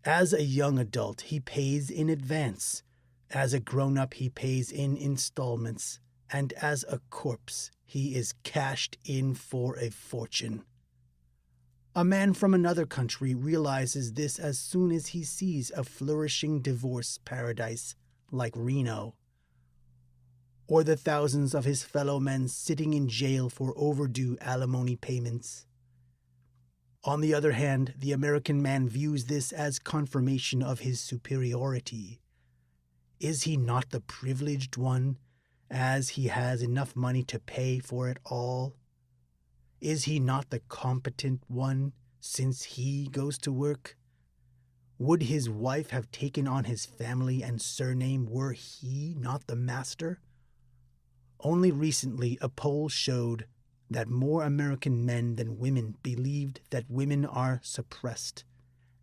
S1: As a young adult, he pays in advance. As a grown-up, he pays in installments. And as a corpse, he is cashed in for a fortune. A man from another country realizes this as soon as he sees a flourishing divorce paradise like Reno, or the thousands of his fellow men sitting in jail for overdue alimony payments. On the other hand, the American man views this as confirmation of his superiority. Is he not the privileged one, as he has enough money to pay for it all? Is he not the competent one, since he goes to work? Would his wife have taken on his family and surname were he not the master? Only recently, a poll showed that more American men than women believed that women are suppressed,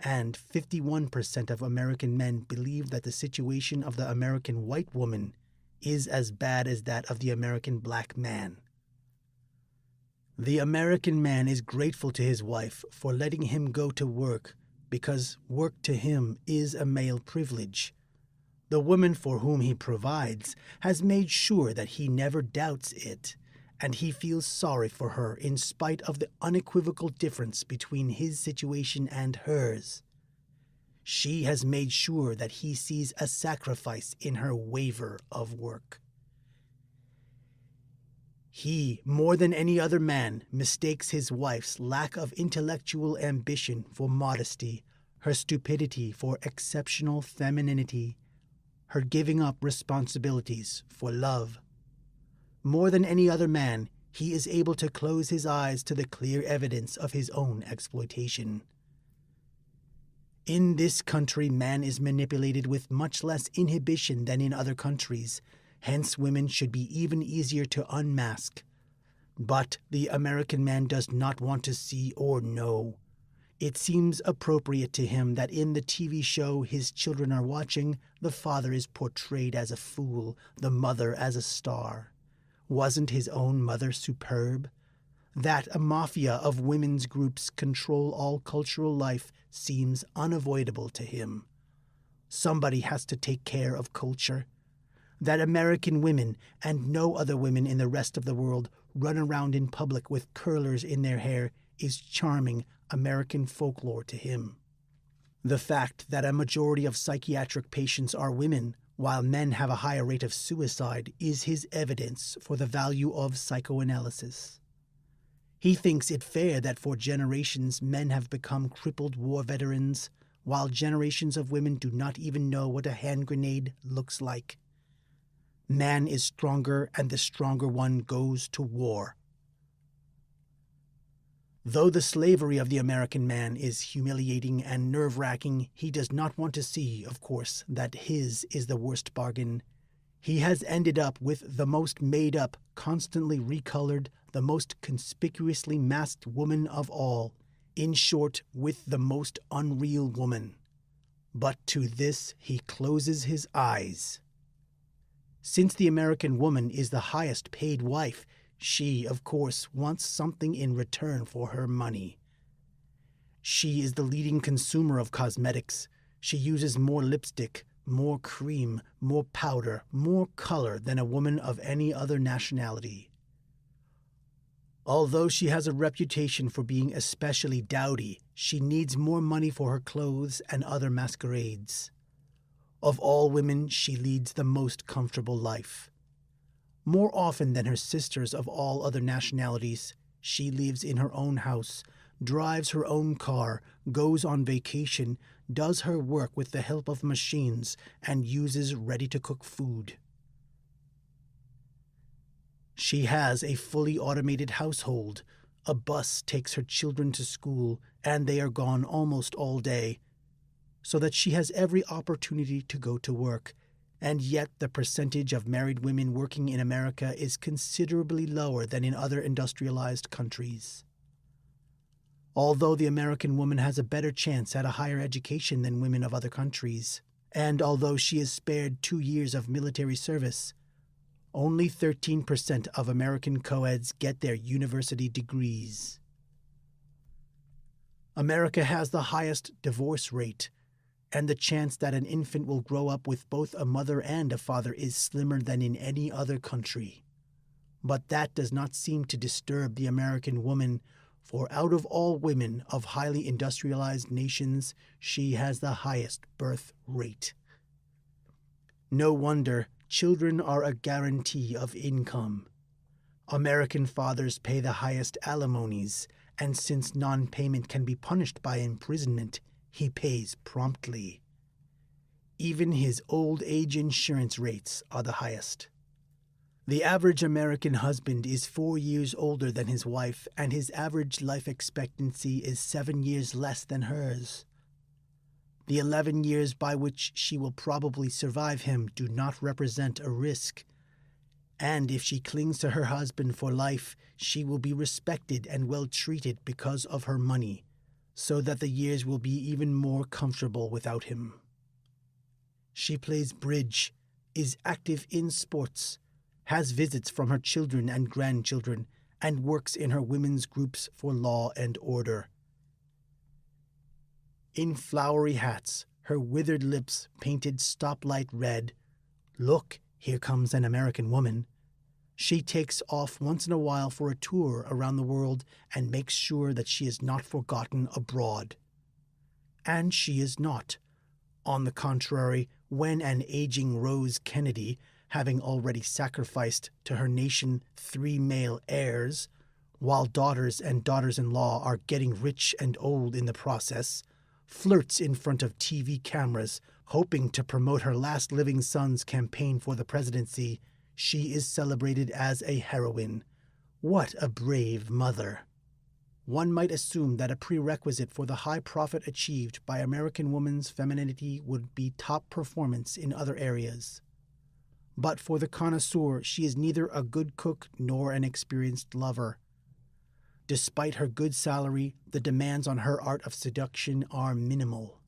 S1: and 51% of American men believe that the situation of the American white woman is as bad as that of the American black man. The American man is grateful to his wife for letting him go to work because work to him is a male privilege. The woman for whom he provides has made sure that he never doubts it, and he feels sorry for her in spite of the unequivocal difference between his situation and hers. She has made sure that he sees a sacrifice in her waiver of work. He, more than any other man, mistakes his wife's lack of intellectual ambition for modesty, her stupidity for exceptional femininity, her giving up responsibilities for love. More than any other man, he is able to close his eyes to the clear evidence of his own exploitation. In this country, man is manipulated with much less inhibition than in other countries. Hence, women should be even easier to unmask. But the American man does not want to see or know. It seems appropriate to him that in the TV show his children are watching, the father is portrayed as a fool, the mother as a star. Wasn't his own mother superb? That a mafia of women's groups control all cultural life seems unavoidable to him. Somebody has to take care of culture. That American women, and no other women in the rest of the world, run around in public with curlers in their hair is charming American folklore to him. The fact that a majority of psychiatric patients are women, while men have a higher rate of suicide, is his evidence for the value of psychoanalysis. He thinks it fair that for generations men have become crippled war veterans, while generations of women do not even know what a hand grenade looks like. Man is stronger, and the stronger one goes to war. Though the slavery of the American man is humiliating and nerve-wracking, he does not want to see, of course, that his is the worst bargain. He has ended up with the most made-up, constantly recolored, the most conspicuously masked woman of all. In short, with the most unreal woman. But to this he closes his eyes. Since the American woman is the highest paid wife, she, of course, wants something in return for her money. She is the leading consumer of cosmetics. She uses more lipstick, more cream, more powder, more color than a woman of any other nationality. Although she has a reputation for being especially dowdy, she needs more money for her clothes and other masquerades. Of all women, she leads the most comfortable life. More often than her sisters of all other nationalities, she lives in her own house, drives her own car, goes on vacation, does her work with the help of machines, and uses ready-to-cook food. She has a fully automated household. A bus takes her children to school, and they are gone almost all day, so that she has every opportunity to go to work. And yet the percentage of married women working in America is considerably lower than in other industrialized countries. Although the American woman has a better chance at a higher education than women of other countries, and although she is spared 2 years of military service, only 13% of American co-eds get their university degrees. America has the highest divorce rate, and the chance that an infant will grow up with both a mother and a father is slimmer than in any other country. But that does not seem to disturb the American woman, for out of all women of highly industrialized nations, she has the highest birth rate. No wonder children are a guarantee of income. American fathers pay the highest alimonies, and since non-payment can be punished by imprisonment, he pays promptly. Even his old age insurance rates are the highest. The average American husband is 4 years older than his wife, and his average life expectancy is 7 years less than hers. The 11 years by which she will probably survive him do not represent a risk. And if she clings to her husband for life, she will be respected and well treated because of her money, so that the years will be even more comfortable without him. She plays bridge, is active in sports, has visits from her children and grandchildren, and works in her women's groups for law and order. In flowery hats, her withered lips painted stoplight red, "Look, here comes an American woman," she takes off once in a while for a tour around the world and makes sure that she is not forgotten abroad. And she is not. On the contrary, when an aging Rose Kennedy, having already sacrificed to her nation 3 male heirs, while daughters and daughters-in-law are getting rich and old in the process, flirts in front of TV cameras, hoping to promote her last living son's campaign for the presidency, she is celebrated as a heroine. What a brave mother! one might assume that a prerequisite for the high profit achieved by American woman's femininity would be top performance in other areas. But for the connoisseur, she is neither a good cook nor an experienced lover. Despite her good salary, the demands on her art of seduction are minimal.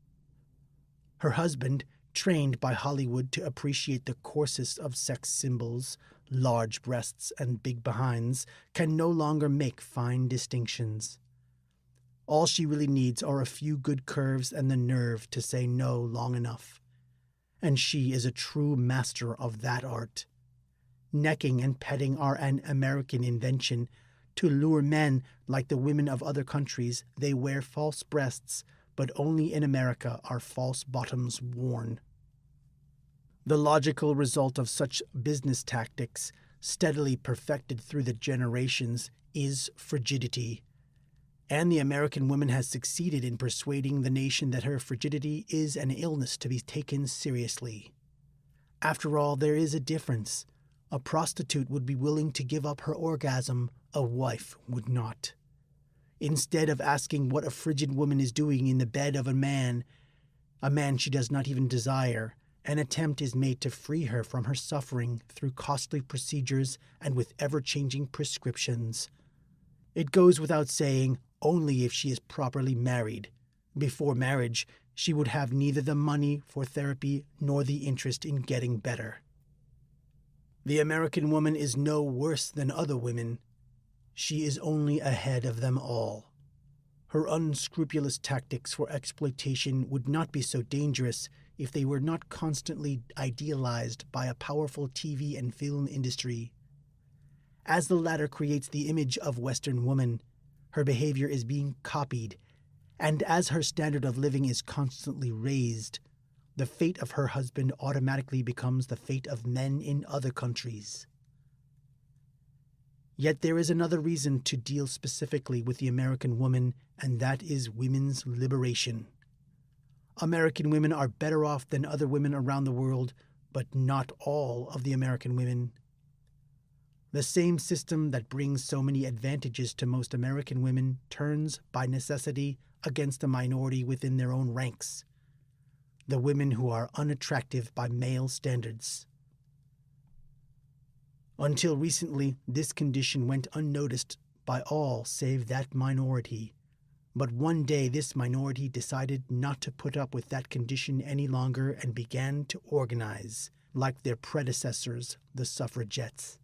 S1: Her husband, trained by Hollywood to appreciate the coarsest of sex symbols, large breasts and big behinds, can no longer make fine distinctions. All she really needs are a few good curves and the nerve to say no long enough. And she is a true master of that art. Necking and petting are an American invention. To lure men, like the women of other countries, they wear false breasts, but only in America are false bottoms worn. The logical result of such business tactics, steadily perfected through the generations, is frigidity. And the American woman has succeeded in persuading the nation that her frigidity is an illness to be taken seriously. After all, there is a difference. A prostitute would be willing to give up her orgasm, a wife would not. Instead of asking what a frigid woman is doing in the bed of a man she does not even desire, an attempt is made to free her from her suffering through costly procedures and with ever-changing prescriptions. It goes without saying, only if she is properly married. Before marriage, she would have neither the money for therapy nor the interest in getting better. The American woman is no worse than other women. She is only ahead of them all. Her unscrupulous tactics for exploitation would not be so dangerous if they were not constantly idealized by a powerful TV and film industry. As the latter creates the image of Western woman, her behavior is being copied, and as her standard of living is constantly raised, the fate of her husband automatically becomes the fate of men in other countries. Yet there is another reason to deal specifically with the American woman, and that is women's liberation. American women are better off than other women around the world, but not all of the American women. The same system that brings so many advantages to most American women turns, by necessity, against a minority within their own ranks, the women who are unattractive by male standards. Until recently, this condition went unnoticed by all save that minority. But one day this minority decided not to put up with that condition any longer and began to organize, like their predecessors, the suffragettes.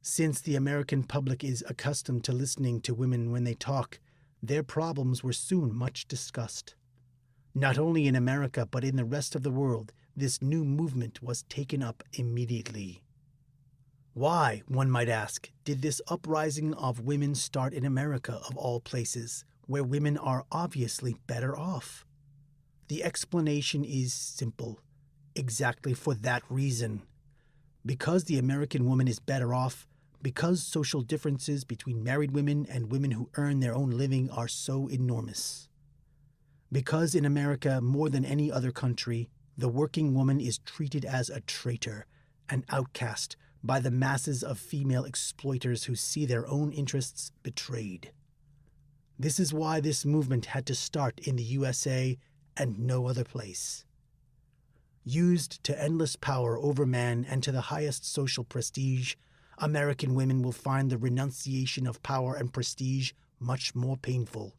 S1: Since the American public is accustomed to listening to women when they talk, their problems were soon much discussed. Not only in America, but in the rest of the world, this new movement was taken up immediately. Why, one might ask, did this uprising of women start in America, of all places, where women are obviously better off? The explanation is simple. Exactly for that reason. Because the American woman is better off, because social differences between married women and women who earn their own living are so enormous. Because in America, more than any other country, the working woman is treated as a traitor, an outcast, by the masses of female exploiters who see their own interests betrayed. This is why this movement had to start in the USA and no other place. Used to endless power over man and to the highest social prestige, American women will find the renunciation of power and prestige much more painful.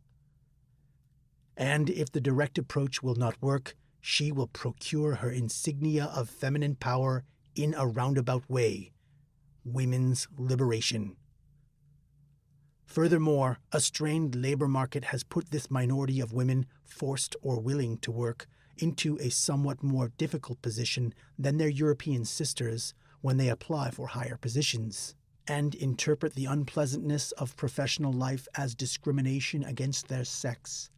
S1: And if the direct approach will not work, she will procure her insignia of feminine power in a roundabout way: women's liberation. Furthermore, a strained labor market has put this minority of women, forced or willing to work, into a somewhat more difficult position than their European sisters when they apply for higher positions, and interpret the unpleasantness of professional life as discrimination against their sex.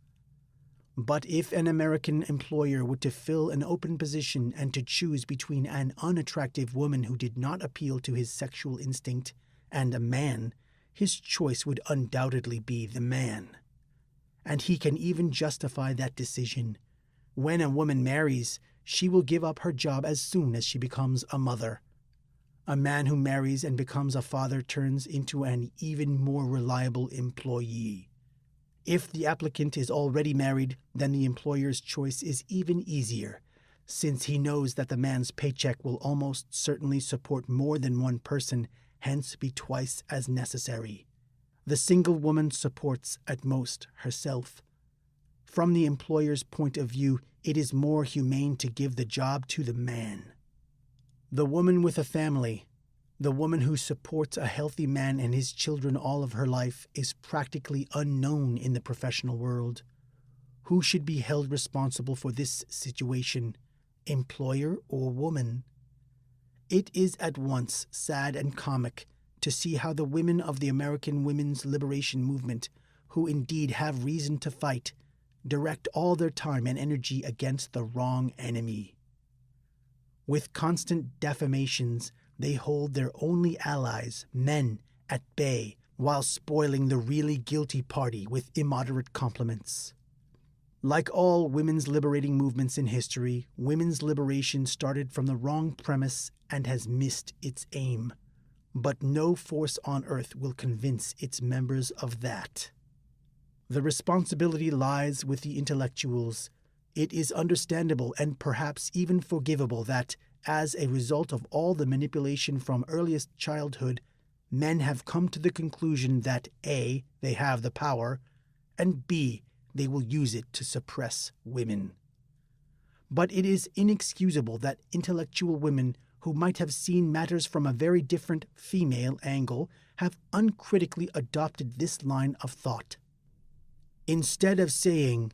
S1: But if an American employer were to fill an open position and to choose between an unattractive woman who did not appeal to his sexual instinct and a man, his choice would undoubtedly be the man. And he can even justify that decision. When a woman marries, she will give up her job as soon as she becomes a mother. A man who marries and becomes a father turns into an even more reliable employee. If the applicant is already married, then the employer's choice is even easier, since he knows that the man's paycheck will almost certainly support more than one person, hence be twice as necessary. The single woman supports, at most, herself. From the employer's point of view, it is more humane to give the job to the man. The woman with a family, the woman who supports a healthy man and his children all of her life, is practically unknown in the professional world. Who should be held responsible for this situation, employer or woman? It is at once sad and comic to see how the women of the American women's liberation movement, who indeed have reason to fight, direct all their time and energy against the wrong enemy. With constant defamations, they hold their only allies, men, at bay, while spoiling the really guilty party with immoderate compliments. Like all women's liberating movements in history, women's liberation started from the wrong premise and has missed its aim. But no force on earth will convince its members of that. The responsibility lies with the intellectuals. It is understandable and perhaps even forgivable that, as a result of all the manipulation from earliest childhood, men have come to the conclusion that A, they have the power, and B, they will use it to suppress women. But it is inexcusable that intellectual women who might have seen matters from a very different female angle have uncritically adopted this line of thought. Instead of saying,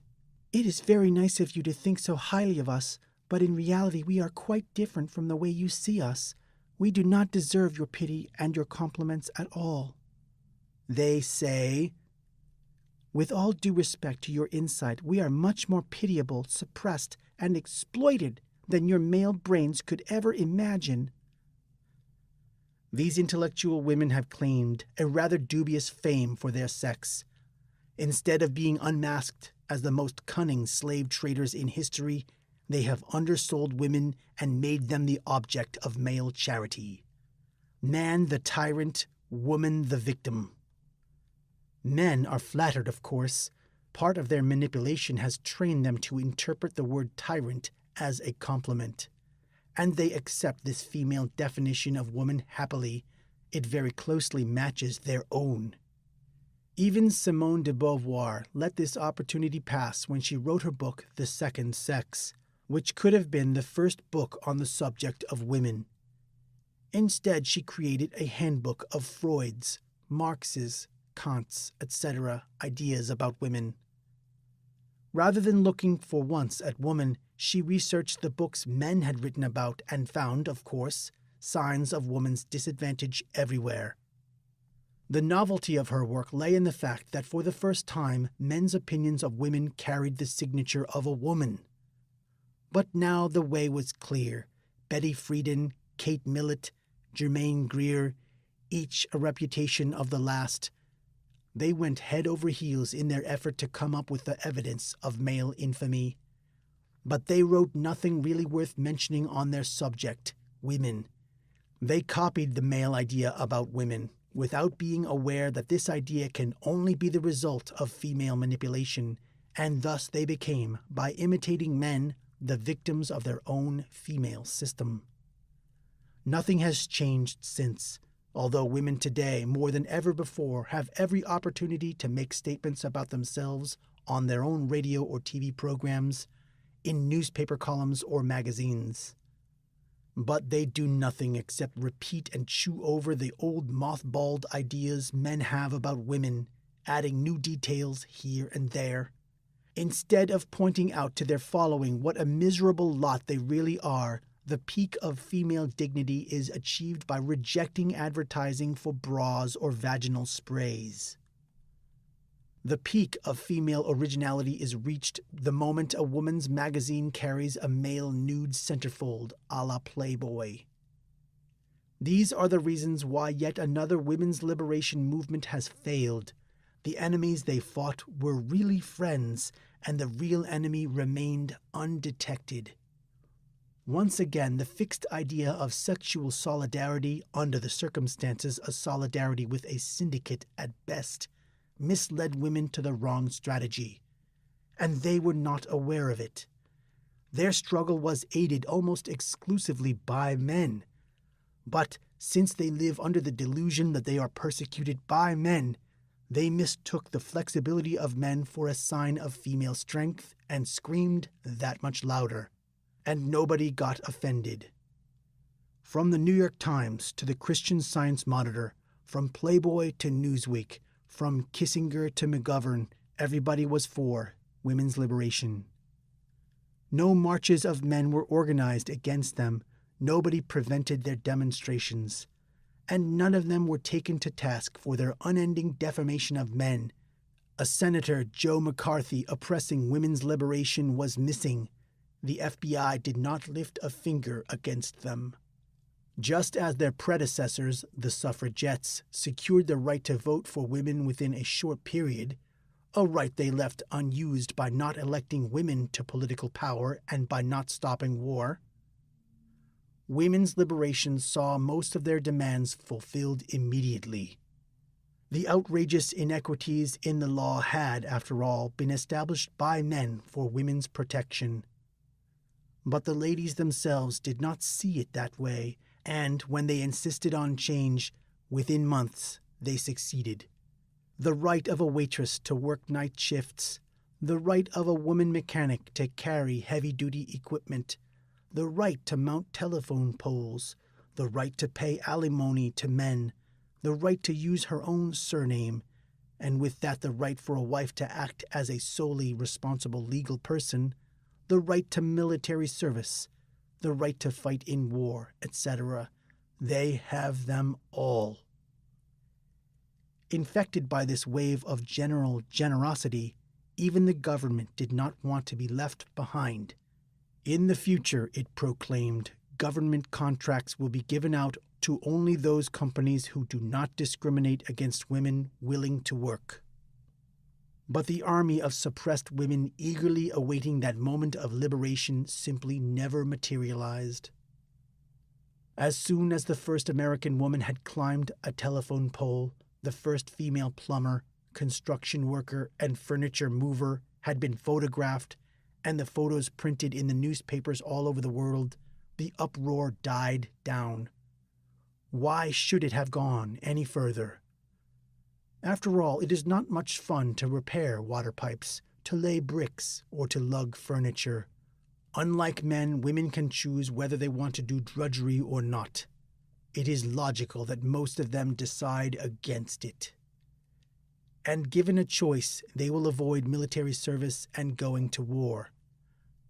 S1: "It is very nice of you to think so highly of us, but in reality we are quite different from the way you see us. We do not deserve your pity and your compliments at all," they say, "With all due respect to your insight, we are much more pitiable, suppressed, and exploited than your male brains could ever imagine." These intellectual women have claimed a rather dubious fame for their sex. Instead of being unmasked as the most cunning slave traders in history, they have undersold women and made them the object of male charity. Man the tyrant, woman the victim. Men are flattered, of course. Part of their manipulation has trained them to interpret the word tyrant as a compliment. And they accept this female definition of woman happily. It very closely matches their own. Even Simone de Beauvoir let this opportunity pass when she wrote her book, The Second Sex, which could have been the first book on the subject of women. Instead, she created a handbook of Freud's, Marx's, Kant's, etc. ideas about women. Rather than looking for once at woman, she researched the books men had written about and found, of course, signs of woman's disadvantage everywhere. The novelty of her work lay in the fact that for the first time, men's opinions of women carried the signature of a woman. But now the way was clear. Betty Friedan, Kate Millett, Germaine Greer, each a reputation of the last. They went head over heels in their effort to come up with the evidence of male infamy. But they wrote nothing really worth mentioning on their subject, women. They copied the male idea about women, without being aware that this idea can only be the result of female manipulation, and thus they became, by imitating men, the victims of their own female system. Nothing has changed since, although women today, more than ever before, have every opportunity to make statements about themselves on their own radio or TV programs, in newspaper columns or magazines. But they do nothing except repeat and chew over the old mothballed ideas men have about women, adding new details here and there. Instead of pointing out to their following what a miserable lot they really are, the peak of female dignity is achieved by rejecting advertising for bras or vaginal sprays. The peak of female originality is reached the moment a woman's magazine carries a male nude centerfold a la Playboy. These are the reasons why yet another women's liberation movement has failed. The enemies they fought were really friends, and the real enemy remained undetected. Once again, the fixed idea of sexual solidarity, under the circumstances a solidarity with a syndicate at best, misled women to the wrong strategy. And they were not aware of it. Their struggle was aided almost exclusively by men. But since they live under the delusion that they are persecuted by men, they mistook the flexibility of men for a sign of female strength and screamed that much louder. And nobody got offended. From the New York Times to the Christian Science Monitor, from Playboy to Newsweek, from Kissinger to McGovern, everybody was for women's liberation. No marches of men were organized against them, nobody prevented their demonstrations, and none of them were taken to task for their unending defamation of men. A Senator, Joe McCarthy, oppressing women's liberation was missing. The FBI did not lift a finger against them. Just as their predecessors, the suffragettes, secured the right to vote for women within a short period, a right they left unused by not electing women to political power and by not stopping war, women's liberation saw most of their demands fulfilled immediately. The outrageous inequities in the law had, after all, been established by men for women's protection. But the ladies themselves did not see it that way, and when they insisted on change, within months they succeeded. The right of a waitress to work night shifts, the right of a woman mechanic to carry heavy-duty equipment, the right to mount telephone poles, the right to pay alimony to men, the right to use her own surname, and with that the right for a wife to act as a solely responsible legal person, the right to military service, the right to fight in war, etc. They have them all. Infected by this wave of general generosity, even the government did not want to be left behind. In the future, it proclaimed, government contracts will be given out to only those companies who do not discriminate against women willing to work. But the army of suppressed women eagerly awaiting that moment of liberation simply never materialized. As soon as the first American woman had climbed a telephone pole, the first female plumber, construction worker, and furniture mover had been photographed, and the photos printed in the newspapers all over the world, the uproar died down. Why should it have gone any further? After all, it is not much fun to repair water pipes, to lay bricks, or to lug furniture. Unlike men, women can choose whether they want to do drudgery or not. It is logical that most of them decide against it. And given a choice, they will avoid military service and going to war.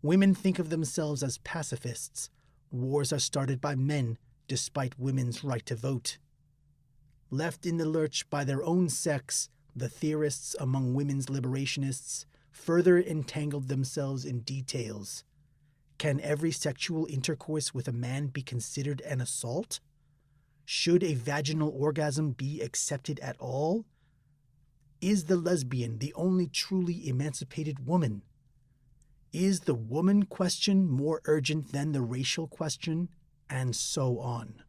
S1: Women think of themselves as pacifists. Wars are started by men, despite women's right to vote. Left in the lurch by their own sex, the theorists among women's liberationists further entangled themselves in details. Can every sexual intercourse with a man be considered an assault? Should a vaginal orgasm be accepted at all? Is the lesbian the only truly emancipated woman? Is the woman question more urgent than the racial question? And so on.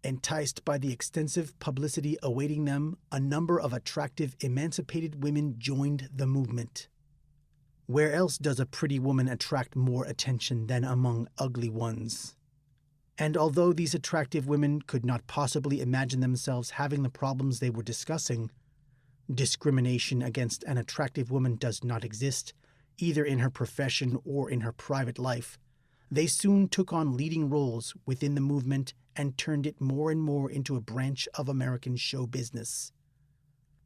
S1: Enticed by the extensive publicity awaiting them, a number of attractive, emancipated women joined the movement. Where else does a pretty woman attract more attention than among ugly ones? And although these attractive women could not possibly imagine themselves having the problems they were discussing, discrimination against an attractive woman does not exist, either in her profession or in her private life, they soon took on leading roles within the movement and turned it more and more into a branch of American show business.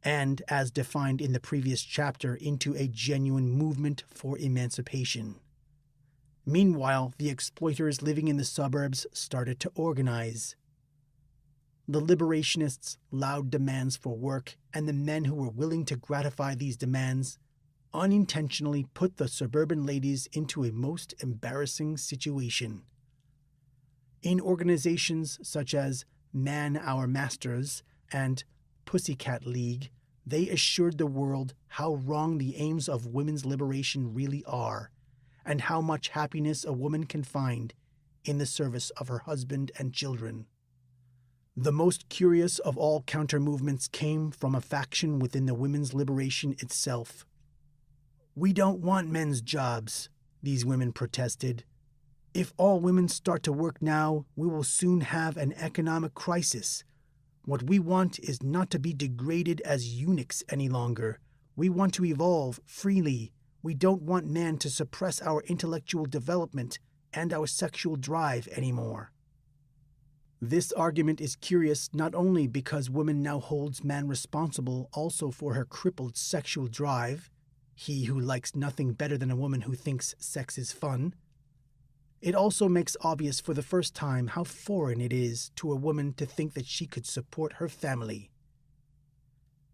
S1: And, as defined in the previous chapter, into a genuine movement for emancipation. Meanwhile, the exploiters living in the suburbs started to organize. The liberationists' loud demands for work and the men who were willing to gratify these demands unintentionally put the suburban ladies into a most embarrassing situation. In organizations such as Man Our Masters and Pussycat League, they assured the world how wrong the aims of women's liberation really are, and how much happiness a woman can find in the service of her husband and children. The most curious of all counter-movements came from a faction within the women's liberation itself. "We don't want men's jobs," these women protested. "If all women start to work now, we will soon have an economic crisis. What we want is not to be degraded as eunuchs any longer. We want to evolve freely. We don't want man to suppress our intellectual development and our sexual drive anymore." This argument is curious not only because woman now holds man responsible also for her crippled sexual drive, he who likes nothing better than a woman who thinks sex is fun. It also makes obvious for the first time how foreign it is to a woman to think that she could support her family.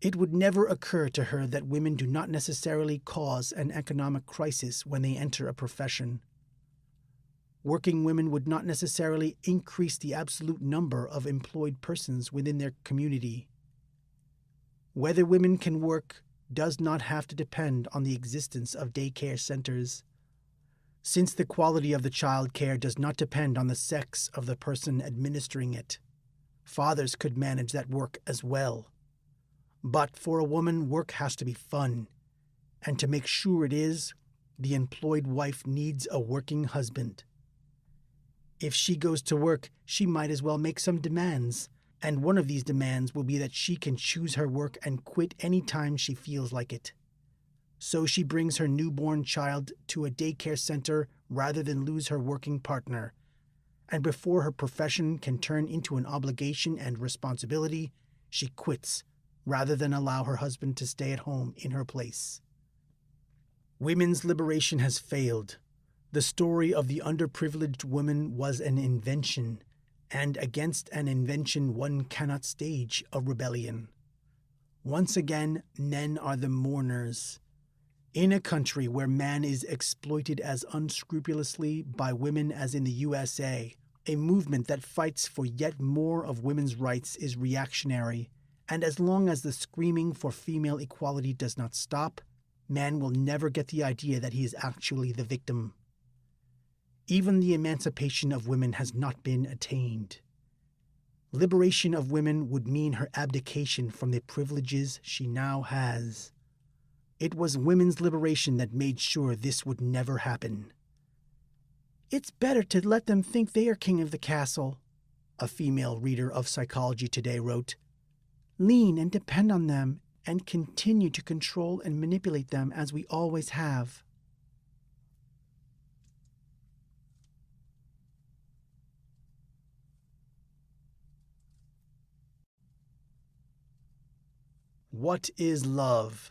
S1: It would never occur to her that women do not necessarily cause an economic crisis when they enter a profession. Working women would not necessarily increase the absolute number of employed persons within their community. Whether women can work does not have to depend on the existence of daycare centers, since the quality of the child care does not depend on the sex of the person administering it. Fathers could manage that work as well. But for a woman, work has to be fun, and to make sure it is, the employed wife needs a working husband. If she goes to work, she might as well make some demands, and one of these demands will be that she can choose her work and quit any time she feels like it. So she brings her newborn child to a daycare center rather than lose her working partner, and before her profession can turn into an obligation and responsibility, she quits rather than allow her husband to stay at home in her place. Women's liberation has failed. The story of the underprivileged woman was an invention, and against an invention one cannot stage a rebellion. Once again, men are the mourners. In a country where man is exploited as unscrupulously by women as in the USA, a movement that fights for yet more of women's rights is reactionary, and as long as the screaming for female equality does not stop, man will never get the idea that he is actually the victim. Even the emancipation of women has not been attained. Liberation of women would mean her abdication from the privileges she now has. It was women's liberation that made sure this would never happen. "It's better to let them think they are king of the castle," a female reader of Psychology Today wrote. "Lean and depend on them and continue to control and manipulate them as we always have." What is love?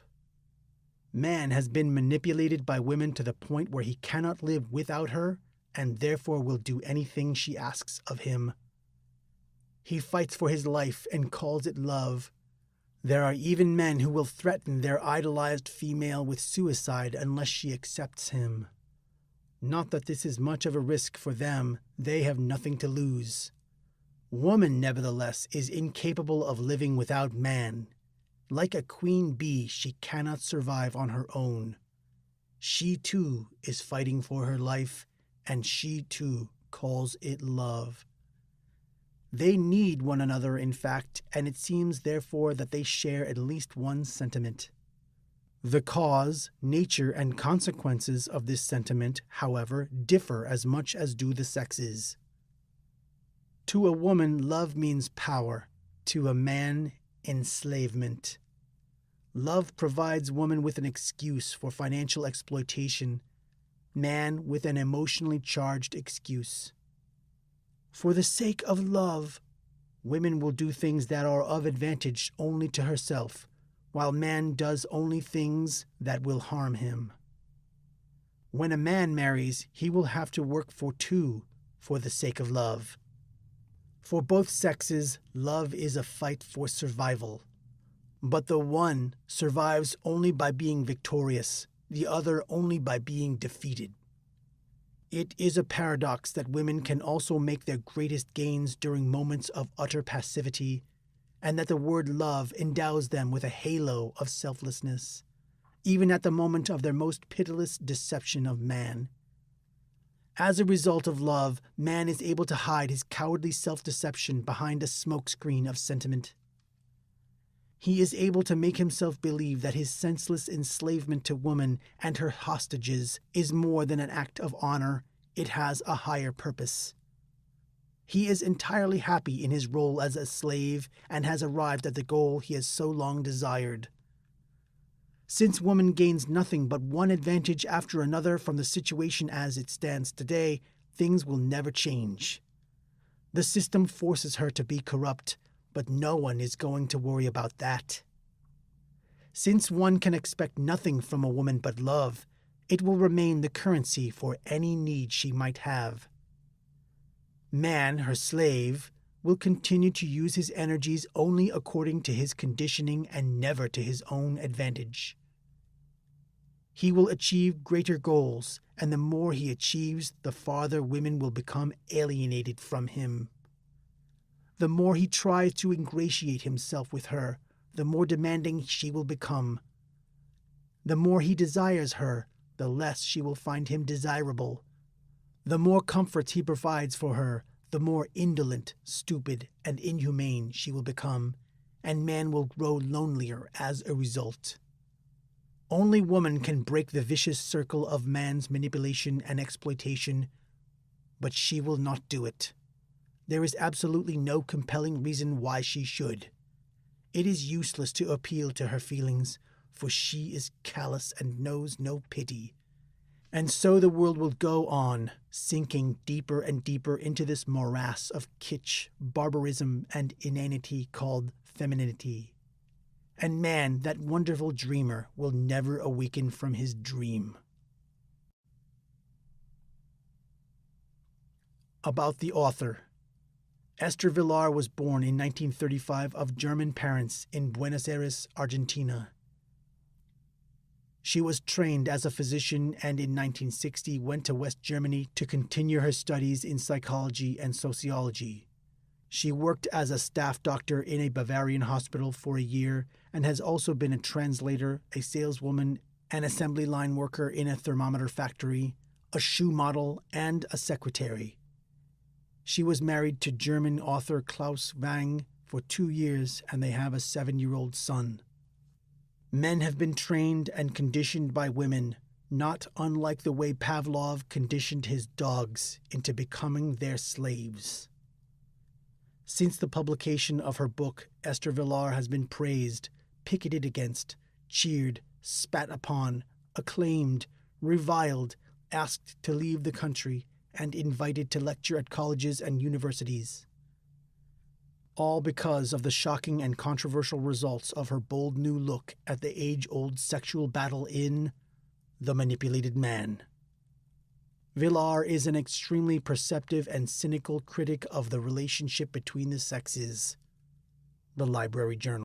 S1: Man has been manipulated by women to the point where he cannot live without her and therefore will do anything she asks of him. He fights for his life and calls it love. There are even men who will threaten their idolized female with suicide unless she accepts him. Not that this is much of a risk for them, they have nothing to lose. Woman, nevertheless, is incapable of living without man. Like a queen bee, she cannot survive on her own. She, too, is fighting for her life, and she, too, calls it love. They need one another, in fact, and it seems, therefore, that they share at least one sentiment. The cause, nature, and consequences of this sentiment, however, differ as much as do the sexes. To a woman, love means power. To a man, enslavement. Love provides woman with an excuse for financial exploitation, man with an emotionally charged excuse. For the sake of love, women will do things that are of advantage only to herself, while man does only things that will harm him. When a man marries, he will have to work for two for the sake of love. For both sexes, love is a fight for survival. But the one survives only by being victorious, the other only by being defeated. It is a paradox that women can also make their greatest gains during moments of utter passivity, and that the word love endows them with a halo of selflessness, even at the moment of their most pitiless deception of man. As a result of love, man is able to hide his cowardly self-deception behind a smokescreen of sentiment. He is able to make himself believe that his senseless enslavement to woman and her hostages is more than an act of honor, it has a higher purpose. He is entirely happy in his role as a slave and has arrived at the goal he has so long desired. Since woman gains nothing but one advantage after another from the situation as it stands today, things will never change. The system forces her to be corrupt, but no one is going to worry about that. Since one can expect nothing from a woman but love, it will remain the currency for any need she might have. Man, her slave, will continue to use his energies only according to his conditioning and never to his own advantage. He will achieve greater goals, and the more he achieves, the farther women will become alienated from him. The more he tries to ingratiate himself with her, the more demanding she will become. The more he desires her, the less she will find him desirable. The more comforts he provides for her, the more indolent, stupid, and inhumane she will become, and man will grow lonelier as a result. Only woman can break the vicious circle of man's manipulation and exploitation, but she will not do it. There is absolutely no compelling reason why she should. It is useless to appeal to her feelings, for she is callous and knows no pity. And so the world will go on, sinking deeper and deeper into this morass of kitsch, barbarism, and inanity called femininity. And man, that wonderful dreamer, will never awaken from his dream. About the author. Esther Vilar was born in 1935 of German parents in Buenos Aires, Argentina. She was trained as a physician and in 1960 went to West Germany to continue her studies in psychology and sociology. She worked as a staff doctor in a Bavarian hospital for a year and has also been a translator, a saleswoman, an assembly line worker in a thermometer factory, a shoe model, and a secretary. She was married to German author Klaus Wang for 2 years, and they have a 7-year-old son. Men have been trained and conditioned by women, not unlike the way Pavlov conditioned his dogs into becoming their slaves. Since the publication of her book, Esther Vilar has been praised, picketed against, cheered, spat upon, acclaimed, reviled, asked to leave the country, and invited to lecture at colleges and universities. All because of the shocking and controversial results of her bold new look at the age-old sexual battle in The Manipulated Man. Vilar is an extremely perceptive and cynical critic of the relationship between the sexes. The Library Journal.